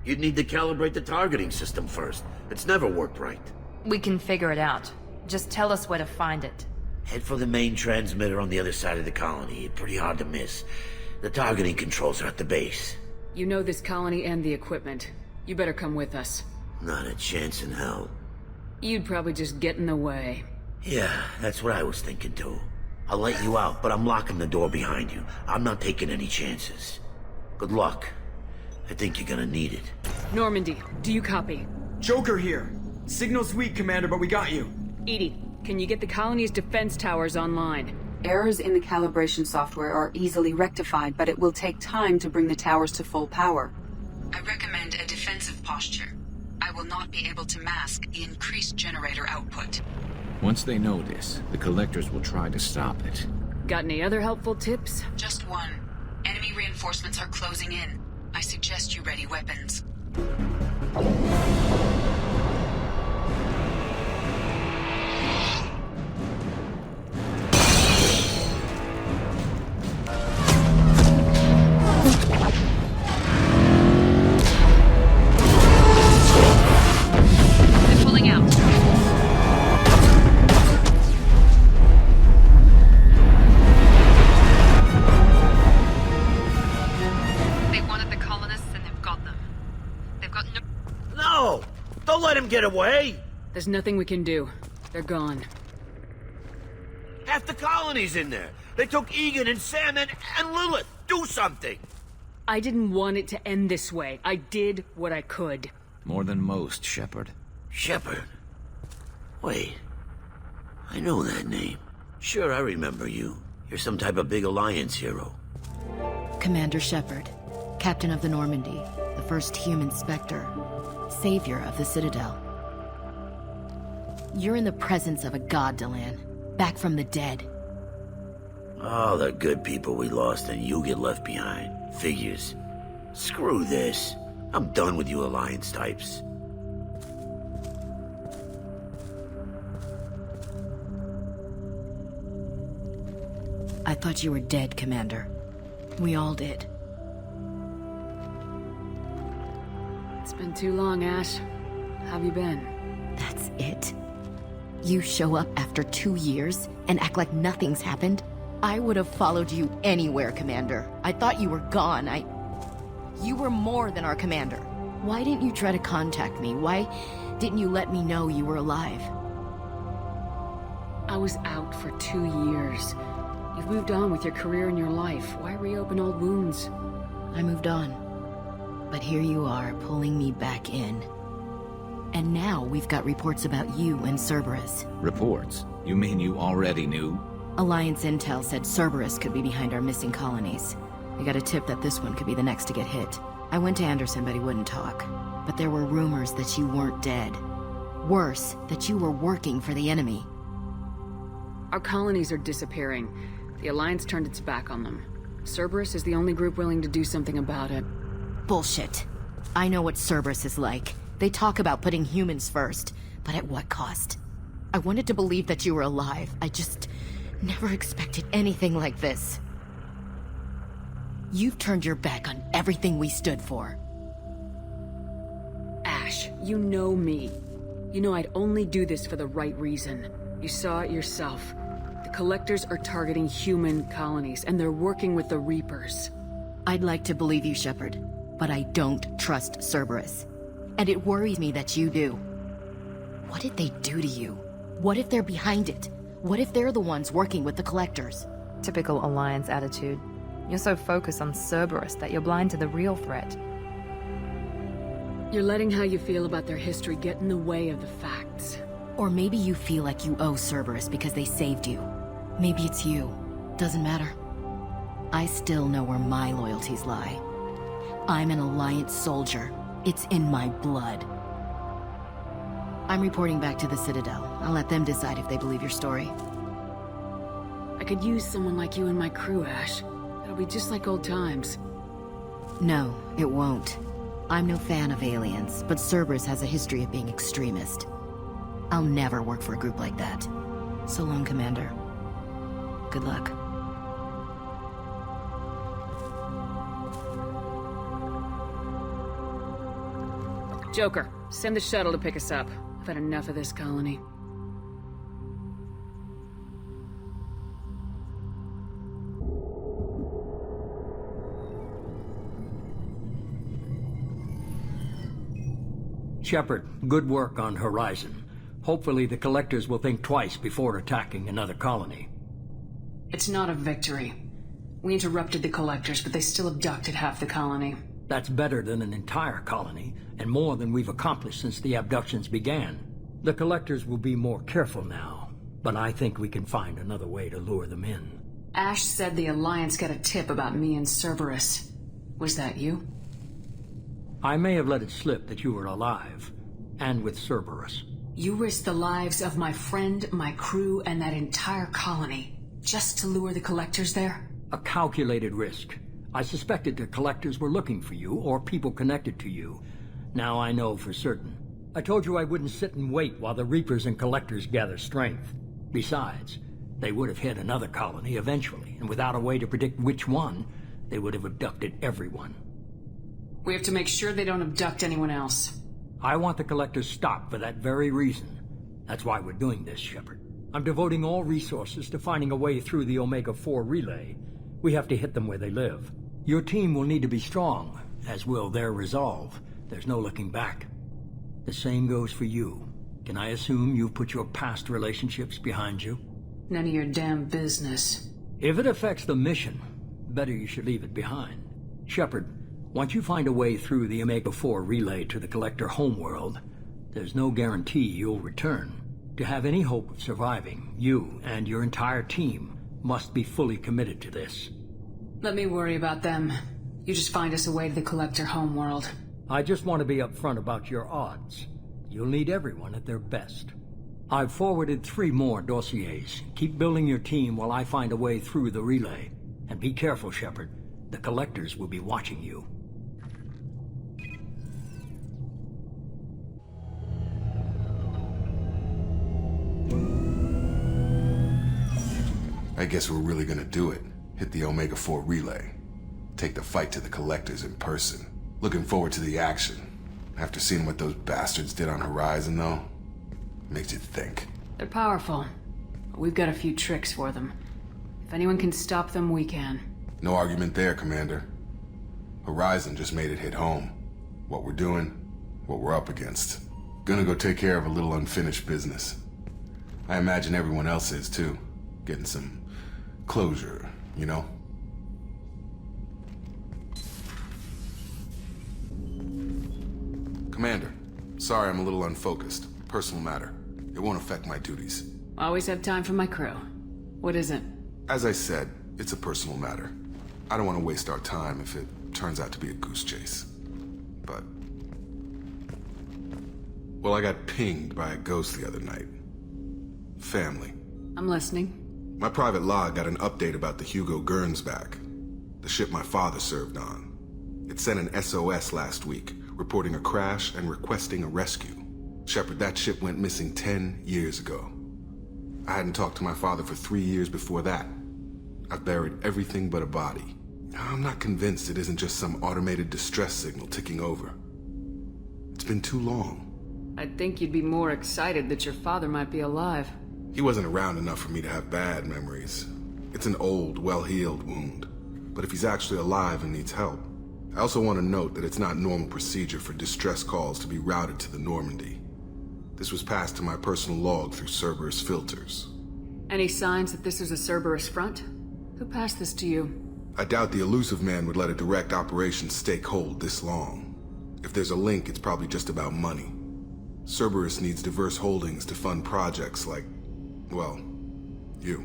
You'd need to calibrate the targeting system first. It's never worked right. We can figure it out. Just tell us where to find it. Head for the main transmitter on the other side of the colony. Pretty hard to miss. The targeting controls are at the base. You know this colony and the equipment. You better come with us. Not a chance in hell. You'd probably just get in the way. Yeah, that's what I was thinking too. I'll let you out, but I'm locking the door behind you. I'm not taking any chances. Good luck. I think you're gonna need it. Normandy, do you copy? Joker here. Signal's weak, Commander, but we got you. Edie, can you get the colony's defense towers online? Errors in the calibration software are easily rectified, but it will take time to bring the towers to full power. I recommend a defensive posture. I will not be able to mask the increased generator output. Once they know this, the Collectors will try to stop it. Got any other helpful tips? Just one. Enemy reinforcements are closing in. I suggest you ready weapons. They're pulling out. They wanted the colonists and they've got them. They've got no... No! Don't let him get away! There's nothing we can do. They're gone. Half the colony's in there. They took Egan and Sam and Lilith. Do something! I didn't want it to end this way. I did what I could. More than most, Shepard. Shepard? Wait. I know that name. Sure, I remember you. You're some type of big Alliance hero. Commander Shepard, Captain of the Normandy, the first human Spectre, Savior of the Citadel. You're in the presence of a god, Delan. Back from the dead. All the good people we lost and you get left behind. Figures. Screw this. I'm done with you Alliance types. I thought you were dead, Commander. We all did. It's been too long, Ash. How have you been? That's it? You show up after 2 years and act like nothing's happened? I would have followed you anywhere, Commander. I thought you were gone. You were more than our commander. Why didn't you try to contact me? Why didn't you let me know you were alive? I was out for 2 years. You've moved on with your career and your life. Why reopen old wounds? I moved on. But here you are, pulling me back in. And now we've got reports about you and Cerberus. Reports? You mean you already knew? Alliance intel said Cerberus could be behind our missing colonies. We got a tip that this one could be the next to get hit. I went to Anderson, but he wouldn't talk. But there were rumors that you weren't dead. Worse, that you were working for the enemy. Our colonies are disappearing. The Alliance turned its back on them. Cerberus is the only group willing to do something about it. Bullshit. I know what Cerberus is like. They talk about putting humans first, but at what cost? I wanted to believe that you were alive. I just never expected anything like this. You've turned your back on everything we stood for. Ash, you know me. You know I'd only do this for the right reason. You saw it yourself. The Collectors are targeting human colonies, and they're working with the Reapers. I'd like to believe you, Shepard, but I don't trust Cerberus. And it worries me that you do. What did they do to you? What if they're behind it? What if they're the ones working with the Collectors? Typical Alliance attitude. You're so focused on Cerberus that you're blind to the real threat. You're letting how you feel about their history get in the way of the facts. Or maybe you feel like you owe Cerberus because they saved you. Maybe it's you. Doesn't matter. I still know where my loyalties lie. I'm an Alliance soldier. It's in my blood. I'm reporting back to the Citadel. I'll let them decide if they believe your story. I could use someone like you in my crew, Ash. It'll be just like old times. No, it won't. I'm no fan of aliens, but Cerberus has a history of being extremist. I'll never work for a group like that. So long, Commander. Good luck. Joker, send the shuttle to pick us up. I've had enough of this colony. Shepard, good work on Horizon. Hopefully the Collectors will think twice before attacking another colony. It's not a victory. We interrupted the Collectors, but they still abducted half the colony. That's better than an entire colony, and more than we've accomplished since the abductions began. The Collectors will be more careful now, but I think we can find another way to lure them in. Ash said the Alliance got a tip about me and Cerberus. Was that you? I may have let it slip that you were alive, and with Cerberus. You risked the lives of my friend, my crew, and that entire colony, just to lure the Collectors there? A calculated risk. I suspected the Collectors were looking for you, or people connected to you. Now I know for certain. I told you I wouldn't sit and wait while the Reapers and Collectors gather strength. Besides, they would have hit another colony eventually, and without a way to predict which one, they would have abducted everyone. We have to make sure they don't abduct anyone else. I want the Collectors stopped for that very reason. That's why we're doing this, Shepard. I'm devoting all resources to finding a way through the Omega-4 relay. We have to hit them where they live. Your team will need to be strong, as will their resolve. There's no looking back. The same goes for you. Can I assume you've put your past relationships behind you? None of your damn business. If it affects the mission, better you should leave it behind. Shepard, once you find a way through the Omega-4 relay to the Collector homeworld, there's no guarantee you'll return. To have any hope of surviving, you and your entire team must be fully committed to this. Let me worry about them. You just find us a way to the Collector homeworld. I just want to be upfront about your odds. You'll need everyone at their best. I've forwarded 3 more dossiers. Keep building your team while I find a way through the relay. And be careful, Shepard. The Collectors will be watching you. I guess we're really gonna do it. Hit the Omega-4 relay. Take the fight to the Collectors in person. Looking forward to the action. After seeing what those bastards did on Horizon, though, makes you think. They're powerful, but we've got a few tricks for them. If anyone can stop them, we can. No argument there, Commander. Horizon just made it hit home. What we're doing, what we're up against. Gonna go take care of a little unfinished business. I imagine everyone else is, too. Getting some closure, you know? Commander, sorry I'm a little unfocused. Personal matter. It won't affect my duties. Always have time for my crew. What is it? As I said, it's a personal matter. I don't want to waste our time if it turns out to be a goose chase. But... well, I got pinged by a ghost the other night. Family. I'm listening. My private log got an update about the Hugo Gernsback, the ship my father served on. It sent an SOS last week, reporting a crash and requesting a rescue. Shepard, that ship went missing 10 years ago. I hadn't talked to my father for 3 years before that. I've buried everything but a body. I'm not convinced it isn't just some automated distress signal ticking over. It's been too long. I'd think you'd be more excited that your father might be alive. He wasn't around enough for me to have bad memories. It's an old, well-healed wound. But if he's actually alive and needs help, I also want to note that it's not normal procedure for distress calls to be routed to the Normandy. This was passed to my personal log through Cerberus filters. Any signs that this is a Cerberus front? Who passed this to you? I doubt the elusive man would let a direct operation stake hold this long. If there's a link, it's probably just about money. Cerberus needs diverse holdings to fund projects like, well, you.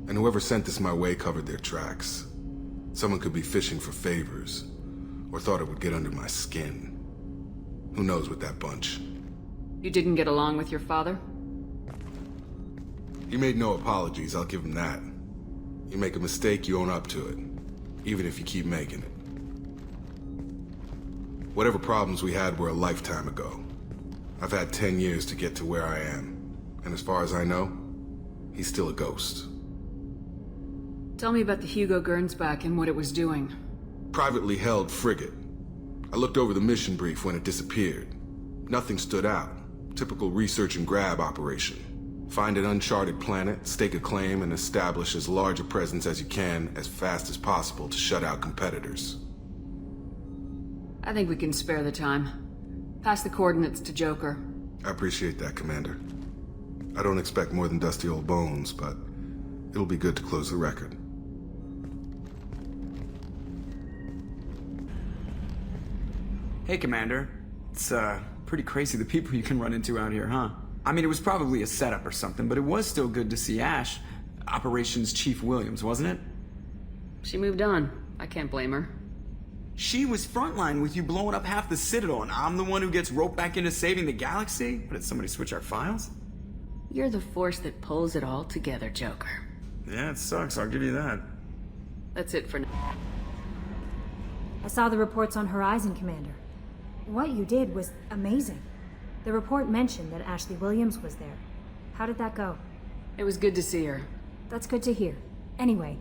And whoever sent this my way covered their tracks. Someone could be fishing for favors, or thought it would get under my skin. Who knows with that bunch? You didn't get along with your father? He made no apologies, I'll give him that. You make a mistake, you own up to it. Even if you keep making it. Whatever problems we had were a lifetime ago. I've had 10 years to get to where I am. And as far as I know, he's still a ghost. Tell me about the Hugo Gernsback and what it was doing. Privately held frigate. I looked over the mission brief when it disappeared. Nothing stood out. Typical research and grab operation. Find an uncharted planet, stake a claim, and establish as large a presence as you can as fast as possible to shut out competitors. I think we can spare the time. Pass the coordinates to Joker. I appreciate that, Commander. I don't expect more than dusty old bones, but it'll be good to close the record. Hey, Commander. It's, pretty crazy the people you can run into out here, huh? I mean, it was probably a setup or something, but it was still good to see Ash. Operations Chief Williams, wasn't it? She moved on. I can't blame her. She was frontline with you blowing up half the Citadel, and I'm the one who gets roped back into saving the galaxy? But did somebody switch our files? You're the force that pulls it all together, Joker. Yeah, it sucks, I'll give you that. That's it for now. I saw the reports on Horizon, Commander. What you did was amazing. The report mentioned that Ashley Williams was there. How did that go? It was good to see her. That's good to hear. Anyway,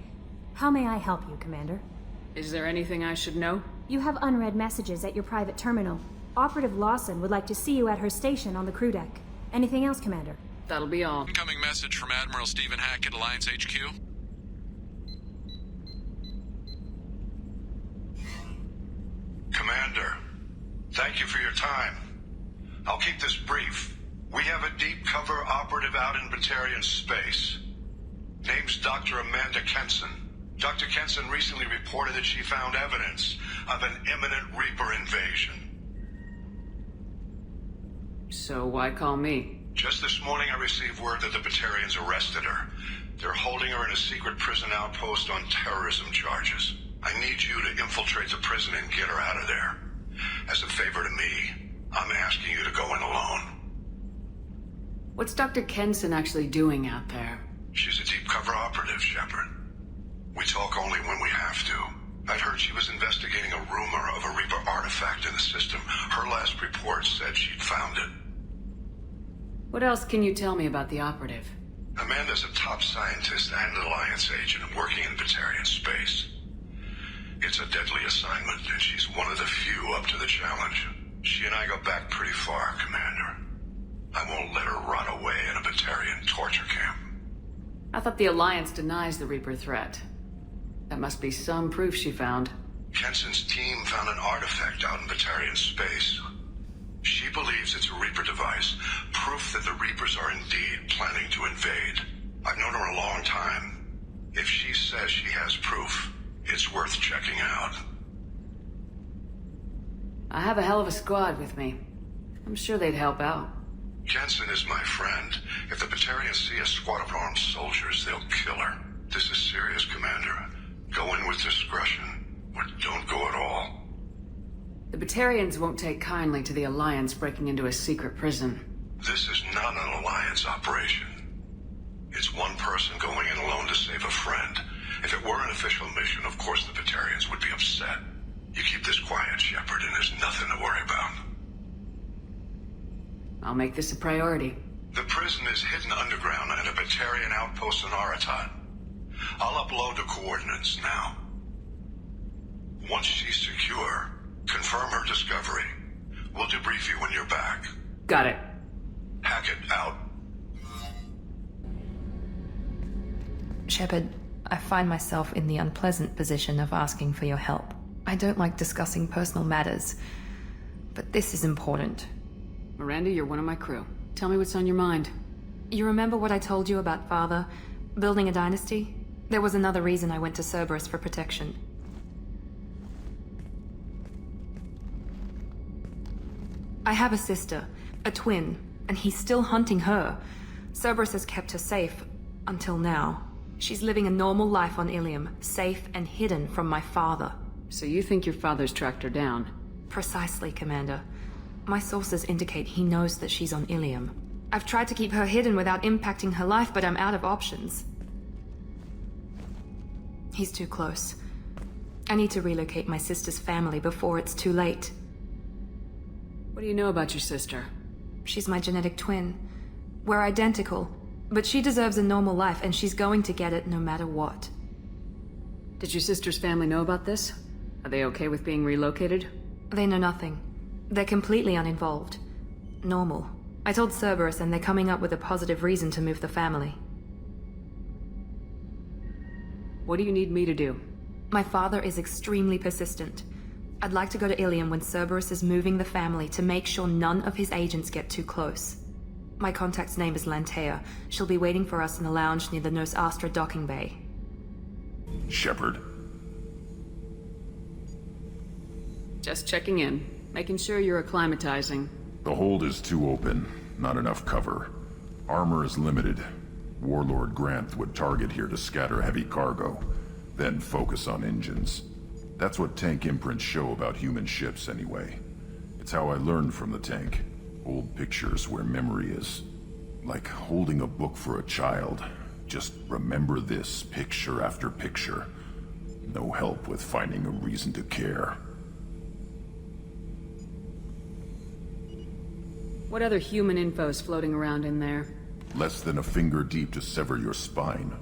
how may I help you, Commander? Is there anything I should know? You have unread messages at your private terminal. Operative Lawson would like to see you at her station on the crew deck. Anything else, Commander? That'll be all. Incoming message from Admiral Stephen Hack at Alliance HQ. Commander, thank you for your time. I'll keep this brief. We have a deep cover operative out in Batarian space. Name's Dr. Amanda Kenson. Dr. Kenson recently reported that she found evidence of an imminent Reaper invasion. So why call me? Just this morning I received word that the Batarians arrested her. They're holding her in a secret prison outpost on terrorism charges. I need you to infiltrate the prison and get her out of there. As a favor to me, I'm asking you to go in alone. What's Dr. Kenson actually doing out there? She's a deep cover operative, Shepard. We talk only when we have to. I'd heard she was investigating a rumor of a Reaper artifact in the system. Her last report said she'd found it. What else can you tell me about the operative? Amanda's a top scientist and an Alliance agent working in Batarian space. It's a deadly assignment, and she's one of the few up to the challenge. She and I go back pretty far, Commander. I won't let her rot away in a Batarian torture camp. I thought the Alliance denies the Reaper threat. That must be some proof she found. Kenson's team found an artifact out in Batarian space. She believes it's a Reaper device, proof that the Reapers are indeed planning to invade. I've known her a long time. If she says she has proof, it's worth checking out. I have a hell of a squad with me. I'm sure they'd help out. Kenson is my friend. If the Batarians see a squad of armed soldiers, they'll kill her. This is serious, Commander. Go in with discretion, or don't go at all. The Batarians won't take kindly to the Alliance breaking into a secret prison. This is not an Alliance operation. It's one person going in alone to save a friend. If it were an official mission, of course the Batarians would be upset. You keep this quiet, Shepard, and there's nothing to worry about. I'll make this a priority. The prison is hidden underground in a Batarian outpost in Aratat. I'll upload the coordinates now. Once she's secure, confirm her discovery. We'll debrief you when you're back. Got it. Hack Hackett, out. Shepard, I find myself in the unpleasant position of asking for your help. I don't like discussing personal matters, but this is important. Miranda, you're one of my crew. Tell me what's on your mind. You remember what I told you about Father? Building a dynasty? There was another reason I went to Cerberus for protection. I have a sister, a twin, and he's still hunting her. Cerberus has kept her safe, until now. She's living a normal life on Ilium, safe and hidden from my father. So you think your father's tracked her down? Precisely, Commander. My sources indicate he knows that she's on Ilium. I've tried to keep her hidden without impacting her life, but I'm out of options. He's too close. I need to relocate my sister's family before it's too late. What do you know about your sister? She's my genetic twin. We're identical, but she deserves a normal life, and she's going to get it no matter what. Did your sister's family know about this? Are they okay with being relocated? They know nothing. They're completely uninvolved. Normal. I told Cerberus, and they're coming up with a positive reason to move the family. What do you need me to do? My father is extremely persistent. I'd like to go to Ilium when Cerberus is moving the family to make sure none of his agents get too close. My contact's name is Lantea. She'll be waiting for us in the lounge near the Nos Astra docking bay. Shepard. Just checking in. Making sure you're acclimatizing. The hold is too open. Not enough cover. Armor is limited. Warlord Granth would target here to scatter heavy cargo, then focus on engines. That's what tank imprints show about human ships anyway. It's how I learned from the tank. Old pictures where memory is. Like holding a book for a child. Just remember this picture after picture. No help with finding a reason to care. What other human info's floating around in there? Less than a finger deep to sever your spine.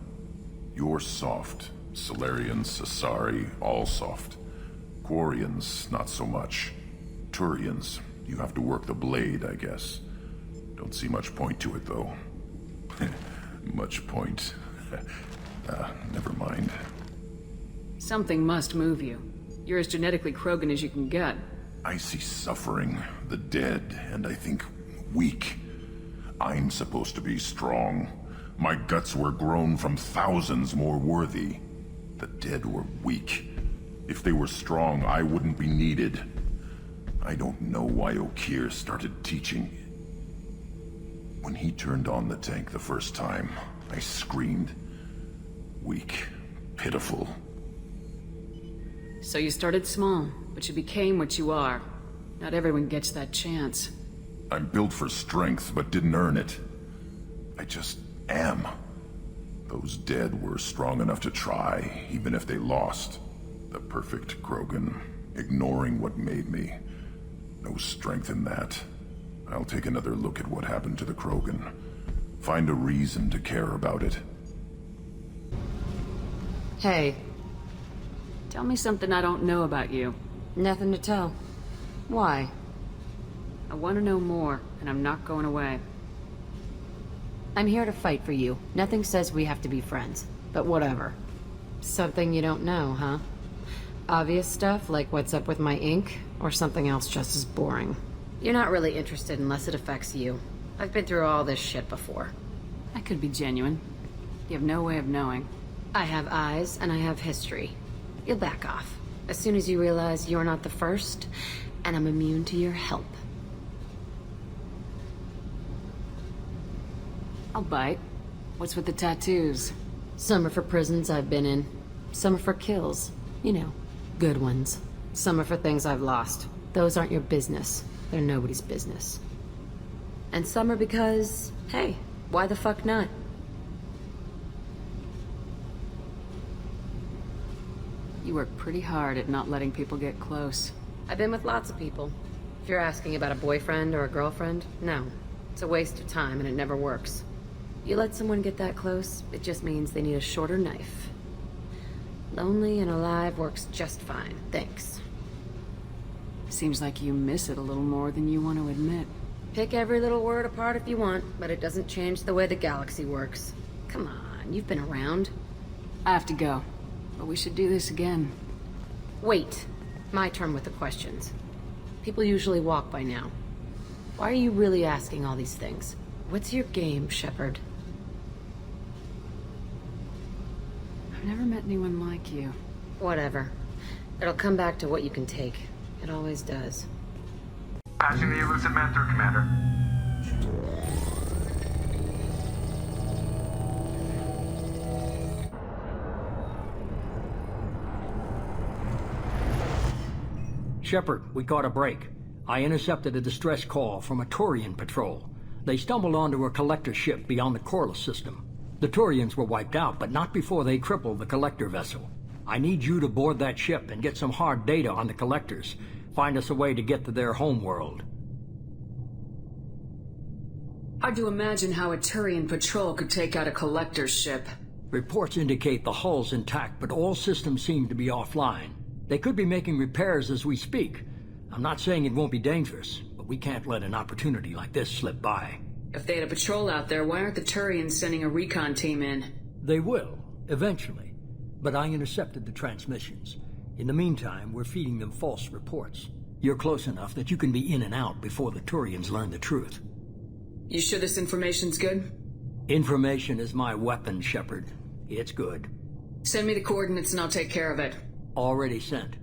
You're soft. Solarians, Asari, all soft. Quarians, not so much. Turians, you have to work the blade, I guess. Don't see much point to it, though. Much point. Never mind. Something must move you. You're as genetically Krogan as you can get. I see suffering, the dead, and I think weak. I'm supposed to be strong. My guts were grown from thousands more worthy. The dead were weak. If they were strong, I wouldn't be needed. I don't know why Okeer started teaching. When he turned on the tank the first time, I screamed. Weak, pitiful. So you started small, but you became what you are. Not everyone gets that chance. I'm built for strength, but didn't earn it. I just am. Those dead were strong enough to try, even if they lost. The perfect Krogan, ignoring what made me. No strength in that. I'll take another look at what happened to the Krogan. Find a reason to care about it. Hey. Tell me something I don't know about you. Nothing to tell. Why? I want to know more, and I'm not going away. I'm here to fight for you. Nothing says we have to be friends, but whatever. Something you don't know, huh? Obvious stuff, like what's up with my ink, or something else just as boring? You're not really interested unless it affects you. I've been through all this shit before. I could be genuine. You have no way of knowing. I have eyes, and I have history. You'll back off. As soon as you realize you're not the first, and I'm immune to your help. I'll bite. What's with the tattoos? Some are for prisons I've been in. Some are for kills. You know, good ones. Some are for things I've lost. Those aren't your business. They're nobody's business. And some are because, hey, why the fuck not? You work pretty hard at not letting people get close. I've been with lots of people. If you're asking about a boyfriend or a girlfriend, no. It's a waste of time and it never works. You let someone get that close, it just means they need a shorter knife. Lonely and alive works just fine, thanks. Seems like you miss it a little more than you want to admit. Pick every little word apart if you want, but it doesn't change the way the galaxy works. Come on, you've been around. I have to go, but we should do this again. Wait. My turn with the questions. People usually walk by now. Why are you really asking all these things? What's your game, Shepard? I've never met anyone like you. Whatever. It'll come back to what you can take. It always does. Passing the elusive man through, Commander. Shepard, we caught a break. I intercepted a distress call from a Turian patrol. They stumbled onto a collector ship beyond the Corliss system. The Turians were wiped out, but not before they crippled the collector vessel. I need you to board that ship and get some hard data on the collectors. Find us a way to get to their homeworld. Hard to imagine how a Turian patrol could take out a collector's ship. Reports indicate the hull's intact, but all systems seem to be offline. They could be making repairs as we speak. I'm not saying it won't be dangerous, but we can't let an opportunity like this slip by. If they had a patrol out there, why aren't the Turians sending a recon team in? They will, eventually. But I intercepted the transmissions. In the meantime, we're feeding them false reports. You're close enough that you can be in and out before the Turians learn the truth. You sure this information's good? Information is my weapon, Shepard. It's good. Send me the coordinates and I'll take care of it. Already sent.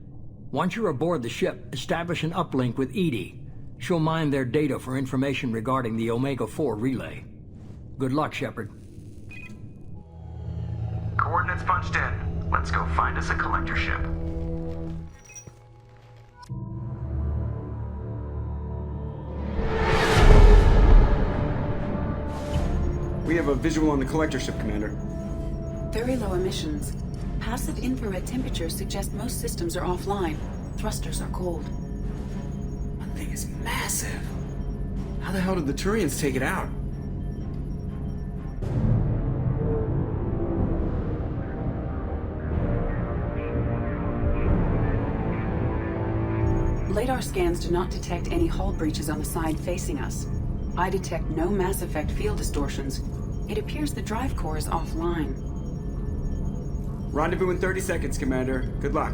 Once you're aboard the ship, establish an uplink with Edie. She'll mine their data for information regarding the Omega-4 relay. Good luck, Shepard. Coordinates punched in. Let's go find us a collector ship. We have a visual on the collector ship, Commander. Very low emissions. Passive infrared temperatures suggest most systems are offline. Thrusters are cold. That thing is massive. How the hell did the Turians take it out? Radar scans do not detect any hull breaches on the side facing us. I detect no mass effect field distortions. It appears the drive core is offline. Rendezvous in 30 seconds, Commander. Good luck.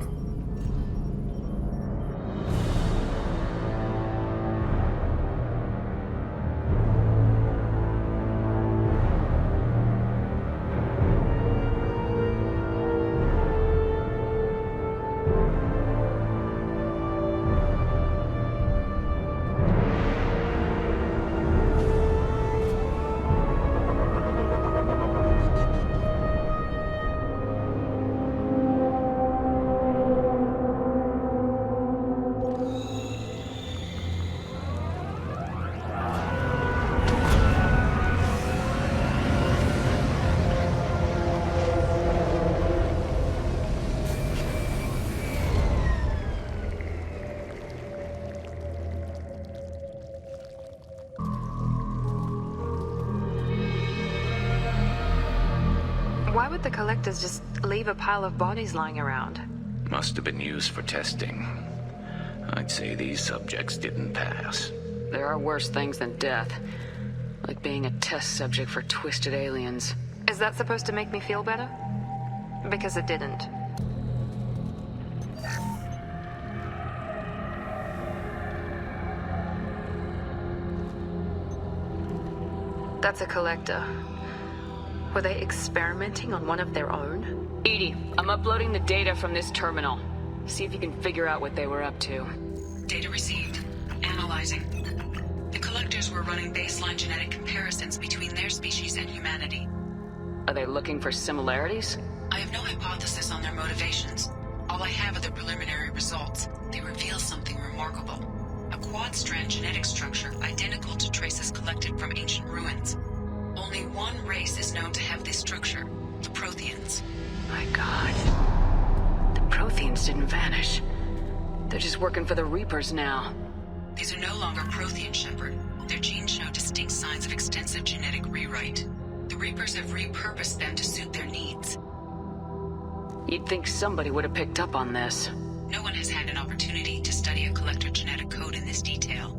Why would the collectors just leave a pile of bodies lying around? Must have been used for testing. I'd say these subjects didn't pass. There are worse things than death. Like being a test subject for twisted aliens. Is that supposed to make me feel better? Because it didn't. That's a collector. Were they experimenting on one of their own? Edie, I'm uploading the data from this terminal. See if you can figure out what they were up to. Data received. Analyzing. The collectors were running baseline genetic comparisons between their species and humanity. Are they looking for similarities? I have no hypothesis on their motivations. All I have are the preliminary results. They reveal something remarkable. A quad-strand genetic structure identical to traces collected from ancient ruins. Only one race is known to have this structure, the Protheans. My God. The Protheans didn't vanish. They're just working for the Reapers now. These are no longer Prothean, Shepard. Their genes show distinct signs of extensive genetic rewrite. The Reapers have repurposed them to suit their needs. You'd think somebody would have picked up on this. No one has had an opportunity to study a collector genetic code in this detail.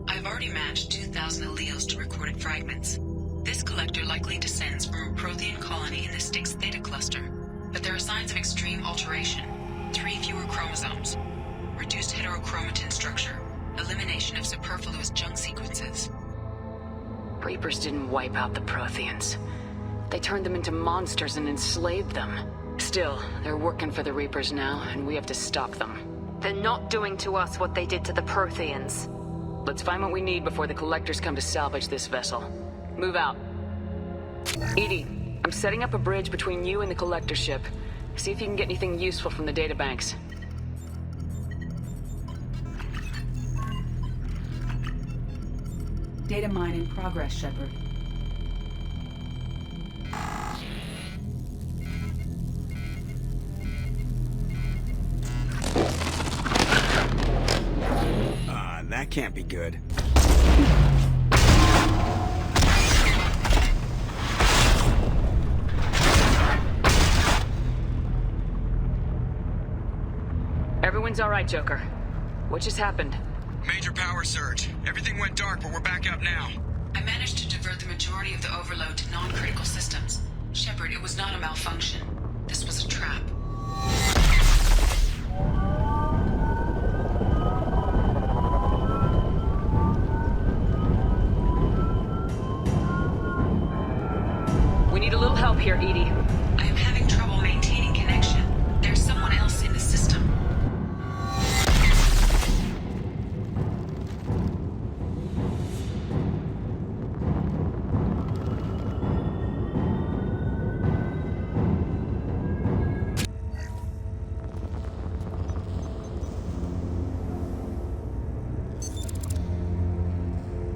I've already matched 2,000 1,000 alleles to recorded fragments. This collector likely descends from a Prothean colony in the Styx Theta cluster, but there are signs of extreme alteration. 3 fewer chromosomes, reduced heterochromatin structure, elimination of superfluous junk sequences. Reapers didn't wipe out the Protheans. They turned them into monsters and enslaved them. Still, they're working for the Reapers now, and we have to stop them. They're not doing to us what they did to the Protheans. Let's find what we need before the Collectors come to salvage this vessel. Move out. Edie, I'm setting up a bridge between you and the Collector ship. See if you can get anything useful from the databanks. Data mine in progress, Shepard. That can't be good. Everyone's all right, Joker. What just happened? Major power surge. Everything went dark, but we're back up now. I managed to divert the majority of the overload to non-critical systems. Shepard, it was not a malfunction. This was a trap. We need a little help here, Edie. I am having trouble maintaining connection. There's someone else in the system.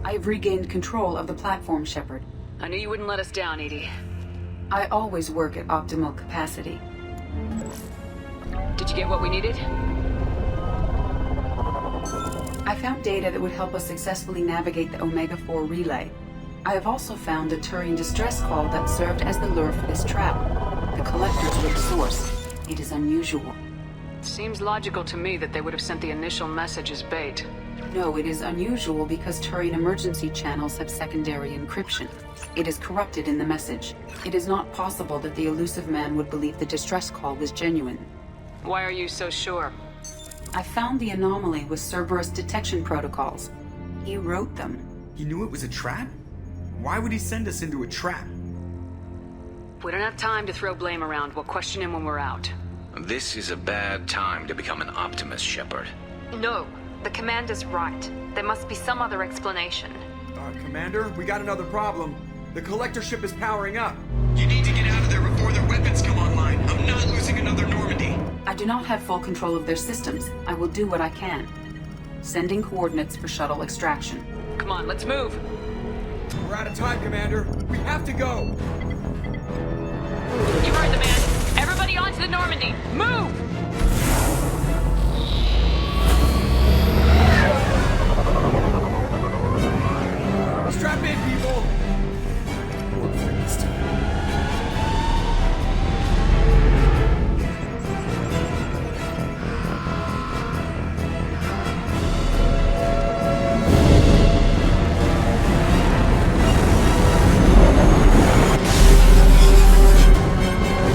I've regained control of the platform, Shepard. I knew you wouldn't let us down, Edie. I always work at optimal capacity. Did you get what we needed? I found data that would help us successfully navigate the Omega-4 relay. I have also found a Turian distress call that served as the lure for this trap. The Collectors were the source. It is unusual. Seems logical to me that they would have sent the initial message as bait. No, it is unusual because Turian emergency channels have secondary encryption. It is corrupted in the message. It is not possible that the elusive man would believe the distress call was genuine. Why are you so sure? I found the anomaly with Cerberus detection protocols. He wrote them. He knew it was a trap? Why would he send us into a trap? We don't have time to throw blame around. We'll question him when we're out. This is a bad time to become an optimist, Shepard. No, the commander's right. There must be some other explanation. Commander, we got another problem. The Collector ship is powering up. You need to get out of there before their weapons come online. I'm not losing another Normandy. I do not have full control of their systems. I will do what I can. Sending coordinates for shuttle extraction. Come on, let's move. We're out of time, Commander. We have to go. You heard the man. Everybody onto the Normandy. Move! Strap in, people! Work for this time.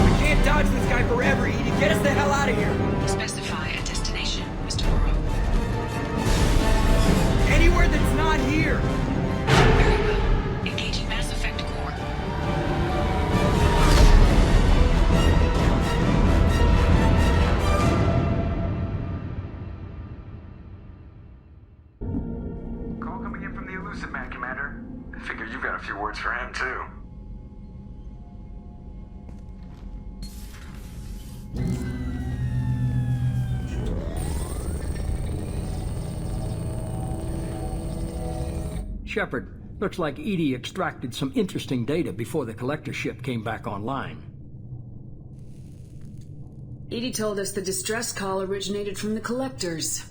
We can't dodge this guy forever, Edie. Get us the hell out of here! Specify a destination, Mr. Morrow. Anywhere that's not here! Very well. Engaging Mass Effect core. Call coming in from the elusive man, Commander. I figure you've got a few words for him, too. Shepard, looks like Edie extracted some interesting data before the Collector ship came back online. Edie told us the distress call originated from the Collectors.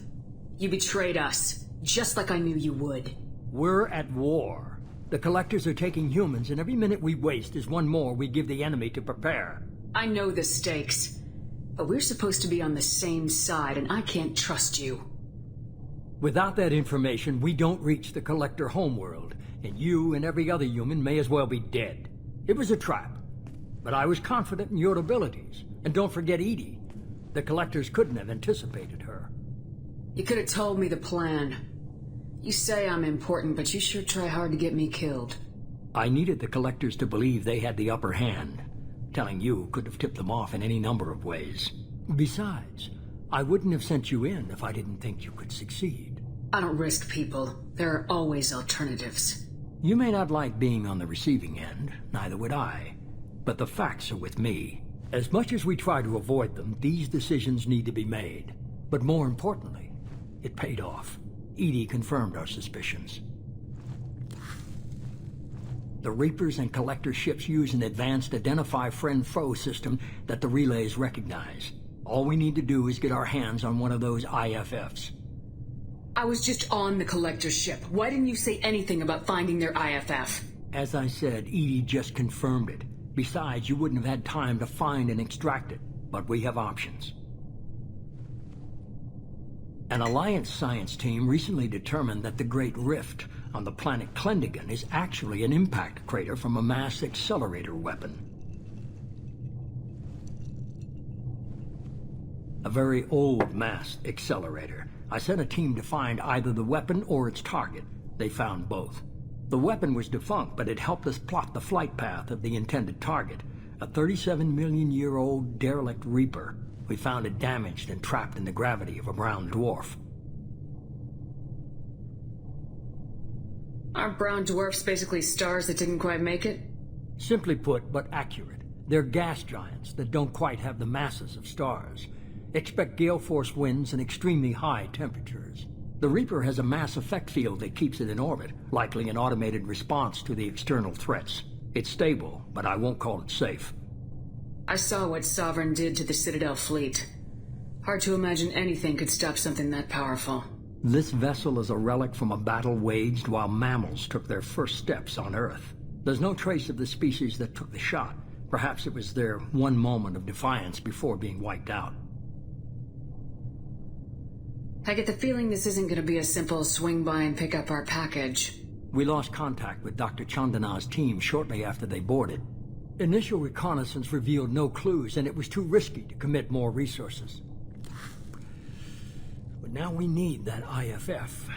You betrayed us, just like I knew you would. We're at war. The Collectors are taking humans, and every minute we waste is one more we give the enemy to prepare. I know the stakes, but we're supposed to be on the same side, and I can't trust you. Without that information, we don't reach the Collector homeworld, and you and every other human may as well be dead. It was a trap, but I was confident in your abilities. And don't forget Edie. The Collectors couldn't have anticipated her. You could have told me the plan. You say I'm important, but you sure try hard to get me killed. I needed the Collectors to believe they had the upper hand. Telling you could have tipped them off in any number of ways. Besides, I wouldn't have sent you in if I didn't think you could succeed. I don't risk people. There are always alternatives. You may not like being on the receiving end, neither would I. But the facts are with me. As much as we try to avoid them, these decisions need to be made. But more importantly, it paid off. Edie confirmed our suspicions. The Reapers and Collector ships use an advanced Identify Friend-Foe system that the relays recognize. All we need to do is get our hands on one of those IFFs. I was just on the Collector ship. Why didn't you say anything about finding their IFF? As I said, Edie just confirmed it. Besides, you wouldn't have had time to find and extract it. But we have options. An Alliance science team recently determined that the Great Rift on the planet Klendigan is actually an impact crater from a mass accelerator weapon. A very old mass accelerator. I sent a team to find either the weapon or its target. They found both. The weapon was defunct, but it helped us plot the flight path of the intended target, a 37-million-year-old derelict Reaper. We found it damaged and trapped in the gravity of a brown dwarf. Aren't brown dwarfs basically stars that didn't quite make it? Simply put, but accurate. They're gas giants that don't quite have the masses of stars. Expect gale force winds and extremely high temperatures. The Reaper has a mass effect field that keeps it in orbit, likely an automated response to the external threats. It's stable, but I won't call it safe. I saw what Sovereign did to the Citadel fleet. Hard to imagine anything could stop something that powerful. This vessel is a relic from a battle waged while mammals took their first steps on Earth. There's no trace of the species that took the shot. Perhaps it was their one moment of defiance before being wiped out. I get the feeling this isn't going to be a simple swing by and pick up our package. We lost contact with Dr. Chandana's team shortly after they boarded. Initial reconnaissance revealed no clues, and it was too risky to commit more resources. But now we need that IFF.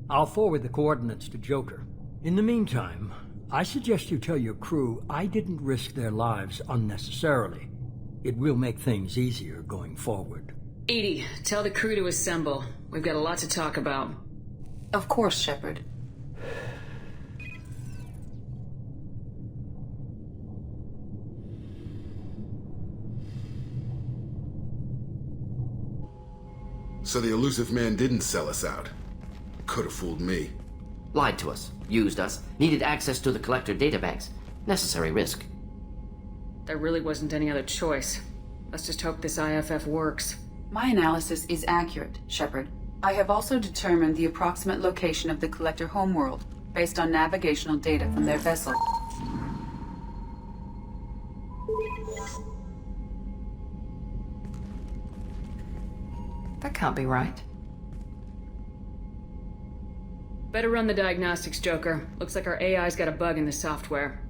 I'll forward the coordinates to Joker. In the meantime, I suggest you tell your crew I didn't risk their lives unnecessarily. It will make things easier going forward. Edie, tell the crew to assemble. We've got a lot to talk about. Of course, Shepard. So the elusive man didn't sell us out. Could have fooled me. Lied to us, used us, needed access to the Collector databanks. Necessary risk. There really wasn't any other choice. Let's just hope this IFF works. My analysis is accurate, Shepard. I have also determined the approximate location of the Collector homeworld, based on navigational data from their vessel. That can't be right. Better run the diagnostics, Joker. Looks like our AI's got a bug in the software.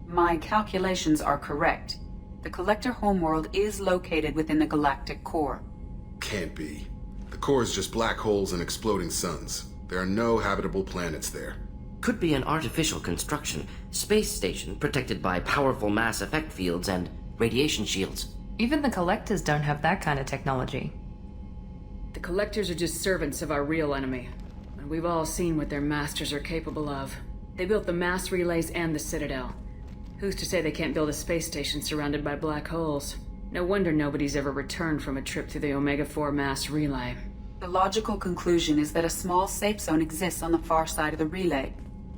My calculations are correct. The Collector homeworld is located within the galactic core. Can't be. The core is just black holes and exploding suns. There are no habitable planets there. Could be an artificial construction, space station protected by powerful mass effect fields and radiation shields. Even the Collectors don't have that kind of technology. The Collectors are just servants of our real enemy. And we've all seen what their masters are capable of. They built the mass relays and the Citadel. Who's to say they can't build a space station surrounded by black holes? No wonder nobody's ever returned from a trip through the Omega-4 mass relay. The logical conclusion is that a small safe zone exists on the far side of the relay,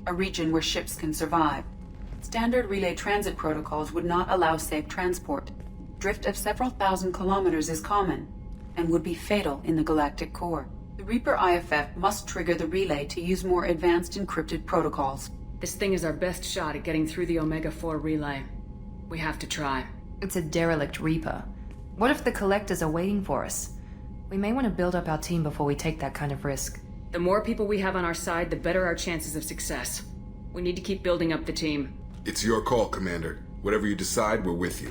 a region where ships can survive. Standard relay transit protocols would not allow safe transport. Drift of several thousand kilometers is common, and would be fatal in the galactic core. The Reaper IFF must trigger the relay to use more advanced encrypted protocols. This thing is our best shot at getting through the Omega-4 relay. We have to try. It's a derelict Reaper. What if the Collectors are waiting for us? We may want to build up our team before we take that kind of risk. The more people we have on our side, the better our chances of success. We need to keep building up the team. It's your call, Commander. Whatever you decide, we're with you.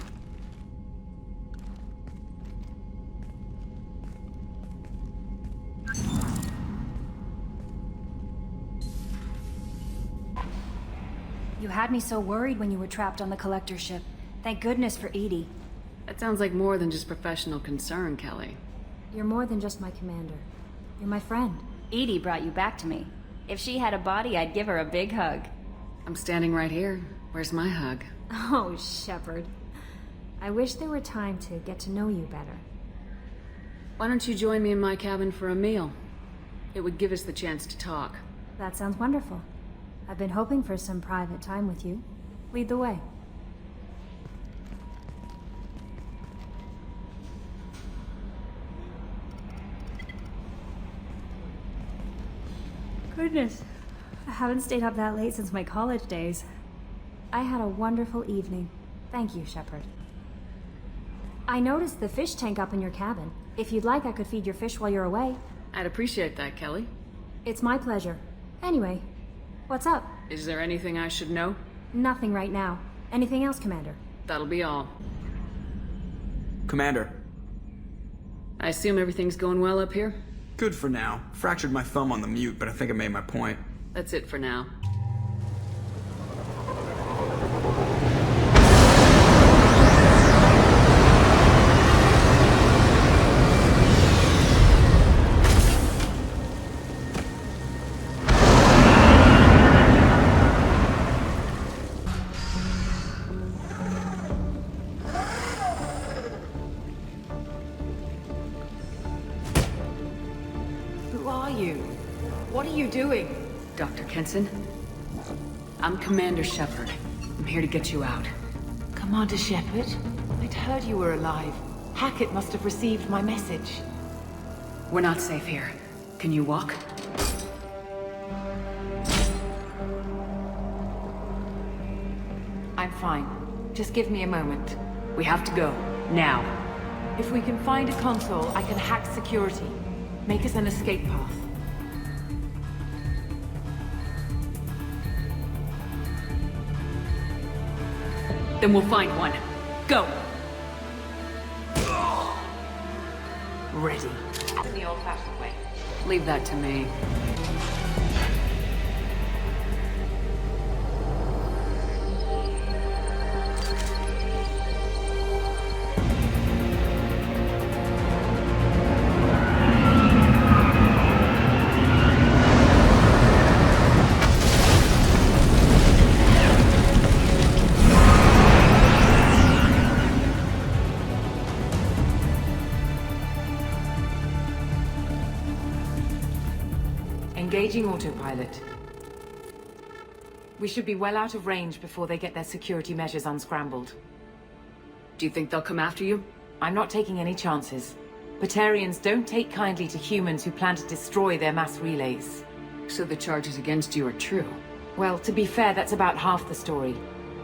You had me so worried when you were trapped on the collector ship. Thank goodness for Edie. That sounds like more than just professional concern, Kelly. You're more than just my commander. You're my friend. Edie brought you back to me. If she had a body, I'd give her a big hug. I'm standing right here. Where's my hug? Oh, Shepard. I wish there were time to get to know you better. Why don't you join me in my cabin for a meal? It would give us the chance to talk. That sounds wonderful. I've been hoping for some private time with you. Lead the way. Goodness, I haven't stayed up that late since my college days. I had a wonderful evening. Thank you, Shepard. I noticed the fish tank up in your cabin. If you'd like, I could feed your fish while you're away. I'd appreciate that, Kelly. It's my pleasure. Anyway, what's up? Is there anything I should know? Nothing right now. Anything else, Commander? That'll be all. Commander. I assume everything's going well up here? Good for now. Fractured my thumb on the mute, but I think I made my point. That's it for now. What are you doing? Dr. Kenson? I'm Commander Shepard. I'm here to get you out. Commander Shepard? I'd heard you were alive. Hackett must have received my message. We're not safe here. Can you walk? I'm fine. Just give me a moment. We have to go. Now. If we can find a console, I can hack security. Make us an escape path. Then we'll find one. Go! Ready. In the old-fashioned way. Leave that to me. Engaging autopilot. We should be well out of range before they get their security measures unscrambled. Do you think they'll come after you? I'm not taking any chances. Batarians don't take kindly to humans who plan to destroy their mass relays. So the charges against you are true? Well, to be fair, that's about half the story.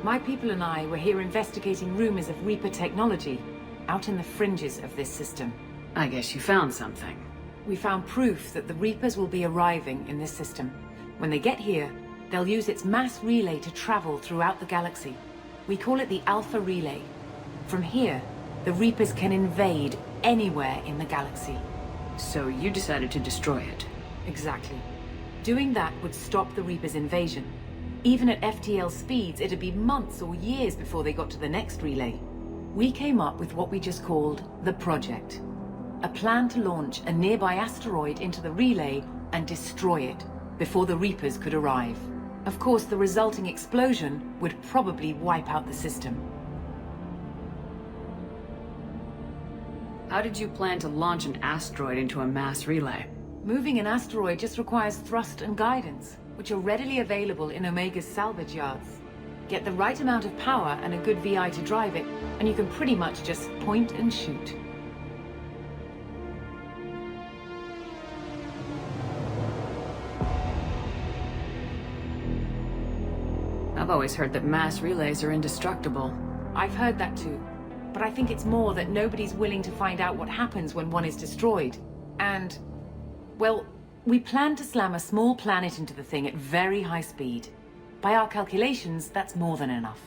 My people and I were here investigating rumors of Reaper technology, out in the fringes of this system. I guess you found something. We found proof that the Reapers will be arriving in this system. When they get here, they'll use its mass relay to travel throughout the galaxy. We call it the Alpha Relay. From here, the Reapers can invade anywhere in the galaxy. So you decided to destroy it? Exactly. Doing that would stop the Reapers' invasion. Even at FTL speeds, it'd be months or years before they got to the next relay. We came up with what we just called the Project. A plan to launch a nearby asteroid into the relay and destroy it before the Reapers could arrive. Of course, the resulting explosion would probably wipe out the system. How did you plan to launch an asteroid into a mass relay? Moving an asteroid just requires thrust and guidance, which are readily available in Omega's salvage yards. Get the right amount of power and a good VI to drive it, and you can pretty much just point and shoot. I've always heard that mass relays are indestructible. I've heard that too. but I think it's more that nobody's willing to find out what happens when one is destroyed. And, well, we plan to slam a small planet into the thing at very high speed. By our calculations, that's more than enough.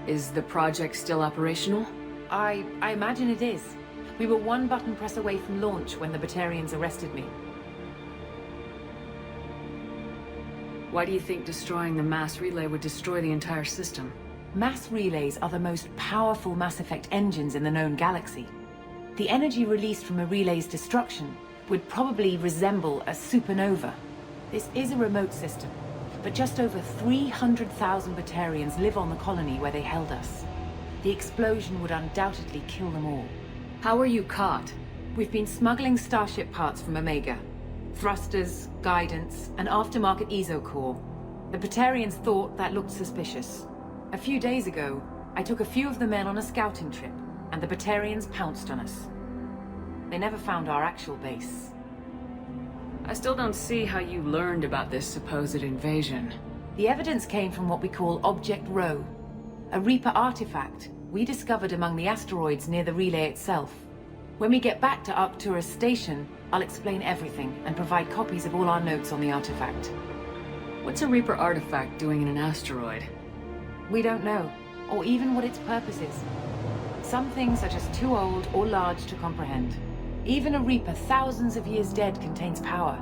Is the project still operational? I imagine it is. We were one button press away from launch when the Batarians arrested me. Why do you think destroying the mass relay would destroy the entire system? Mass relays are the most powerful Mass Effect engines in the known galaxy. The energy released from a relay's destruction would probably resemble a supernova. This is a remote system, but just over 300,000 Batarians live on the colony where they held us. The explosion would undoubtedly kill them all. How were you caught? We've been smuggling starship parts from Omega. Thrusters, guidance, and aftermarket ESO core. The Batarians thought that looked suspicious. A few days ago, I took a few of the men on a scouting trip, and the Batarians pounced on us. They never found our actual base. I still don't see how you learned about this supposed invasion. The evidence came from what we call Object Rho, a Reaper artifact we discovered among the asteroids near the relay itself. When we get back to Arcturus Station, I'll explain everything and provide copies of all our notes on the artifact. What's a Reaper artifact doing in an asteroid? We don't know, or even what its purpose is. Some things are just too old or large to comprehend. Even a Reaper thousands of years dead contains power.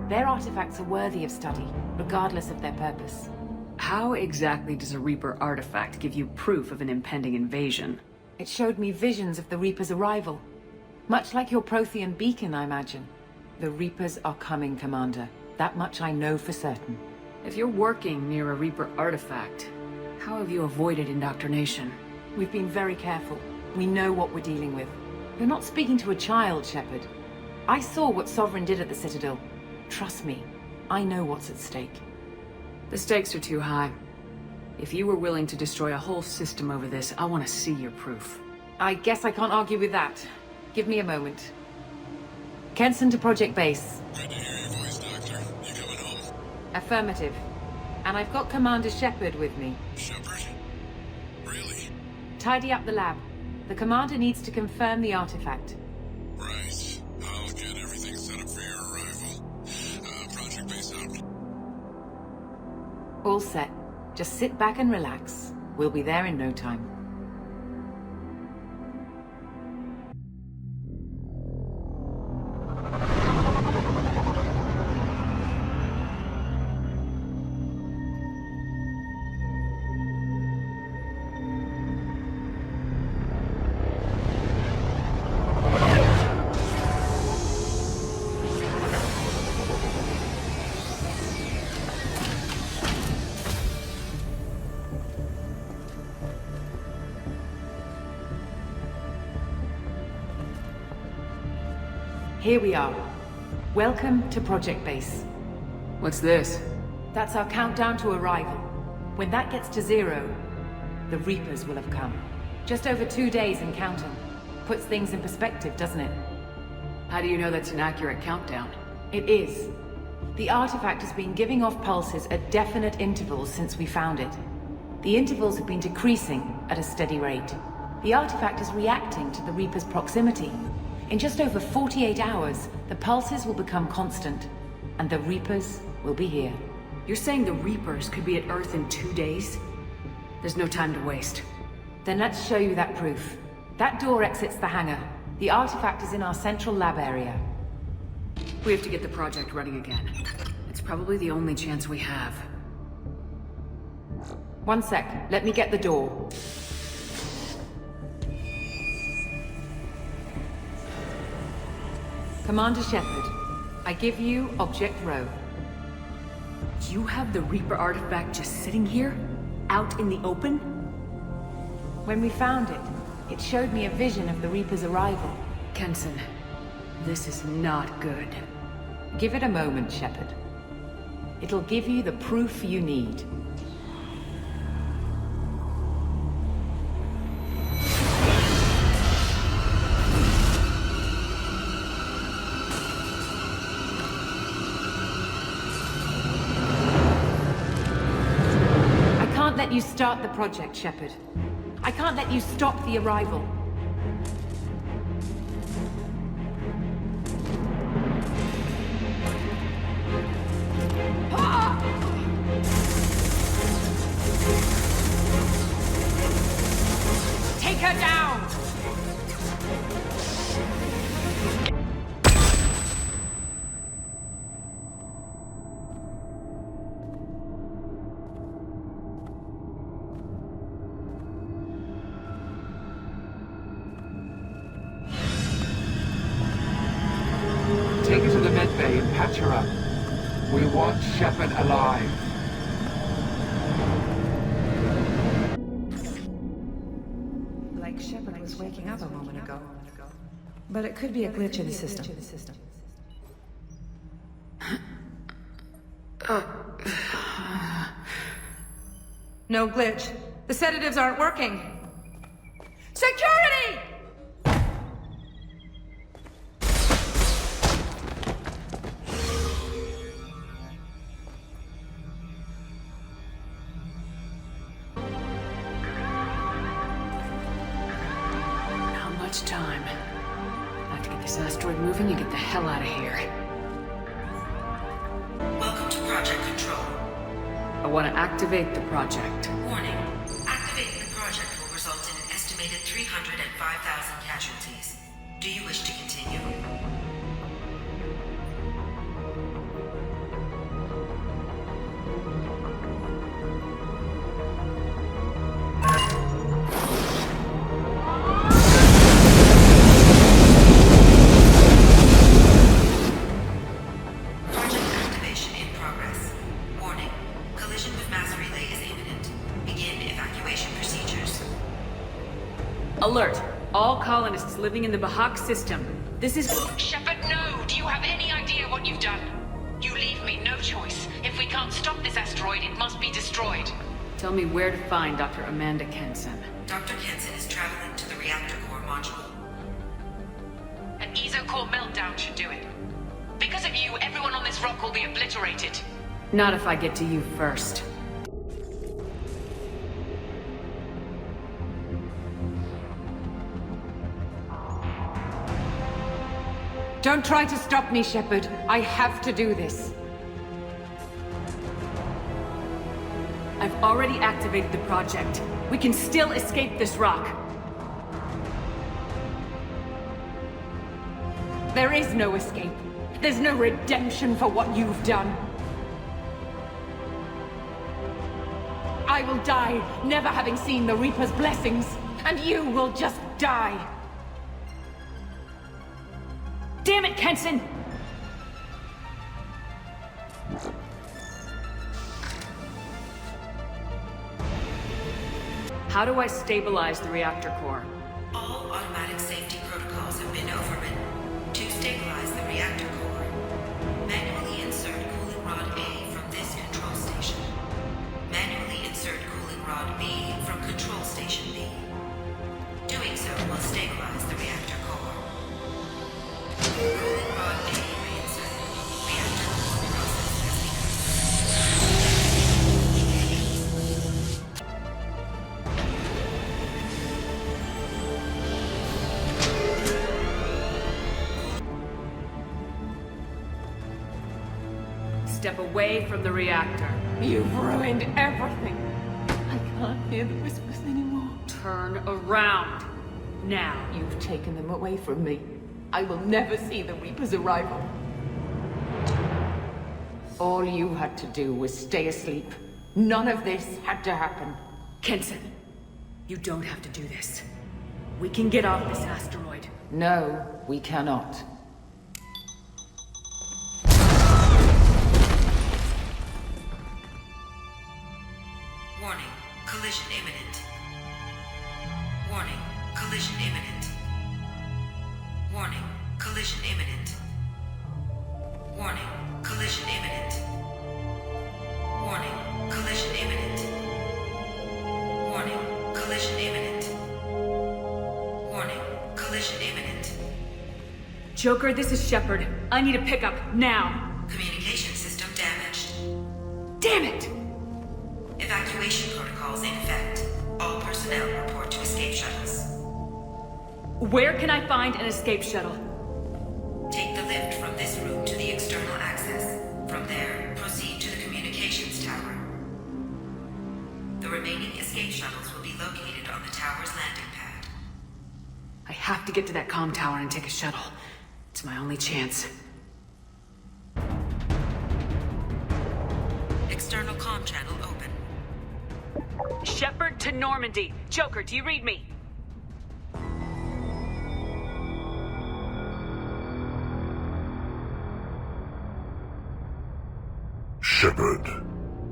Their artifacts are worthy of study, regardless of their purpose. How exactly does a Reaper artifact give you proof of an impending invasion? It showed me visions of the Reaper's arrival. Much like your Prothean beacon, I imagine. The Reapers are coming, Commander. That much I know for certain. If you're working near a Reaper artifact, how have you avoided indoctrination? We've been very careful. We know what we're dealing with. You're not speaking to a child, Shepard. I saw what Sovereign did at the Citadel. Trust me, I know what's at stake. The stakes are too high. If you were willing to destroy a whole system over this, I want to see your proof. I guess I can't argue with that. Give me a moment. Kenson to Project Base. Good to hear your voice, Doctor. You coming home? Affirmative. And I've got Commander Shepard with me. Shepard? Really? Tidy up the lab. The Commander needs to confirm the artifact. Right. I'll get everything set up for your arrival. Project Base out. All set. Just sit back and relax. We'll be there in no time. Here we are. Welcome to Project Base. What's this? That's our countdown to arrival. When that gets to 0, the Reapers will have come. Just over 2 days and counting. Puts things in perspective, doesn't it? How do you know that's an accurate countdown? It is. The artifact has been giving off pulses at definite intervals since we found it. The intervals have been decreasing at a steady rate. The artifact is reacting to the Reaper's proximity. In just over 48 hours, the pulses will become constant, and the Reapers will be here. You're saying the Reapers could be at Earth in 2 days? There's no time to waste. Then let's show you that proof. That door exits the hangar. The artifact is in our central lab area. We have to get the project running again. It's probably the only chance we have. One sec. Let me get the door. Commander Shepard, I give you Object Rho. You have the Reaper artifact just sitting here? Out in the open? When we found it, it showed me a vision of the Reaper's arrival. Kenson, this is not good. Give it a moment, Shepard. It'll give you the proof you need. let you start the project, Shepard. I can't let you stop the arrival. Take her down! Take her to the med bay and patch her up. We want Shepard alive. Like Shepard was waking up a moment ago. But it could be a glitch in the system. No glitch. The sedatives aren't working. Security! Not much time. I have to get this asteroid moving and get the hell out of here. Welcome to Project Control. I want to activate the project. Warning. Activating the project will result in an estimated 305,000 casualties. Do you wish to continue? Project activation in progress. Warning. Collision with mass relay is imminent. Begin evacuation procedures. Alert! All colonists living in the Bahak system. This is... Shepard, no! Do you have any idea what you've done? You leave me no choice. If we can't stop this asteroid, it must be destroyed. Tell me where to find Dr. Amanda Kenson. Dr. Kenson is traveling to the reactor core module. An ESO-core meltdown should do it. Because of you, everyone on this rock will be obliterated. Not if I get to you first. Don't try to stop me, Shepard. I have to do this. I've already activated the project. We can still escape this rock. There is no escape. There's no redemption for what you've done. I will die, never having seen the Reaper's blessings, and you will just die. Damn it, Kenson! How do I stabilize the reactor core? All automatic safety protocols have been overridden. To stabilize the reactor core, manually insert cooling rod A from this control station. Manually insert cooling rod B from control station B. Doing so will stabilize the reactor core. Cooling rod A reinserted. Reactor core process has begun. Step away from the reactor. You've ruined everything. I can't hear the whispers anymore. Turn around. Now. You've taken them away from me. I will never see the Reaper's arrival. All you had to do was stay asleep. None of this had to happen. Kenson, you don't have to do this. We can get off this asteroid. No, we cannot. Warning, collision imminent. Warning, collision imminent. Warning, collision imminent. Warning, collision imminent. Warning, collision imminent. Warning, collision imminent. Warning, collision imminent. Joker, this is Shepard. I need a pickup, now. Communication system damaged. Damn it! Evacuation protocols in effect. All personnel report to escape shuttles. Where can I find an escape shuttle? Take the lift from this room to the external access. From there, proceed to the communications tower. The remaining escape shuttles will be located on the tower's landing pad. I have to get to that comm tower and take a shuttle. It's my only chance. External comm channel open. Shepard to Normandy. Joker, do you read me? Shepard,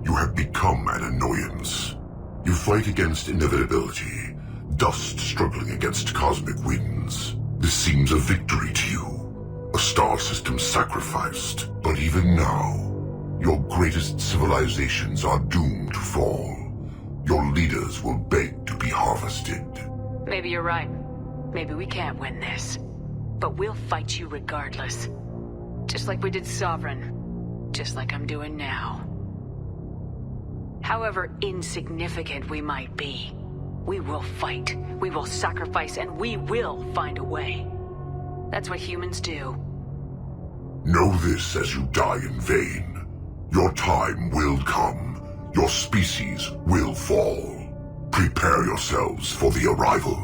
you have become an annoyance. You fight against inevitability, dust struggling against cosmic winds. This seems a victory to you, a star system sacrificed. But even now, your greatest civilizations are doomed to fall. Your leaders will beg to be harvested. Maybe you're right. Maybe we can't win this. But we'll fight you regardless. Just like we did Sovereign. Just like I'm doing now. However insignificant we might be, we will fight, we will sacrifice, and we will find a way. That's what humans do. Know this as you die in vain. Your time will come. Your species will fall. Prepare yourselves for the arrival.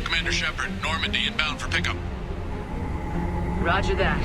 Commander Shepard, Normandy inbound for pickup. Roger that.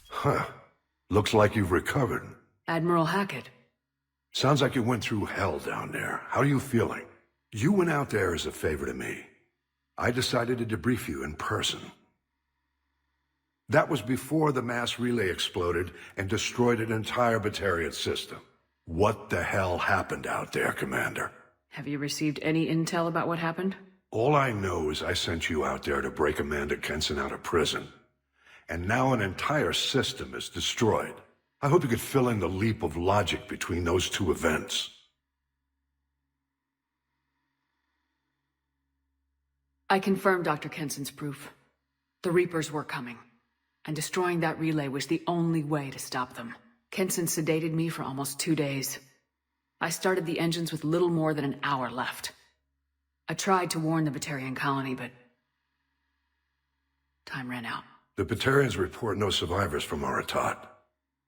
Huh. Looks like you've recovered. Admiral Hackett. Sounds like you went through hell down there. How are you feeling? You went out there as a favor to me. I decided to debrief you in person. That was before the mass relay exploded and destroyed an entire Batarian system. What the hell happened out there, Commander? Have you received any intel about what happened? All I know is I sent you out there to break Amanda Kenson out of prison. And now an entire system is destroyed. I hope you could fill in the leap of logic between those two events. I confirmed Dr. Kenson's proof. The Reapers were coming, and destroying that relay was the only way to stop them. Kenson sedated me for almost 2 days. I started the engines with little more than an hour left. I tried to warn the Batarian colony, but time ran out. The Batarians report no survivors from Aratat.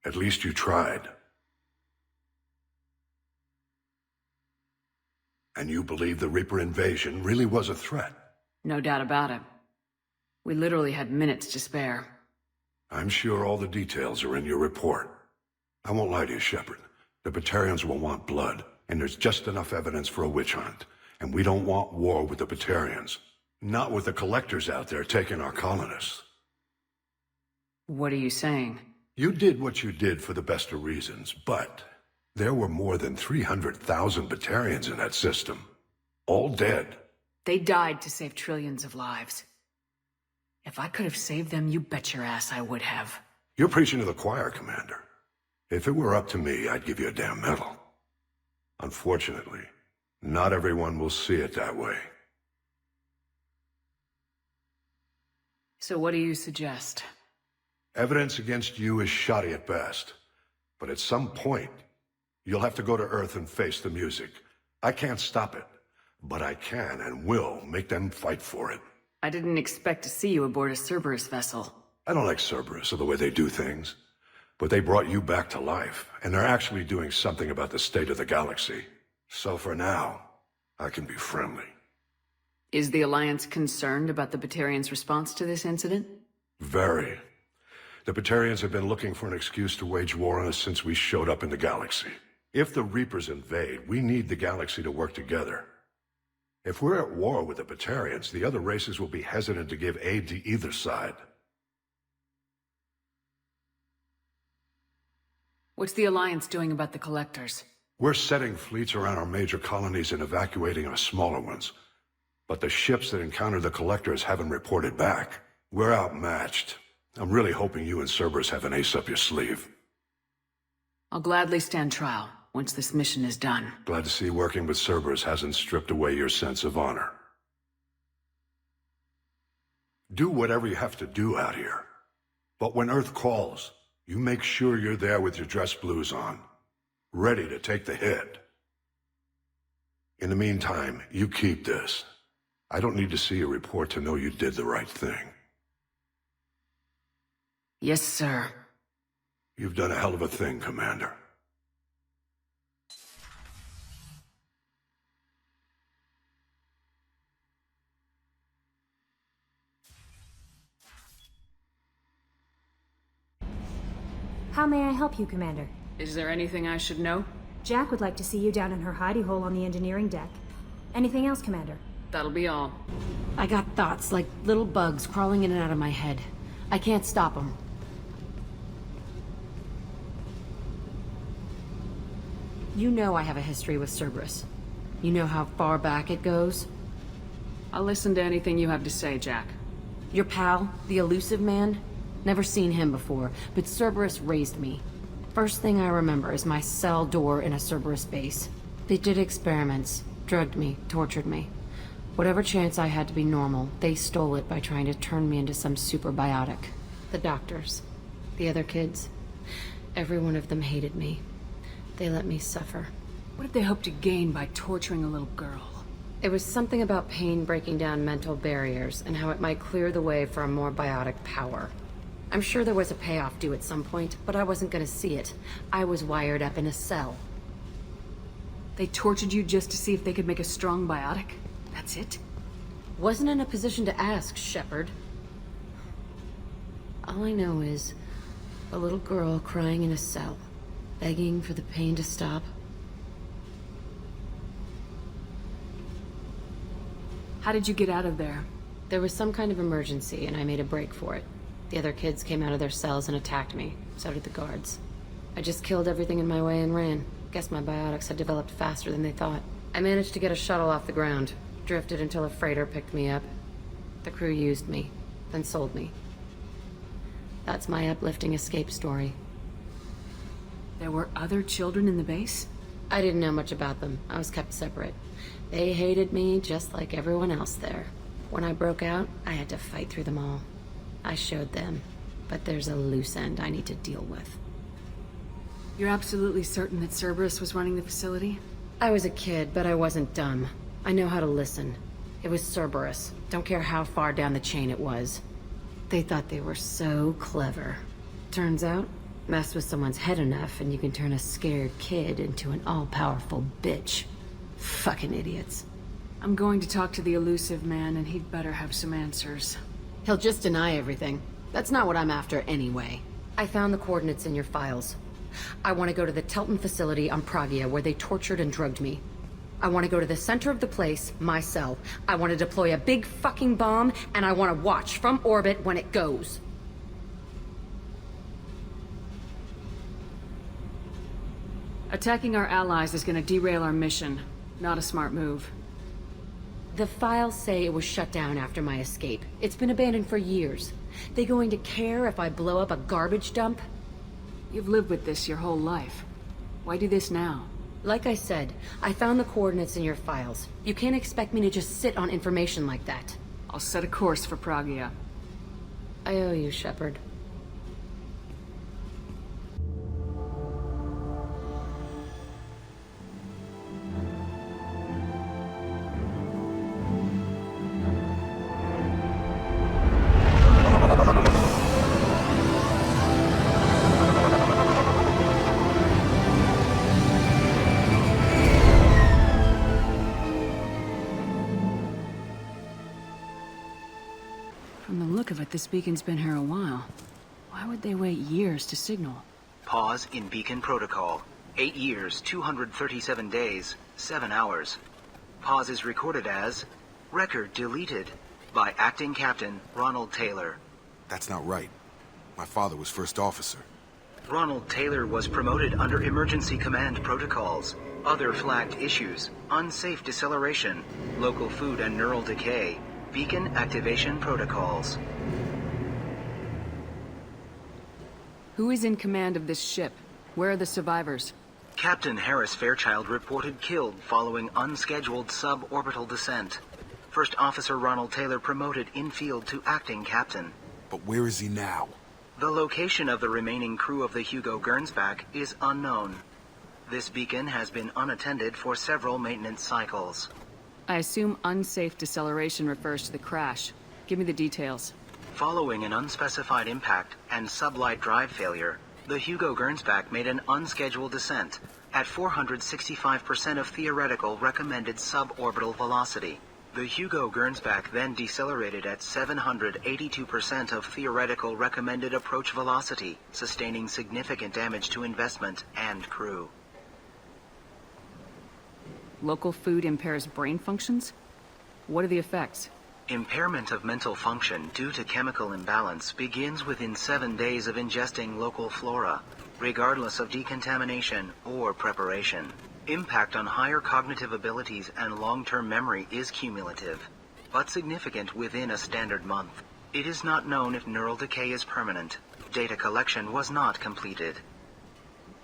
At least you tried. And you believe the Reaper invasion really was a threat? No doubt about it. We literally had minutes to spare. I'm sure all the details are in your report. I won't lie to you, Shepard. The Batarians will want blood, and there's just enough evidence for a witch hunt. And we don't want war with the Batarians. Not with the collectors out there taking our colonists. What are you saying? You did what you did for the best of reasons, but there were more than 300,000 Batarians in that system. All dead. They died to save trillions of lives. If I could have saved them, you bet your ass I would have. You're preaching to the choir, Commander. If it were up to me, I'd give you a damn medal. Unfortunately, Not everyone will see it that way. So what do you suggest? Evidence against you is shoddy at best. But at some point, you'll have to go to Earth and face the music. I can't stop it. But I can and will make them fight for it. I didn't expect to see you aboard a Cerberus vessel. I don't like Cerberus or the way they do things. But they brought you back to life, and they're actually doing something about the state of the galaxy. So for now, I can be friendly. Is the Alliance concerned about the Batarians' response to this incident? Very. The Batarians have been looking for an excuse to wage war on us since we showed up in the galaxy. If the Reapers invade, we need the galaxy to work together. If we're at war with the Batarians, the other races will be hesitant to give aid to either side. What's the Alliance doing about the Collectors? We're setting fleets around our major colonies and evacuating our smaller ones. But the ships that encountered the Collectors haven't reported back. We're outmatched. I'm really hoping you and Cerberus have an ace up your sleeve. I'll gladly stand trial once this mission is done. Glad to see working with Cerberus hasn't stripped away your sense of honor. Do whatever you have to do out here. But when Earth calls, you make sure you're there with your dress blues on, ready to take the hit. In the meantime, you keep this. I don't need to see a report to know you did the right thing. Yes, sir. You've done a hell of a thing, Commander. How may I help you, Commander? Is there anything I should know? Jack would like to see you down in her hidey hole on the engineering deck. Anything else, Commander? That'll be all. I got thoughts like little bugs crawling in and out of my head. I can't stop them. You know I have a history with Cerberus. You know how far back it goes? I'll listen to anything you have to say, Jack. Your pal, the elusive man? Never seen him before, but Cerberus raised me. First thing I remember is my cell door in a Cerberus base. They did experiments, drugged me, tortured me. Whatever chance I had to be normal, they stole it by trying to turn me into some superbiotic. The doctors, the other kids, every one of them hated me. They let me suffer. What did they hope to gain by torturing a little girl? It was something about pain breaking down mental barriers and how it might clear the way for a more biotic power. I'm sure there was a payoff due at some point, but I wasn't gonna see it. I was wired up in a cell. They tortured you just to see if they could make a strong biotic? That's it? Wasn't in a position to ask, Shepard. All I know is a little girl crying in a cell, begging for the pain to stop. How did you get out of there? There was some kind of emergency, and I made a break for it. The other kids came out of their cells and attacked me. So did the guards. I just killed everything in my way and ran. Guess my biotics had developed faster than they thought. I managed to get a shuttle off the ground. Drifted until a freighter picked me up. The crew used me, then sold me. That's my uplifting escape story. There were other children in the base? I didn't know much about them. I was kept separate. They hated me just like everyone else there. When I broke out, I had to fight through them all. I showed them, but there's a loose end I need to deal with. You're absolutely certain that Cerberus was running the facility? I was a kid, but I wasn't dumb. I know how to listen. It was Cerberus. Don't care how far down the chain it was. They thought they were so clever. Turns out, mess with someone's head enough and you can turn a scared kid into an all-powerful bitch. Fucking idiots. I'm going to talk to the elusive man, and he'd better have some answers. He'll just deny everything. That's not what I'm after anyway. I found the coordinates in your files. I want to go to the Telton facility on Pragia where they tortured and drugged me. I want to go to the center of the place, my cell. I want to deploy a big fucking bomb, and I want to watch from orbit when it goes. Attacking our allies is going to derail our mission. Not a smart move. The files say it was shut down after my escape. It's been abandoned for years. They going to care if I blow up a garbage dump? You've lived with this your whole life. Why do this now? Like I said, I found the coordinates in your files. You can't expect me to just sit on information like that. I'll set a course for Pragia. I owe you, Shepard. From the look of it, this beacon's been here a while. Why would they wait years to signal? Pause in beacon protocol. 8 years, 237 days, 7 hours. Pause is recorded as record deleted by acting captain Ronald Taylor. That's not right. My father was first officer. Ronald Taylor was promoted under emergency command protocols. Other flagged issues: unsafe deceleration, local food and neural decay, beacon activation protocols. Who is in command of this ship? Where are the survivors? Captain Harris Fairchild reported killed following unscheduled suborbital descent. First Officer Ronald Taylor promoted in-field to acting captain. But where is he now? The location of the remaining crew of the Hugo Gernsback is unknown. This beacon has been unattended for several maintenance cycles. I assume unsafe deceleration refers to the crash. Give me the details. Following an unspecified impact and sublight drive failure, the Hugo Gernsback made an unscheduled descent at 465% of theoretical recommended suborbital velocity. The Hugo Gernsback then decelerated at 782% of theoretical recommended approach velocity, sustaining significant damage to investment and crew. Local food impairs brain functions? What are the effects? Impairment of mental function due to chemical imbalance begins within 7 days of ingesting local flora, regardless of decontamination or preparation. Impact on higher cognitive abilities and long-term memory is cumulative, but significant within a standard month. It is not known if neural decay is permanent. Data collection was not completed.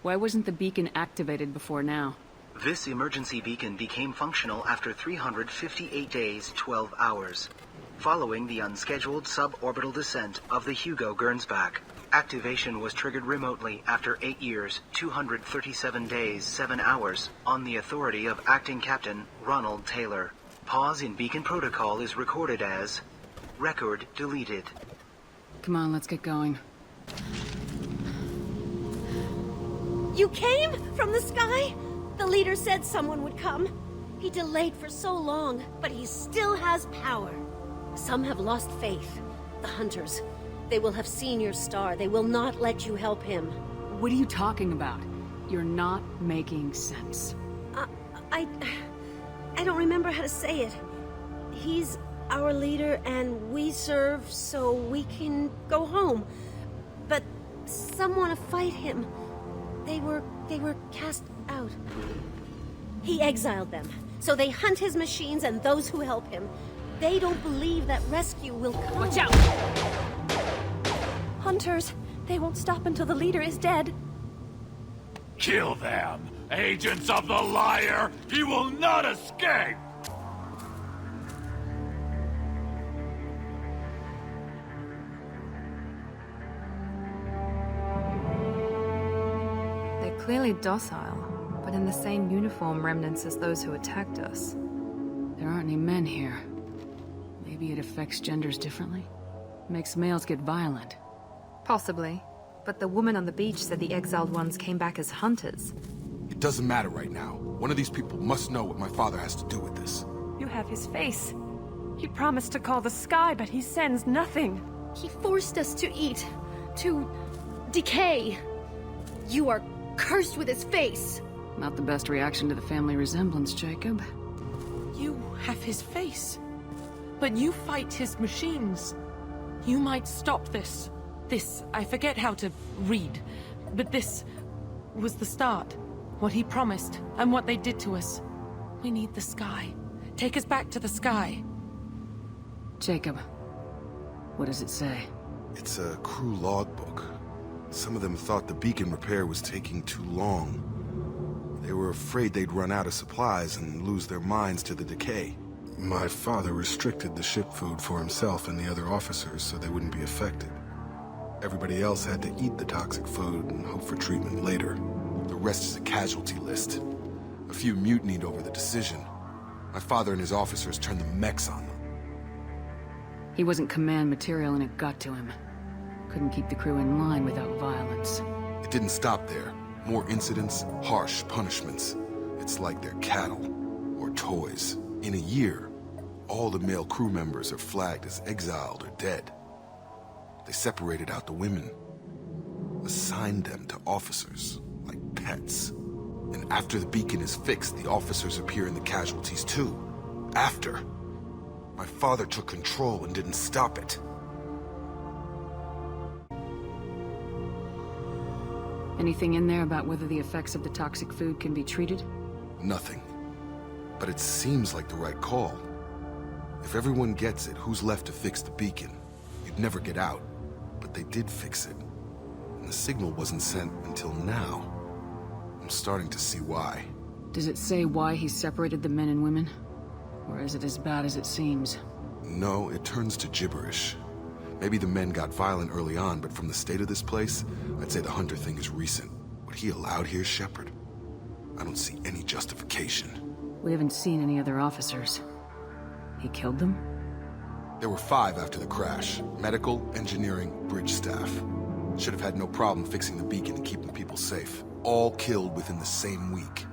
Why wasn't the beacon activated before now? This emergency beacon became functional after 358 days, 12 hours, following the unscheduled suborbital descent of the Hugo Gernsback. Activation was triggered remotely after 8 years, 237 days, 7 hours, on the authority of Acting Captain Ronald Taylor. Pause in beacon protocol is recorded as record deleted. Come on, let's get going. You came from the sky? The leader said someone would come. He delayed for so long, but he still has power. Some have lost faith. The hunters. They will have seen your star. They will not let you help him. What are you talking about? You're not making sense. I don't remember how to say it. He's our leader and we serve so we can go home. But some want to fight him. They were cast out. He exiled them, so they hunt his machines and those who help him. They don't believe that rescue will come. Watch out! Hunters, they won't stop until the leader is dead. Kill them! Agents of the liar! He will not escape! They're clearly docile, but in the same uniform remnants as those who attacked us. There aren't any men here. Maybe it affects genders differently? Makes males get violent. Possibly. But the woman on the beach said the exiled ones came back as hunters. It doesn't matter right now. One of these people must know what my father has to do with this. You have his face. He promised to call the sky, but he sends nothing. He forced us to eat, to decay. You are cursed with his face. Not the best reaction to the family resemblance, Jacob. You have his face. But you fight his machines. You might stop this. This, I forget how to read. But this was the start. What he promised, and what they did to us. We need the sky. Take us back to the sky. Jacob, what does it say? It's a crew logbook. Some of them thought the beacon repair was taking too long. They were afraid they'd run out of supplies and lose their minds to the decay. My father restricted the ship food for himself and the other officers so they wouldn't be affected. Everybody else had to eat the toxic food and hope for treatment later. The rest is a casualty list. A few mutinied over the decision. My father and his officers turned the mechs on them. He wasn't command material and it got to him. Couldn't keep the crew in line without violence. It didn't stop there. More incidents, harsh punishments. It's like they're cattle or toys. In a year, all the male crew members are flagged as exiled or dead. They separated out the women, assigned them to officers, like pets. And after the beacon is fixed, the officers appear in the casualties too. After. My father took control and didn't stop it. Anything in there about whether the effects of the toxic food can be treated? Nothing. But it seems like the right call. If everyone gets it, who's left to fix the beacon? You'd never get out. But they did fix it. And the signal wasn't sent until now. I'm starting to see why. Does it say why he separated the men and women? Or is it as bad as it seems? No, it turns to gibberish. Maybe the men got violent early on, but from the state of this place, I'd say the Hunter thing is recent. What he allowed here, Shepard? I don't see any justification. We haven't seen any other officers. He killed them? There were 5 after the crash. Medical, engineering, bridge staff. Should have had no problem fixing the beacon and keeping people safe. All killed within the same week.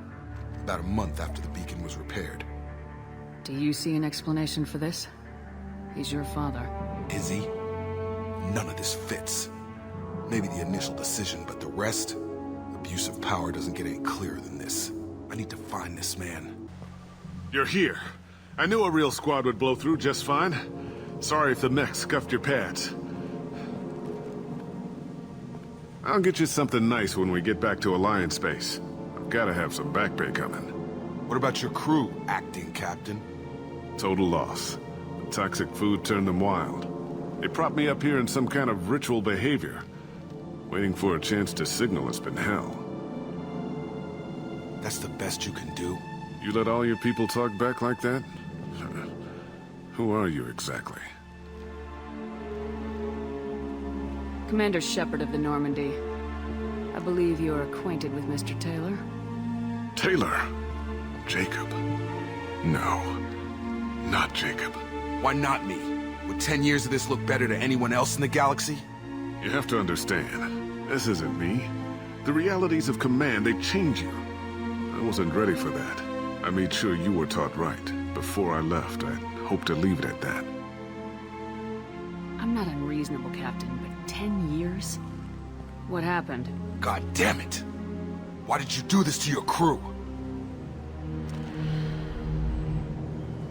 About a month after the beacon was repaired. Do you see an explanation for this? He's your father. Is he? None of this fits. Maybe the initial decision, but the rest? Abuse of power doesn't get any clearer than this. I need to find this man. You're here. I knew a real squad would blow through just fine. Sorry if the mech scuffed your pads. I'll get you something nice when we get back to Alliance space. I've gotta have some back pay coming. What about your crew, acting captain? Total loss. The toxic food turned them wild. They propped me up here in some kind of ritual behavior. Waiting for a chance to signal has been hell. That's the best you can do? You let all your people talk back like that? Who are you exactly? Commander Shepard of the Normandy. I believe you're acquainted with Mr. Taylor. Taylor? Jacob? No. Not Jacob. Why not me? Would 10 years of this look better to anyone else in the galaxy? You have to understand, this isn't me. The realities of command, they change you. I wasn't ready for that. I made sure you were taught right. Before I left, I hoped to leave it at that. I'm not unreasonable, Captain, but 10 years? What happened? God damn it! Why did you do this to your crew?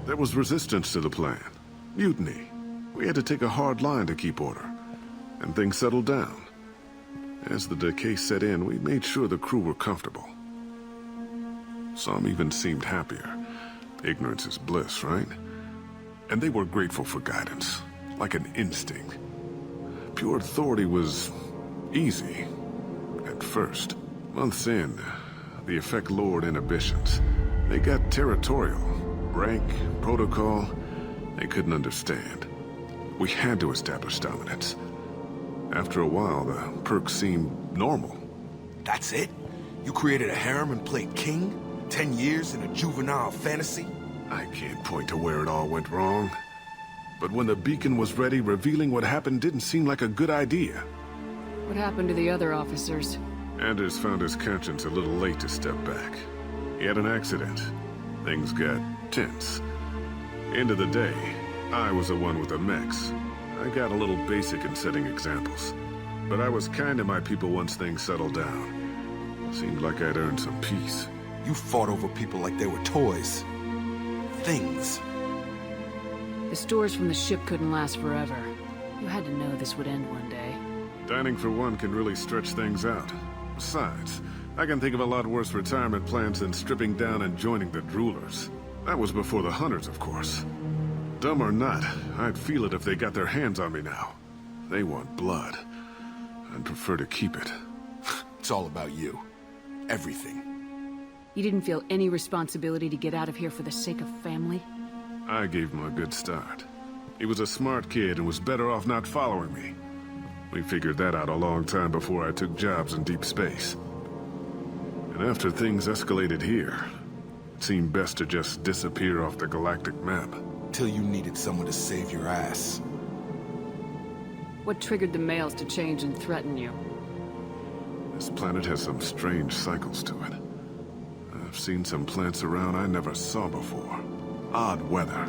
There was resistance to the plan. Mutiny. We had to take a hard line to keep order. And things settled down. As the decay set in, we made sure the crew were comfortable. Some even seemed happier. Ignorance is bliss, right? And they were grateful for guidance, like an instinct. Pure authority was easy, at first. Months in, the effect lowered inhibitions. They got territorial. Rank, protocol, they couldn't understand. We had to establish dominance. After a while, the perks seemed normal. That's it? You created a harem and played king? 10 years in a juvenile fantasy? I can't point to where it all went wrong. But when the beacon was ready, revealing what happened didn't seem like a good idea. What happened to the other officers? Anders found his conscience a little late to step back. He had an accident. Things got tense. End of the day, I was the one with the mechs. I got a little basic in setting examples. But I was kind to my people once things settled down. Seemed like I'd earned some peace. You fought over people like they were toys. Things. The stores from the ship couldn't last forever. You had to know this would end one day. Dining for one can really stretch things out. Besides, I can think of a lot worse retirement plans than stripping down and joining the droolers. That was before the hunters, of course. Dumb or not, I'd feel it if they got their hands on me now. They want blood. I'd prefer to keep it. It's all about you. Everything. You didn't feel any responsibility to get out of here for the sake of family? I gave him a good start. He was a smart kid and was better off not following me. We figured that out a long time before I took jobs in deep space. And after things escalated here, it seemed best to just disappear off the galactic map. Till you needed someone to save your ass. What triggered the males to change and threaten you? This planet has some strange cycles to it. I've seen some plants around I never saw before. Odd weather.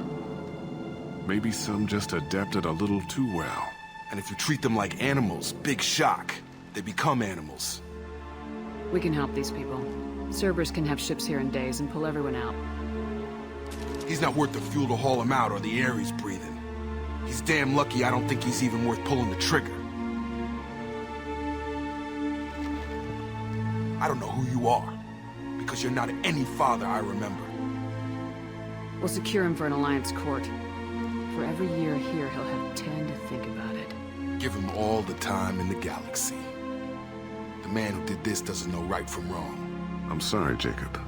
Maybe some just adapted a little too well. And if you treat them like animals, big shock. They become animals. We can help these people. Cerberus can have ships here in days and pull everyone out. He's not worth the fuel to haul him out or the air he's breathing. He's damn lucky I don't think he's even worth pulling the trigger. I don't know who you are, because you're not any father I remember. We'll secure him for an Alliance court. For every year here, he'll have 10 to think about it. Give him all the time in the galaxy. The man who did this doesn't know right from wrong. I'm sorry, Jacob.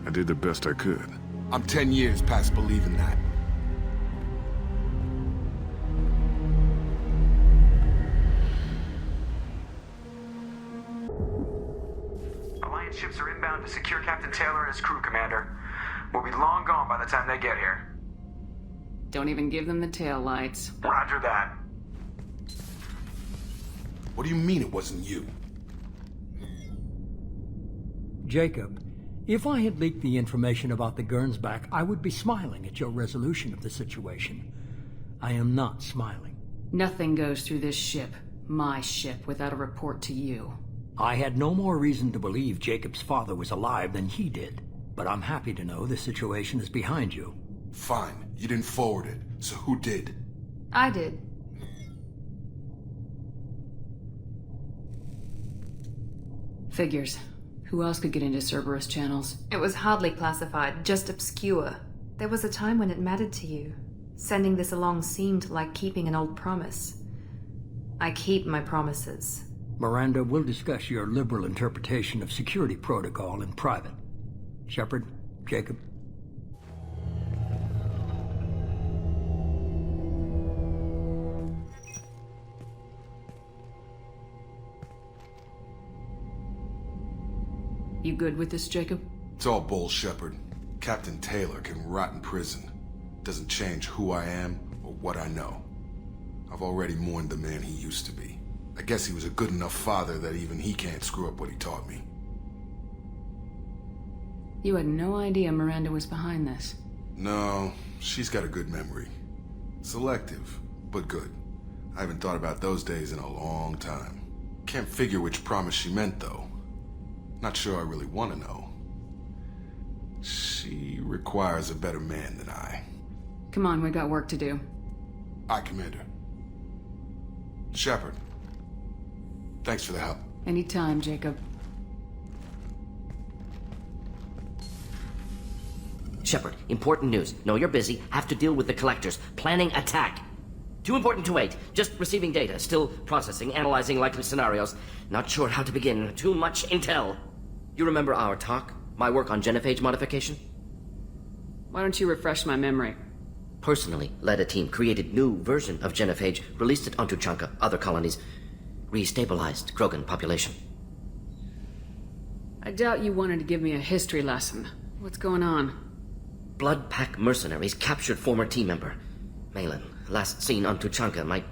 I did the best I could. I'm 10 years past believing that. Alliance ships are inbound to secure Captain Taylor and his crew, Commander. We'll be long gone by the time they get here. Don't even give them the tail lights. Roger that. What do you mean it wasn't you? Jacob, if I had leaked the information about the Gernsback, I would be smiling at your resolution of the situation. I am not smiling. Nothing goes through this ship, my ship, without a report to you. I had no more reason to believe Jacob's father was alive than he did. But I'm happy to know the situation is behind you. Fine. You didn't forward it. So who did? I did. Figures. Who else could get into Cerberus channels? It was hardly classified, just obscure. There was a time when it mattered to you. Sending this along seemed like keeping an old promise. I keep my promises. Miranda, we'll discuss your liberal interpretation of security protocol in private. Shepard, Jacob. You good with this, Jacob? It's all bull, Shepard. Captain Taylor can rot in prison. Doesn't change who I am or what I know. I've already mourned the man he used to be. I guess he was a good enough father that even he can't screw up what he taught me. You had no idea Miranda was behind this. No, she's got a good memory. Selective, but good. I haven't thought about those days in a long time. Can't figure which promise she meant, though. Not sure I really want to know. She requires a better man than I. Come on, we got work to do. Aye, Commander. Shepard. Thanks for the help. Anytime, Jacob. Shepard, important news. Know you're busy. Have to deal with the collectors. Planning attack. Too important to wait. Just receiving data. Still processing, analyzing likely scenarios. Not sure how to begin. Too much intel. You remember our talk? My work on genophage modification? Why don't you refresh my memory? Personally led a team, created new version of genophage, released it onto Chanka, other colonies, restabilized Krogan population. I doubt you wanted to give me a history lesson. What's going on? Blood Pack mercenaries captured former team member. Malin, last seen on Tuchanka, might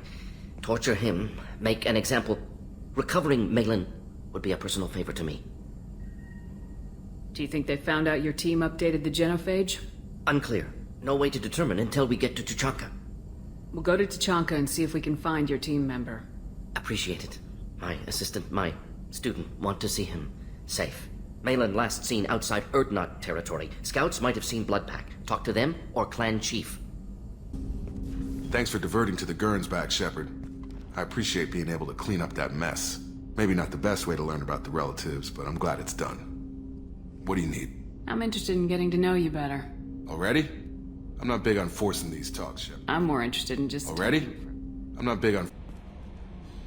torture him, make an example. Recovering Malin would be a personal favor to me. Do you think they found out your team updated the genophage? Unclear. No way to determine until we get to Tuchanka. We'll go to Tuchanka and see if we can find your team member. Appreciate it. My assistant, my student, want to see him safe. Malin last seen outside Erdnot territory. Scouts might have seen Bloodpack. Talk to them or clan chief. Thanks for diverting to the Gernsback, Shepard. I appreciate being able to clean up that mess. Maybe not the best way to learn about the relatives, but I'm glad it's done. What do you need? I'm interested in getting to know you better. Already? I'm not big on forcing these talks, Shepard. I'm more interested in just... Already? I'm not big on...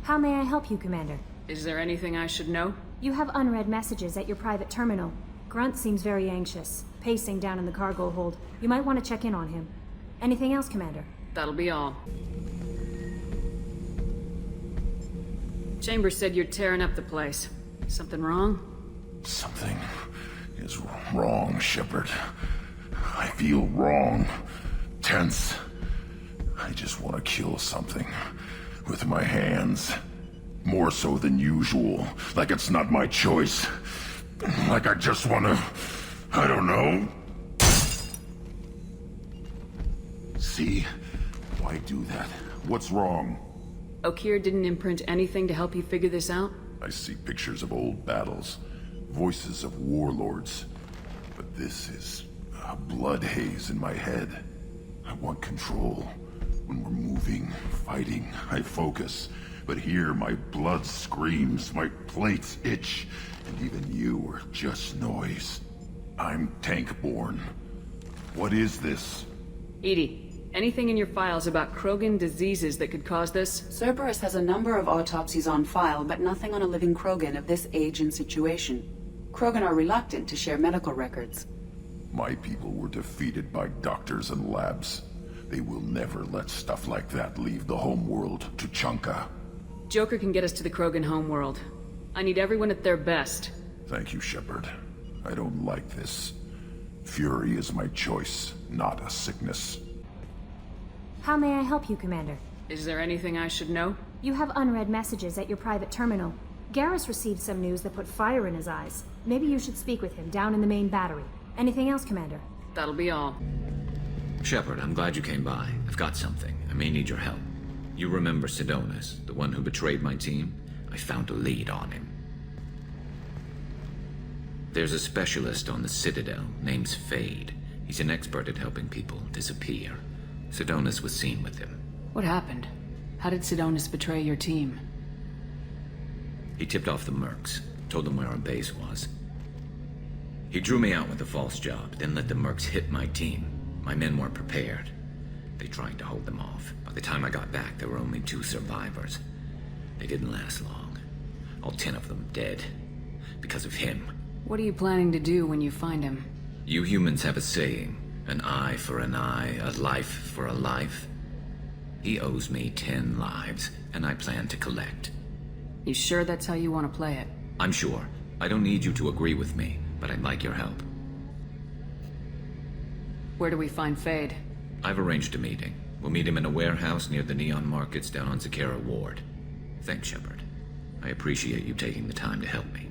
How may I help you, Commander? Is there anything I should know? You have unread messages at your private terminal. Grunt seems very anxious, pacing down in the cargo hold. You might want to check in on him. Anything else, Commander? That'll be all. Chambers said you're tearing up the place. Something wrong? Something is wrong, Shepard. I feel wrong. Tense. I just want to kill something. With my hands. More so than usual. Like it's not my choice. Like I just want to... I don't know. See? Why do that? What's wrong? Okeer didn't imprint anything to help you figure this out? I see pictures of old battles. Voices of warlords. But this is a blood haze in my head. I want control. When we're moving, fighting, I focus. But here, my blood screams, my plates itch, and even you are just noise. I'm tank-born. What is this? Edie, anything in your files about Krogan diseases that could cause this? Cerberus has a number of autopsies on file, but nothing on a living Krogan of this age and situation. Krogan are reluctant to share medical records. My people were defeated by doctors and labs. They will never let stuff like that leave the homeworld to Chunka. Joker can get us to the Krogan homeworld. I need everyone at their best. Thank you, Shepard. I don't like this. Fury is my choice, not a sickness. How may I help you, Commander? Is there anything I should know? You have unread messages at your private terminal. Garrus received some news that put fire in his eyes. Maybe you should speak with him down in the main battery. Anything else, Commander? That'll be all. Shepard, I'm glad you came by. I've got something. I may need your help. You remember Sidonus, the one who betrayed my team? I found a lead on him. There's a specialist on the Citadel, name's Fade. He's an expert at helping people disappear. Sidonus was seen with him. What happened? How did Sidonus betray your team? He tipped off the Mercs, told them where our base was. He drew me out with a false job, then let the Mercs hit my team. My men weren't prepared. They tried to hold them off. By the time I got back, there were only 2 survivors. They didn't last long. All 10 of them dead. Because of him. What are you planning to do when you find him? You humans have a saying, an eye for an eye, a life for a life. He owes me 10 lives, and I plan to collect. You sure that's how you want to play it? I'm sure. I don't need you to agree with me, but I'd like your help. Where do we find Fade? I've arranged a meeting. We'll meet him in a warehouse near the Neon Markets down on Zakera Ward. Thanks, Shepard. I appreciate you taking the time to help me.